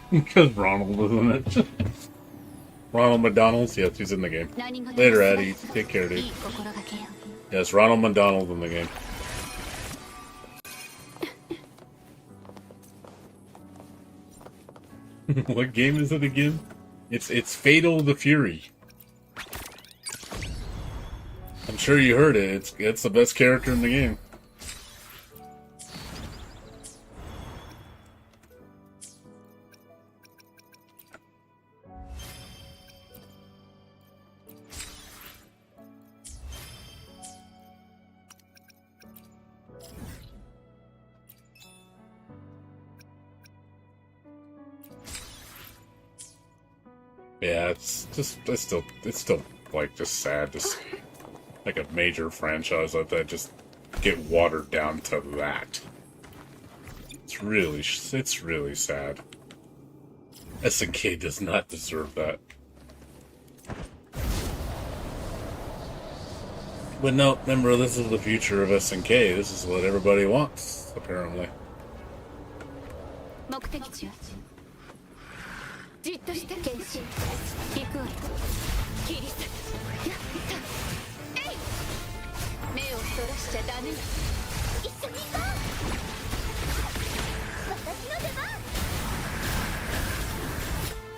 Because Ronald was in it. Ronald McDonald's? Yes, he's in the game. Later, Addy. Take care, dude. Yes, Ronald McDonald's in the game. What game is it again? It's Fatal the Fury. I'm sure you heard it. It's the best character in the game. Yeah, it's still like just sad to see like a major franchise like that just get watered down to that. It's really sad. SNK does not deserve that. But no, remember, this is the future of SNK. This is what everybody wants, apparently. じっとして剣心行くわよ切り裂くやったえい目をそらしちゃダメよ一緒に行こう私の出番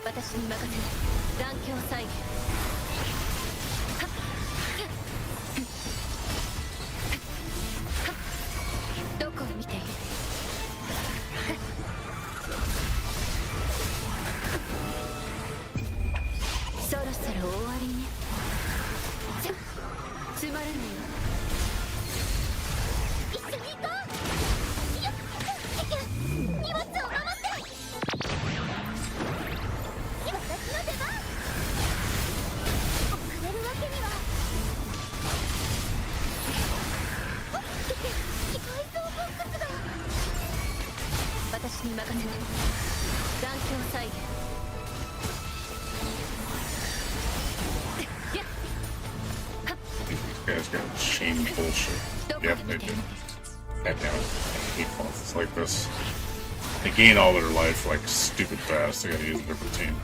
私に任せな残響再現はっどこを見ているつまらないわ。一緒に行こう。荷物を守って。私の出番。遅れるわけには。機械装ボックスだ。私に任せて。残響再現。These guys got chain bullshit. Yep, they do. God damn it. I hate bosses like this. They gain all their life like stupid fast. They gotta use a different team.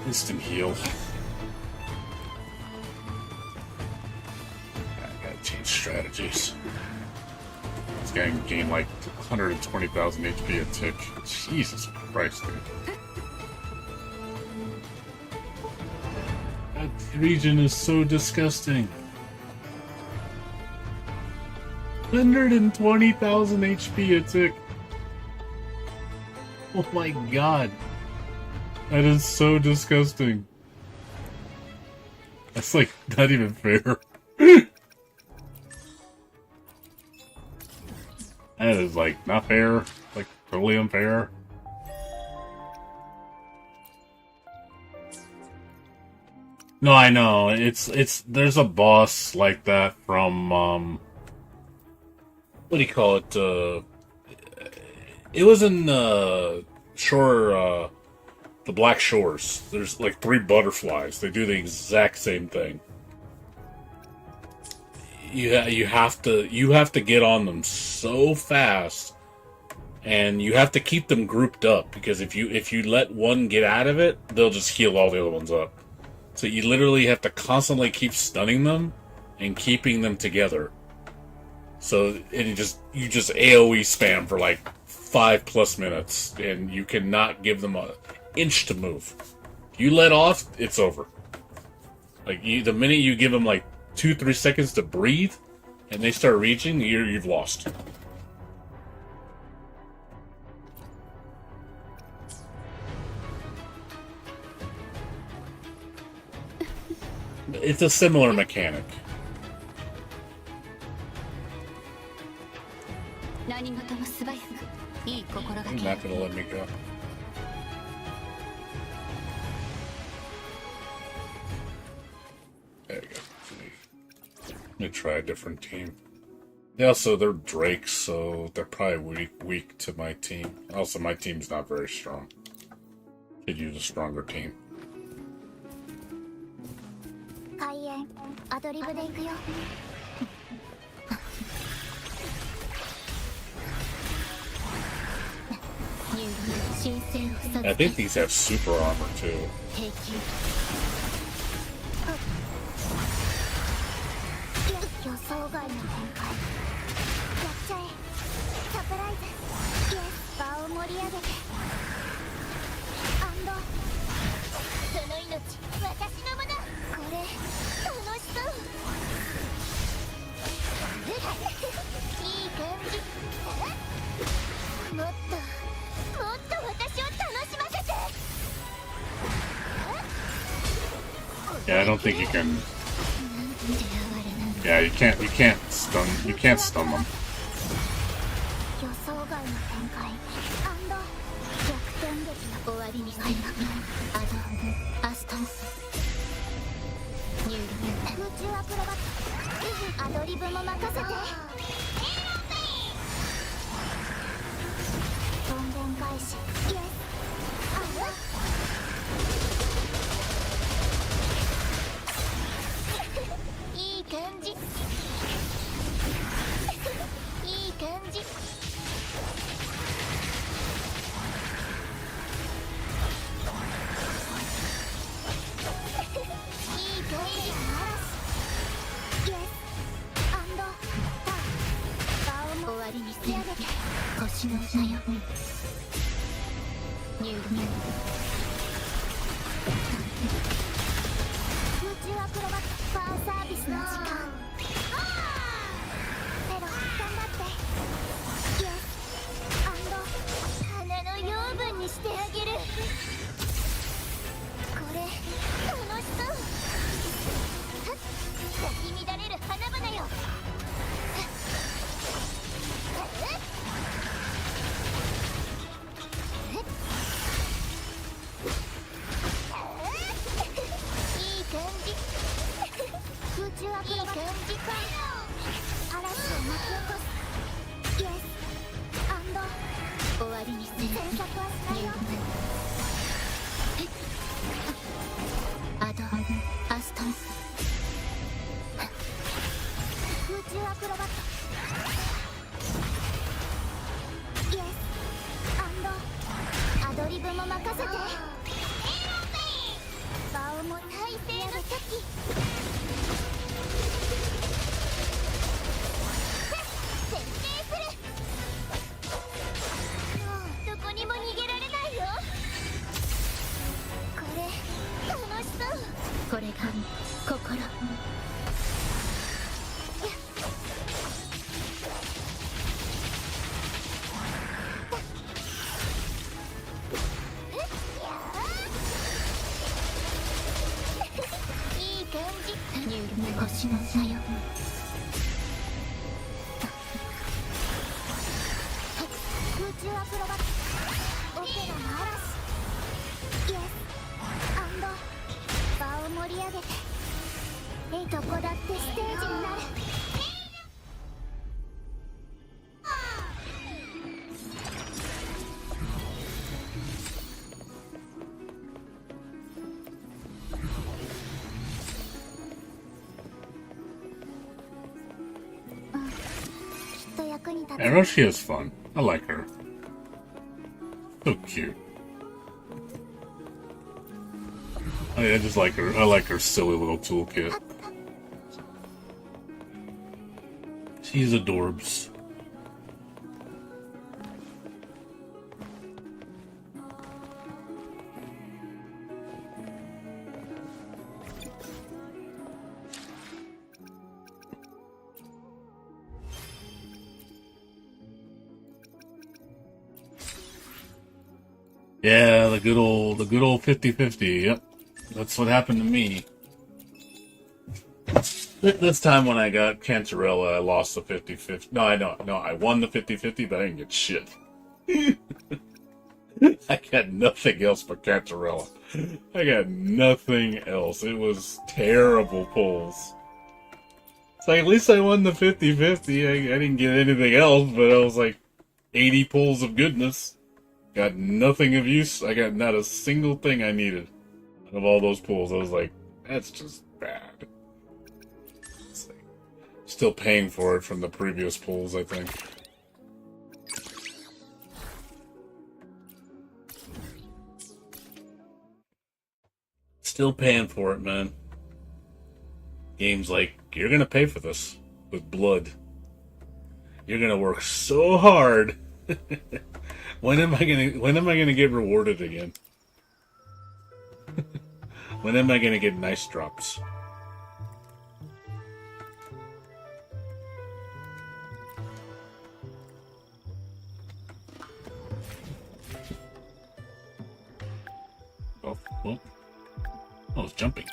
Instant heal. I gotta change strategies. This guy can gain like 120,000 HP a tick. Jesus Christ, dude. That region is so disgusting. 120,000 HP a tick. Oh my god. That is so disgusting. That's like not even fair. That is like not fair. Like totally unfair. No, I know. It's there's a boss like that from what do you call it? It was in the Black Shores. There's like 3 butterflies. They do the exact same thing. You have to get on them so fast, and you have to keep them grouped up, because if you let one get out of it, they'll just heal all the other ones up. So you literally have to constantly keep stunning them and keeping them together. So you just AoE spam for like 5+ minutes, and you cannot give them an inch to move. If you let off, it's over. Like the minute you give them like 2-3 seconds to breathe, and they start reaching, you've lost. It's a similar mechanic.何事も素早くいい心がけ。 You're not gonna let me go. There you go. Let me try a different team. Yeah, also they're Drakes, so they're probably weak to my team. Also, my team's not very strong. Could use a stronger team. 開演アドリブで行くよ。I think these have super armor too. 予想外の展開。やっちゃえ。サプライズ。イエス。場を盛り上げて。アンド。その命、私のもの。これ楽しそう。いい感じ。もっと私を楽しませて。Yeah, I don't think you can. Yeah, you can't stun them. 予想外の展開。アンド逆転劇の終わりに開幕。アストン入力。空中アクロバット。アドリブも任せて。どんでん返し。イエス。いい感じ。いい感じ。星の歌よ。入力。空中アクロバットファンサービスの時間。ペロ頑張って。イエス。アンド花の養分にしてあげる。これ楽しそう。展示会嵐を巻き起こすイエスアンド終わりにする詮索はしないよアドアストン空中アクロバットイエスアンドアドリブも任せてバオも体勢の時徹底するもうどこにも逃げられないよこれ楽しそうこれが心いい感じ星のさよ空中アクロバットオペラの嵐イエスアンド場を盛り上げてどこだってステージになるきっと役に立つ I know she has fun. I like her. So cute. I just like her. I like her silly little toolkit. She's adorbs. Yeah, the good old 50-50. Yep. That's what happened to me. This time when I got Cantarella, I lost the 50-50. No, I won the 50-50, but I didn't get shit. I got nothing else but Cantarella. I got nothing else. It was terrible pulls. It's like, at least I won the 50-50. I didn't get anything else, but I was like 80 pulls of goodness. Got nothing of use. I got not a single thing I needed of all those pulls. I was like, that's just bad. Like, still paying for it from the previous pulls, I think. Still paying for it, man. Game's like, you're gonna pay for this with blood. You're gonna work so hard. When am I gonna get rewarded again? When am I gonna get nice drops? Oh, well. Oh, it's jumping.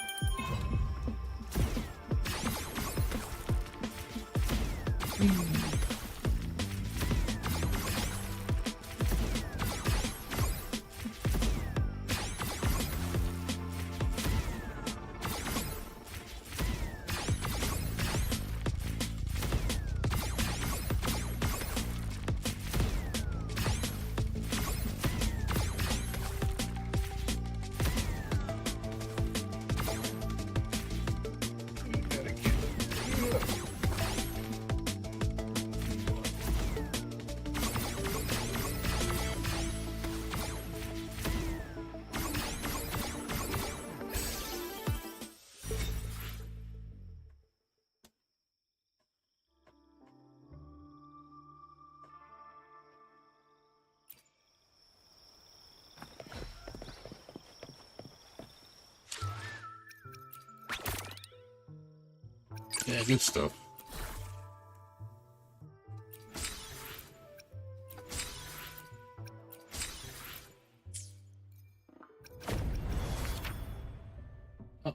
Yeah, good stuff. Oh.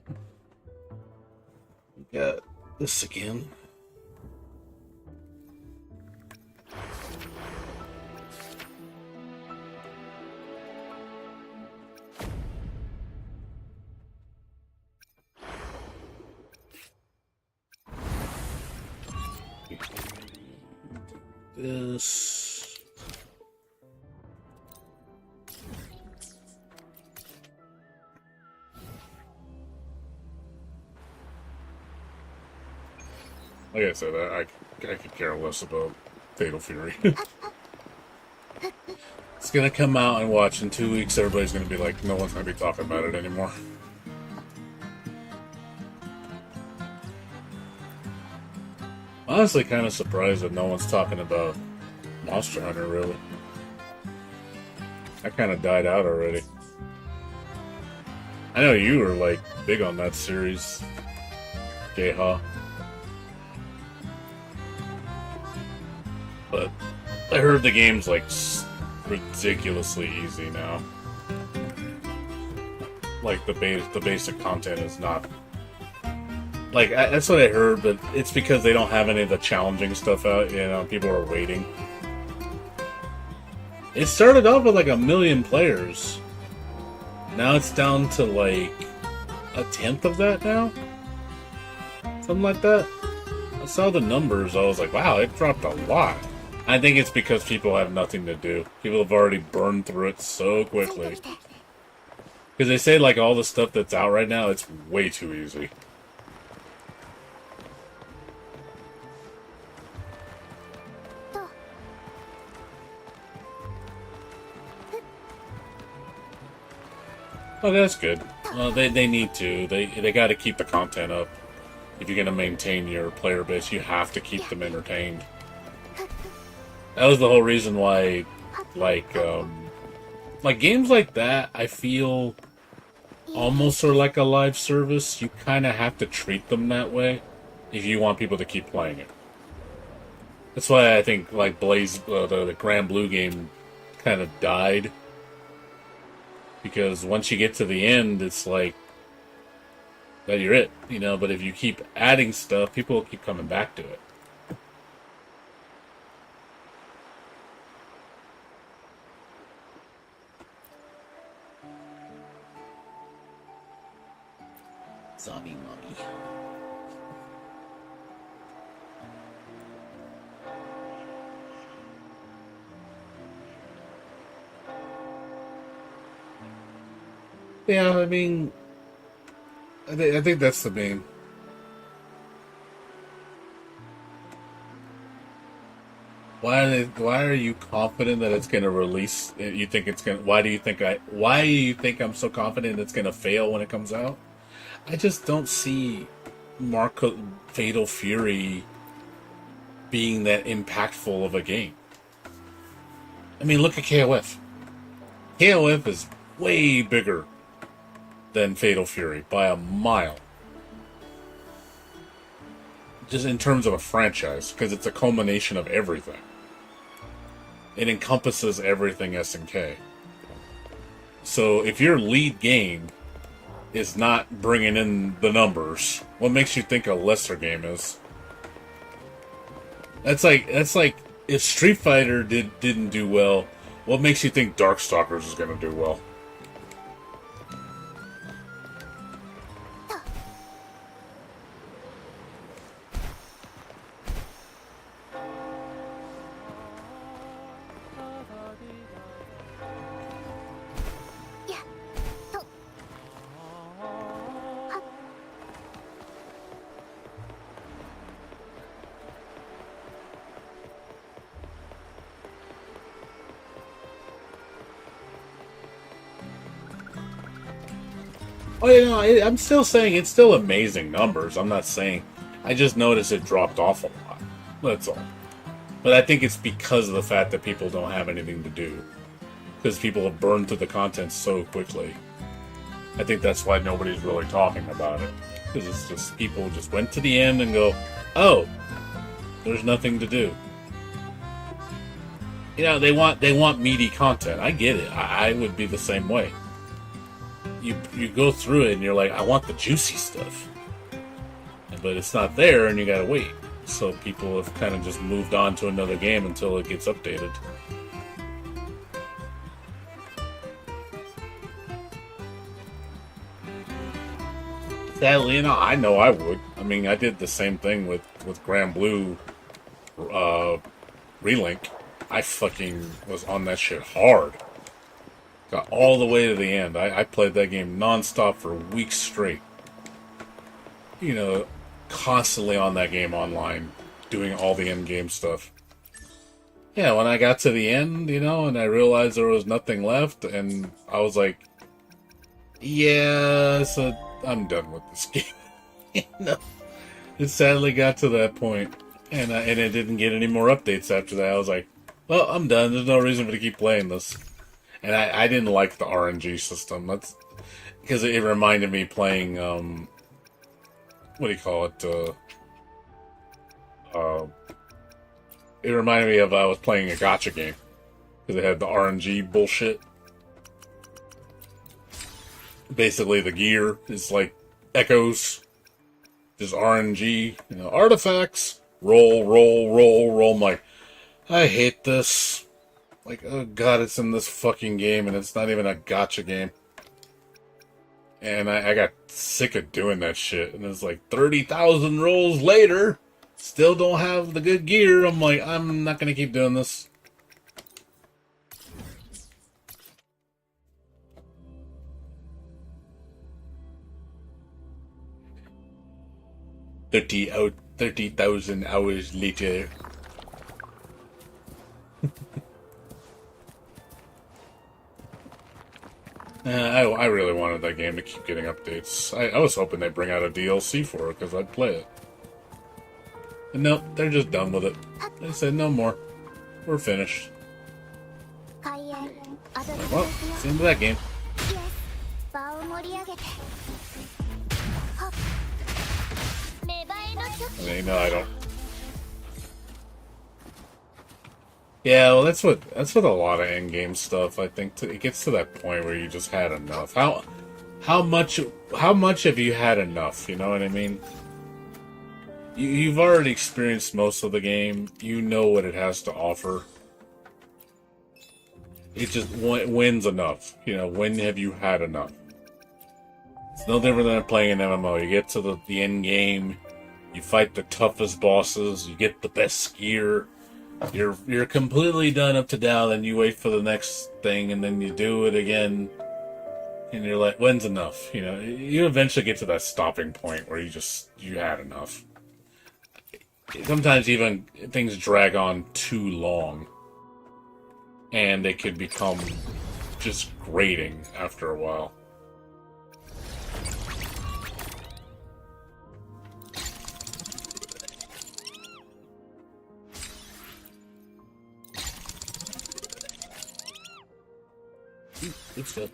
We got this again. this. Like I said, I could care less about Fatal Fury. It's gonna come out and watch in 2 weeks. Everybody's gonna be like, no one's gonna be talking about it anymore. Honestly, kind of surprised that no one's talking about Monster Hunter, really. That kind of died out already. I know you were, like, big on that series, Geha. But I heard the game's, like, ridiculously easy now. Like, the basic content is not... Like, that's what I heard, but it's because they don't have any of the challenging stuff out, you know, people are waiting. It started off with like 1 million players. Now it's down to like 1/10 of that now? Something like that. I saw the numbers, I was like, wow, it dropped a lot. I think it's because people have nothing to do. People have already burned through it so quickly. Because they say like all the stuff that's out right now, it's way too easy. Oh, that's good. Well, they need to. They got to keep the content up. If you're going to maintain your player base, you have to keep them entertained. That was the whole reason why, like games like that, I feel almost are like a live service. You kind of have to treat them that way if you want people to keep playing it. That's why I think like Blaze, the Grand Blue game, kind of died. Because once you get to the end, it's like, that you're it, you know, but if you keep adding stuff, people will keep coming back to it. Zombie Mummy. Yeah, I mean, I think that's the main. Why are you confident that it's going to release? You think it's going? Why do you think I'm so confident it's going to fail when it comes out? I just don't see Fatal Fury being that impactful of a game. I mean, look at KOF. KOF is way bigger than Fatal Fury by a mile. Just in terms of a franchise, because it's a culmination of everything. It encompasses everything SNK. So if your lead game is not bringing in the numbers, what makes you think a lesser game is? That's like if Street Fighter didn't do well, what makes you think Darkstalkers is going to do well? Oh, you know, I'm still saying it's still amazing numbers. I'm not saying... I just noticed it dropped off a lot. That's all. But I think it's because of the fact that people don't have anything to do. Because people have burned through the content so quickly. I think that's why nobody's really talking about it. Because it's just... people just went to the end and go, oh, there's nothing to do. You know, they want meaty content. I get it. I would be the same way. You go through it and you're like, I want the juicy stuff. But it's not there and you gotta wait. So people have kind of just moved on to another game until it gets updated. Sadly, you know I would. I mean, I did the same thing with Grand Blue Relink, I fucking was on that shit hard. Got all the way to the end. I played that game non-stop for weeks straight. You know, constantly on that game online, doing all the end-game stuff. Yeah, when I got to the end, you know, and I realized there was nothing left, and I was like, yeah, so I'm done with this game. You know? It sadly got to that point, and it didn't get any more updates after that. I was like, well, I'm done. There's no reason for me to keep playing this. And I didn't like the RNG system. That's because it reminded me playing, what do you call it? It reminded me of I was playing a gacha game. Because it had the RNG bullshit. Basically, the gear is like echoes. Just RNG, you know, artifacts. Roll, roll, roll, roll. I'm like, I hate this. Like, oh god, it's in this fucking game, and it's not even a gacha game. And I got sick of doing that shit. And it's like 30,000 rolls later, still don't have the good gear. I'm like, I'm not gonna keep doing this. out 30,000 hours later. I really wanted that game to keep getting updates. I was hoping they'd bring out a DLC for it, because I'd play it. And no, they're just done with it. They said no more. We're finished. Well, it's the end of that game. I mean, no, I don't. Yeah, well, that's what a lot of endgame stuff. I think it gets to that point where you just had enough. How much have you had enough? You know what I mean? You've already experienced most of the game. You know what it has to offer. It just when's enough. You know, when have you had enough? It's no different than playing an MMO. You get to the end game. You fight the toughest bosses. You get the best gear. You're completely done up to now. Then you wait for the next thing, and then you do it again. And you're like, when's enough? You know, you eventually get to that stopping point where you had enough. Sometimes even things drag on too long, and it could become just grating after a while. Good stuff.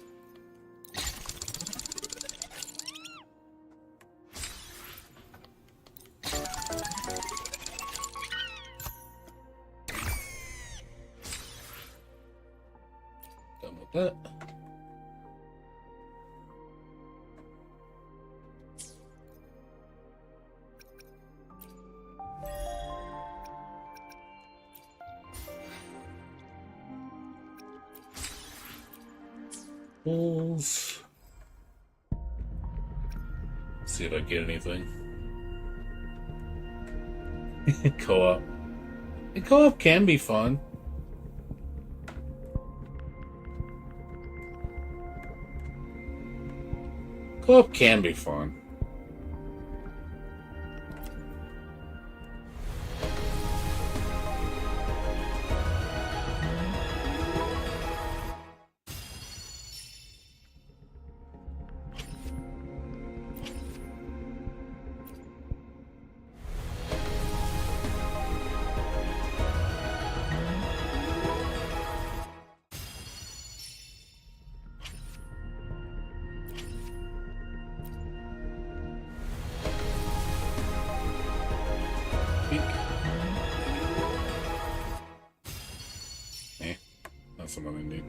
Done with that. Bulls. See if I get anything. Co-op. Co-op can be fun. Co-op can be fun. That's something I need.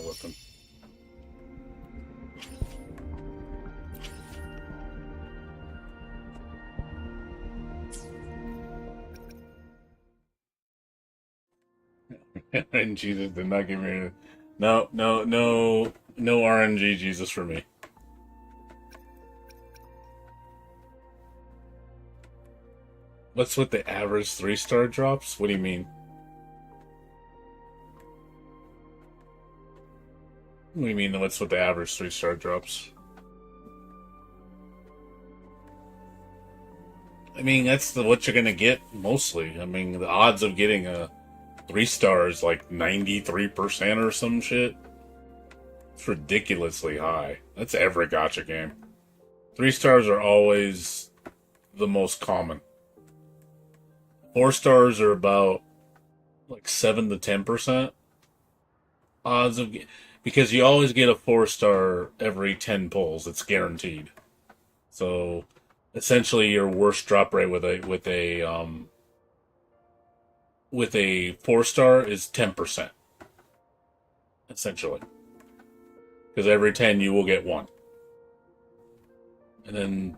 weapon. And Jesus did not give me no RNG Jesus for me. What's with the average 3-star drops? What do you mean? What do you mean what's with the average 3-star drops? I mean, that's what you're gonna get mostly. I mean, the odds of getting a 3-star is like 93% or some shit. It's ridiculously high. That's every gacha game. 3-stars are always the most common. 4-stars are about like 7 to 10% odds of because you always get a 4-star every 10 pulls. It's guaranteed. So essentially, your worst drop rate with a 4-star is 10%. Essentially, because every 10 you will get 1, and then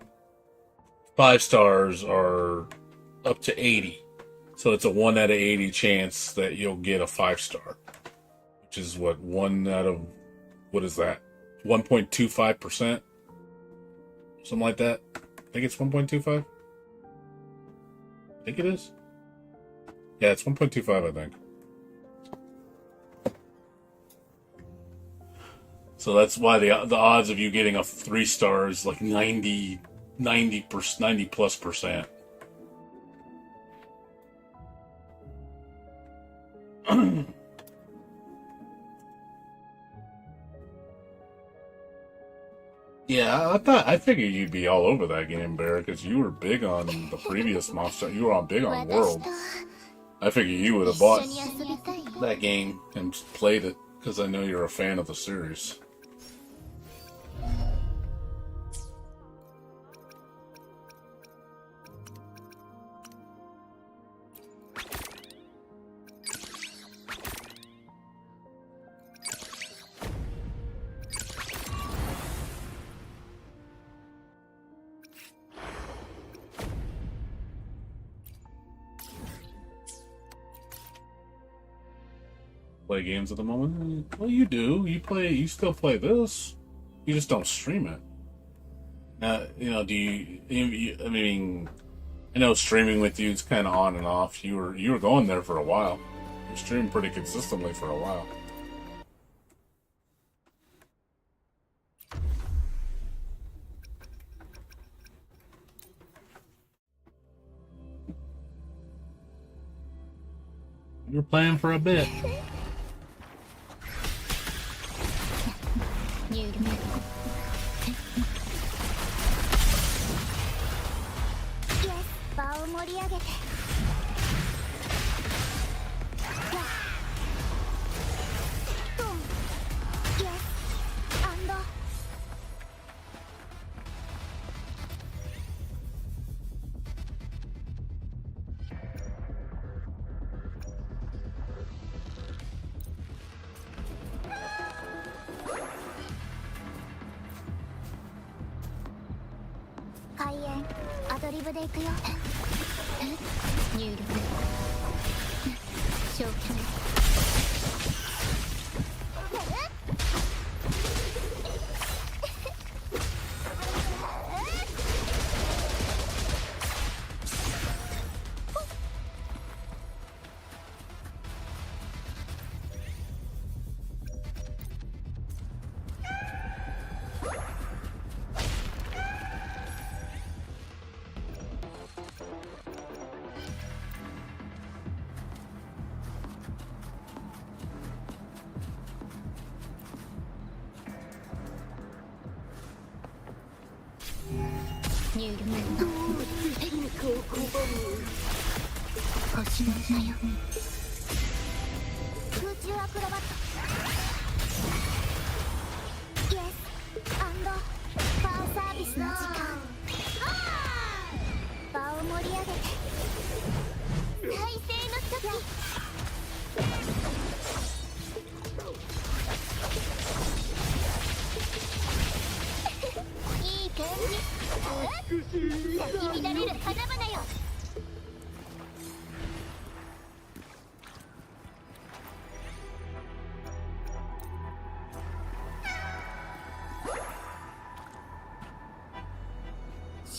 5-stars are up to 80. So it's a 1 out of 80 chance that you'll get a 5-star, which is what 1 out of what is that? 1.25%, something like that. I think it's 1.25. I think it is. Yeah, it's 1.25. I think. So that's why the odds of you getting a 3-star is like 90 plus percent. Yeah, I figured you'd be all over that game, Bear, because you were big on the previous Monster. You were big on World. I figured you would have bought that game and played it because I know you're a fan of the series. Play games at the moment? Well, you do. You still play this. You just don't stream it. Do you I mean, I know streaming with you is kind of on and off. You were going there for a while. You streamed pretty consistently for a while. You were playing for a bit.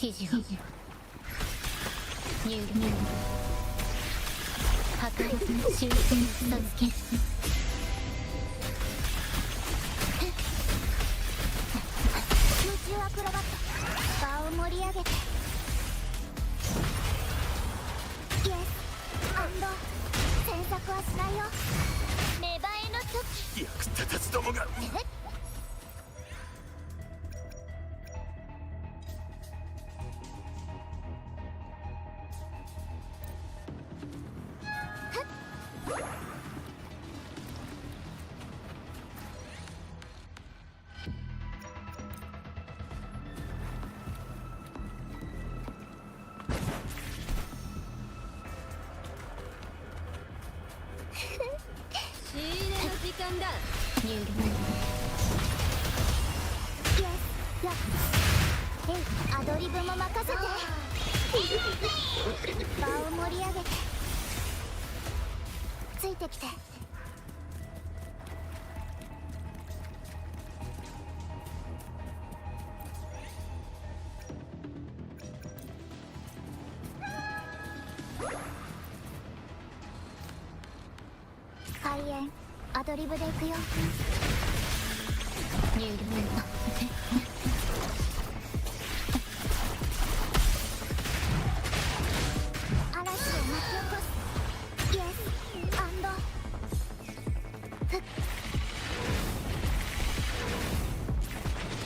指示を入力破壊終戦嘘つけ空中アクロバット場を盛り上げてイエスアンド詮索はしないよ芽生えの時役立たずどもが仕入れの時間だ入力イエスやアドリブも任せて場を盛り上げてついてきて開演アドリブで行くよ入力嵐を巻き起こすイエスアンドフッ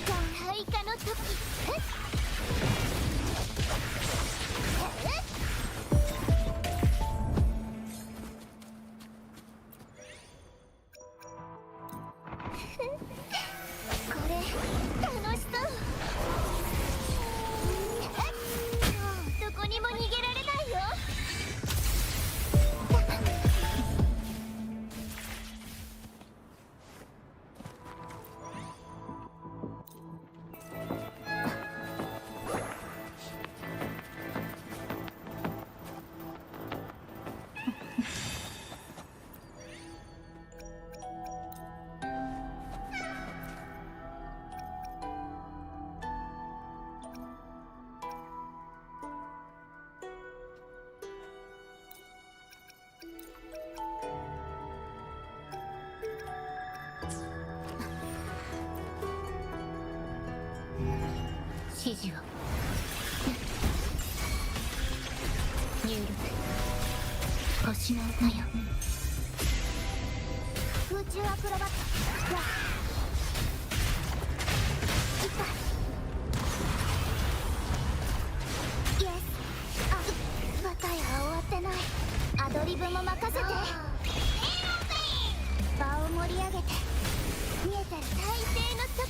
じゃあ開花の時フッこれ楽しそうもうどこにも逃げられないよ指示を入力星の歌よ空中アクロバットわいったイエスあまたや終わってないアドリブも任せて場を盛り上げて見えてる体勢の時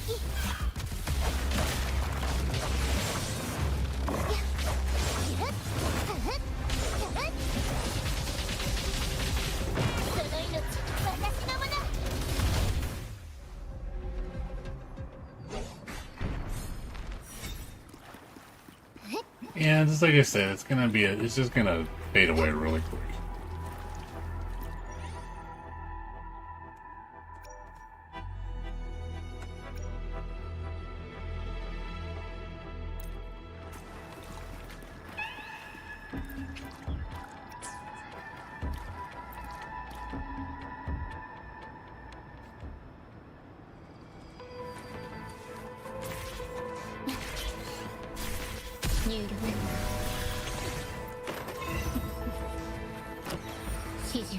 その命私のもの Yeah, just like I said, it's just gonna fade away really quick.入力指示を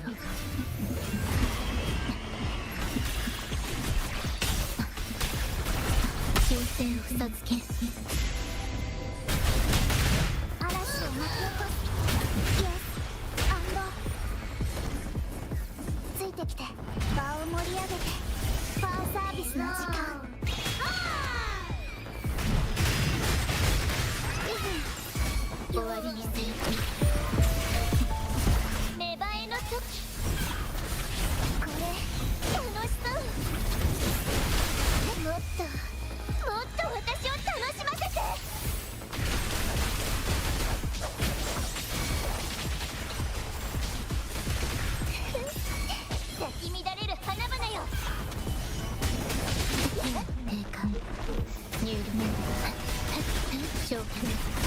修正嘘つけ嵐を巻き起こすイエスアンドついてきて場を盛り上げてファンサービスの時間終わりにする芽生えの時これ楽しそうもっと私を楽しませて咲き乱れる花々よ定款入力召喚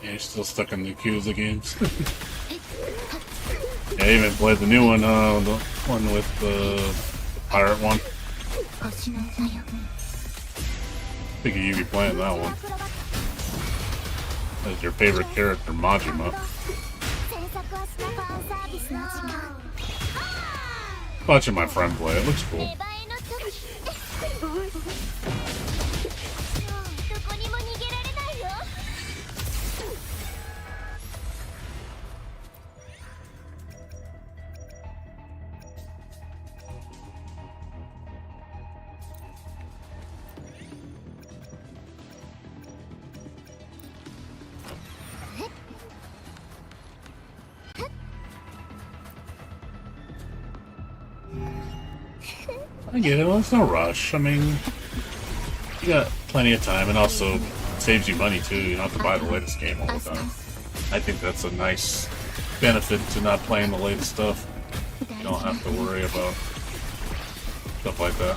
Yeah, you're still stuck in the Yakuza games. Yeah, I even played the new one, the one with the pirate one. Figure you'd be playing that one. That's your favorite character, Majima. Watching my friend play, it looks cool. I get it, well, it's no rush. I mean, you got plenty of time, and also saves you money too. You don't have to buy the latest game all the time. I think that's a nice benefit to not playing the latest stuff. You don't have to worry about stuff like that.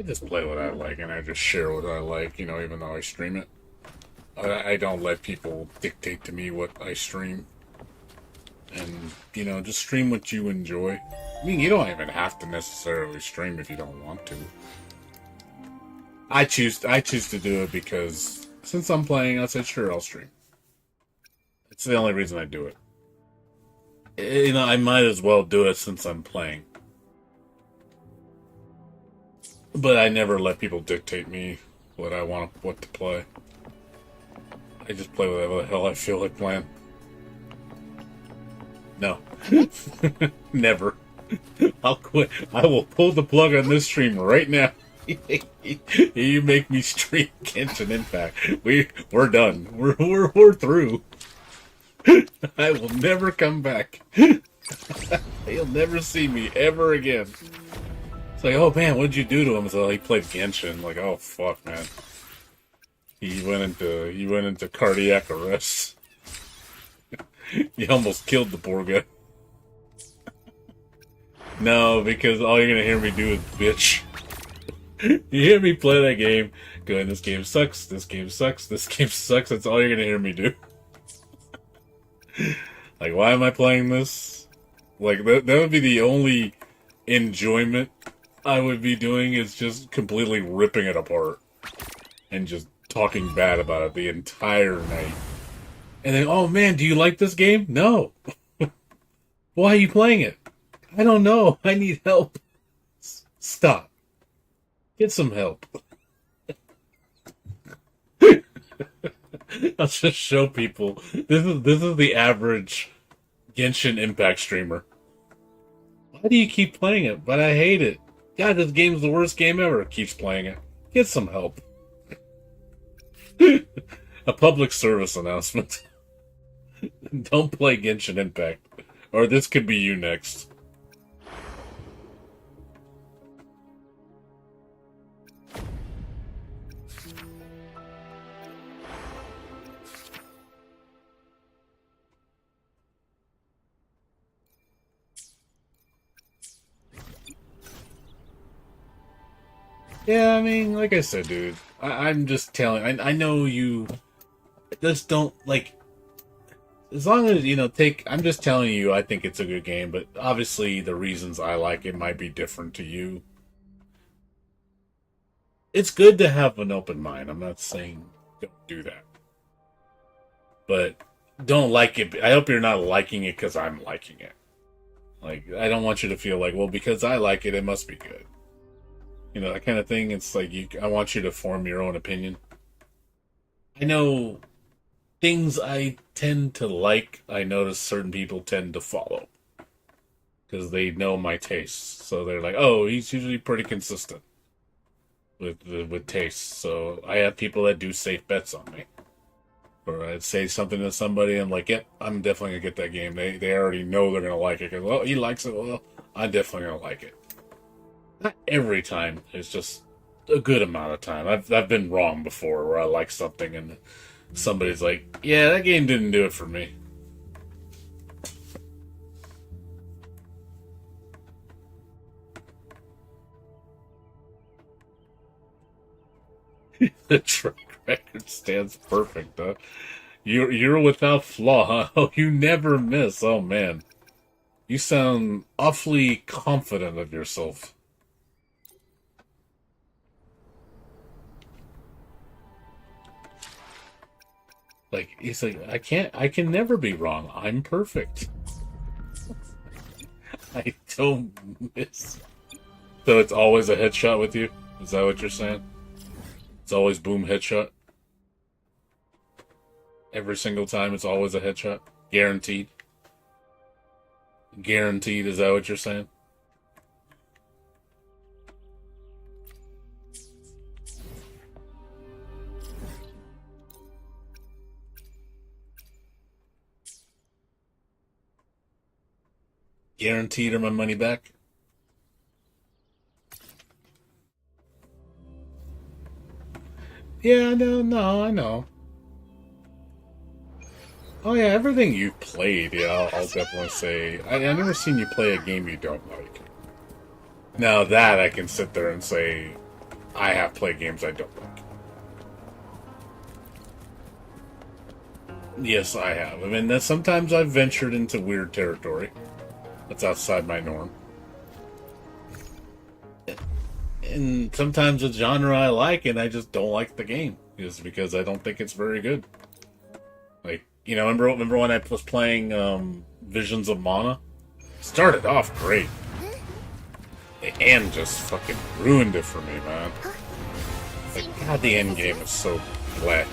I just play what I like, and I just share what I like, you know, even though I stream it. I don't let people dictate to me what I stream. And, you know, just stream what you enjoy. I mean, you don't even have to necessarily stream if you don't want to. I choose to do it because since I'm playing, I said, sure, I'll stream. It's the only reason I do it. You know, I might as well do it since I'm playing. But I never let people dictate me what to play. I just play whatever the hell I feel like playing. No. Never. I'll quit. I will pull the plug on this stream right now. You make me stream Genshin Impact. We're done. We're through. I will never come back. You'll never see me ever again. It's like, oh man, what'd you do to him? So he played Genshin. Like, oh fuck, man. He went into cardiac arrest. He almost killed the poor guy. No, because all you're gonna hear me do is bitch. You hear me play that game, going, this game sucks, this game sucks, this game sucks. That's all you're gonna hear me do. Like, why am I playing this? Like, that would be the only enjoyment I would be doing, is just completely ripping it apart. And just talking bad about it the entire night. And then, oh man, do you like this game? No. Why are you playing it? I don't know. I need help. Stop. Get some help. I'll just show people. This is the average Genshin Impact streamer. Why do you keep playing it? But I hate it. God, this game's the worst game ever. Keeps playing it. Get some help. A public service announcement. Don't play Genshin Impact. Or this could be you next. Yeah, I mean, like I said, dude, I'm just telling. I know you just don't like. As long as you know, I'm just telling you, I think it's a good game, but obviously the reasons I like it might be different to you. It's good to have an open mind. I'm not saying don't do that, but don't like it. I hope you're not liking it because I'm liking it. Like, I don't want you to feel like, well, because I like it, it must be good. You know, that kind of thing. It's like, I want you to form your own opinion. I know things I tend to like, I notice certain people tend to follow. Because they know my tastes. So they're like, oh, he's usually pretty consistent with tastes. So I have people that do safe bets on me. Or I'd say something to somebody, and I'm like, yep, I'm definitely going to get that game. They already know they're going to like it. Because, well, he likes it. Well, I'm definitely going to like it. Not every time. It's just a good amount of time. I've been wrong before where I like something and somebody's like, yeah, that game didn't do it for me. The track record stands perfect, huh? You're without flaw, huh? Oh, you never miss. Oh, man. You sound awfully confident of yourself. Like, he's like, I can never be wrong. I'm perfect. I don't miss. So it's always a headshot with you? Is that what you're saying? It's always boom headshot? Every single time it's always a headshot? Guaranteed? Guaranteed, is that what you're saying? Guaranteed or my money back? Yeah, no, I know. Oh yeah, everything you've played, yeah, I'll definitely say. I've never seen you play a game you don't like. Now that I can sit there and say, I have played games I don't like. Yes, I have. I mean, that sometimes I've ventured into weird territory. That's outside my norm. And sometimes a genre I like, and I just don't like the game, just because I don't think it's very good. Like, you know, remember when I was playing Visions of Mana? Started off great. The end just fucking ruined it for me, man. Like, God, the end game is so flat.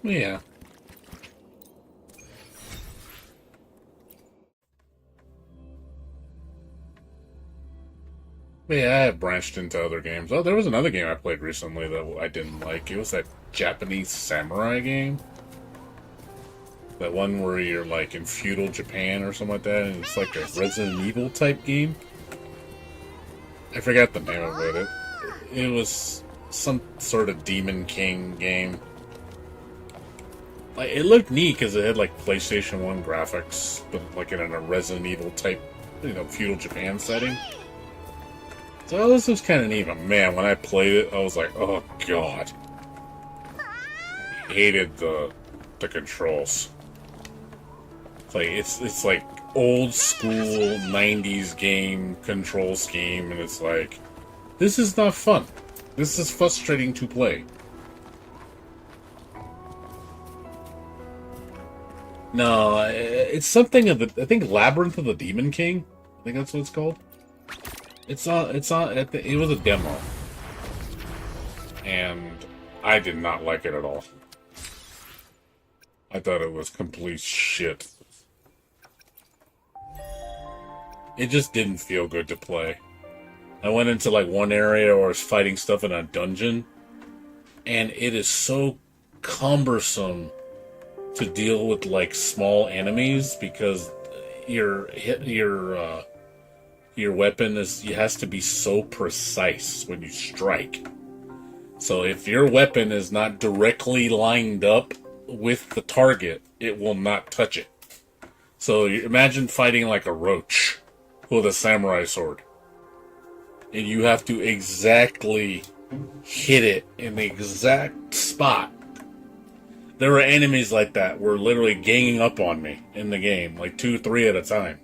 Yeah. But yeah, I have branched into other games. Oh, there was another game I played recently that I didn't like. It was that Japanese samurai game. That one where you're like in feudal Japan or something like that, and it's like a Resident Evil type game. I forgot the name of it. It was some sort of Demon King game. Like, it looked neat because it had like PlayStation 1 graphics, but like in a Resident Evil type, you know, feudal Japan setting. So this was kind of neat, but man, when I played it, I was like, oh god. I hated the controls. It's like old school 90s game control scheme, and it's like, this is not fun. This is frustrating to play. No, it's something of the, I think Labyrinth of the Demon King. I think that's what it's called. It was a demo. And I did not like it at all. I thought it was complete shit. It just didn't feel good to play. I went into like one area where I was fighting stuff in a dungeon, and it is so cumbersome to deal with like small enemies because your weapon has to be so precise when you strike. So if your weapon is not directly lined up with the target, it will not touch it. So imagine fighting like a roach with a samurai sword. And you have to exactly hit it in the exact spot. There were enemies like that were literally ganging up on me in the game, like 2, 3 at a time.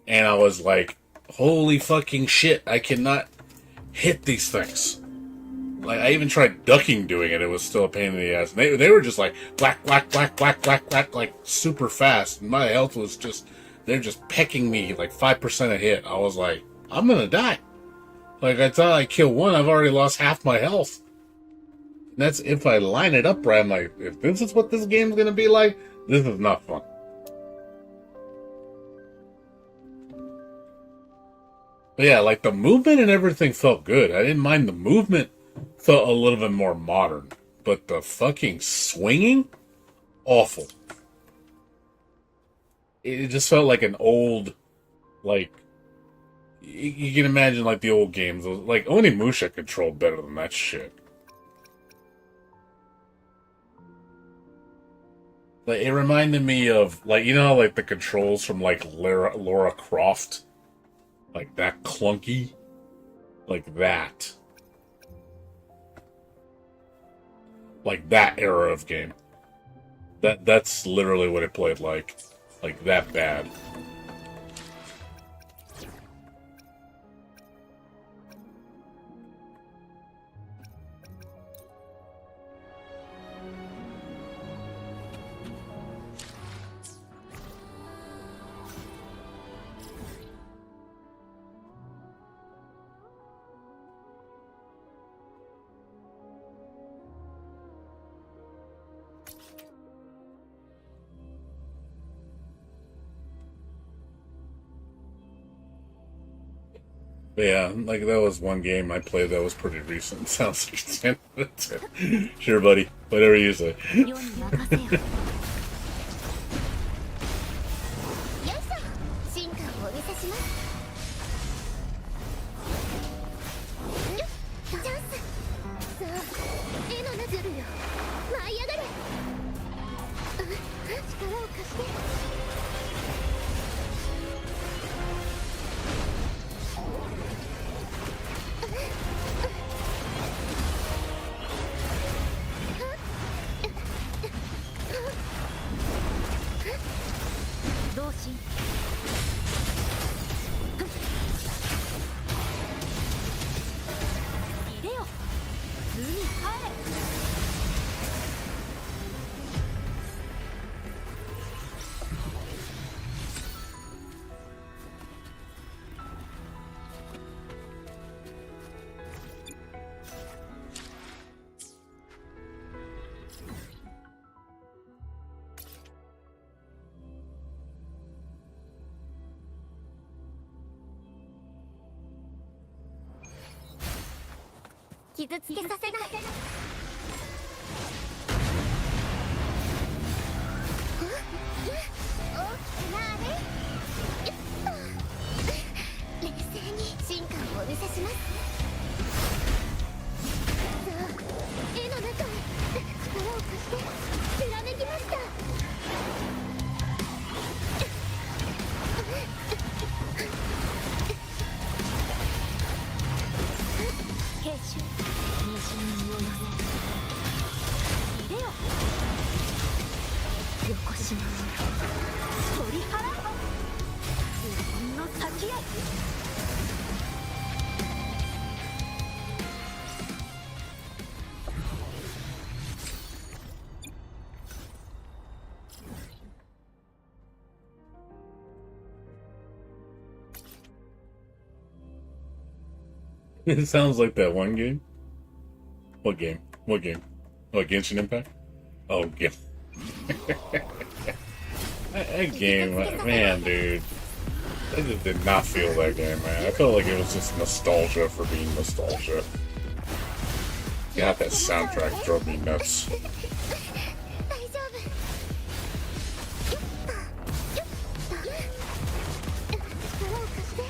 And I was like, holy fucking shit, I cannot hit these things. Like, I even tried ducking doing it, it was still a pain in the ass. And they were just like, whack, whack, whack, whack, whack, whack, like super fast. And my health was just, they're just pecking me like 5% a hit. I was like, I'm gonna die. Like, I thought I kill one, I've already lost half my health. And that's if I line it up right. I'm like, if this is what this game's gonna be like, this is not fun. But yeah, like the movement and everything felt good. I didn't mind the movement. Felt a little bit more modern. But the fucking swinging? Awful. It just felt like an old, like, you can imagine like the old games. Like, Onimusha controlled better than that shit. Like, it reminded me of, like, you know, like the controls from like Lara Croft? Like that clunky? Like that. Like that era of game. That's literally what it played like. Like that bad. But yeah, like that was one game I played that was pretty recent. Sounds like 10. Sure, buddy. Whatever you say. 世に任せよよいしょ進化をお見せしますよっチャンスさあ絵のナズルよ舞い上がれ力を貸して同心入れよ図に帰れ 傷つけさせない大きくなれ冷静に進化をお見せしますさあ絵の中へ力を貸して貫きました兵士にじみを寄せ入れよよこしま取り払う自分の先へ It sounds like that one game. What game? What game? Oh, Genshin Impact? Oh, yeah. That game, man, dude. I just did not feel that game, man. I felt like it was just nostalgia for being nostalgia. God, that soundtrack drove me nuts. 大丈夫。力を貸して。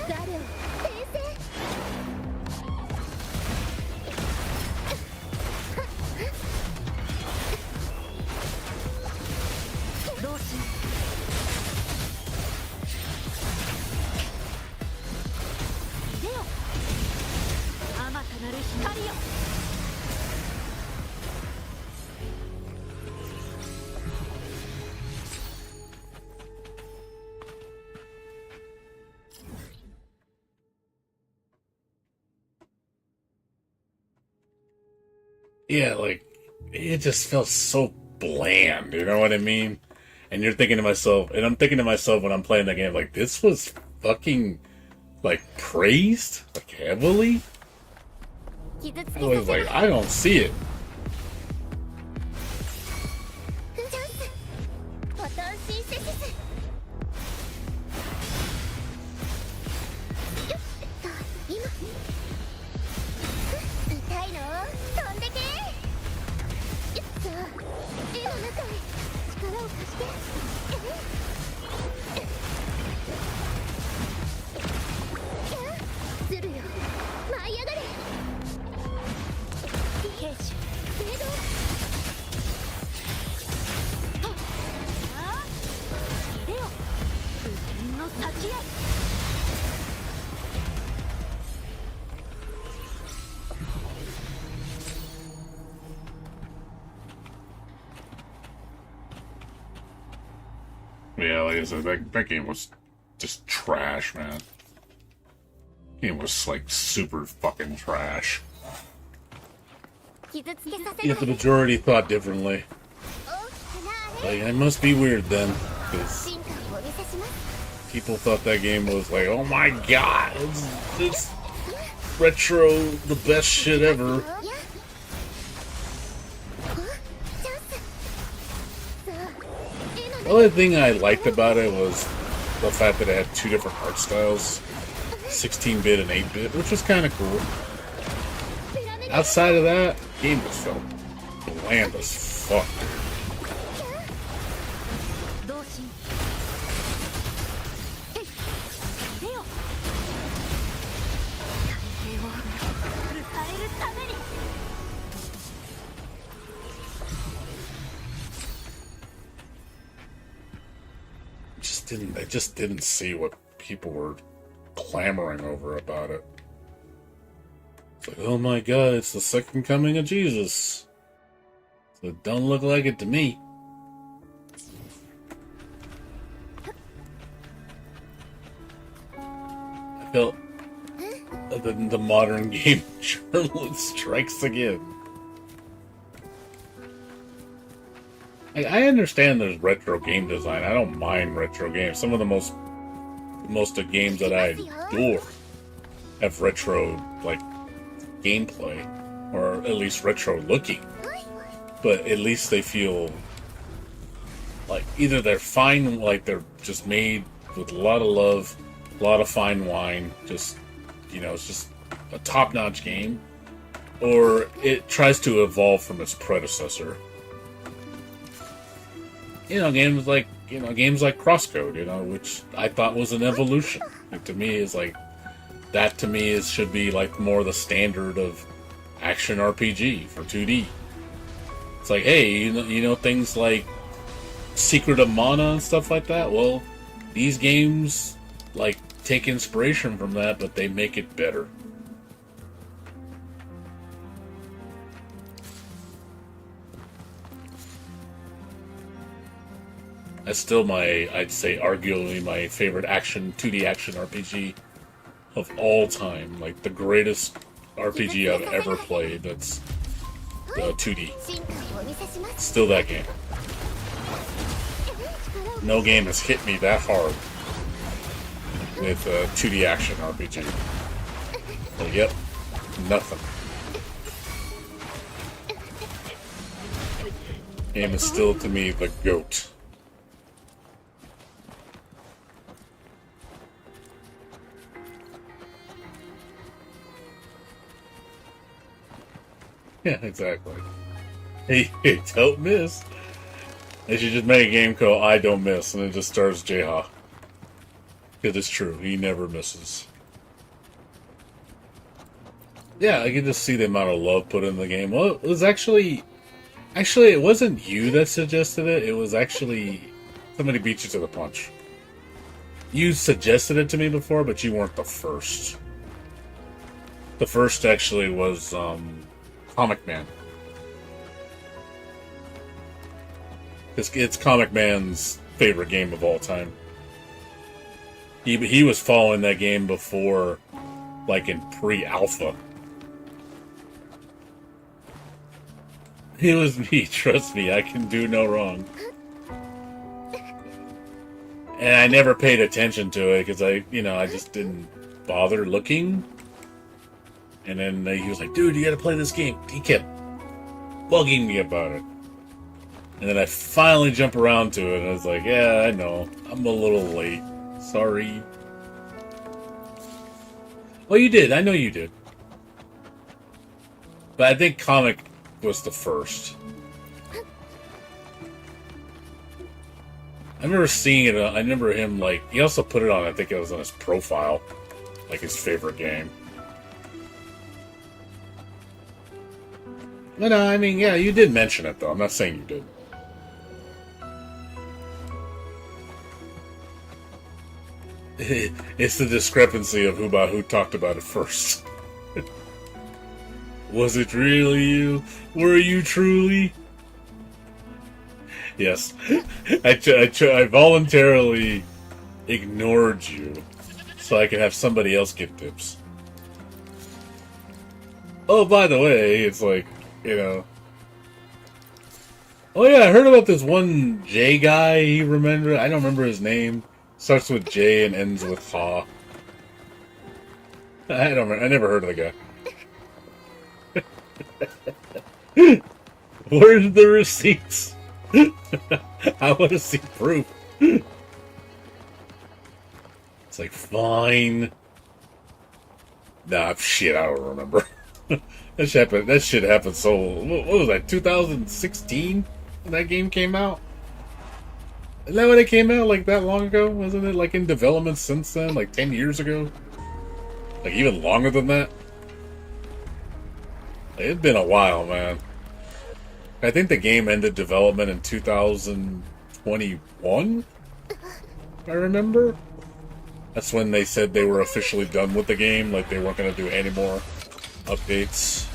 誰を訂正。同心。出よ。あまたなる光よ。Yeah, like, it just felt so bland, you know what I mean? And you're thinking to myself, and I'm thinking to myself when I'm playing that game, like, this was fucking, like, praised? Like, heavily? 傷つ I け was させ like, ない。 I don't see it. チャンス。ボタンシンセシス。よっと今。痛いの？飛んでけ。よっと絵の中へ力を貸して。ズルよ。舞い上がれ。兵士聖堂。出よ。無限の先へ。Yeah, like I said, that game was just trash, man. It was, like, super fucking trash. 傷つけさせ Yet な the い。 majority thought differently. 大きくなあれ。 Like, it must be weird then, because 進化をお見せします。 people thought that game was like, oh my god, it's retro, the best shit ever. いや。チャンス。さあ、絵の The only thing I liked about it was the fact that it had two different art styles, 16-bit and 8-bit, which was kind of cool. Outside of that, the game just felt bland as fuck. 同心。出よ。太平を迎えるために。 I just didn't see what people were clamoring over about it. It's like, oh my god, it's the second coming of Jesus. So it don't look like it to me. I felt the modern game journalist strikes again. I understand there's retro game design. I don't mind retro games. Some of the most of games that I adore have retro like gameplay, or at least retro looking. But at least they feel like either they're fine, like they're just made with a lot of love, a lot of fine wine. Just, you know, it's just a top-notch game, or it tries to evolve from its predecessor. You know, games like Crosscode, you know, which I thought was an evolution. Like, to me, is like that. To me, is should be like more the standard of action RPG for 2D. It's like, hey, you know things like Secret of Mana and stuff like that. Well, these games like take inspiration from that, but they make it better. That's still I'd say, arguably my favorite 2D action RPG of all time. Like, the greatest RPG I've ever played that's 2D. Still that game. No game has hit me that hard with a 2D action RPG. So, yep, nothing. Game is still, to me, the GOAT. Yeah, exactly. Hey, don't miss. They should just make a game called I Don't Miss, and it just stars J-Ha. Because it's true, he never misses. Yeah, I can just see the amount of love put in the game. Well, it was actually... Actually, it wasn't you that suggested it. It was actually... Somebody beat you to the punch. You suggested it to me before, but you weren't the first. The first actually was, Comic Man. It's Comic Man's favorite game of all time. He was following that game before, like in pre-alpha. It was me, trust me, I can do no wrong. And I never paid attention to it because I just didn't bother looking. And then he was like, dude, you gotta play this game. He kept bugging me about it. And then I finally jump around to it, and I was like, yeah, I know. I'm a little late. Sorry. Well, you did. I know you did. But I think Comic was the first. I remember seeing it. I remember him, like, he also put it on, I think it was on his profile. Like, his favorite game. No, I mean, yeah, you did mention it, though. I'm not saying you did. It's the discrepancy of who talked about it first. Was it really you? Were you truly? Yes. I voluntarily ignored you so I could have somebody else get tips. Oh, by the way, it's like, oh yeah, I heard about this one J guy. I don't remember his name. Starts with J and ends with Ha. I never heard of the guy. Where's the receipts? I want to see proof. It's like, fine. Nah, shit, I don't remember. That shit happened so... What was that, 2016? When that game came out? Isn't that when it came out, like, that long ago? Wasn't it, like, in development since then? Like, 10 years ago? Like, even longer than that? It's been a while, man. I think the game ended development in 2021? If I remember? That's when they said they were officially done with the game. Like, they weren't going to do any more updates.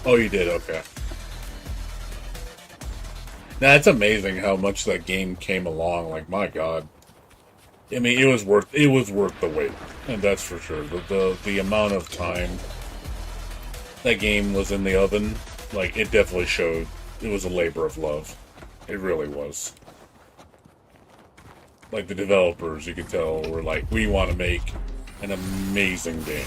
Oh, you did? Okay. Now, it's amazing how much that game came along. Like, my God. I mean, it was worth the wait. And that's for sure. The amount of time that game was in the oven, like, it definitely showed it was a labor of love. It really was. Like, the developers, you could tell, were like, we want to make an amazing game.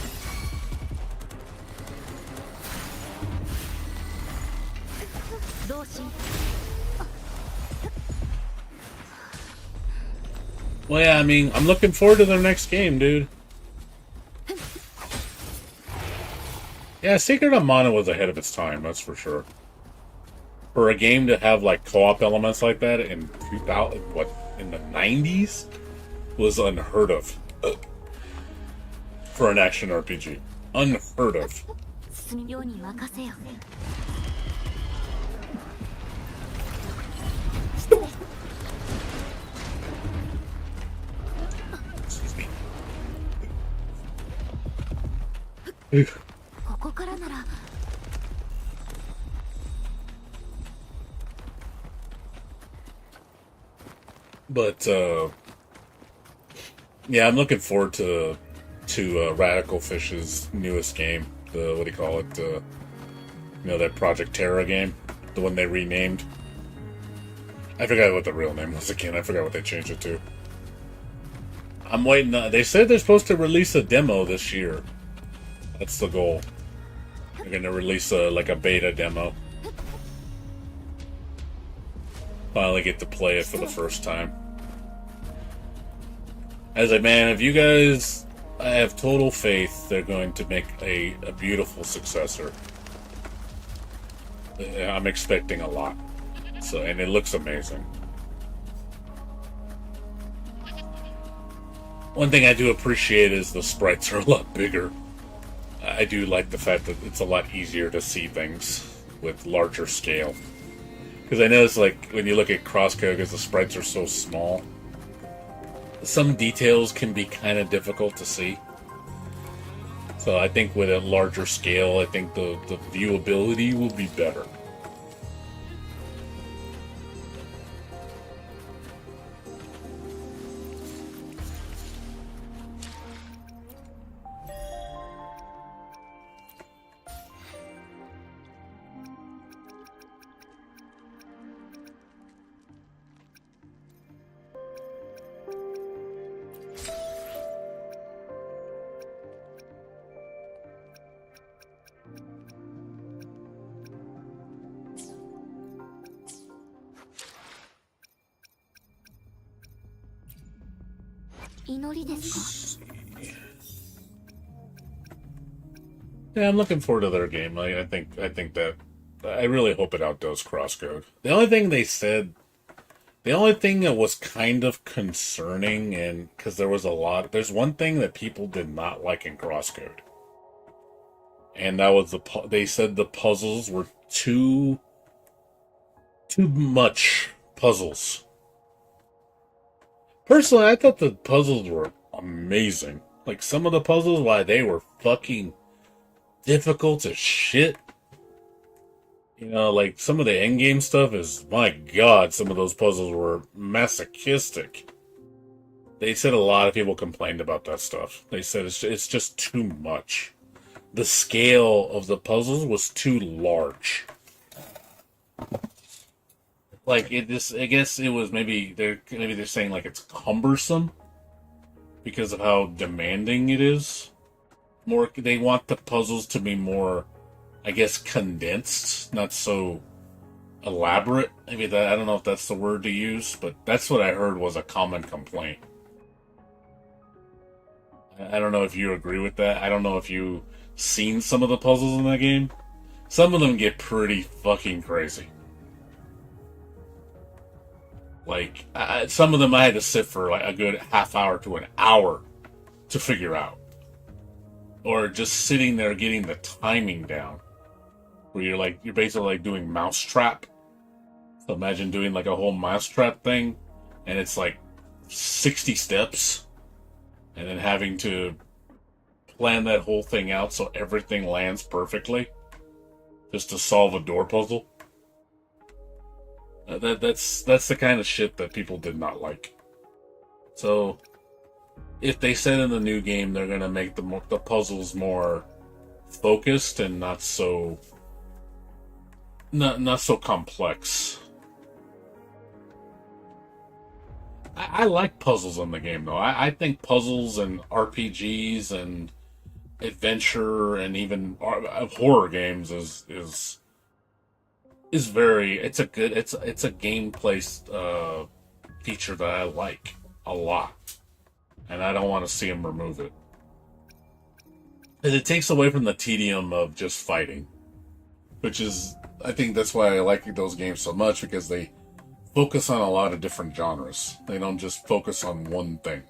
Well, yeah, I mean, I'm looking forward to their next game, dude. Yeah, Secret of Mana was ahead of its time, that's for sure. For a game to have, like, co-op elements like that in 2000, in the 90s? Was unheard of. For an action RPG. Unheard of. But yeah, I'm looking forward to Radical Fish's newest game. The what do you call it? That Project Terra game, the one they renamed. I forgot what the real name was again. I forgot what they changed it to. I'm waiting. They said they're supposed to release a demo this year. That's the goal. They're gonna release like a beta demo. Finally get to play it for the first time. As a man, if you guys, I have total faith they're going to make a beautiful successor. I'm expecting a lot. So, and it looks amazing. One thing I do appreciate is the sprites are a lot bigger. I do like the fact that it's a lot easier to see things with larger scale. Because I notice, like, when you look at Crosscode, because the sprites are so small, some details can be kind of difficult to see. So I think with a larger scale, I think the viewability will be better. Yeah, I'm looking forward to their game. I think that I really hope it outdoes Crosscode. The only thing they said, the only thing that was kind of concerning, and because there's one thing that people did not like in Crosscode, and that was they said the puzzles were too much puzzles. Personally, I thought the puzzles were amazing. Like, some of the puzzles, why they were fucking difficult as shit. You know, like, some of the endgame stuff is, my god, some of those puzzles were masochistic. They said a lot of people complained about that stuff. They said it's just too much. The scale of the puzzles was too large. Like, I guess it was maybe they're saying like it's cumbersome because of how demanding it is. They want the puzzles to be more, I guess, condensed, not so elaborate. Maybe I don't know if that's the word to use, but that's what I heard was a common complaint. I don't know if you agree with that. I don't know if you've seen some of the puzzles in that game. Some of them get pretty fucking crazy. Like, some of them I had to sit for like a good half hour to an hour to figure out. Or just sitting there getting the timing down. Where you're basically like doing mousetrap. So imagine doing like a whole mousetrap thing, and it's like 60 steps. And then having to plan that whole thing out so everything lands perfectly. Just to solve a door puzzle. That's the kind of shit that people did not like. So, if they said in the new game they're gonna make the puzzles more focused and not so complex. I like puzzles in the game though. I think puzzles and RPGs and adventure and even horror games is very, it's a gameplay feature that I like a lot, and I don't want to see them remove it. And it takes away from the tedium of just fighting, which is, I think that's why I like those games so much, because they focus on a lot of different genres. They don't just focus on one thing.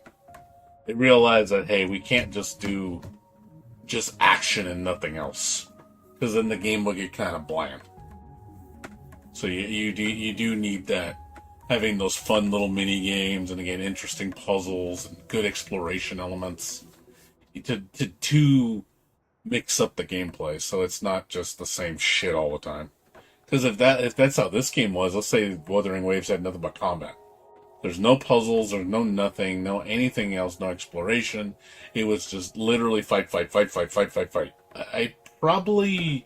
They realize that, hey, we can't just do just action and nothing else, because then the game will get kind of bland. So you do need that, having those fun little mini games and again interesting puzzles and good exploration elements to mix up the gameplay, so it's not just the same shit all the time. Because if that's how this game was, let's say Wuthering Waves had nothing but combat. There's no puzzles, there's no nothing, no anything else, no exploration. It was just literally fight. I probably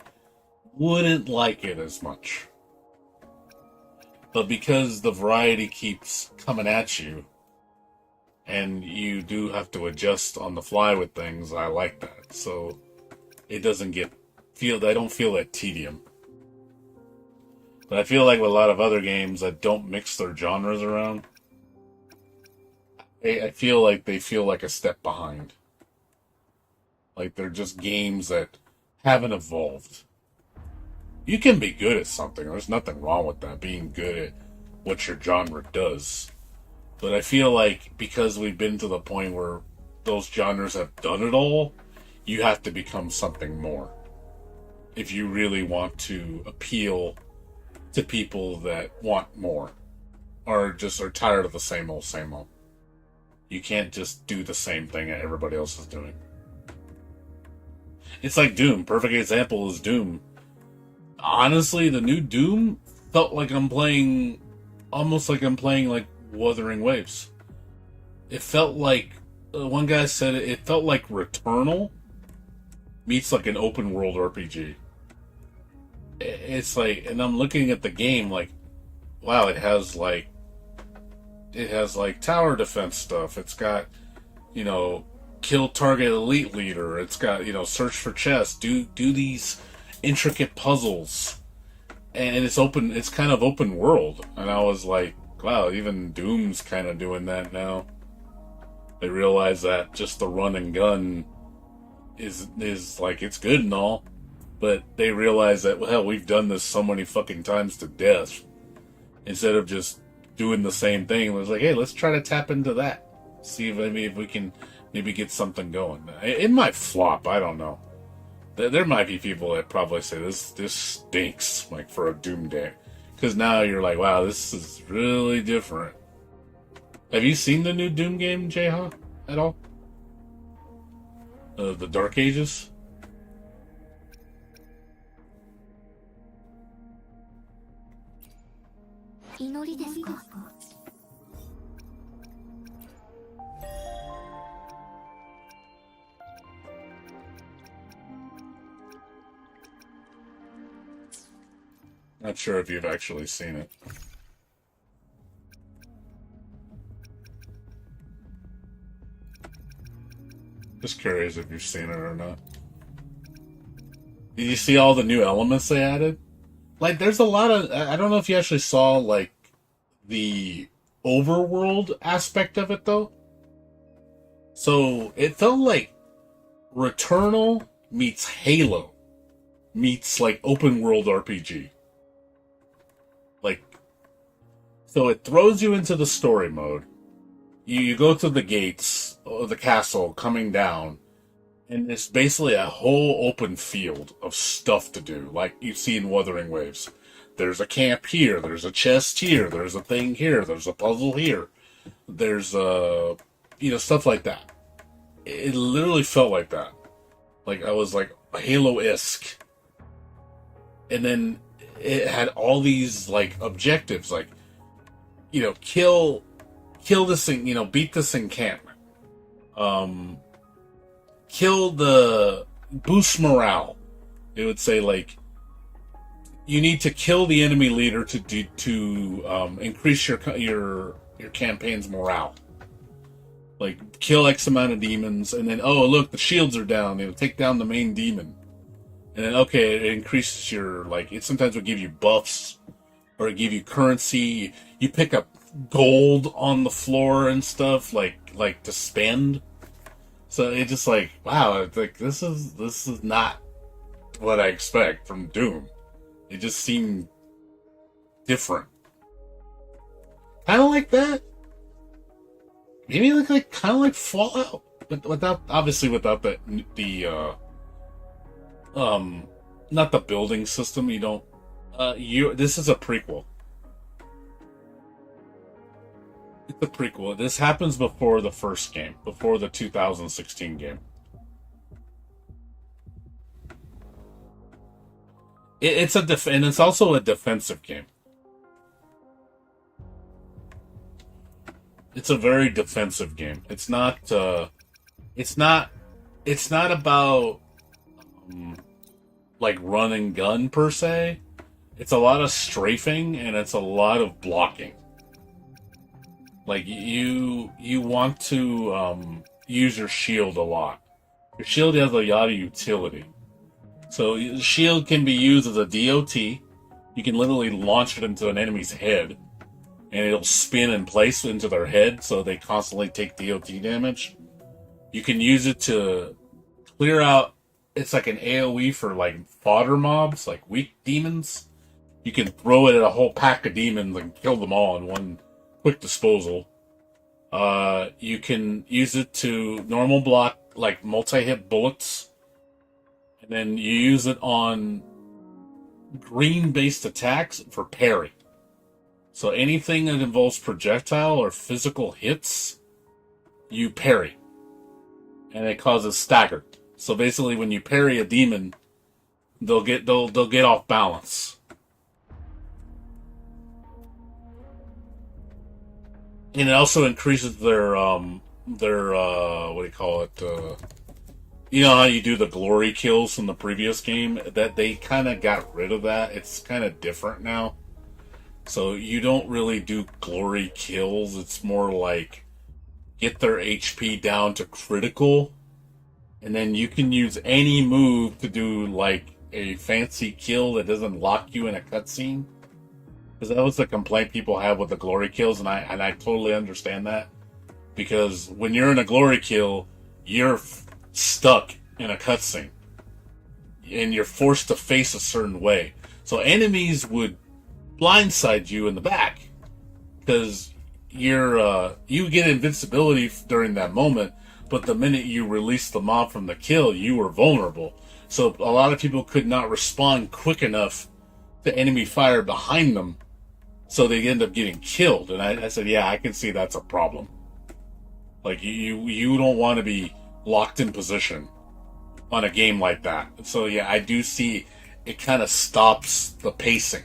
wouldn't like it as much. But because the variety keeps coming at you, and you do have to adjust on the fly with things, I like that. So it doesn't I don't feel that tedium. But I feel like with a lot of other games that don't mix their genres around, I feel like they feel like a step behind. Like they're just games that haven't evolved. You can be good at something. There's nothing wrong with that, being good at what your genre does. But I feel like because we've been to the point where those genres have done it all, you have to become something more. If you really want to appeal to people that want more. Or just are tired of the same old, same old. You can't just do the same thing that everybody else is doing. It's like Doom. Perfect example is Doom. Honestly, the new Doom felt like I'm playing, almost like I'm playing like Wuthering Waves. It felt like, one guy said it felt like Returnal meets like an open world RPG. It's like, and I'm looking at the game like, wow, it has like tower defense stuff. It's got, kill target elite leader. It's got, search for chests. Do these intricate puzzles, and it's kind of open world. And I was like, wow, even Doom's kind of doing that now. They realize that just the run and gun is like, it's good and all, but they realize that, well, we've done this so many fucking times to death. Instead of just doing the same thing, it was like, hey, let's try to tap into that. See if we can maybe get something going. It might flop, I don't know. There might be people that probably say this stinks, like, for a Doom day. Because now you're like, wow, this is really different. Have you seen the new Doom game, Jayha, at all? The Dark Ages? Not sure if you've actually seen it. Just curious if you've seen it or not. Did you see all the new elements they added? Like, there's a lot of... I don't know if you actually saw, like, the overworld aspect of it, though. So, it felt like Returnal meets Halo meets, like, open world RPG. Like, so it throws you into the story mode. You go through the gates of the castle coming down, and it's basically a whole open field of stuff to do, like you see in Wuthering Waves. There's a camp here, there's a chest here, there's a thing here, there's a puzzle here, there's stuff like that. It literally felt like that. Like, I was like Halo-esque. And then it had all these, like, objectives, like, kill this thing, beat this encampment. Boost morale. It would say, like, you need to kill the enemy leader to increase your campaign's morale. Like, kill X amount of demons, and then, oh, look, the shields are down. It'll take down the main demon. And then, okay, it increases your, like, it sometimes will give you buffs, or it give you currency. You pick up gold on the floor and stuff, like to spend. So it's just like, wow, it's like, this is not what I expect from Doom. It just seemed different. Kind of like that. Maybe like kind of like Fallout, but without the not the building system. You don't. This is a prequel. It's a prequel. This happens before the first game, before the 2016 game. And it's also a defensive game. It's a very defensive game. It's not about like run and gun per se. it's a lot of strafing and it's a lot of blocking. Like you want to use your shield a lot. Your shield has a lot of utility. So the shield can be used as a DOT. You can literally launch it into an enemy's head, and it'll spin in place into their head, so they constantly take DOT damage. You can use it to clear out. It's like an AoE for like fodder mobs, like weak demons. You can throw it at a whole pack of demons and kill them all in one quick disposal. You can use it to normal block like multi-hit bullets. And then you use it on green-based attacks for parry. So anything that involves projectile or physical hits, you parry. And it causes stagger. So basically when you parry a demon, they'll get off balance. And it also increases their what do you call it? You know how you do the glory kills from the previous game? That they kind of got rid of that. It's kind of different now. So you don't really do glory kills. It's more like get their HP down to critical. And then you can use any move to do like a fancy kill that doesn't lock you in a cutscene. Because that was the complaint people have with the glory kills, and I totally understand that. Because when you're in a glory kill, you're stuck in a cutscene, and you're forced to face a certain way. So enemies would blindside you in the back because you get invincibility during that moment, but the minute you release the mob from the kill, you were vulnerable. So a lot of people could not respond quick enough to enemy fire behind them. So they end up getting killed. And I said, yeah, I can see that's a problem. Like, you don't want to be locked in position on a game like that. So, yeah, I do see it kind of stops the pacing.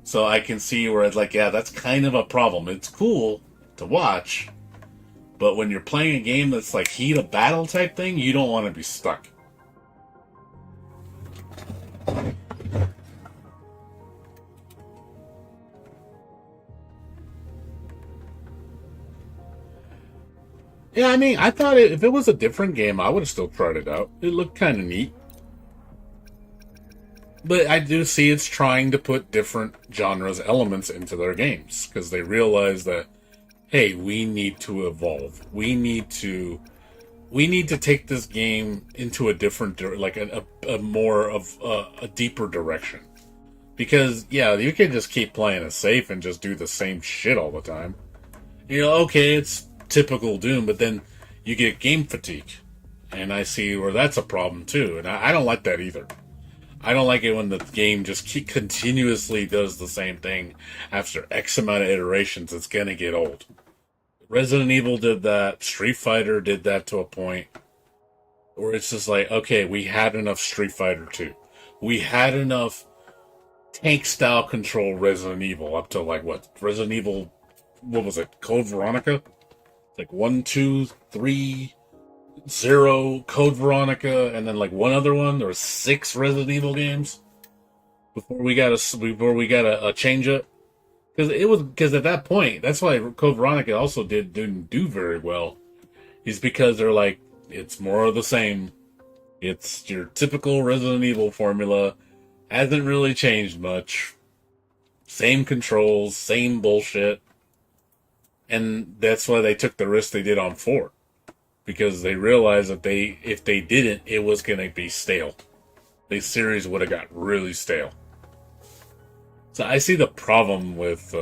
So I can see where it's like, yeah, that's kind of a problem. It's cool to watch. But when you're playing a game that's like heat of battle type thing, you don't want to be stuck. Yeah, I mean, I thought if it was a different game, I would have still tried it out. It looked kind of neat. But I do see it's trying to put different genres elements into their games. Because they realize that, hey, we need to evolve. We need to take this game into a different, like a more of a deeper direction. Because, yeah, you can just keep playing it safe and just do the same shit all the time. You know, okay, it's typical Doom, but then you get game fatigue, and I see where that's a problem too, and I don't like that either. I don't like it when the game just continuously does the same thing after X amount of iterations. It's gonna get old. Resident Evil did that. Street Fighter did that to a point where it's just like, okay, we had enough Street Fighter 2. We had enough tank style control Resident Evil up to like what? Resident Evil, what was it? Code Veronica? Like 1, 2, 3, 0, Code Veronica, and then like one other one. There were 6 Resident Evil games before we got a change up. Because at that point, that's why Code Veronica also didn't do very well. Is because they're like, it's more of the same. It's your typical Resident Evil formula. Hasn't really changed much. Same controls, same bullshit. And that's why they took the risk they did on 4. Because they realized that if they didn't, it was going to be stale. The series would have got really stale. So I see the problem with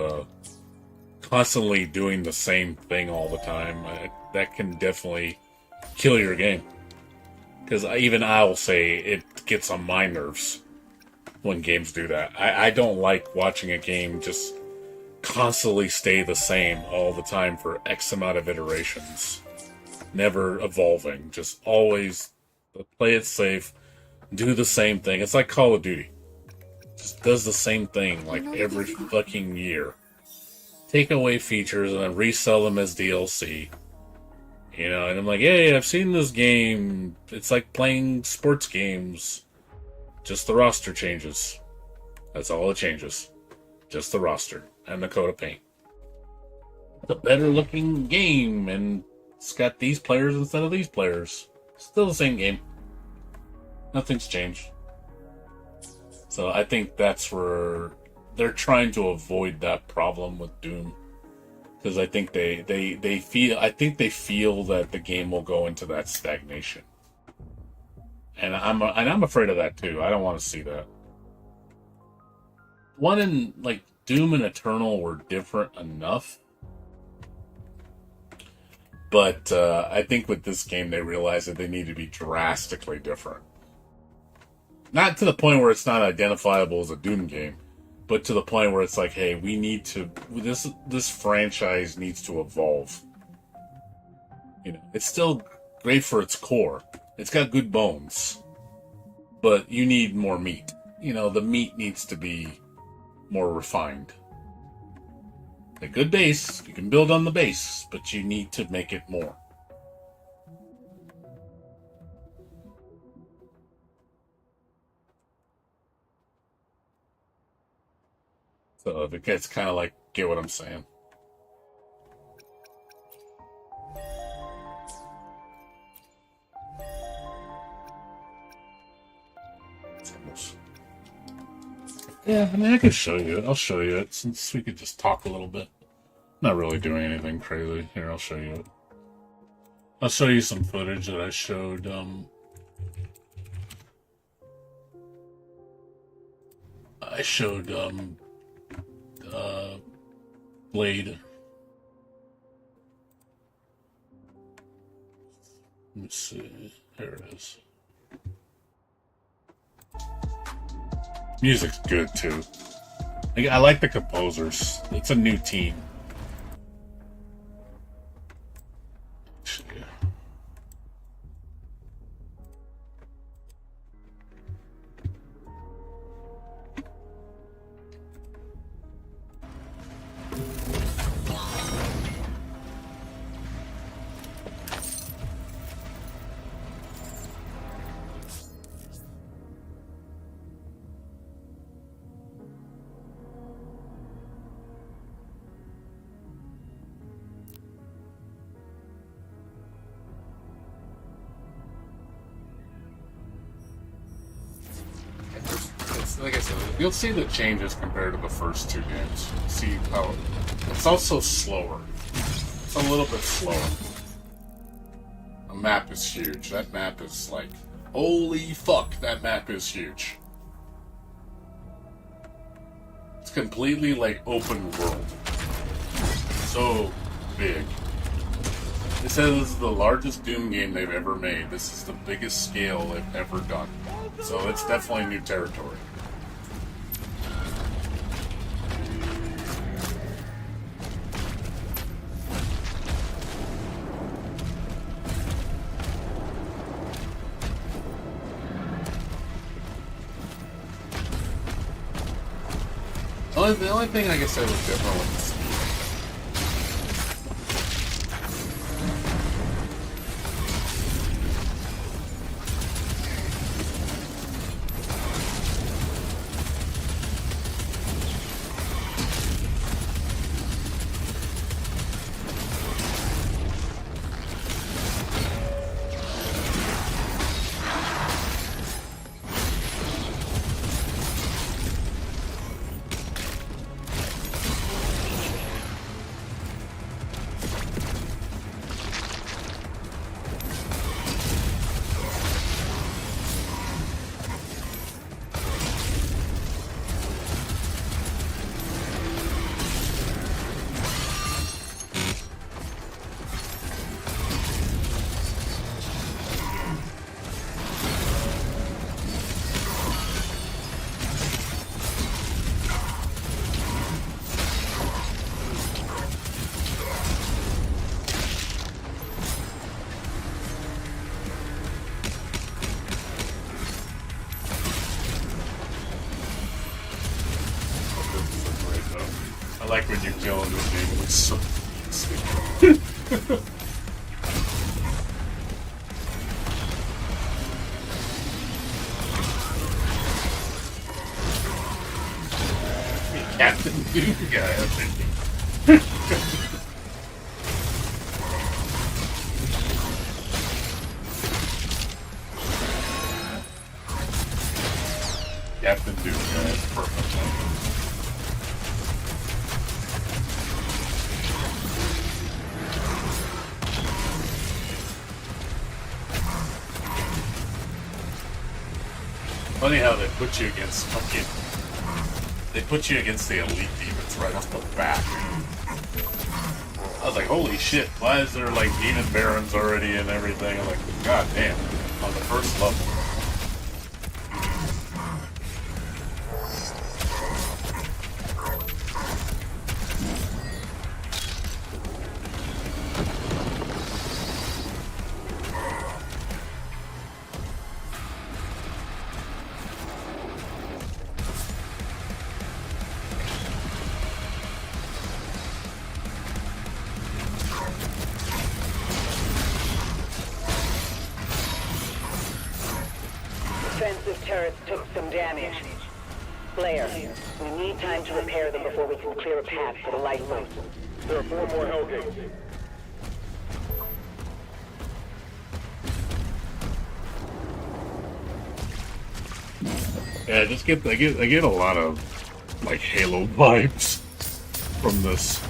constantly doing the same thing all the time. That can definitely kill your game. Because even I'll say it gets on my nerves when games do that. I don't like watching a game just constantly stay the same all the time for X amount of iterations. Never evolving. Just always play it safe. Do the same thing. It's like Call of Duty. Just does the same thing like every fucking year. Take away features and then resell them as DLC. You know, and I'm like, hey, I've seen this game. It's like playing sports games. Just the roster changes. That's all it changes. Just the roster and the coat of paint. It's a better looking game, and it's got these players instead of these players. Still the same game. Nothing's changed. So I think that's where they're trying to avoid that problem with Doom. Because I think they feel that the game will go into that stagnation. And I'm afraid of that too. I don't want to see that. One in like Doom and Eternal were different enough. But I think with this game they realized that they need to be drastically different. Not to the point where it's not identifiable as a Doom game, but to the point where it's like, hey, we need to... This franchise needs to evolve. You know, it's still great for its core. It's got good bones. But you need more meat. You know, the meat needs to be more refined. A good base, you can build on the base, but you need to make it more. So if it gets kind of like, get what I'm saying. Yeah, I mean, I can show you it. I'll show you it since we could just talk a little bit. Not really doing anything crazy. Here, I'll show you it. I'll show you some footage that I showed, Blade. Let me see. There it is. Music's good too. I like the composers. It's a new team. Like I said, you'll see the changes compared to the first two games. See how it's also slower. It's a little bit slower. The map is huge. That map is like, holy fuck, that map is huge. It's completely like open world. So big. They said this is the largest Doom game they've ever made. This is the biggest scale they've ever done. So it's definitely new territory. The only thing I guess I was different with this. I like when you kill him with game. It looks so stupid. Captain Dude guy. Captain Dude guy. That's perfect. Funny how they put you against fucking. They put you against the elite demons right off the bat. I was like, holy shit, why is there like demon barons already and everything? I'm like, god damn, on the first level. Defensive turrets took some damage. Blair, we need time to repair them before we can clear a path for the lifeboat. There are 4 more Hellgates. Yeah, I get a lot of like Halo vibes from this.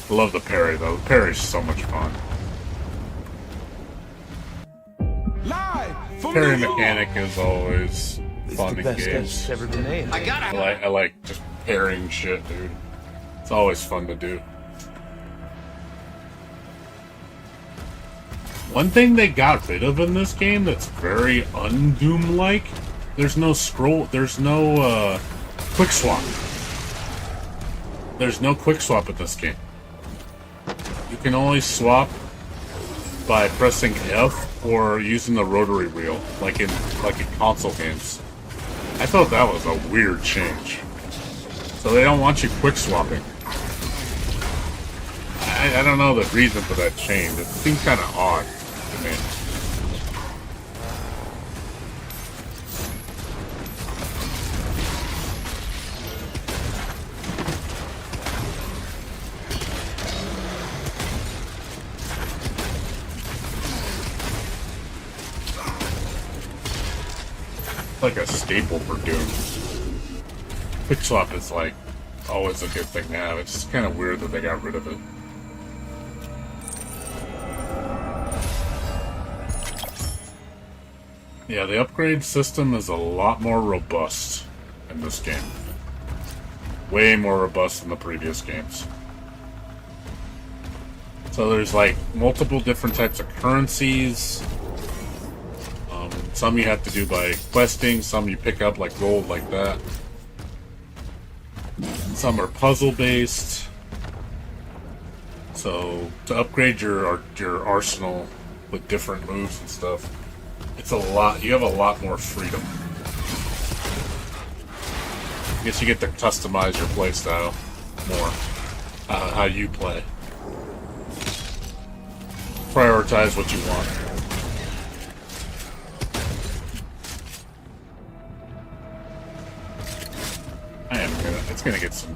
I love the parry though. The parry's so much fun. Parry mechanic is always fun in games. Ever been made. I like just parrying shit, dude. It's always fun to do. One thing they got rid of in this game that's very un-Doom-like, there's no quick swap. There's no quick swap in this game. You can only swap by pressing F or using the rotary wheel, like in console games. I thought that was a weird change. So they don't want you quick swapping. I don't know the reason for that change. It seems kind of odd to me. Like a staple for Doom. Quick swap is like always a good thing to have. It's just kind of weird that they got rid of it. Yeah, the upgrade system is a lot more robust in this game. Way more robust than the previous games. So there's like multiple different types of currencies. Some you have to do by questing, some you pick up like gold like that. Some are puzzle based. So to upgrade your arsenal with different moves and stuff, it's a lot. You have a lot more freedom. I guess you get to customize your playstyle more, how you play. Prioritize what you want.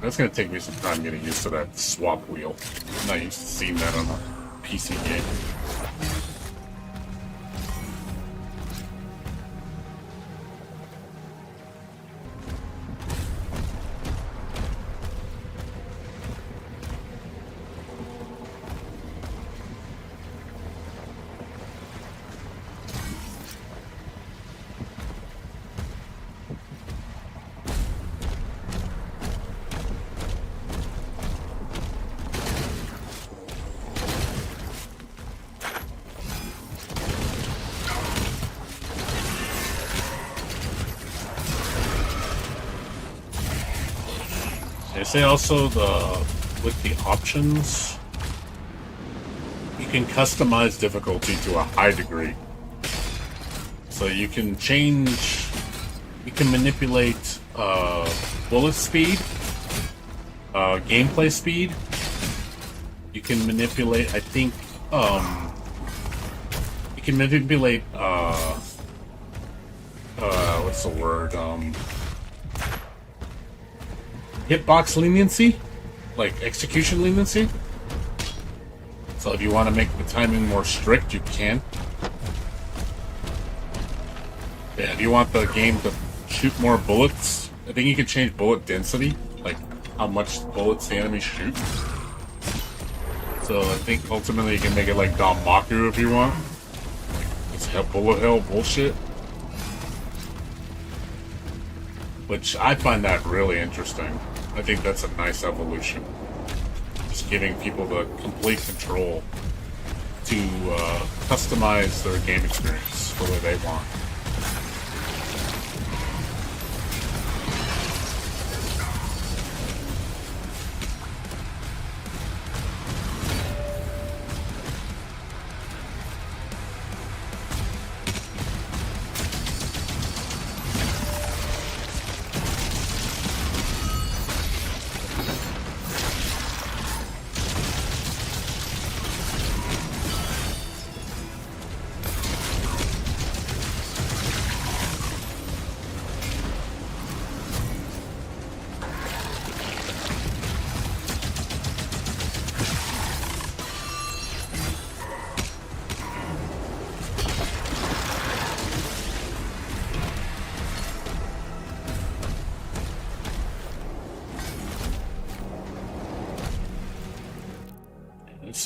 That's gonna take me some time getting used to that swap wheel. I'm not used to seeing that on a PC game. They say also with the options, you can customize difficulty to a high degree. So you can manipulate bullet speed, gameplay speed. You can manipulate, I think, you can manipulate what's the word? Hitbox leniency, like execution leniency. So if you want to make the timing more strict, you can. Yeah, if you want the game to shoot more bullets, I think you can change bullet density, like how much bullets the enemies shoot. So I think ultimately you can make it like Danmaku if you want. It's bullet hell bullshit. Which I find that really interesting. I think that's a nice evolution. Just giving people the complete control to customize their game experience the way they want.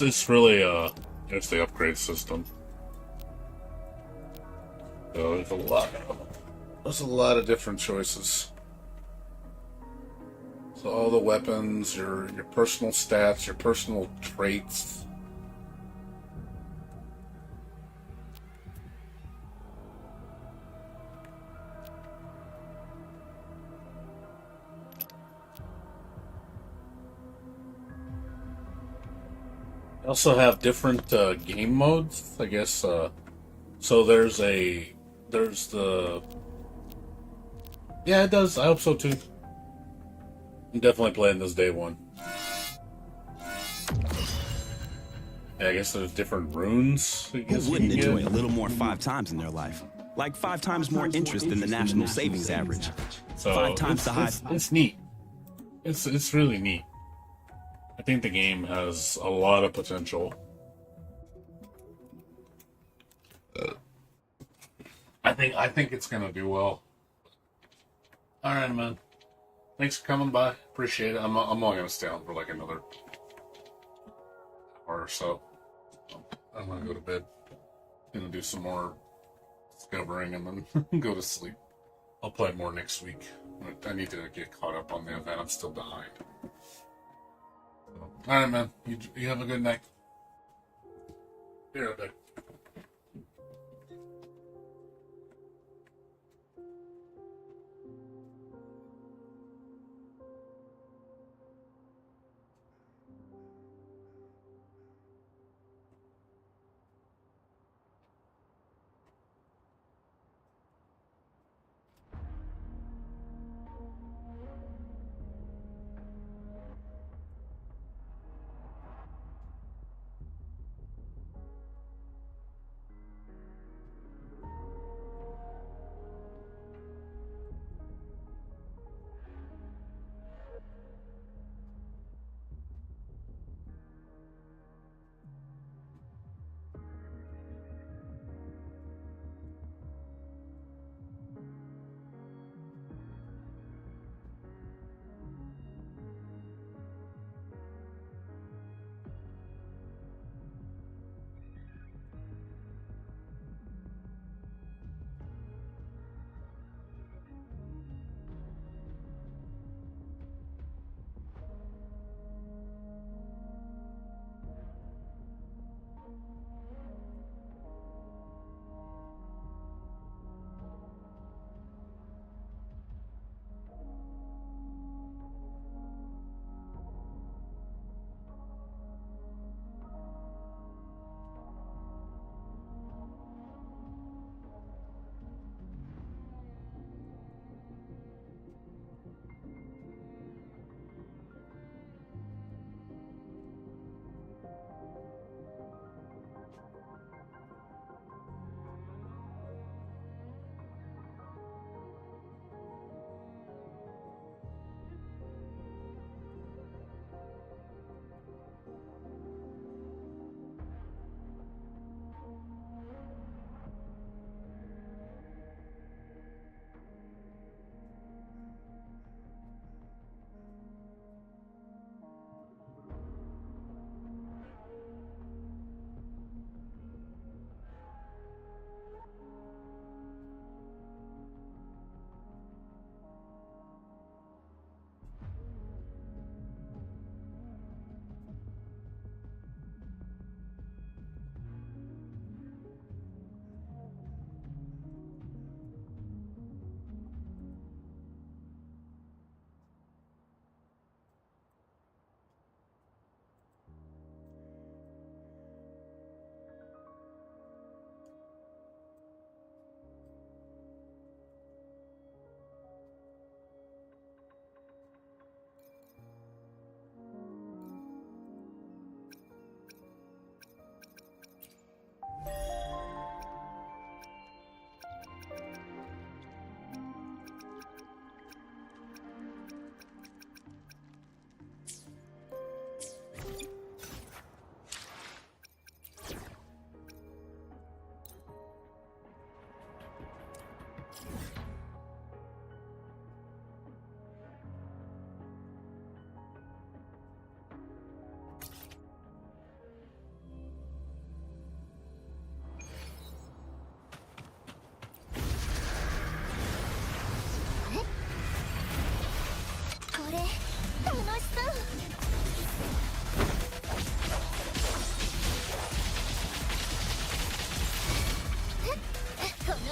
It's really it's the upgrade system. So there's a lot of different choices. So all the weapons, your personal stats, your personal traits. They also have different game modes, I guess. So there's the... Yeah, it does. I hope so too. I'm definitely playing this day one. Yeah, I guess there's different runes. Who wouldn't enjoy a little more 5 times in their life? Like 5 times more interest than the national savings average. So 5 times the high. It's neat. It's really neat. I think the game has a lot of potential. I think it's gonna do well. All right, man. Thanks for coming by. Appreciate it. I'm only gonna stay on for like another hour or so. I'm gonna go to bed. Gonna do some more discovering and then go to sleep. I'll play more next week. I need to get caught up on the event. I'm still behind. All right, man. You have a good night. Be right back.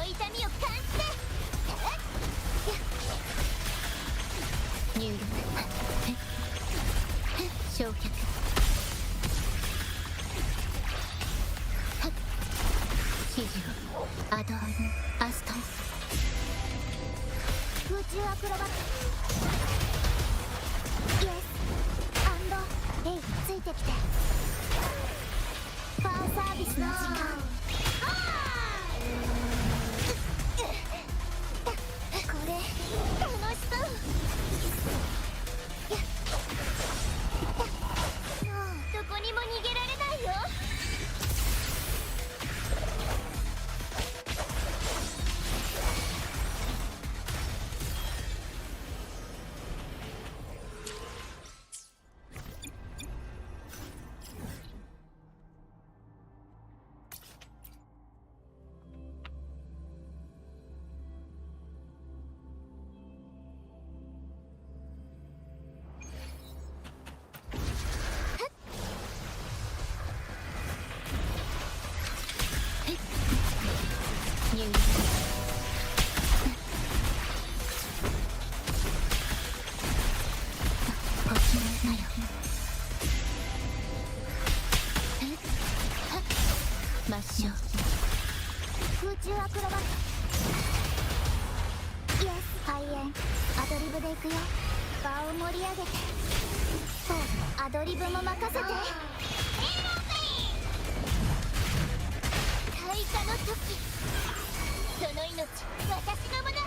の痛みを感じて入力焼却指示をアドアスト空中アクロバットイエスアンドレイついてきてファーサービスの時間これ楽しそうもうどこにも逃げられないよ入力こっちのなよ抹消空中アクロバットイエス開演アドリブで行くよ場を盛り上げてそうアドリブも任せて開花の時その命私のもの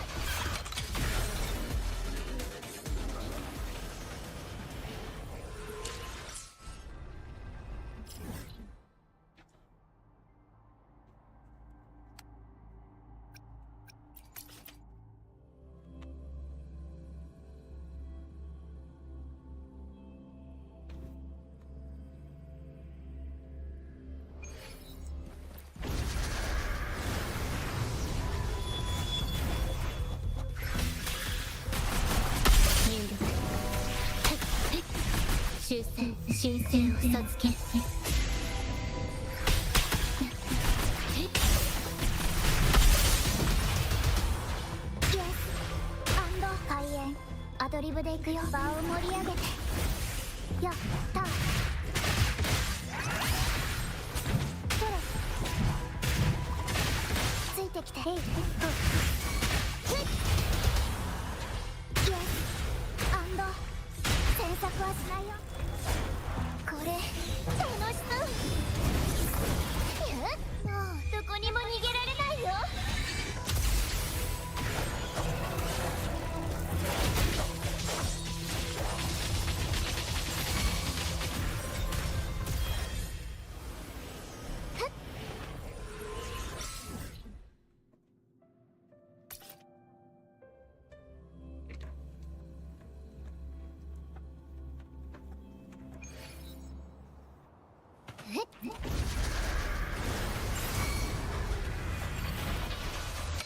修正申請を授けイエスアンド開演アドリブで行くよ場を盛り上げてやったトロついてきてヘイイエスアンド詮索はしないよこれ楽しそうもうどこにも逃げられないよ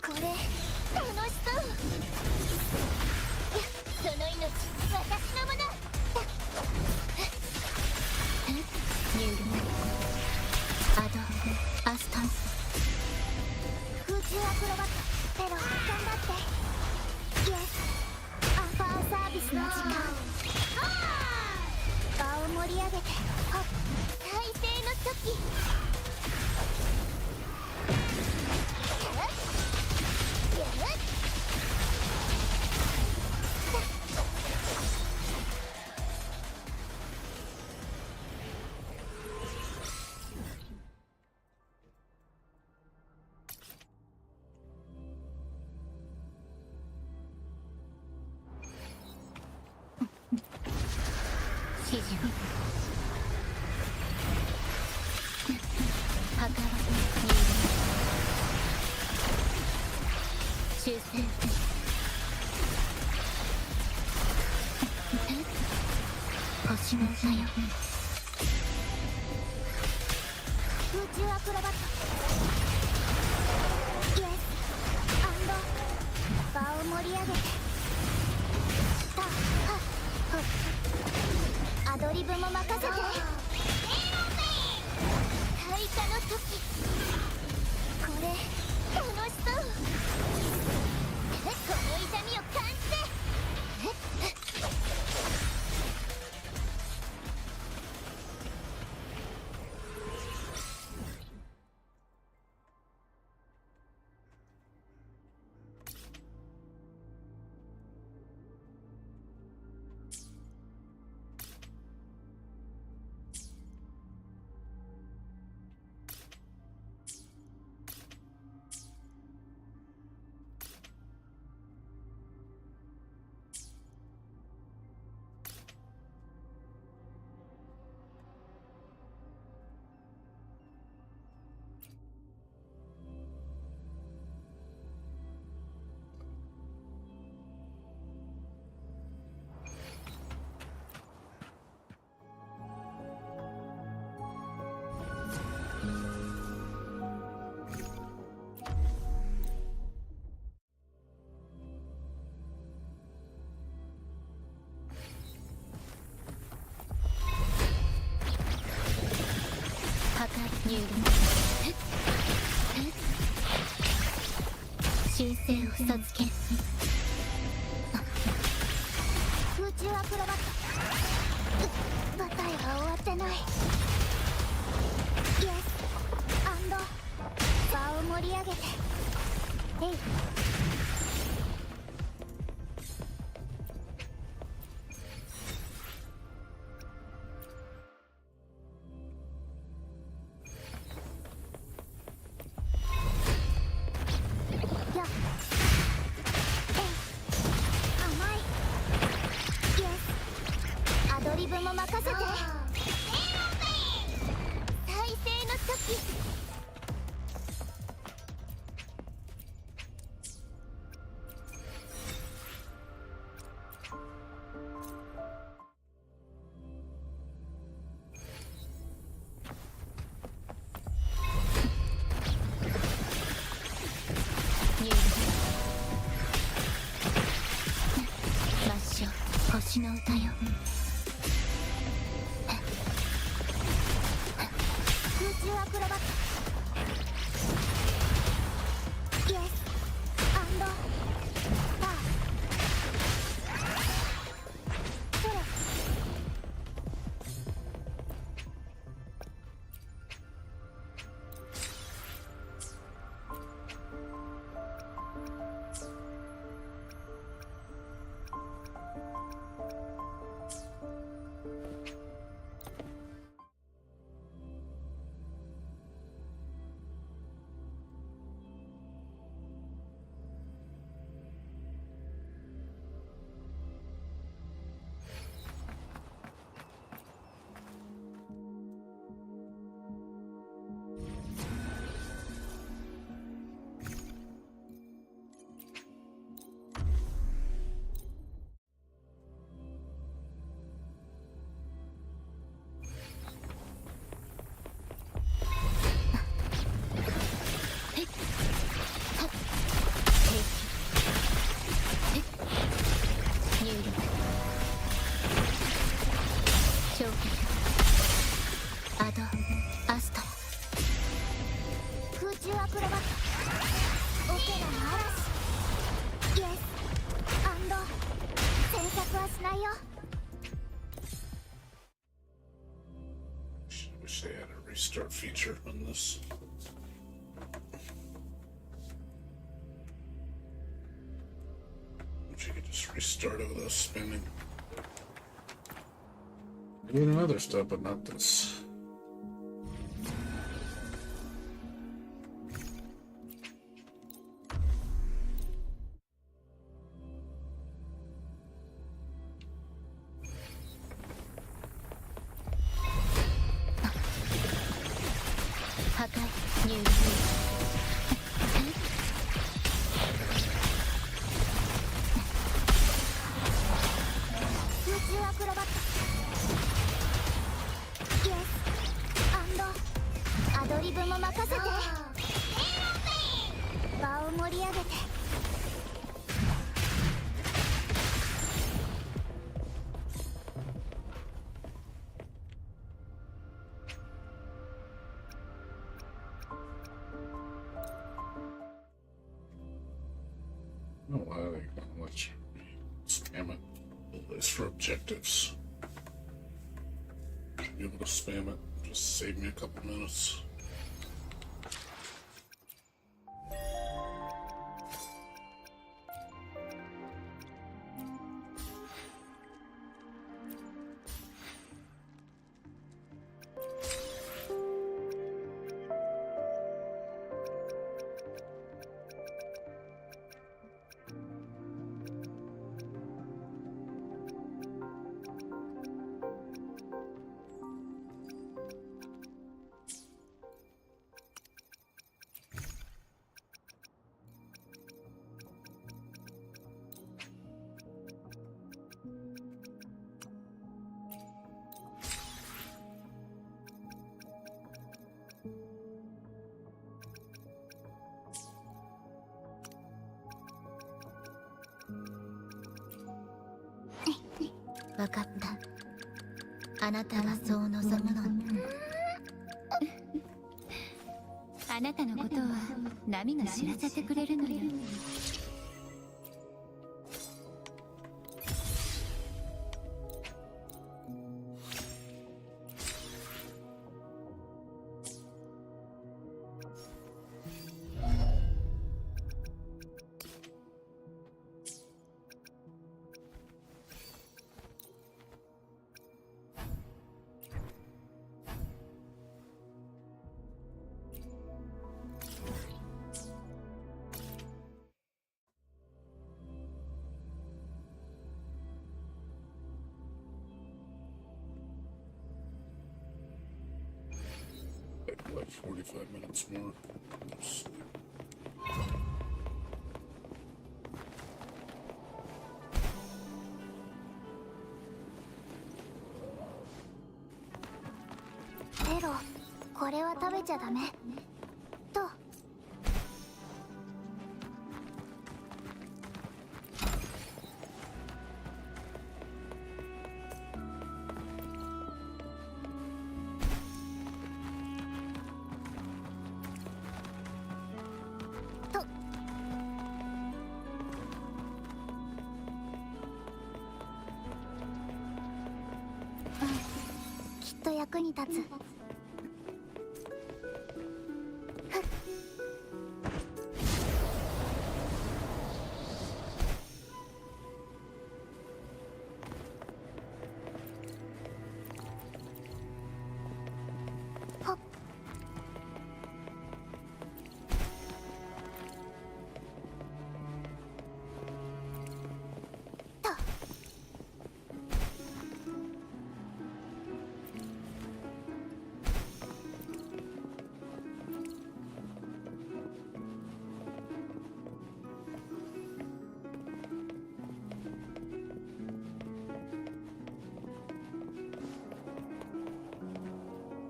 これ楽しそうその命私のもの入力アドアスタン空中アクロバットペロ頑張ってイエスアファーサービスの時間場を盛り上げてホッ再生の時指示を測ら入力修正星の歌よ空中アクロバットイエスアンド場を盛り上げてタッハッホッアドリブも任せて開花の時これ楽しそう人生を授ける。空中アクロバット。舞台は終わってない。イエスアンド場を盛り上げて。えい。星の歌よ。空中アクロバット。イエスアンドパー。それ。Wish they had a restart feature on this. Wish you could just restart it without spinning. Doing other stuff, but not this. I don't know why they don't let you spam it, at least for objectives. Should be able to spam it, just save me a couple minutes.わかった。あなたがそう望むの。ああなたのことは波が知らせてくれるのよ。Like 45 minutes more. Let's see. レロ、これは食べちゃダメ。と。きっと役に立つ。ほっ。と。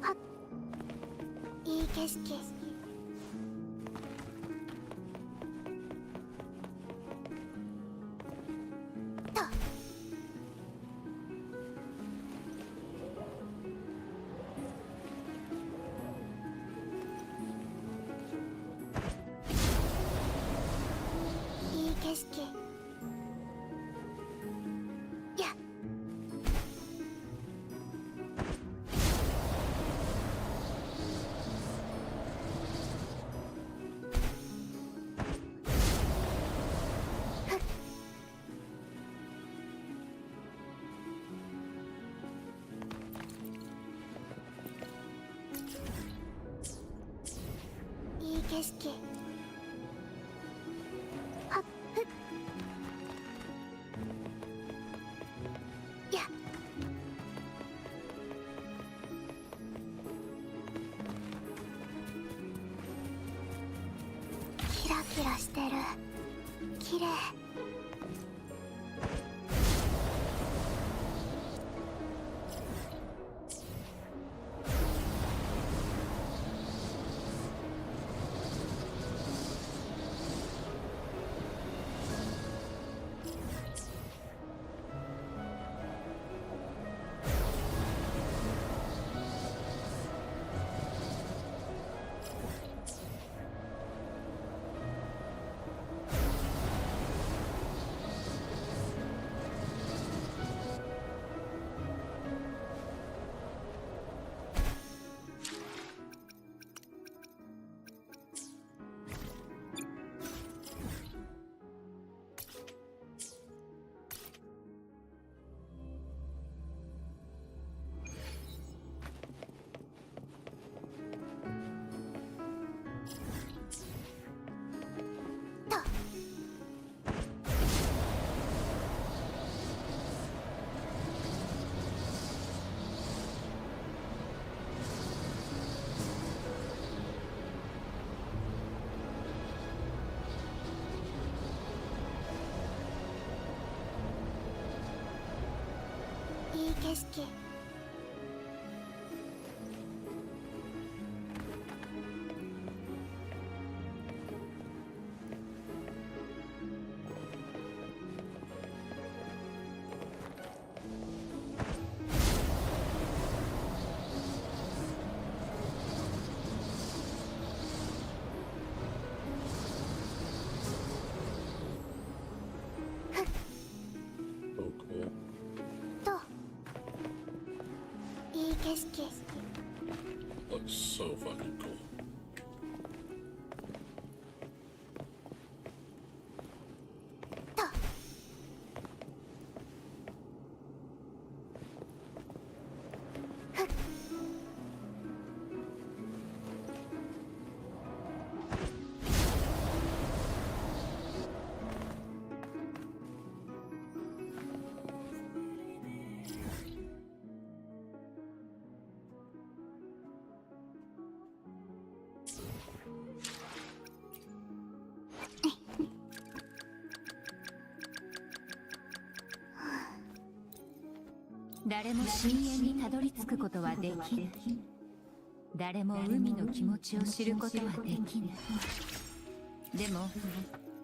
はっ。いい景色。と。いい景色。や。いい景色。はっふっ。や。キラキラしてる。綺麗。いい景色。景色。 Looks so fucking cool. 誰も深淵にたどり着くことはできない。誰も海の気持ちを知ることはできない。でも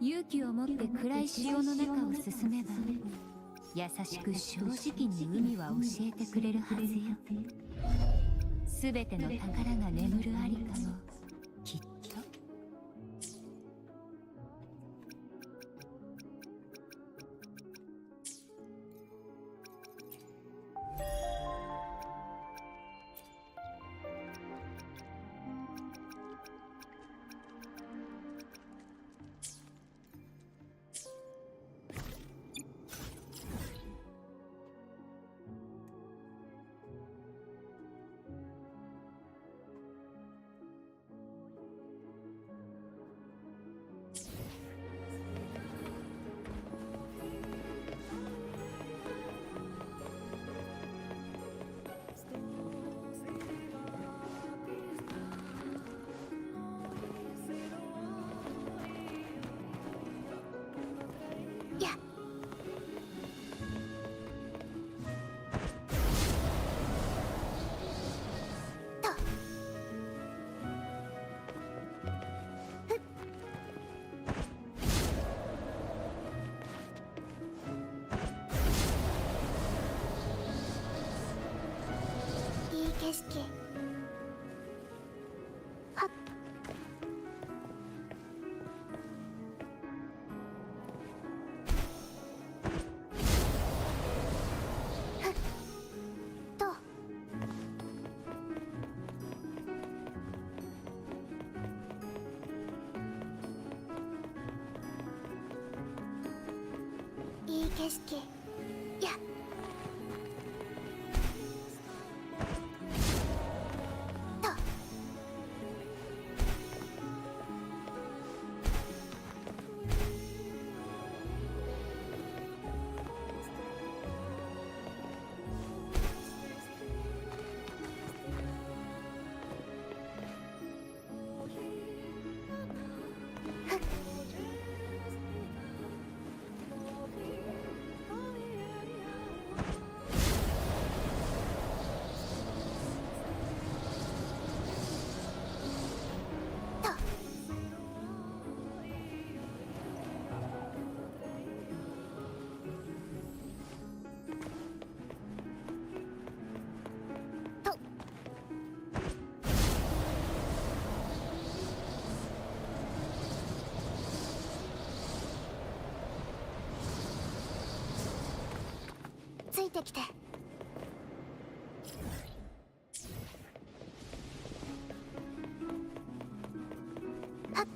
勇気を持って暗い潮の中を進めば、優しく正直に海は教えてくれるはずよ。すべての宝が眠るありかもきっと。景色。はっ。はっと。いい景色。やっ。ついてきて。はっ。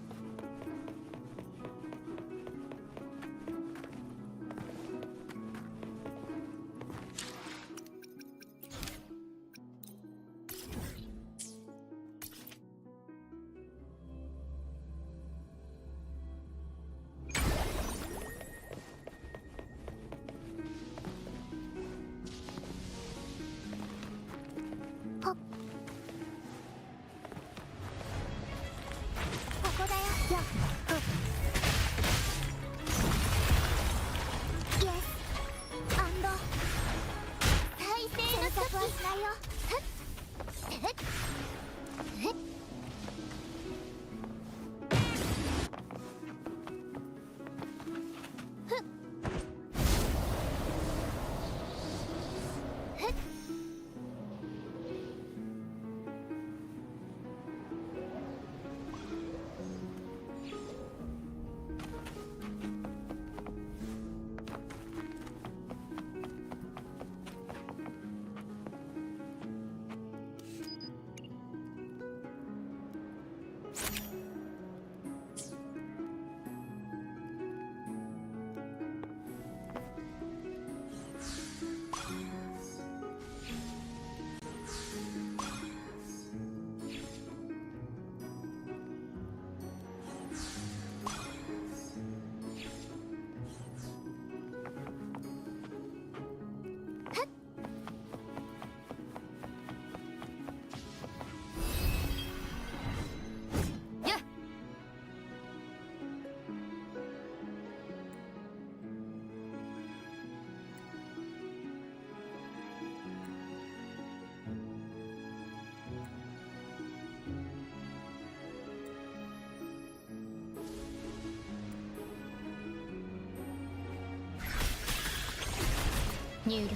入力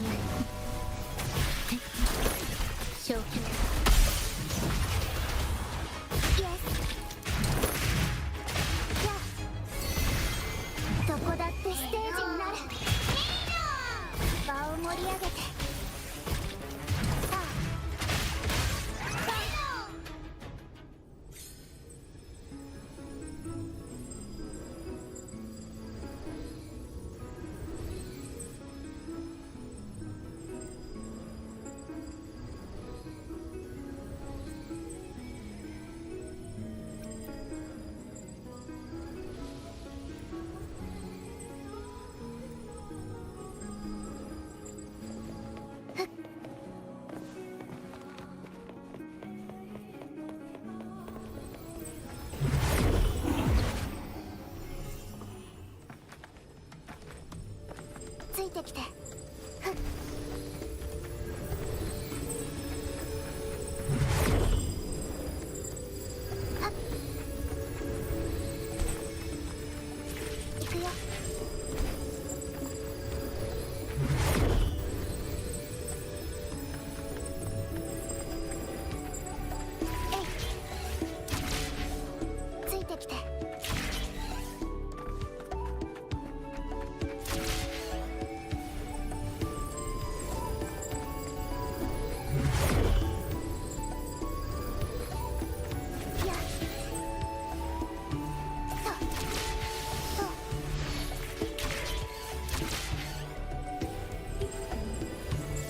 消去イエスどこだってステージになる場を盛り上げてさあついてきてふっはっ行くよえいついてきて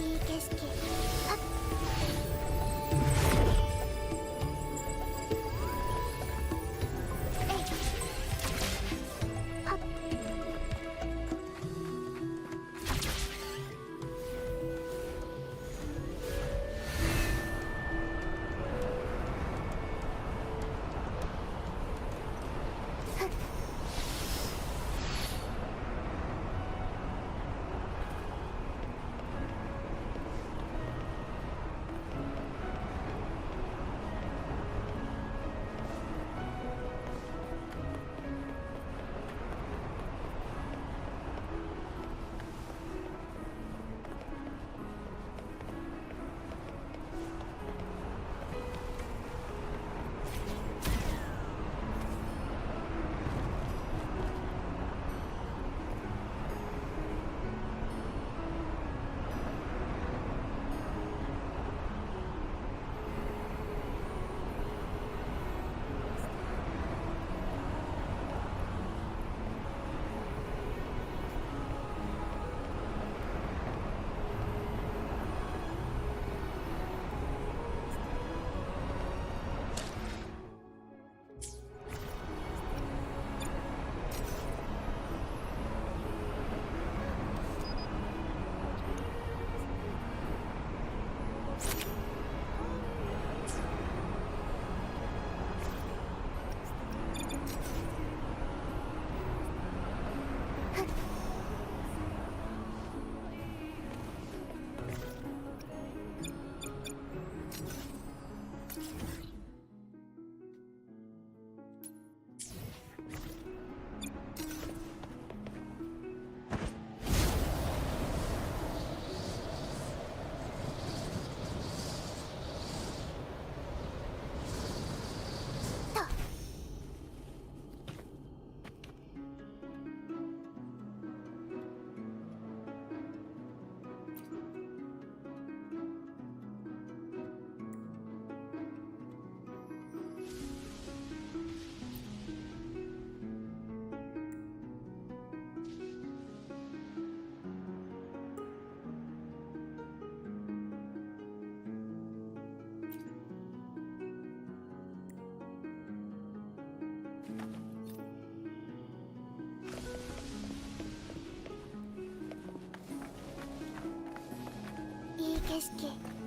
いい景色はっえいはっいい景色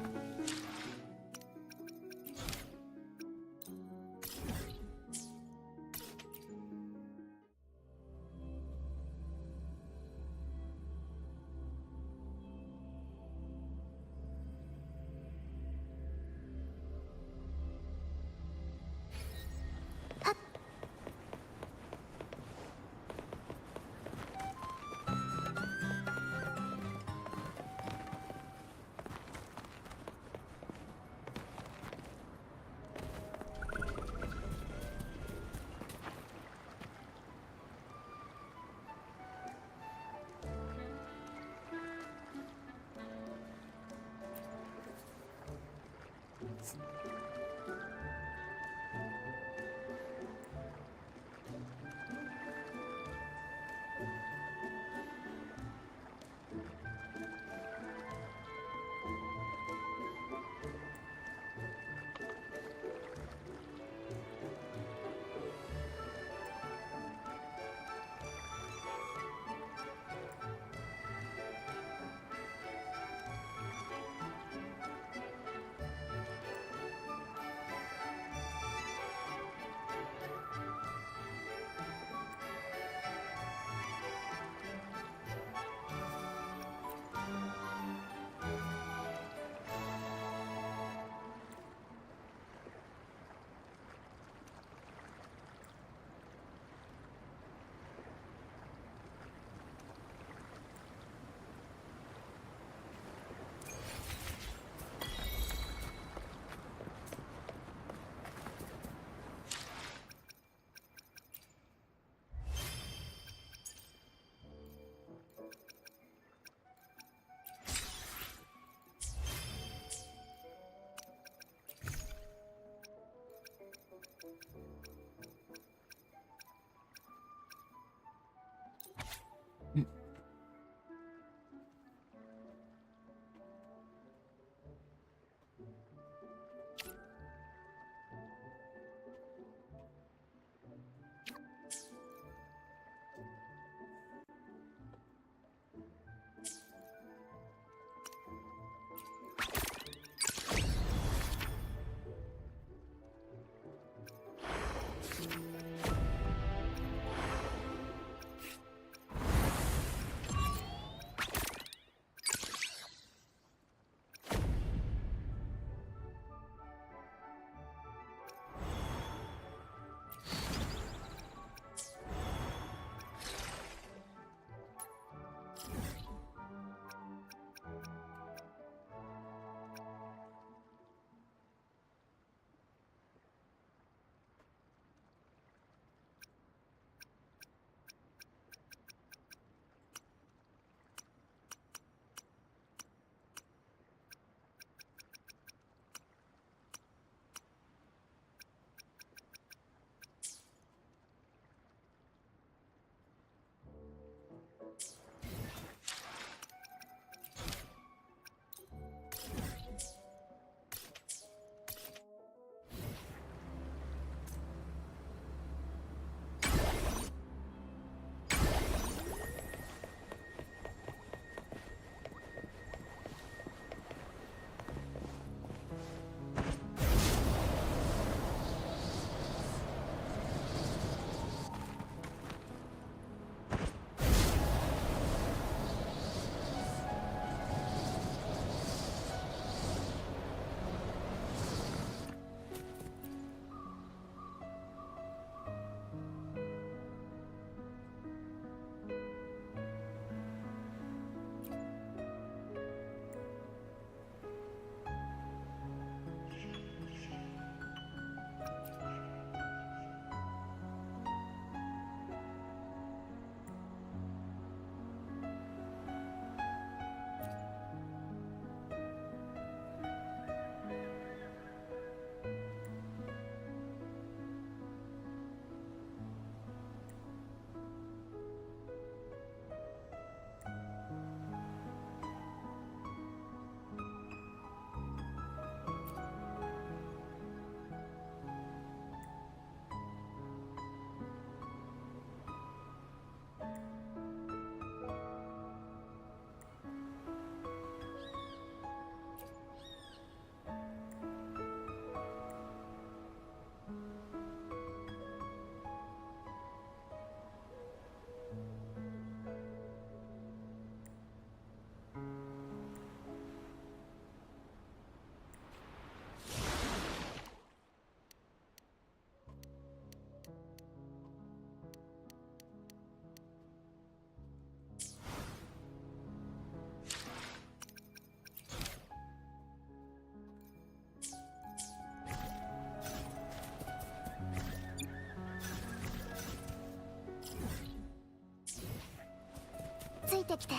てきて。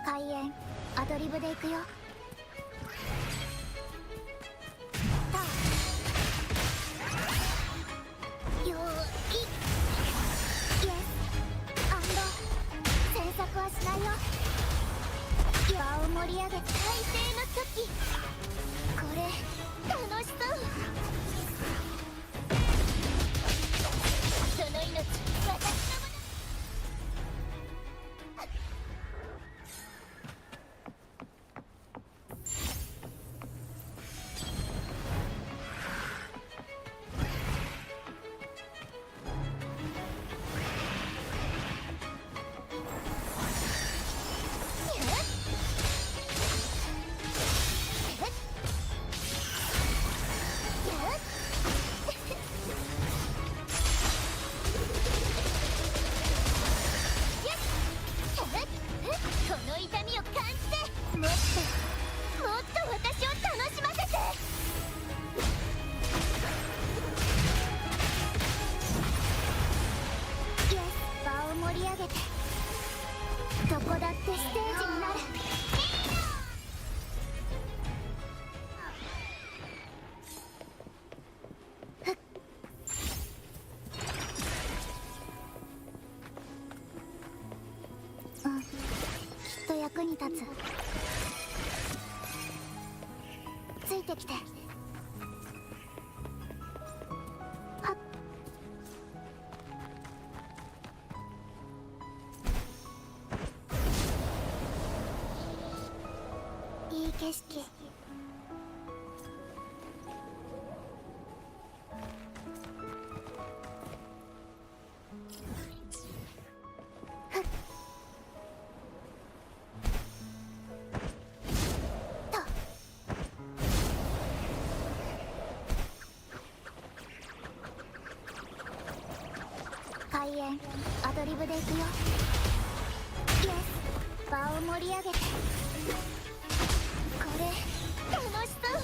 開演アドリブで行くよ。よーいイエスアンド詮索はしないよ。場を盛り上げて快晴の時、これ楽しそう。その命私のもの。この痛みを感じて、もっともっと私を楽しませて。イエス場を盛り上げて、どこだってステージになる。うん、きっと役に立つ。ついてきて。はっ。いい景色。開演アドリブで行くよ。イエス場を盛り上げて、これ楽しそう。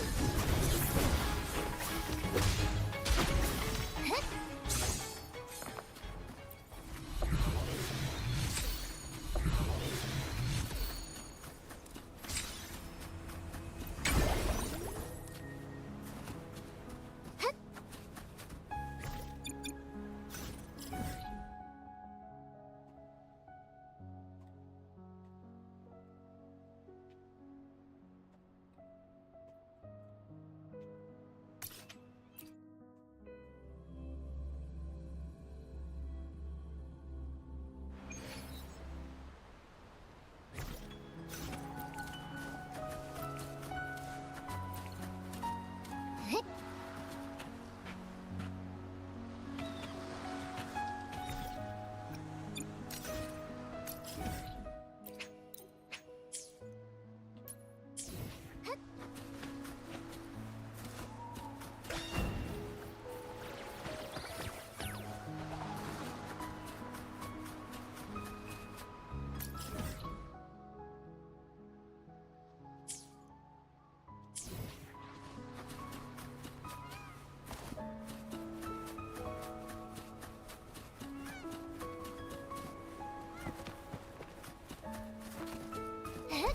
えっ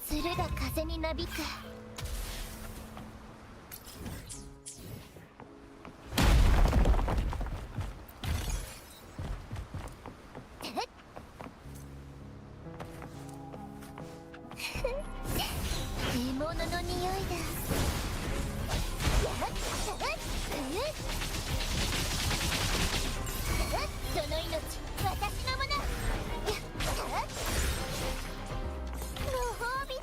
鶴が風になびく。獲物の匂いだ。その命私のもの。ご褒美だ。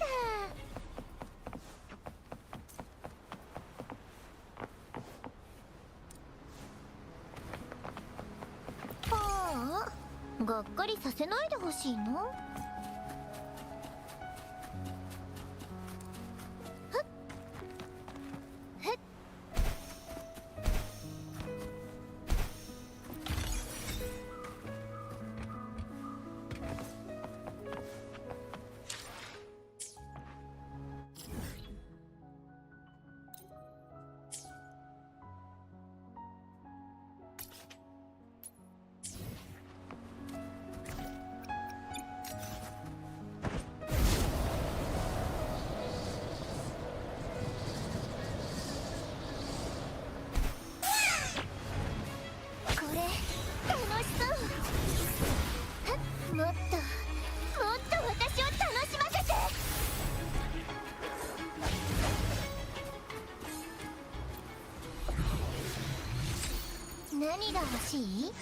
はあ、がっかりさせないでほしいの。何が欲しい？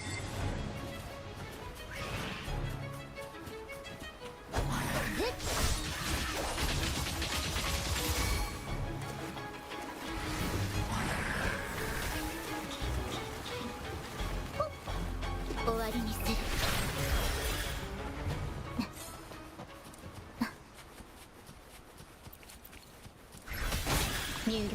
終わりにする。入力。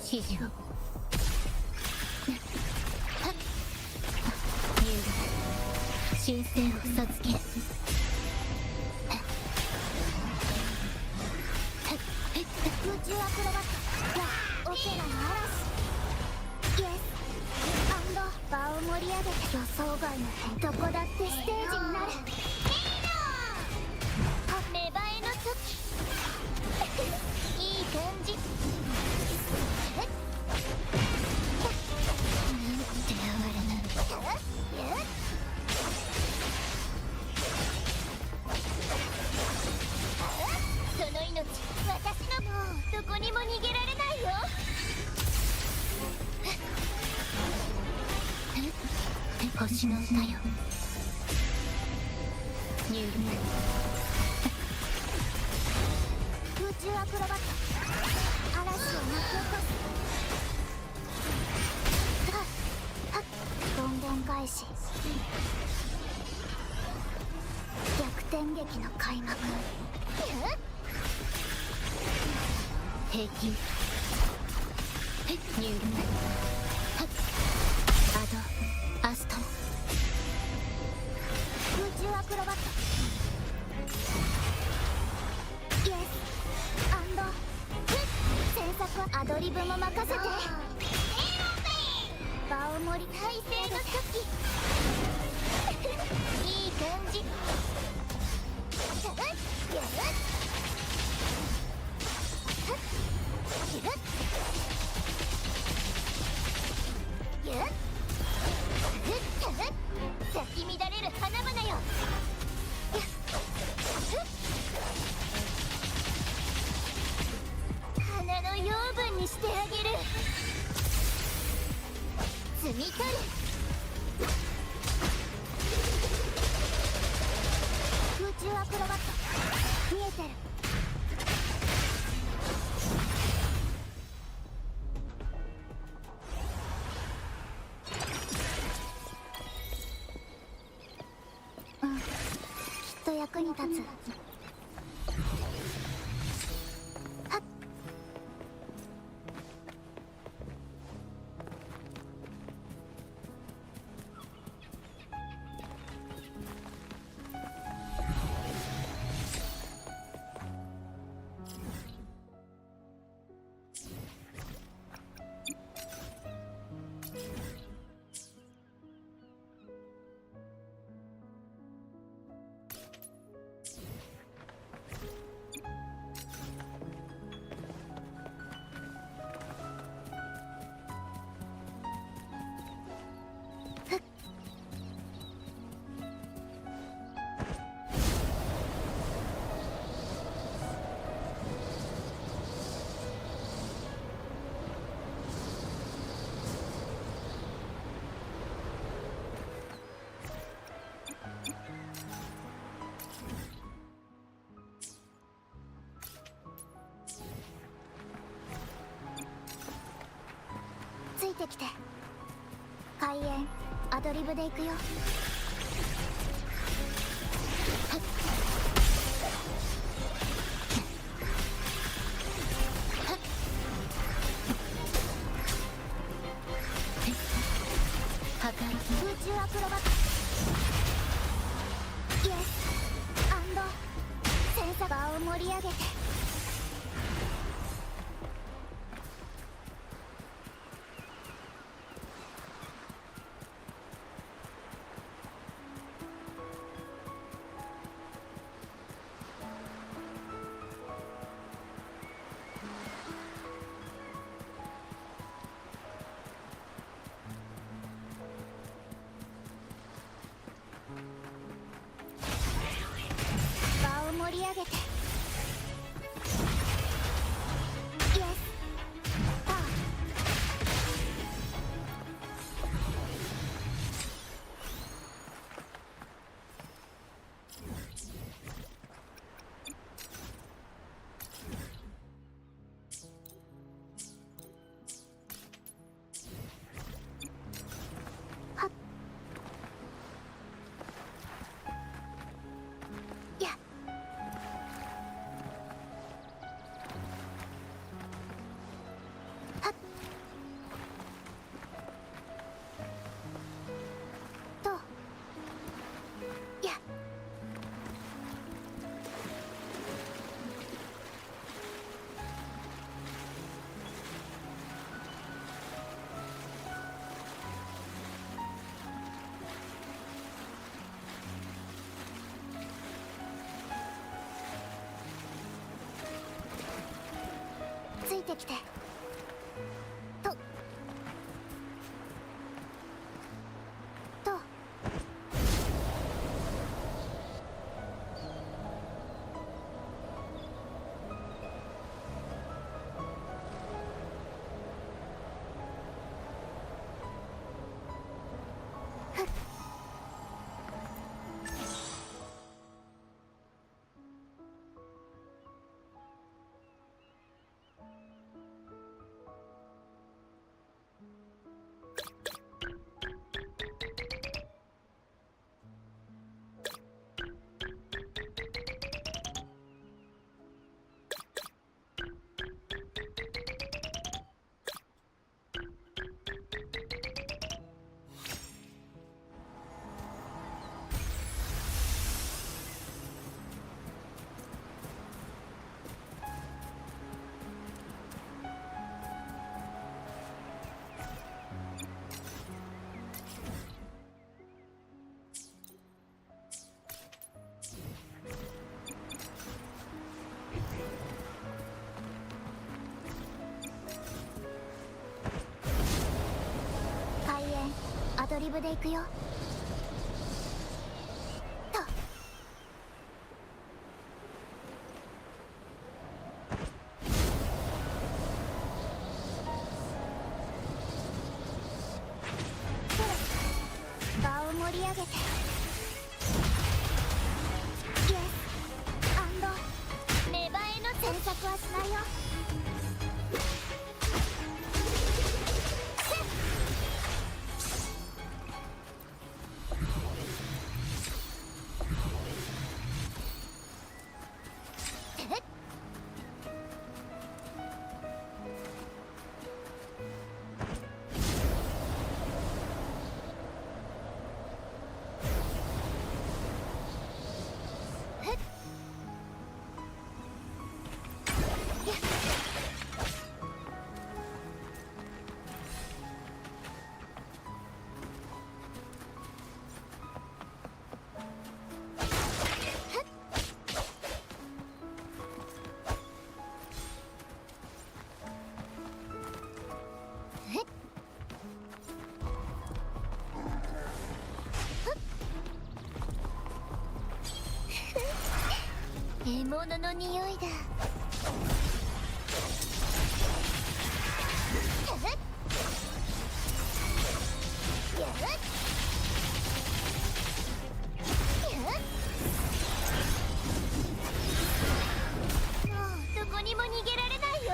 指示を。入力。申請を授ける。空中アクロバットやオペラの嵐。イエス場を盛り上げて予想外のどこだってステージになる。芽生えの時いい感じ。その命私のもうどこにも逃げられないよ。星の歌よ。入力。空中アクロバット嵐を巻き起こす。どんでん返し。逆転劇の開幕。平均。入力。アドアスト空中アクロバットイエス詮索はアドリブも任せて。場を盛り体勢の時いい感じ。咲き乱れる花々よ。花の養分にしてあげる。摘み取る。空中アクロバット見えてる。役に立つ。はっ。ついてきて。開演アドリブで行くよ。破壊空中アクロバットイエスセンサーを盛り上げて。げてイエスパーはっやっはっとやっついてきてととふっ開演アドリブで行くよと場を盛り上げてイエスアンド芽生えの詮索はしないよえっえっやっえっ獲物の匂いだえっやっもうどこにも逃げられないよ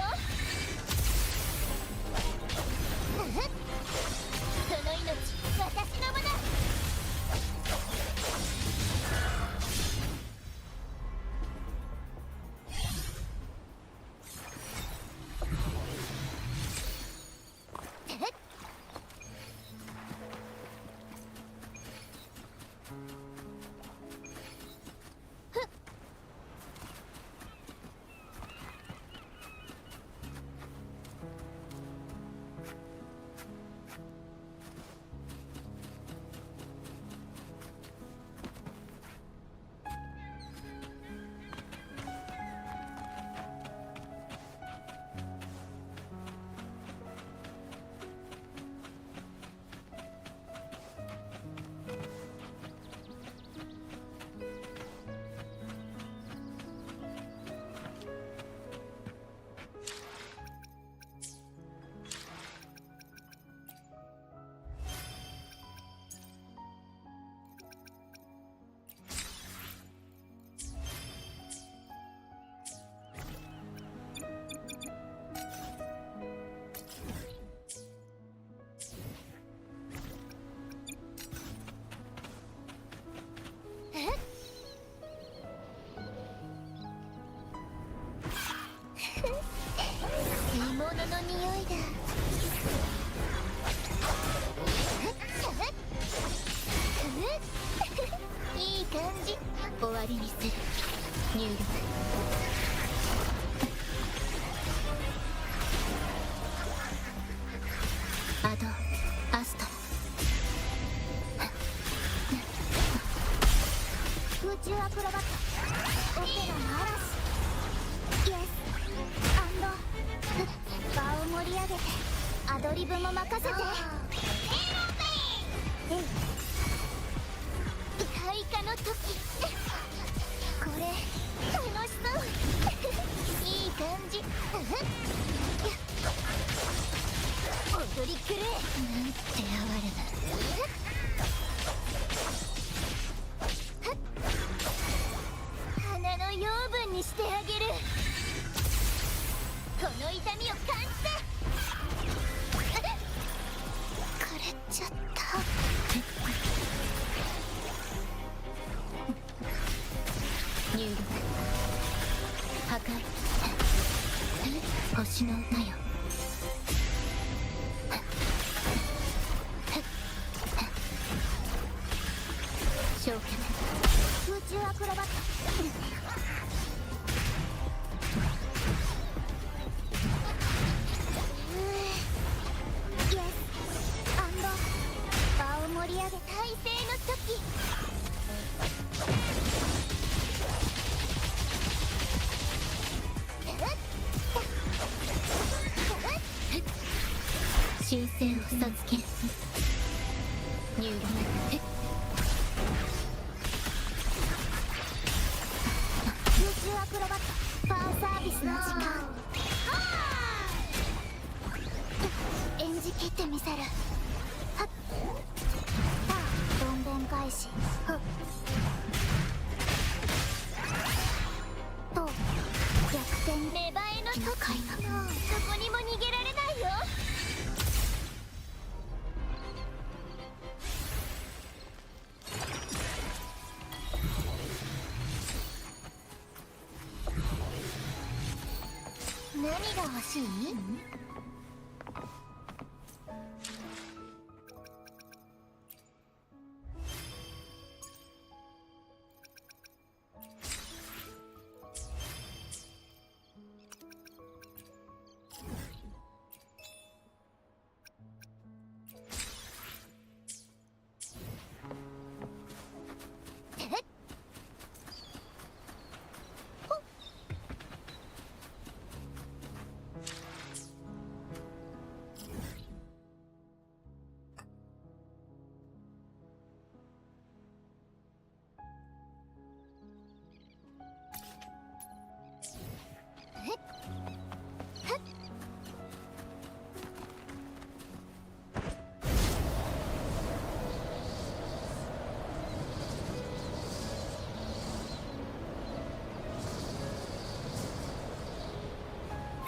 その命私のもの入力アドアストロ空中アクロバットオペラの嵐イエス場を盛り上げてアドリブも任せて開花の時これ楽しそういい感じ踊り狂えなんて哀れな花の養分にしてあげるこの痛みを感じて枯れちゃった入力破壊星の歌よ消去空中アクロバットイエス場を盛り上げ体勢の時神聖を授ける入力空中アクロバットファンサービスの時間演じきってみせるはっさあどんでん返しはっと逆転芽生えの時もうどこにも逃げられないよ何が欲しい？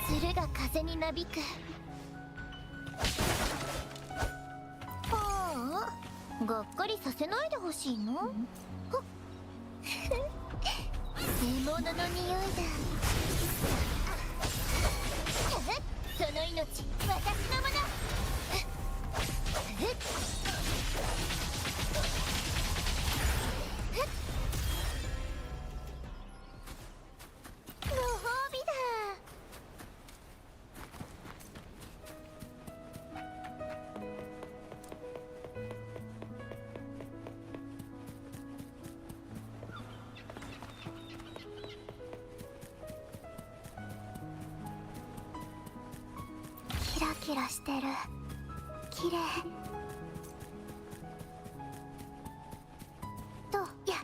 鶴が風になびくああがっかりさせないでほしいの獲物の匂いだその命私のものご褒美だキラキラしてる綺麗とや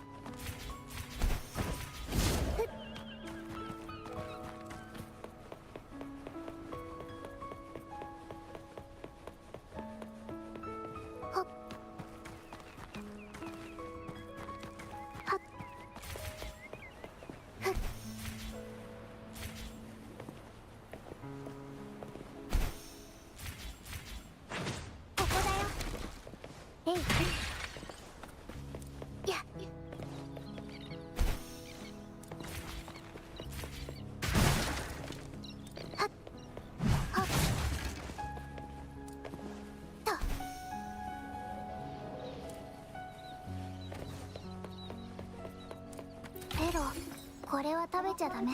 ほっはっふっここだよこれは食べちゃダメ。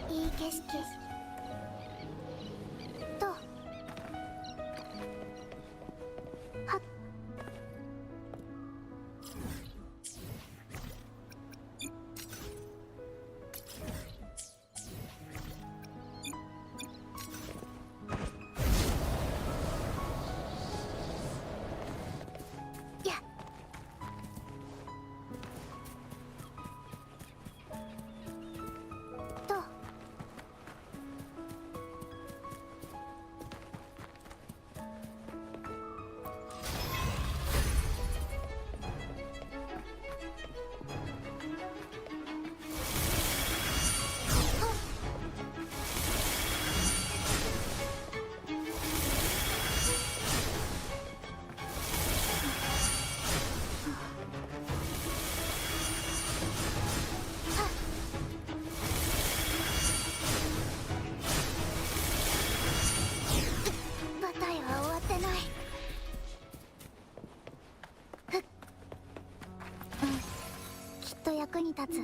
いい景色とはっ。やっと舞台は終わってない。ふっ、きっと役に立つ。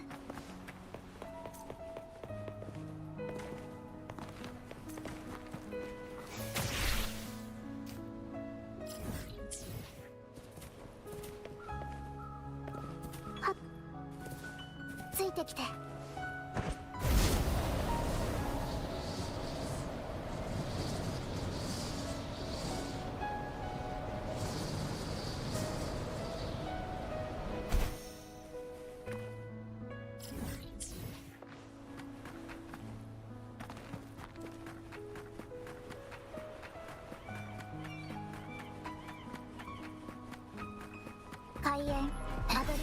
はっ、ついてきて。開演アドリ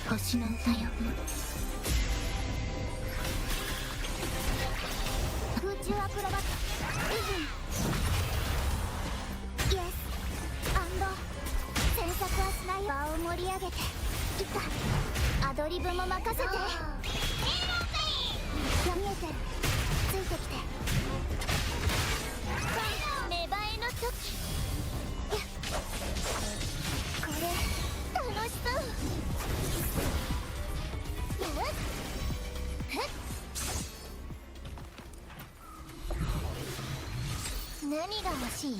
星の歌よ。空中アクロバットイエスアンド詮索はしない。場を盛り上げていったアドリブも任せて。見えてる。ついてきて。芽生えの時。これ楽しそう。何が欲しい？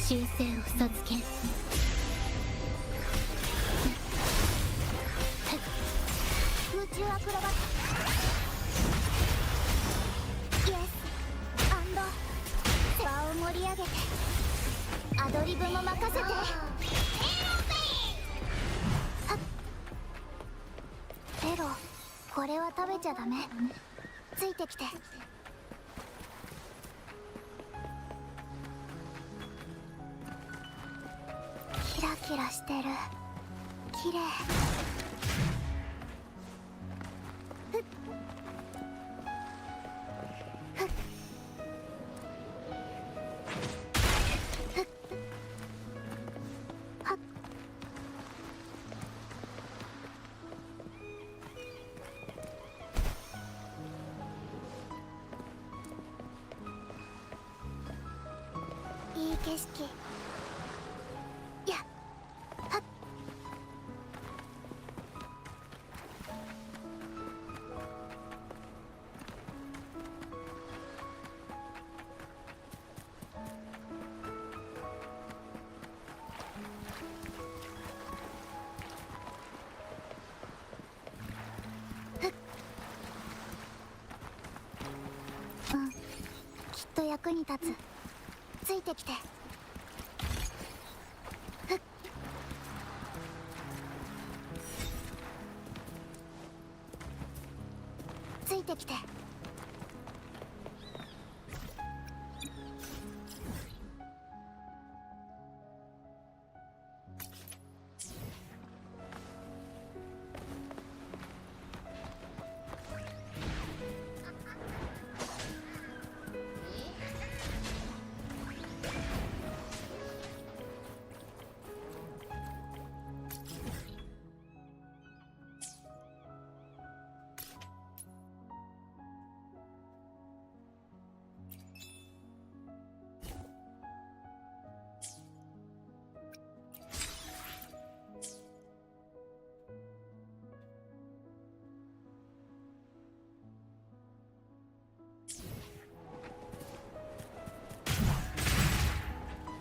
修正を授ける。空中アクロバットイエスアンド場を盛り上げてアドリブも任せて。ペロ、これは食べちゃダメ。ついてきて。キラキラしてる。綺麗。ふっふっふっはっ景色。やはっ。うん、きっと役に立つ。ついてきて。ふっ。ついてきて。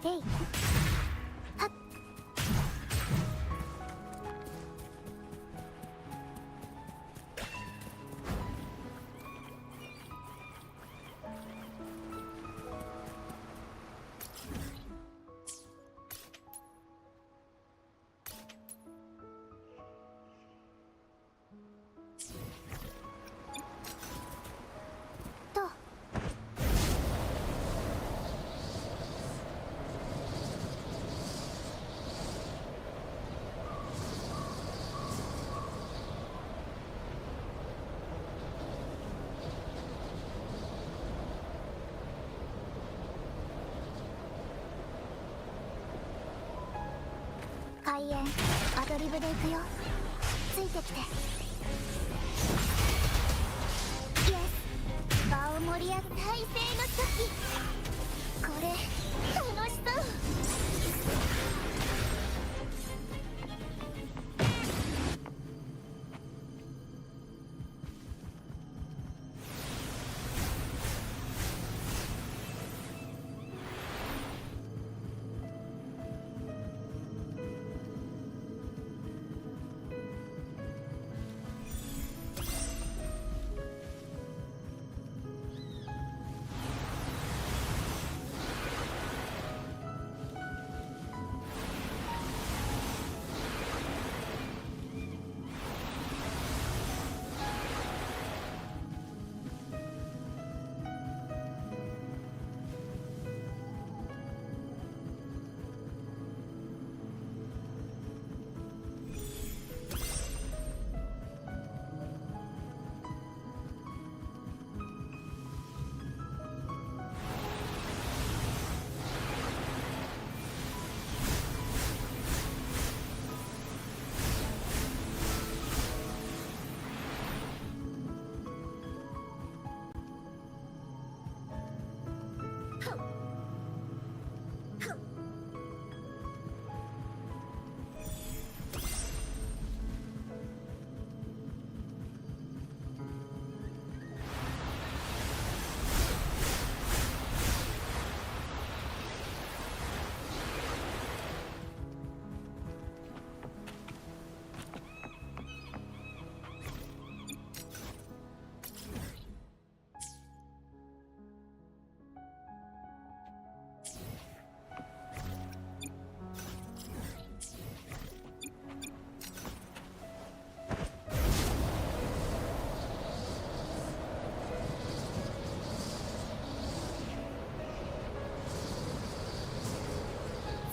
えい。はっ。どう？開演。アドリブで行くよ。ついてきて。イエス。場を盛り上げ体勢の時。これ楽しそう。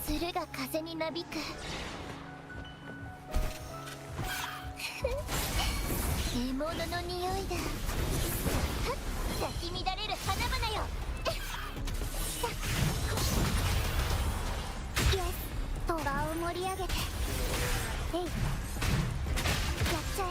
鶴が風になびく。獲物の匂いだ。はっ。咲き乱れる花々よ。イエス。と場を盛り上げて。えい。やっちゃえ。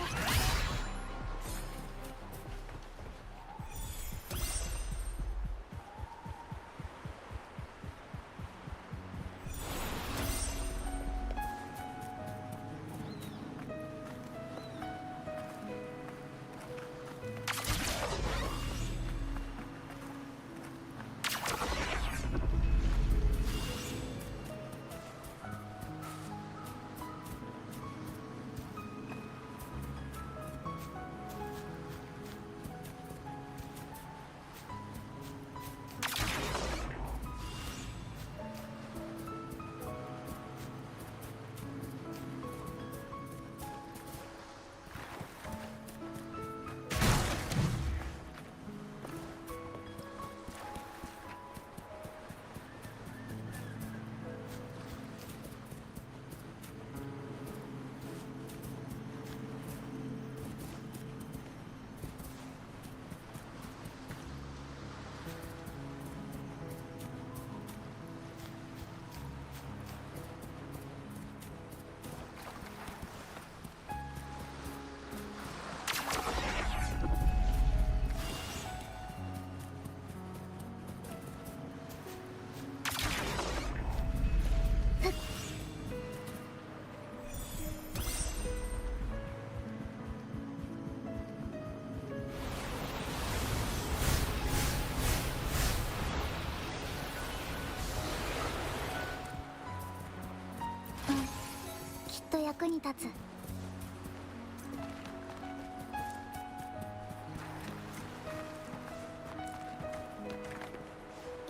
役に立つ。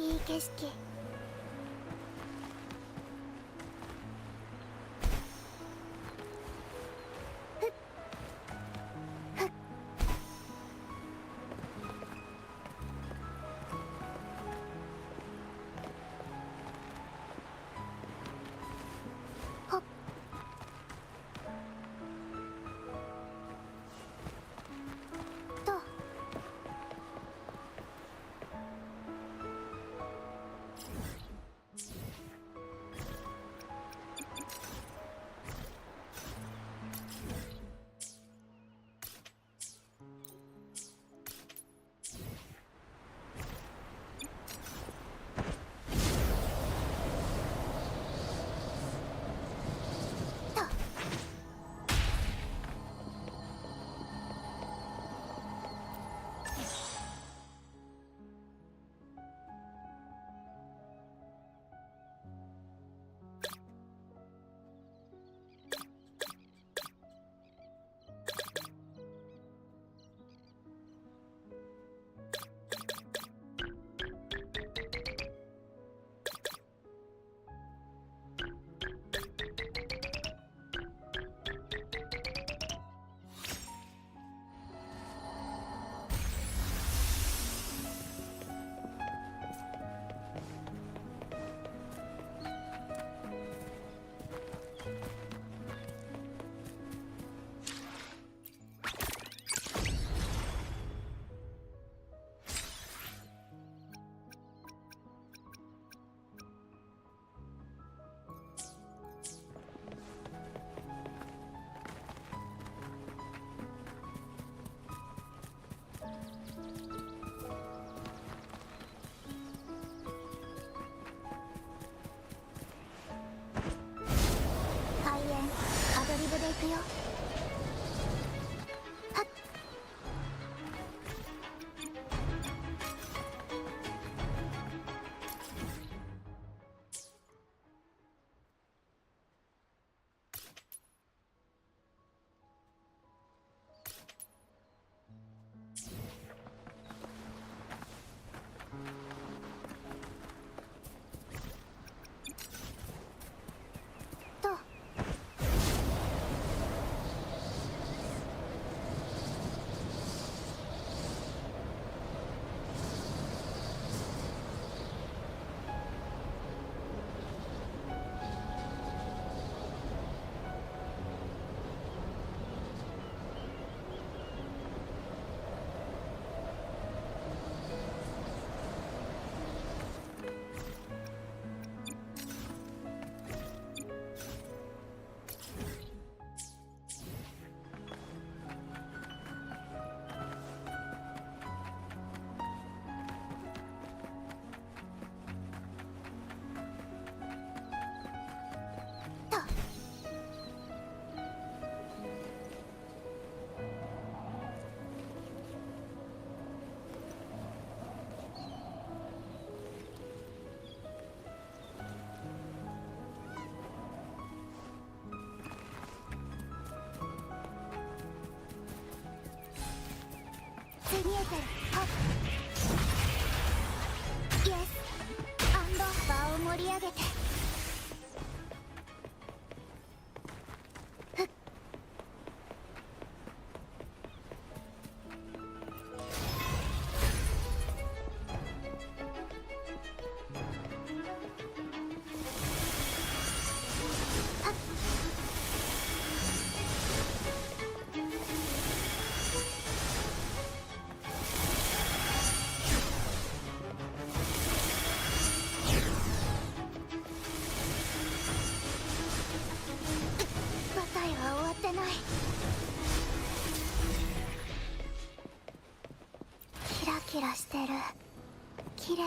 いい景色。アドリブで行くよ。はっ。見えてる。はっ。イエス。場を盛り上げて。ふっ。キラキラしてる。綺麗。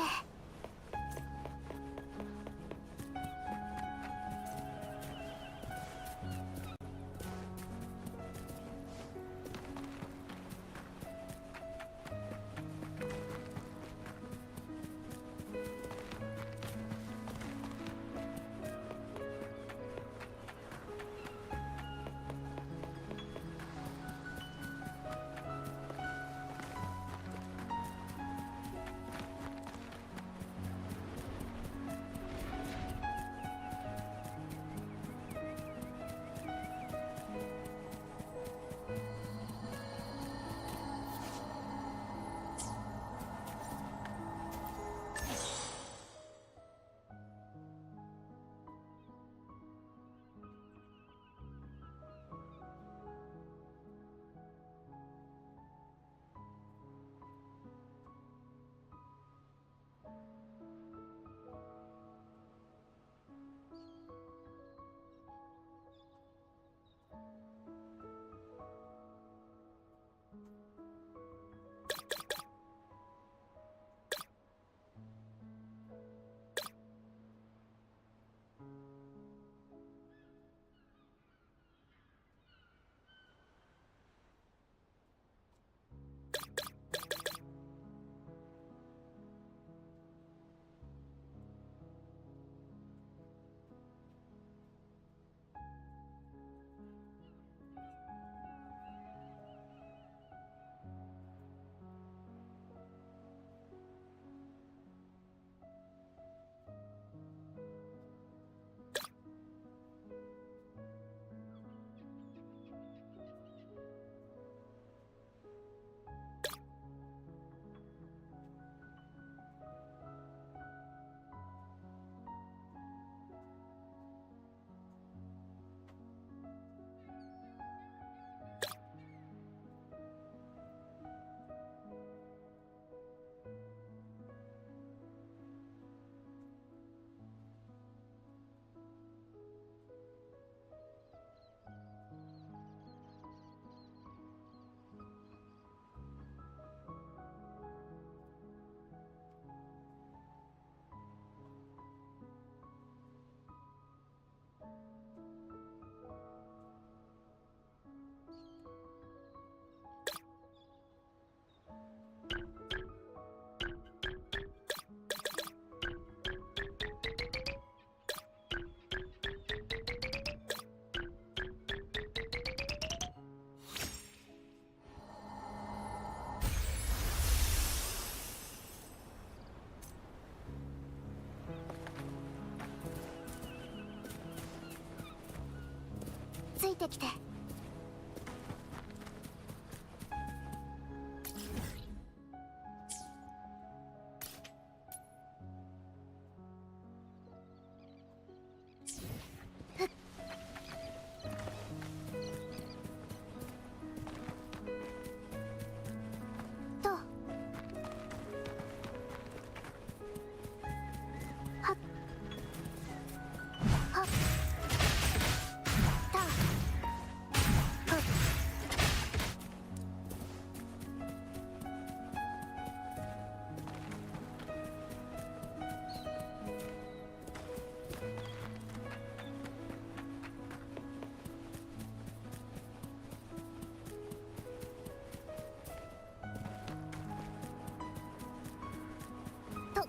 てきて。とはっはったはっと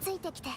ついてきて。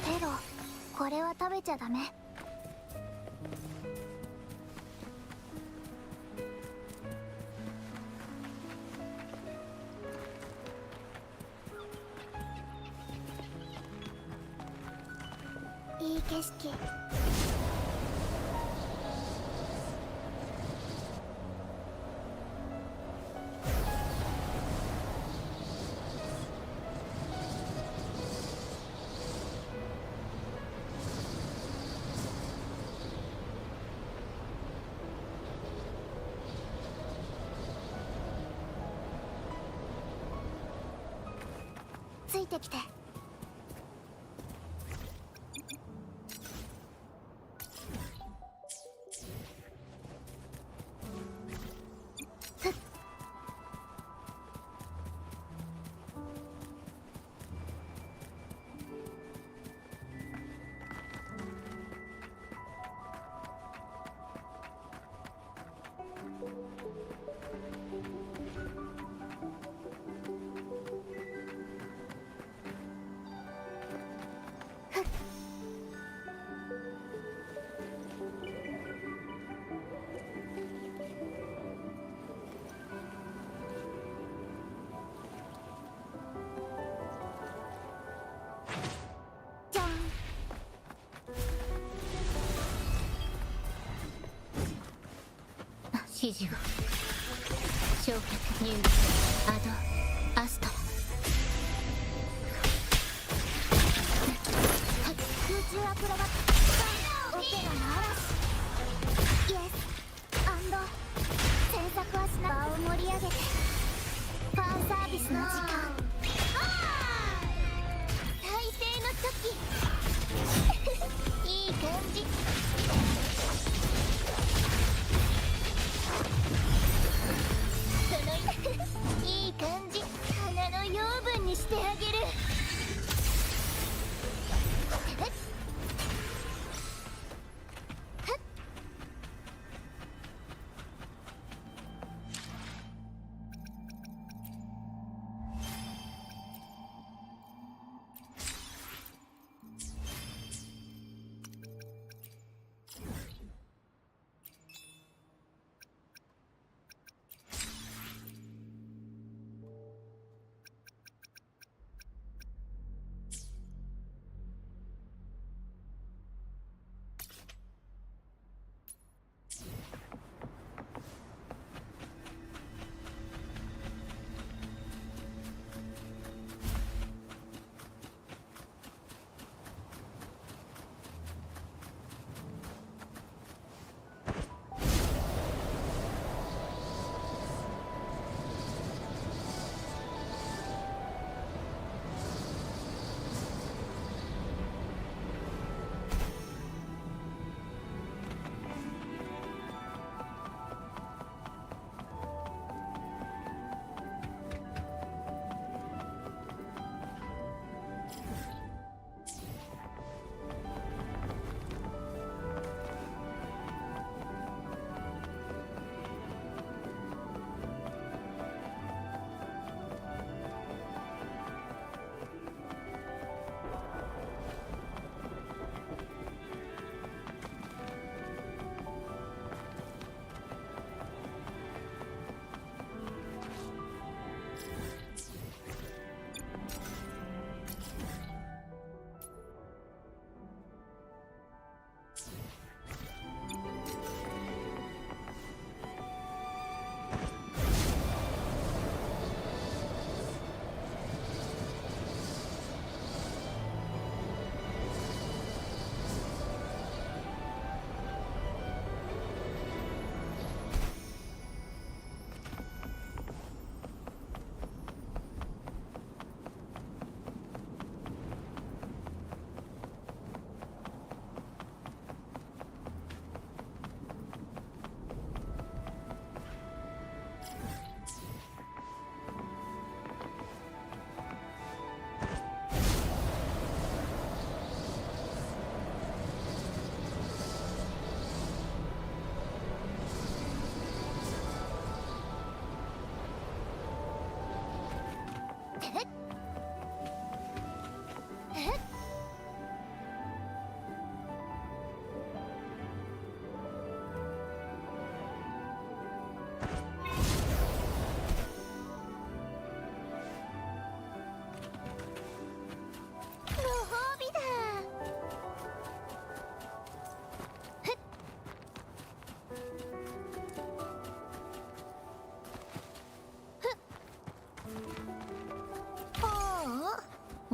ペロ、これは食べちゃダメ。いい景色。ついてきて。ふっ。指示を。焼却入アドアストラ。空中アクロバットオペラの嵐。イエスアンド詮索はしな場を盛り上げてファンサービスの時間。再生の時いい感じ。いい感じ。花の養分にしてあげる。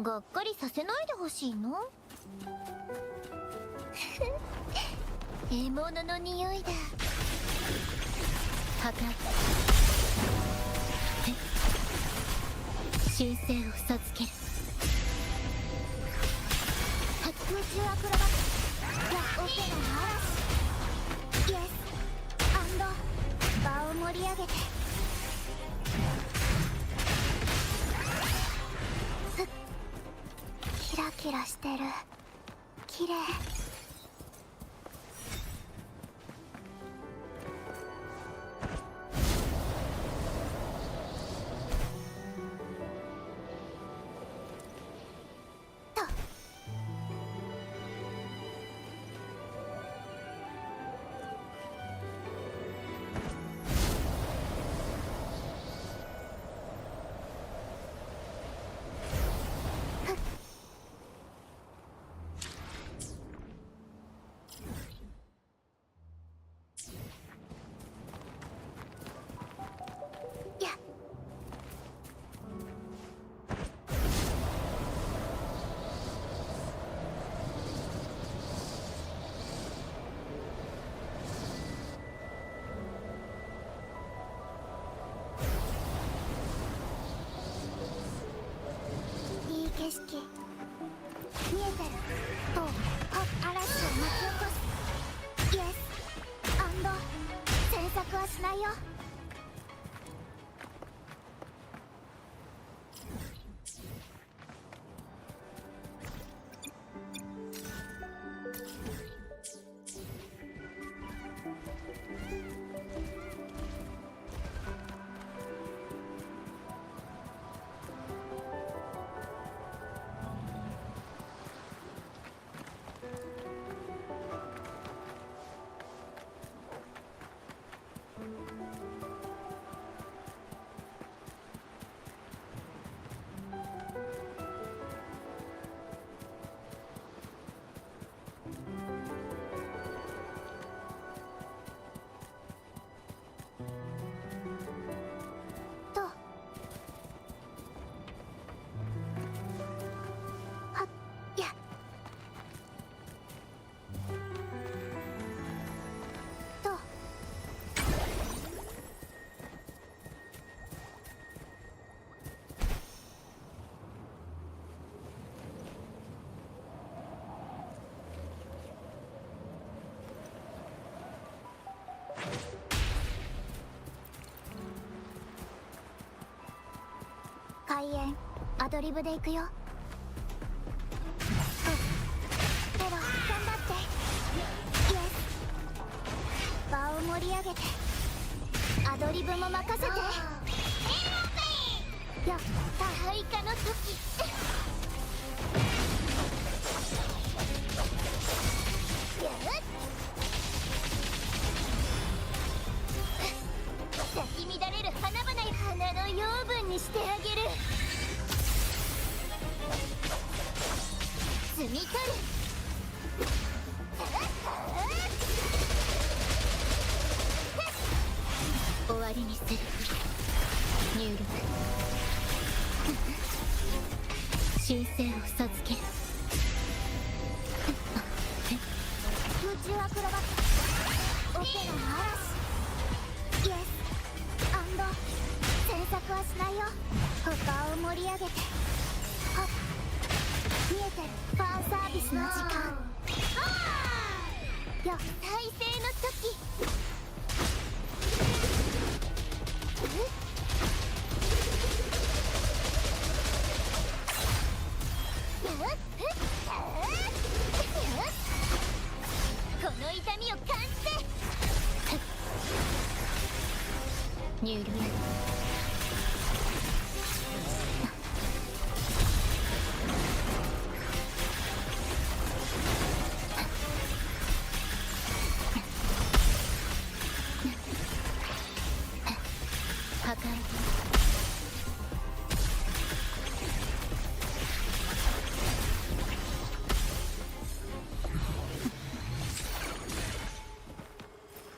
がっかりさせないでほしいの。獲物の匂いだ。破壊。神聖を授ける。空中アクロバットやオペラの嵐。イエスアンド場を盛り上げてキラキラしてる。綺麗。式見えてると嵐を巻き起こすイエス詮索はしないよ。開演アドリブで行くよ。ペロ頑張ってイエス。場を盛り上げてアドリブも任せて。やった配下の時咲き乱れる花々や花の養分にしてあげる。摘み取る。終わりにする。入力神聖を授ける。空中アクロバットオペラの嵐イエス詮索はしないよ。場を盛り上げて見えてるファンサービスの時間よ。体勢の時この痛みを感じて入力破壊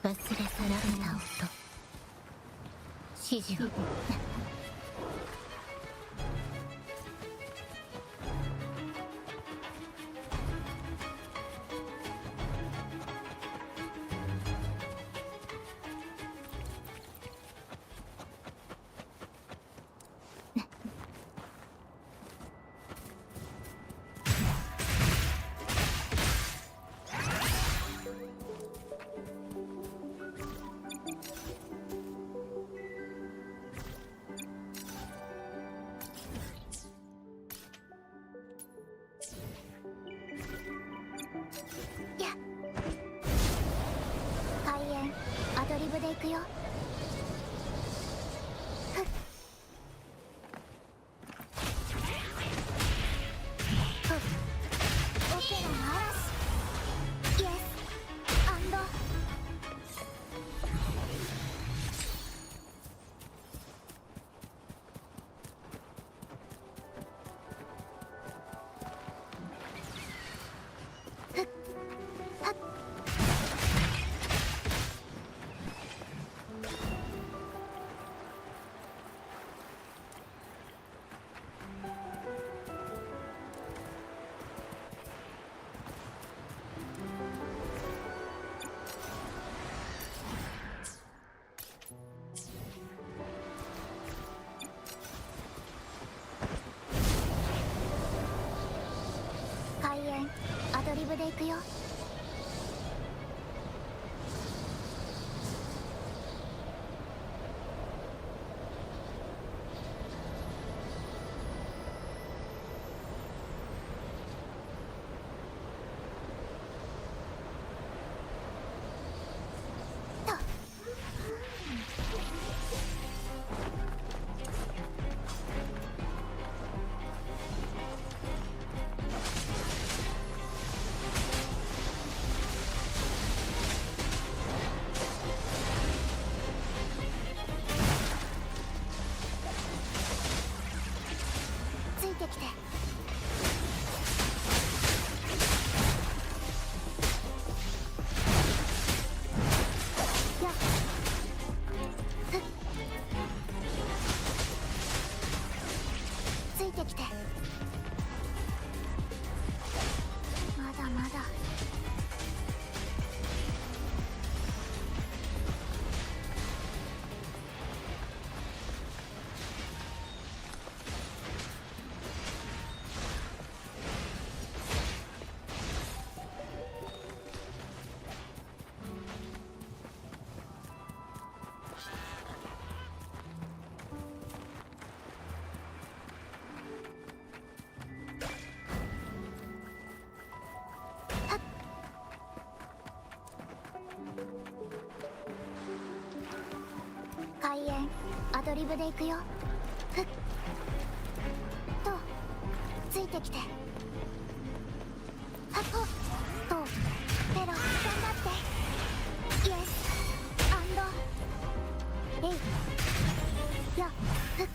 忘れ去られた音指示を開演アドリブで行くよ。オペラの嵐イエスで行くよ。ついてきて。やっふっついてきて。まだまだ。開演アドリブで行くよ。ふっとついてきて。はっほっとペロ頑張ってイエスアンドえいやっふっ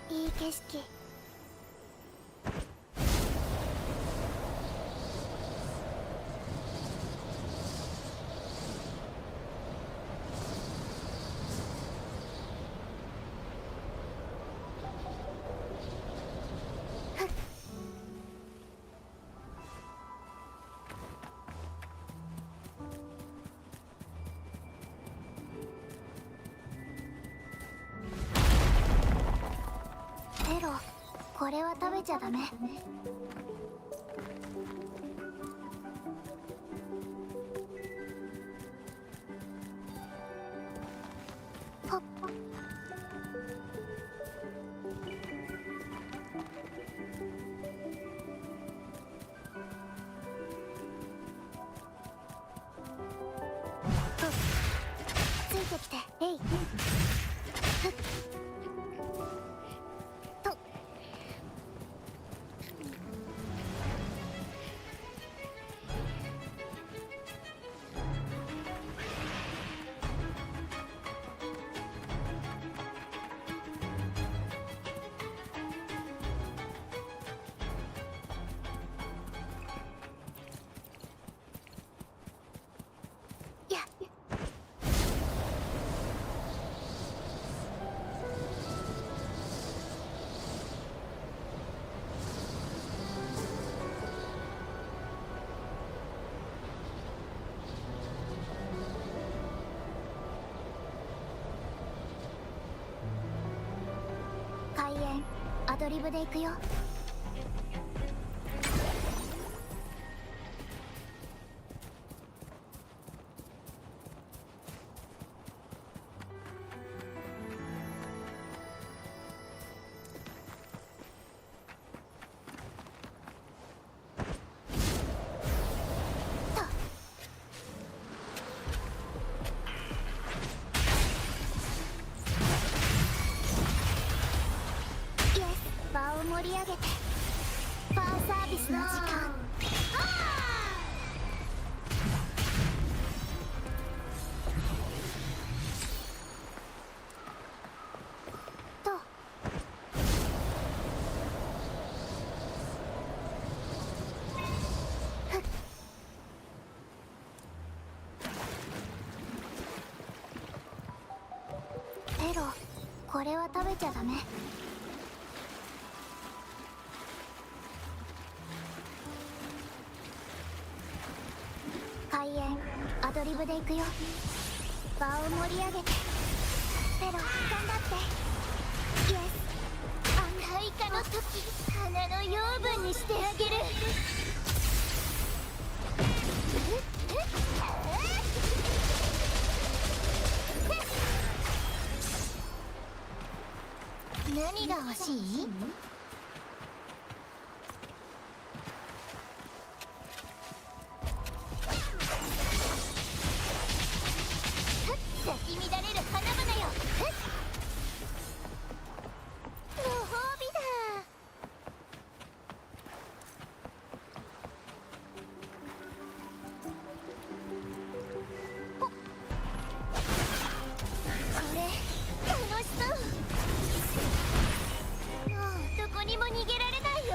いい景色。ふっペロ、これは食べちゃダメ。ほっとついてきて。えいふっとやっ開演アドリブで行くよ。と場を盛り上げてファンサービスの時間。ペロ、これは食べちゃダメ。開演アドリブで行くよ。場を盛り上げて。ペロ、頑張って。イエス。開花の時、花の養分にしてあげる。何が欲しい？咲き乱れる花々よ。ご褒美だ。これ楽しそう。どこにも逃げられないよ。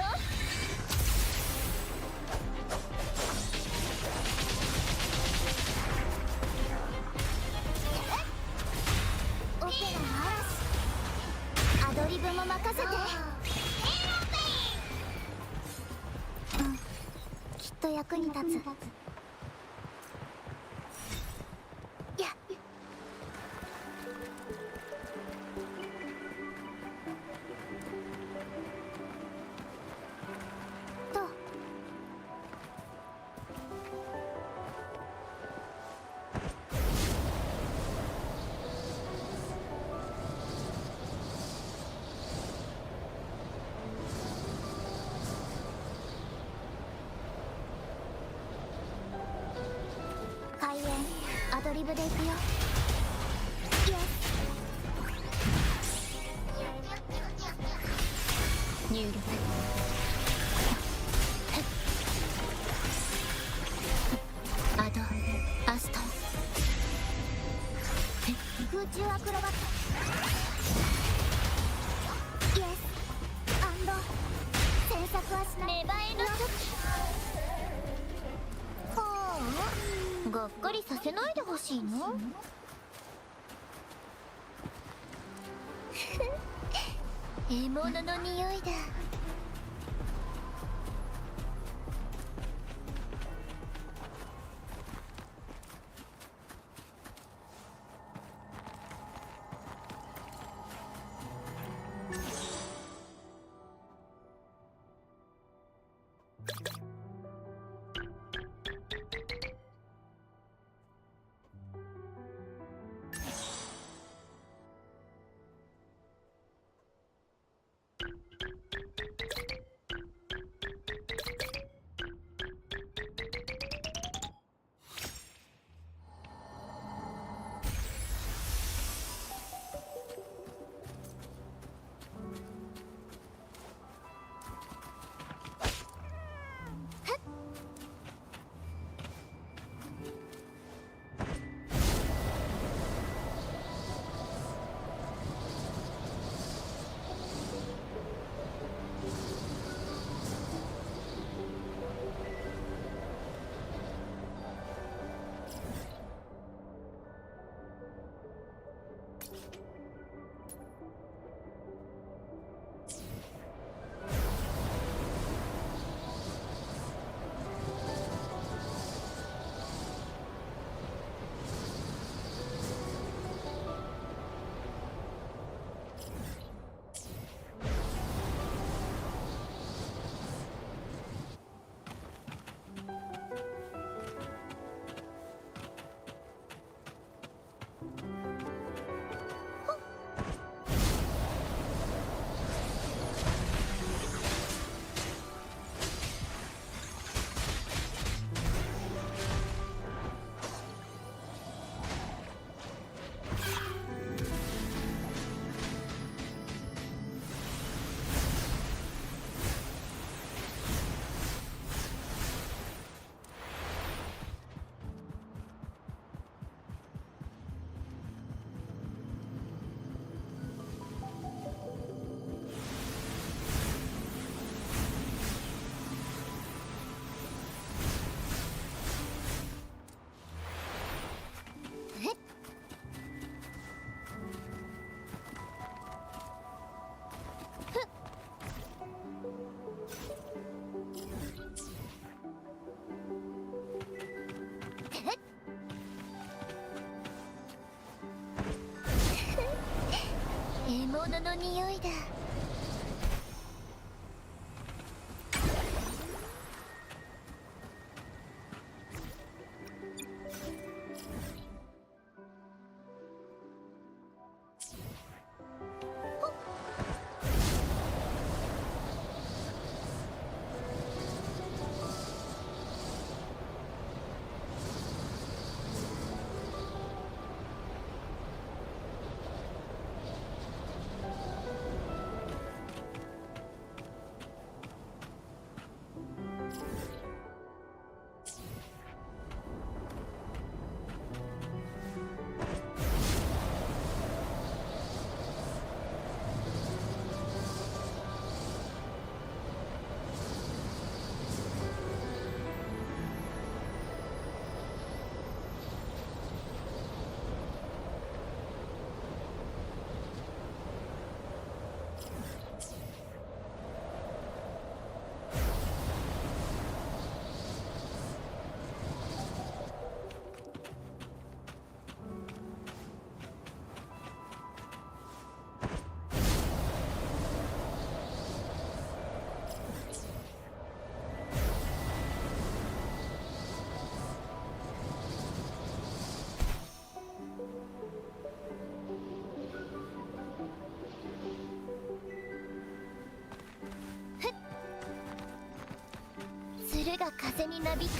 オペラの嵐、アドリブも任せて。うん、きっと役に立つ。やっと開演アドリブで行くよ。イエス。入力。アドアスト空中アクロバット。イエス。アンド詮索はしない。芽生えの時。はあ、がっかりさせないでほしいの？獲物の匂いだ。物の匂いだ。鶴が風になびく。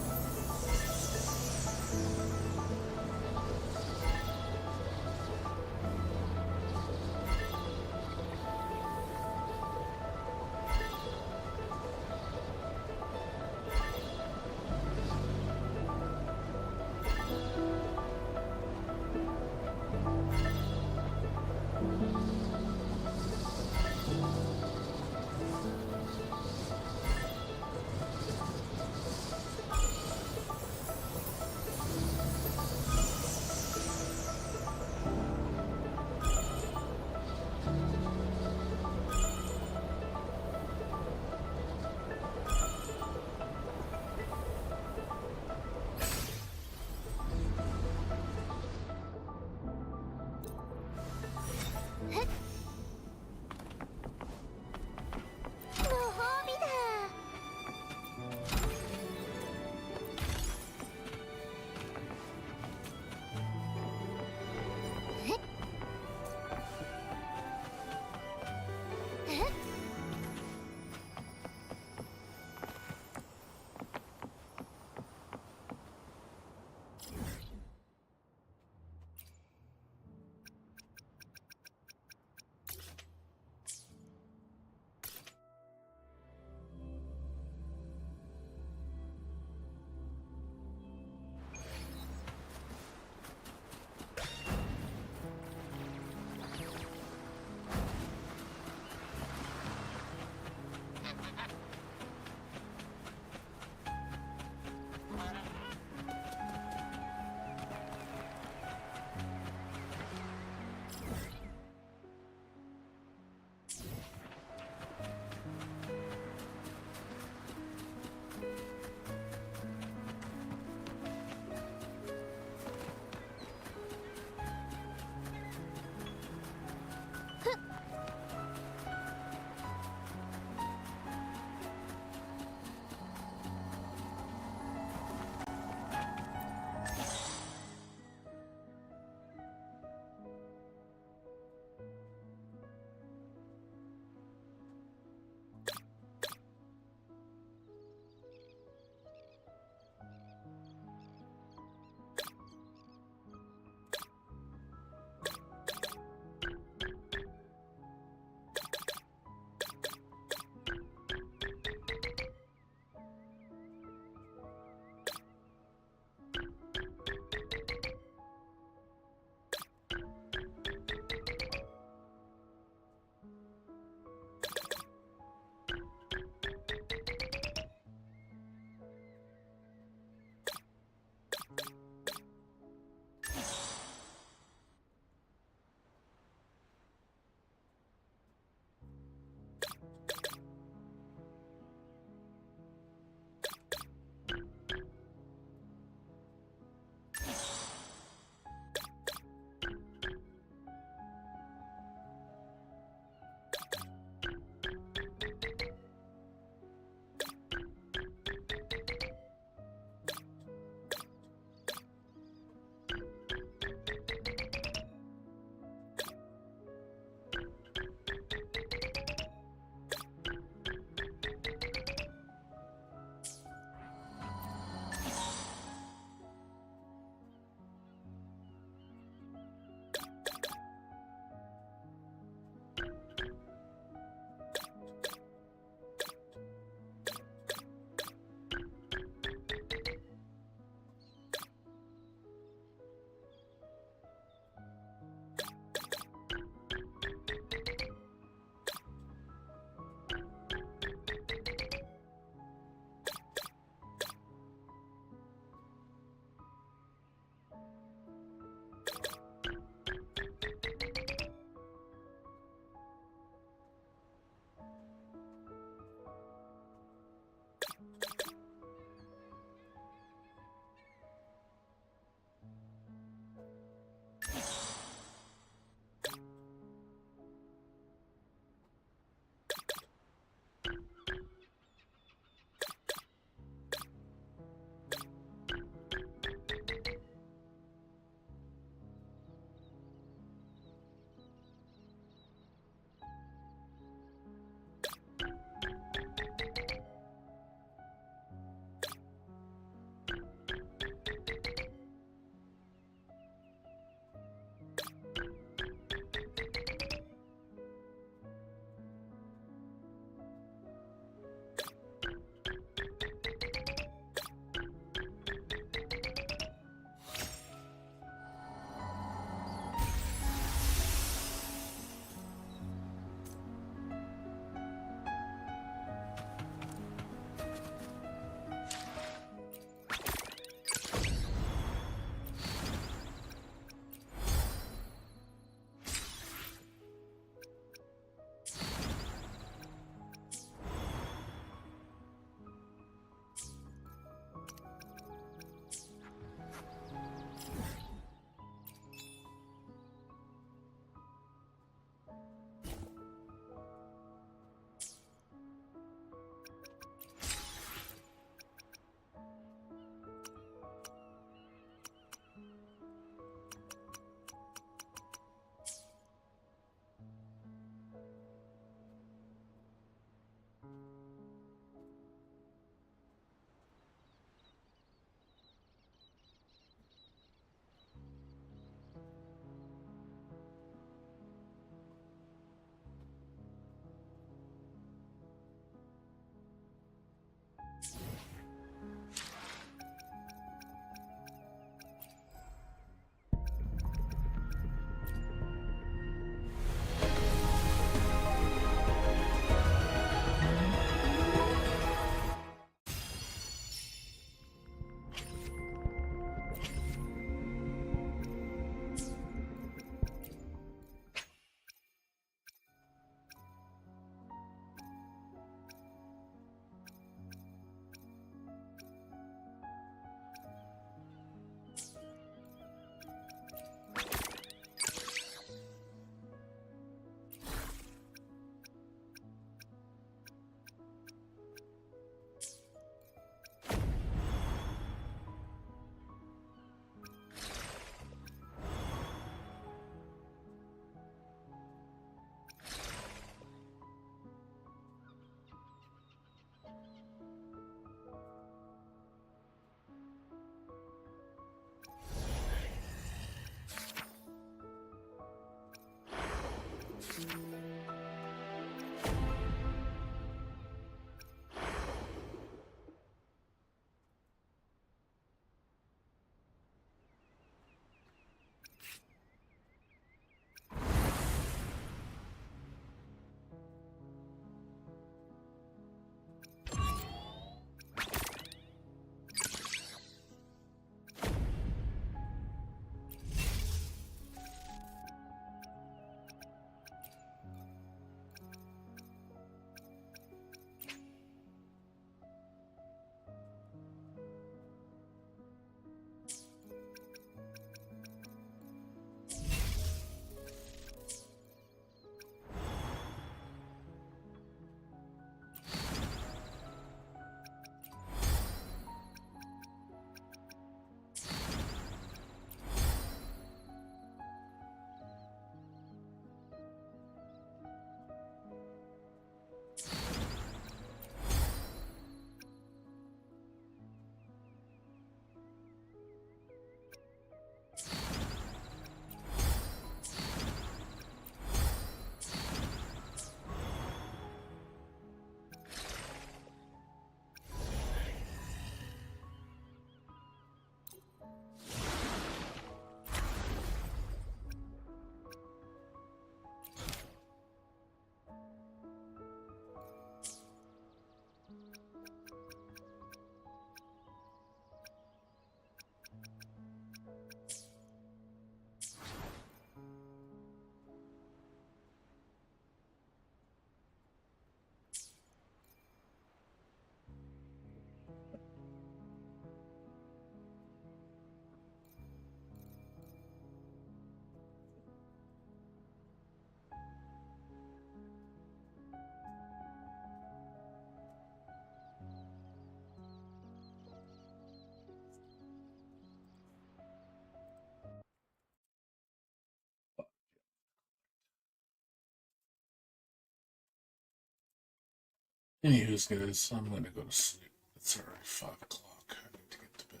Anywho's guys, I'm gonna go to sleep. It's already 5 o'clock. I need to get to bed.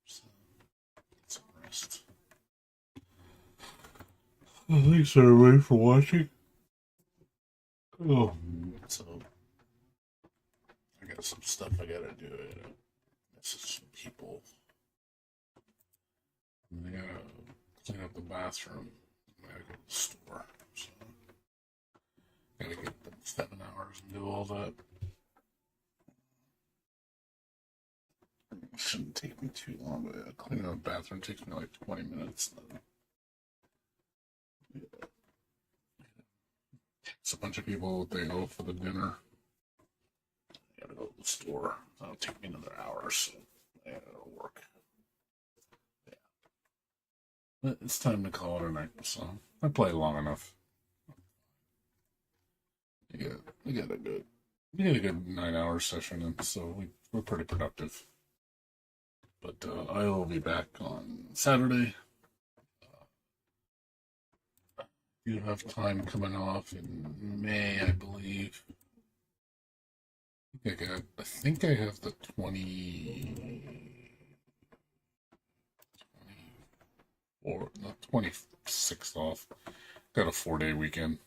So, get some rest. Well, thanks everybody for watching. Oh, so I got some stuff I gotta do. I gotta message some people. And I gotta clean up the bathroom. I gotta go to the store. So I gotta get them 7 hours and do all that. It shouldn't take me too long, but yeah, cleaning up the bathroom takes me like 20 minutes. It's a bunch of people, they go for the dinner. I gotta go to the store. That'll take me another hour, so yeah, it'll work. Yeah. But it's time to call it a night, so I played long enough. We got a good 9-hour session, and so we're pretty productive. But I will be back on Saturday. You have time coming off in May, I believe. I think I have the 26th off. Got a 4-day weekend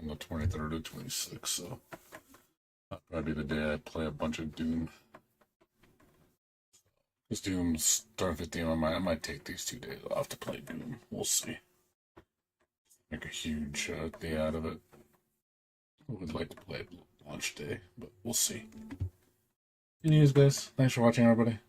on the 23rd to 26th, so that'll probably be the day I play a bunch of Doom. Because Doom's starting 15, I might take these 2 days off to play Doom. We'll see. Make a huge day out of it. I would like to play launch day, but we'll see. Anyways, guys, thanks for watching, everybody.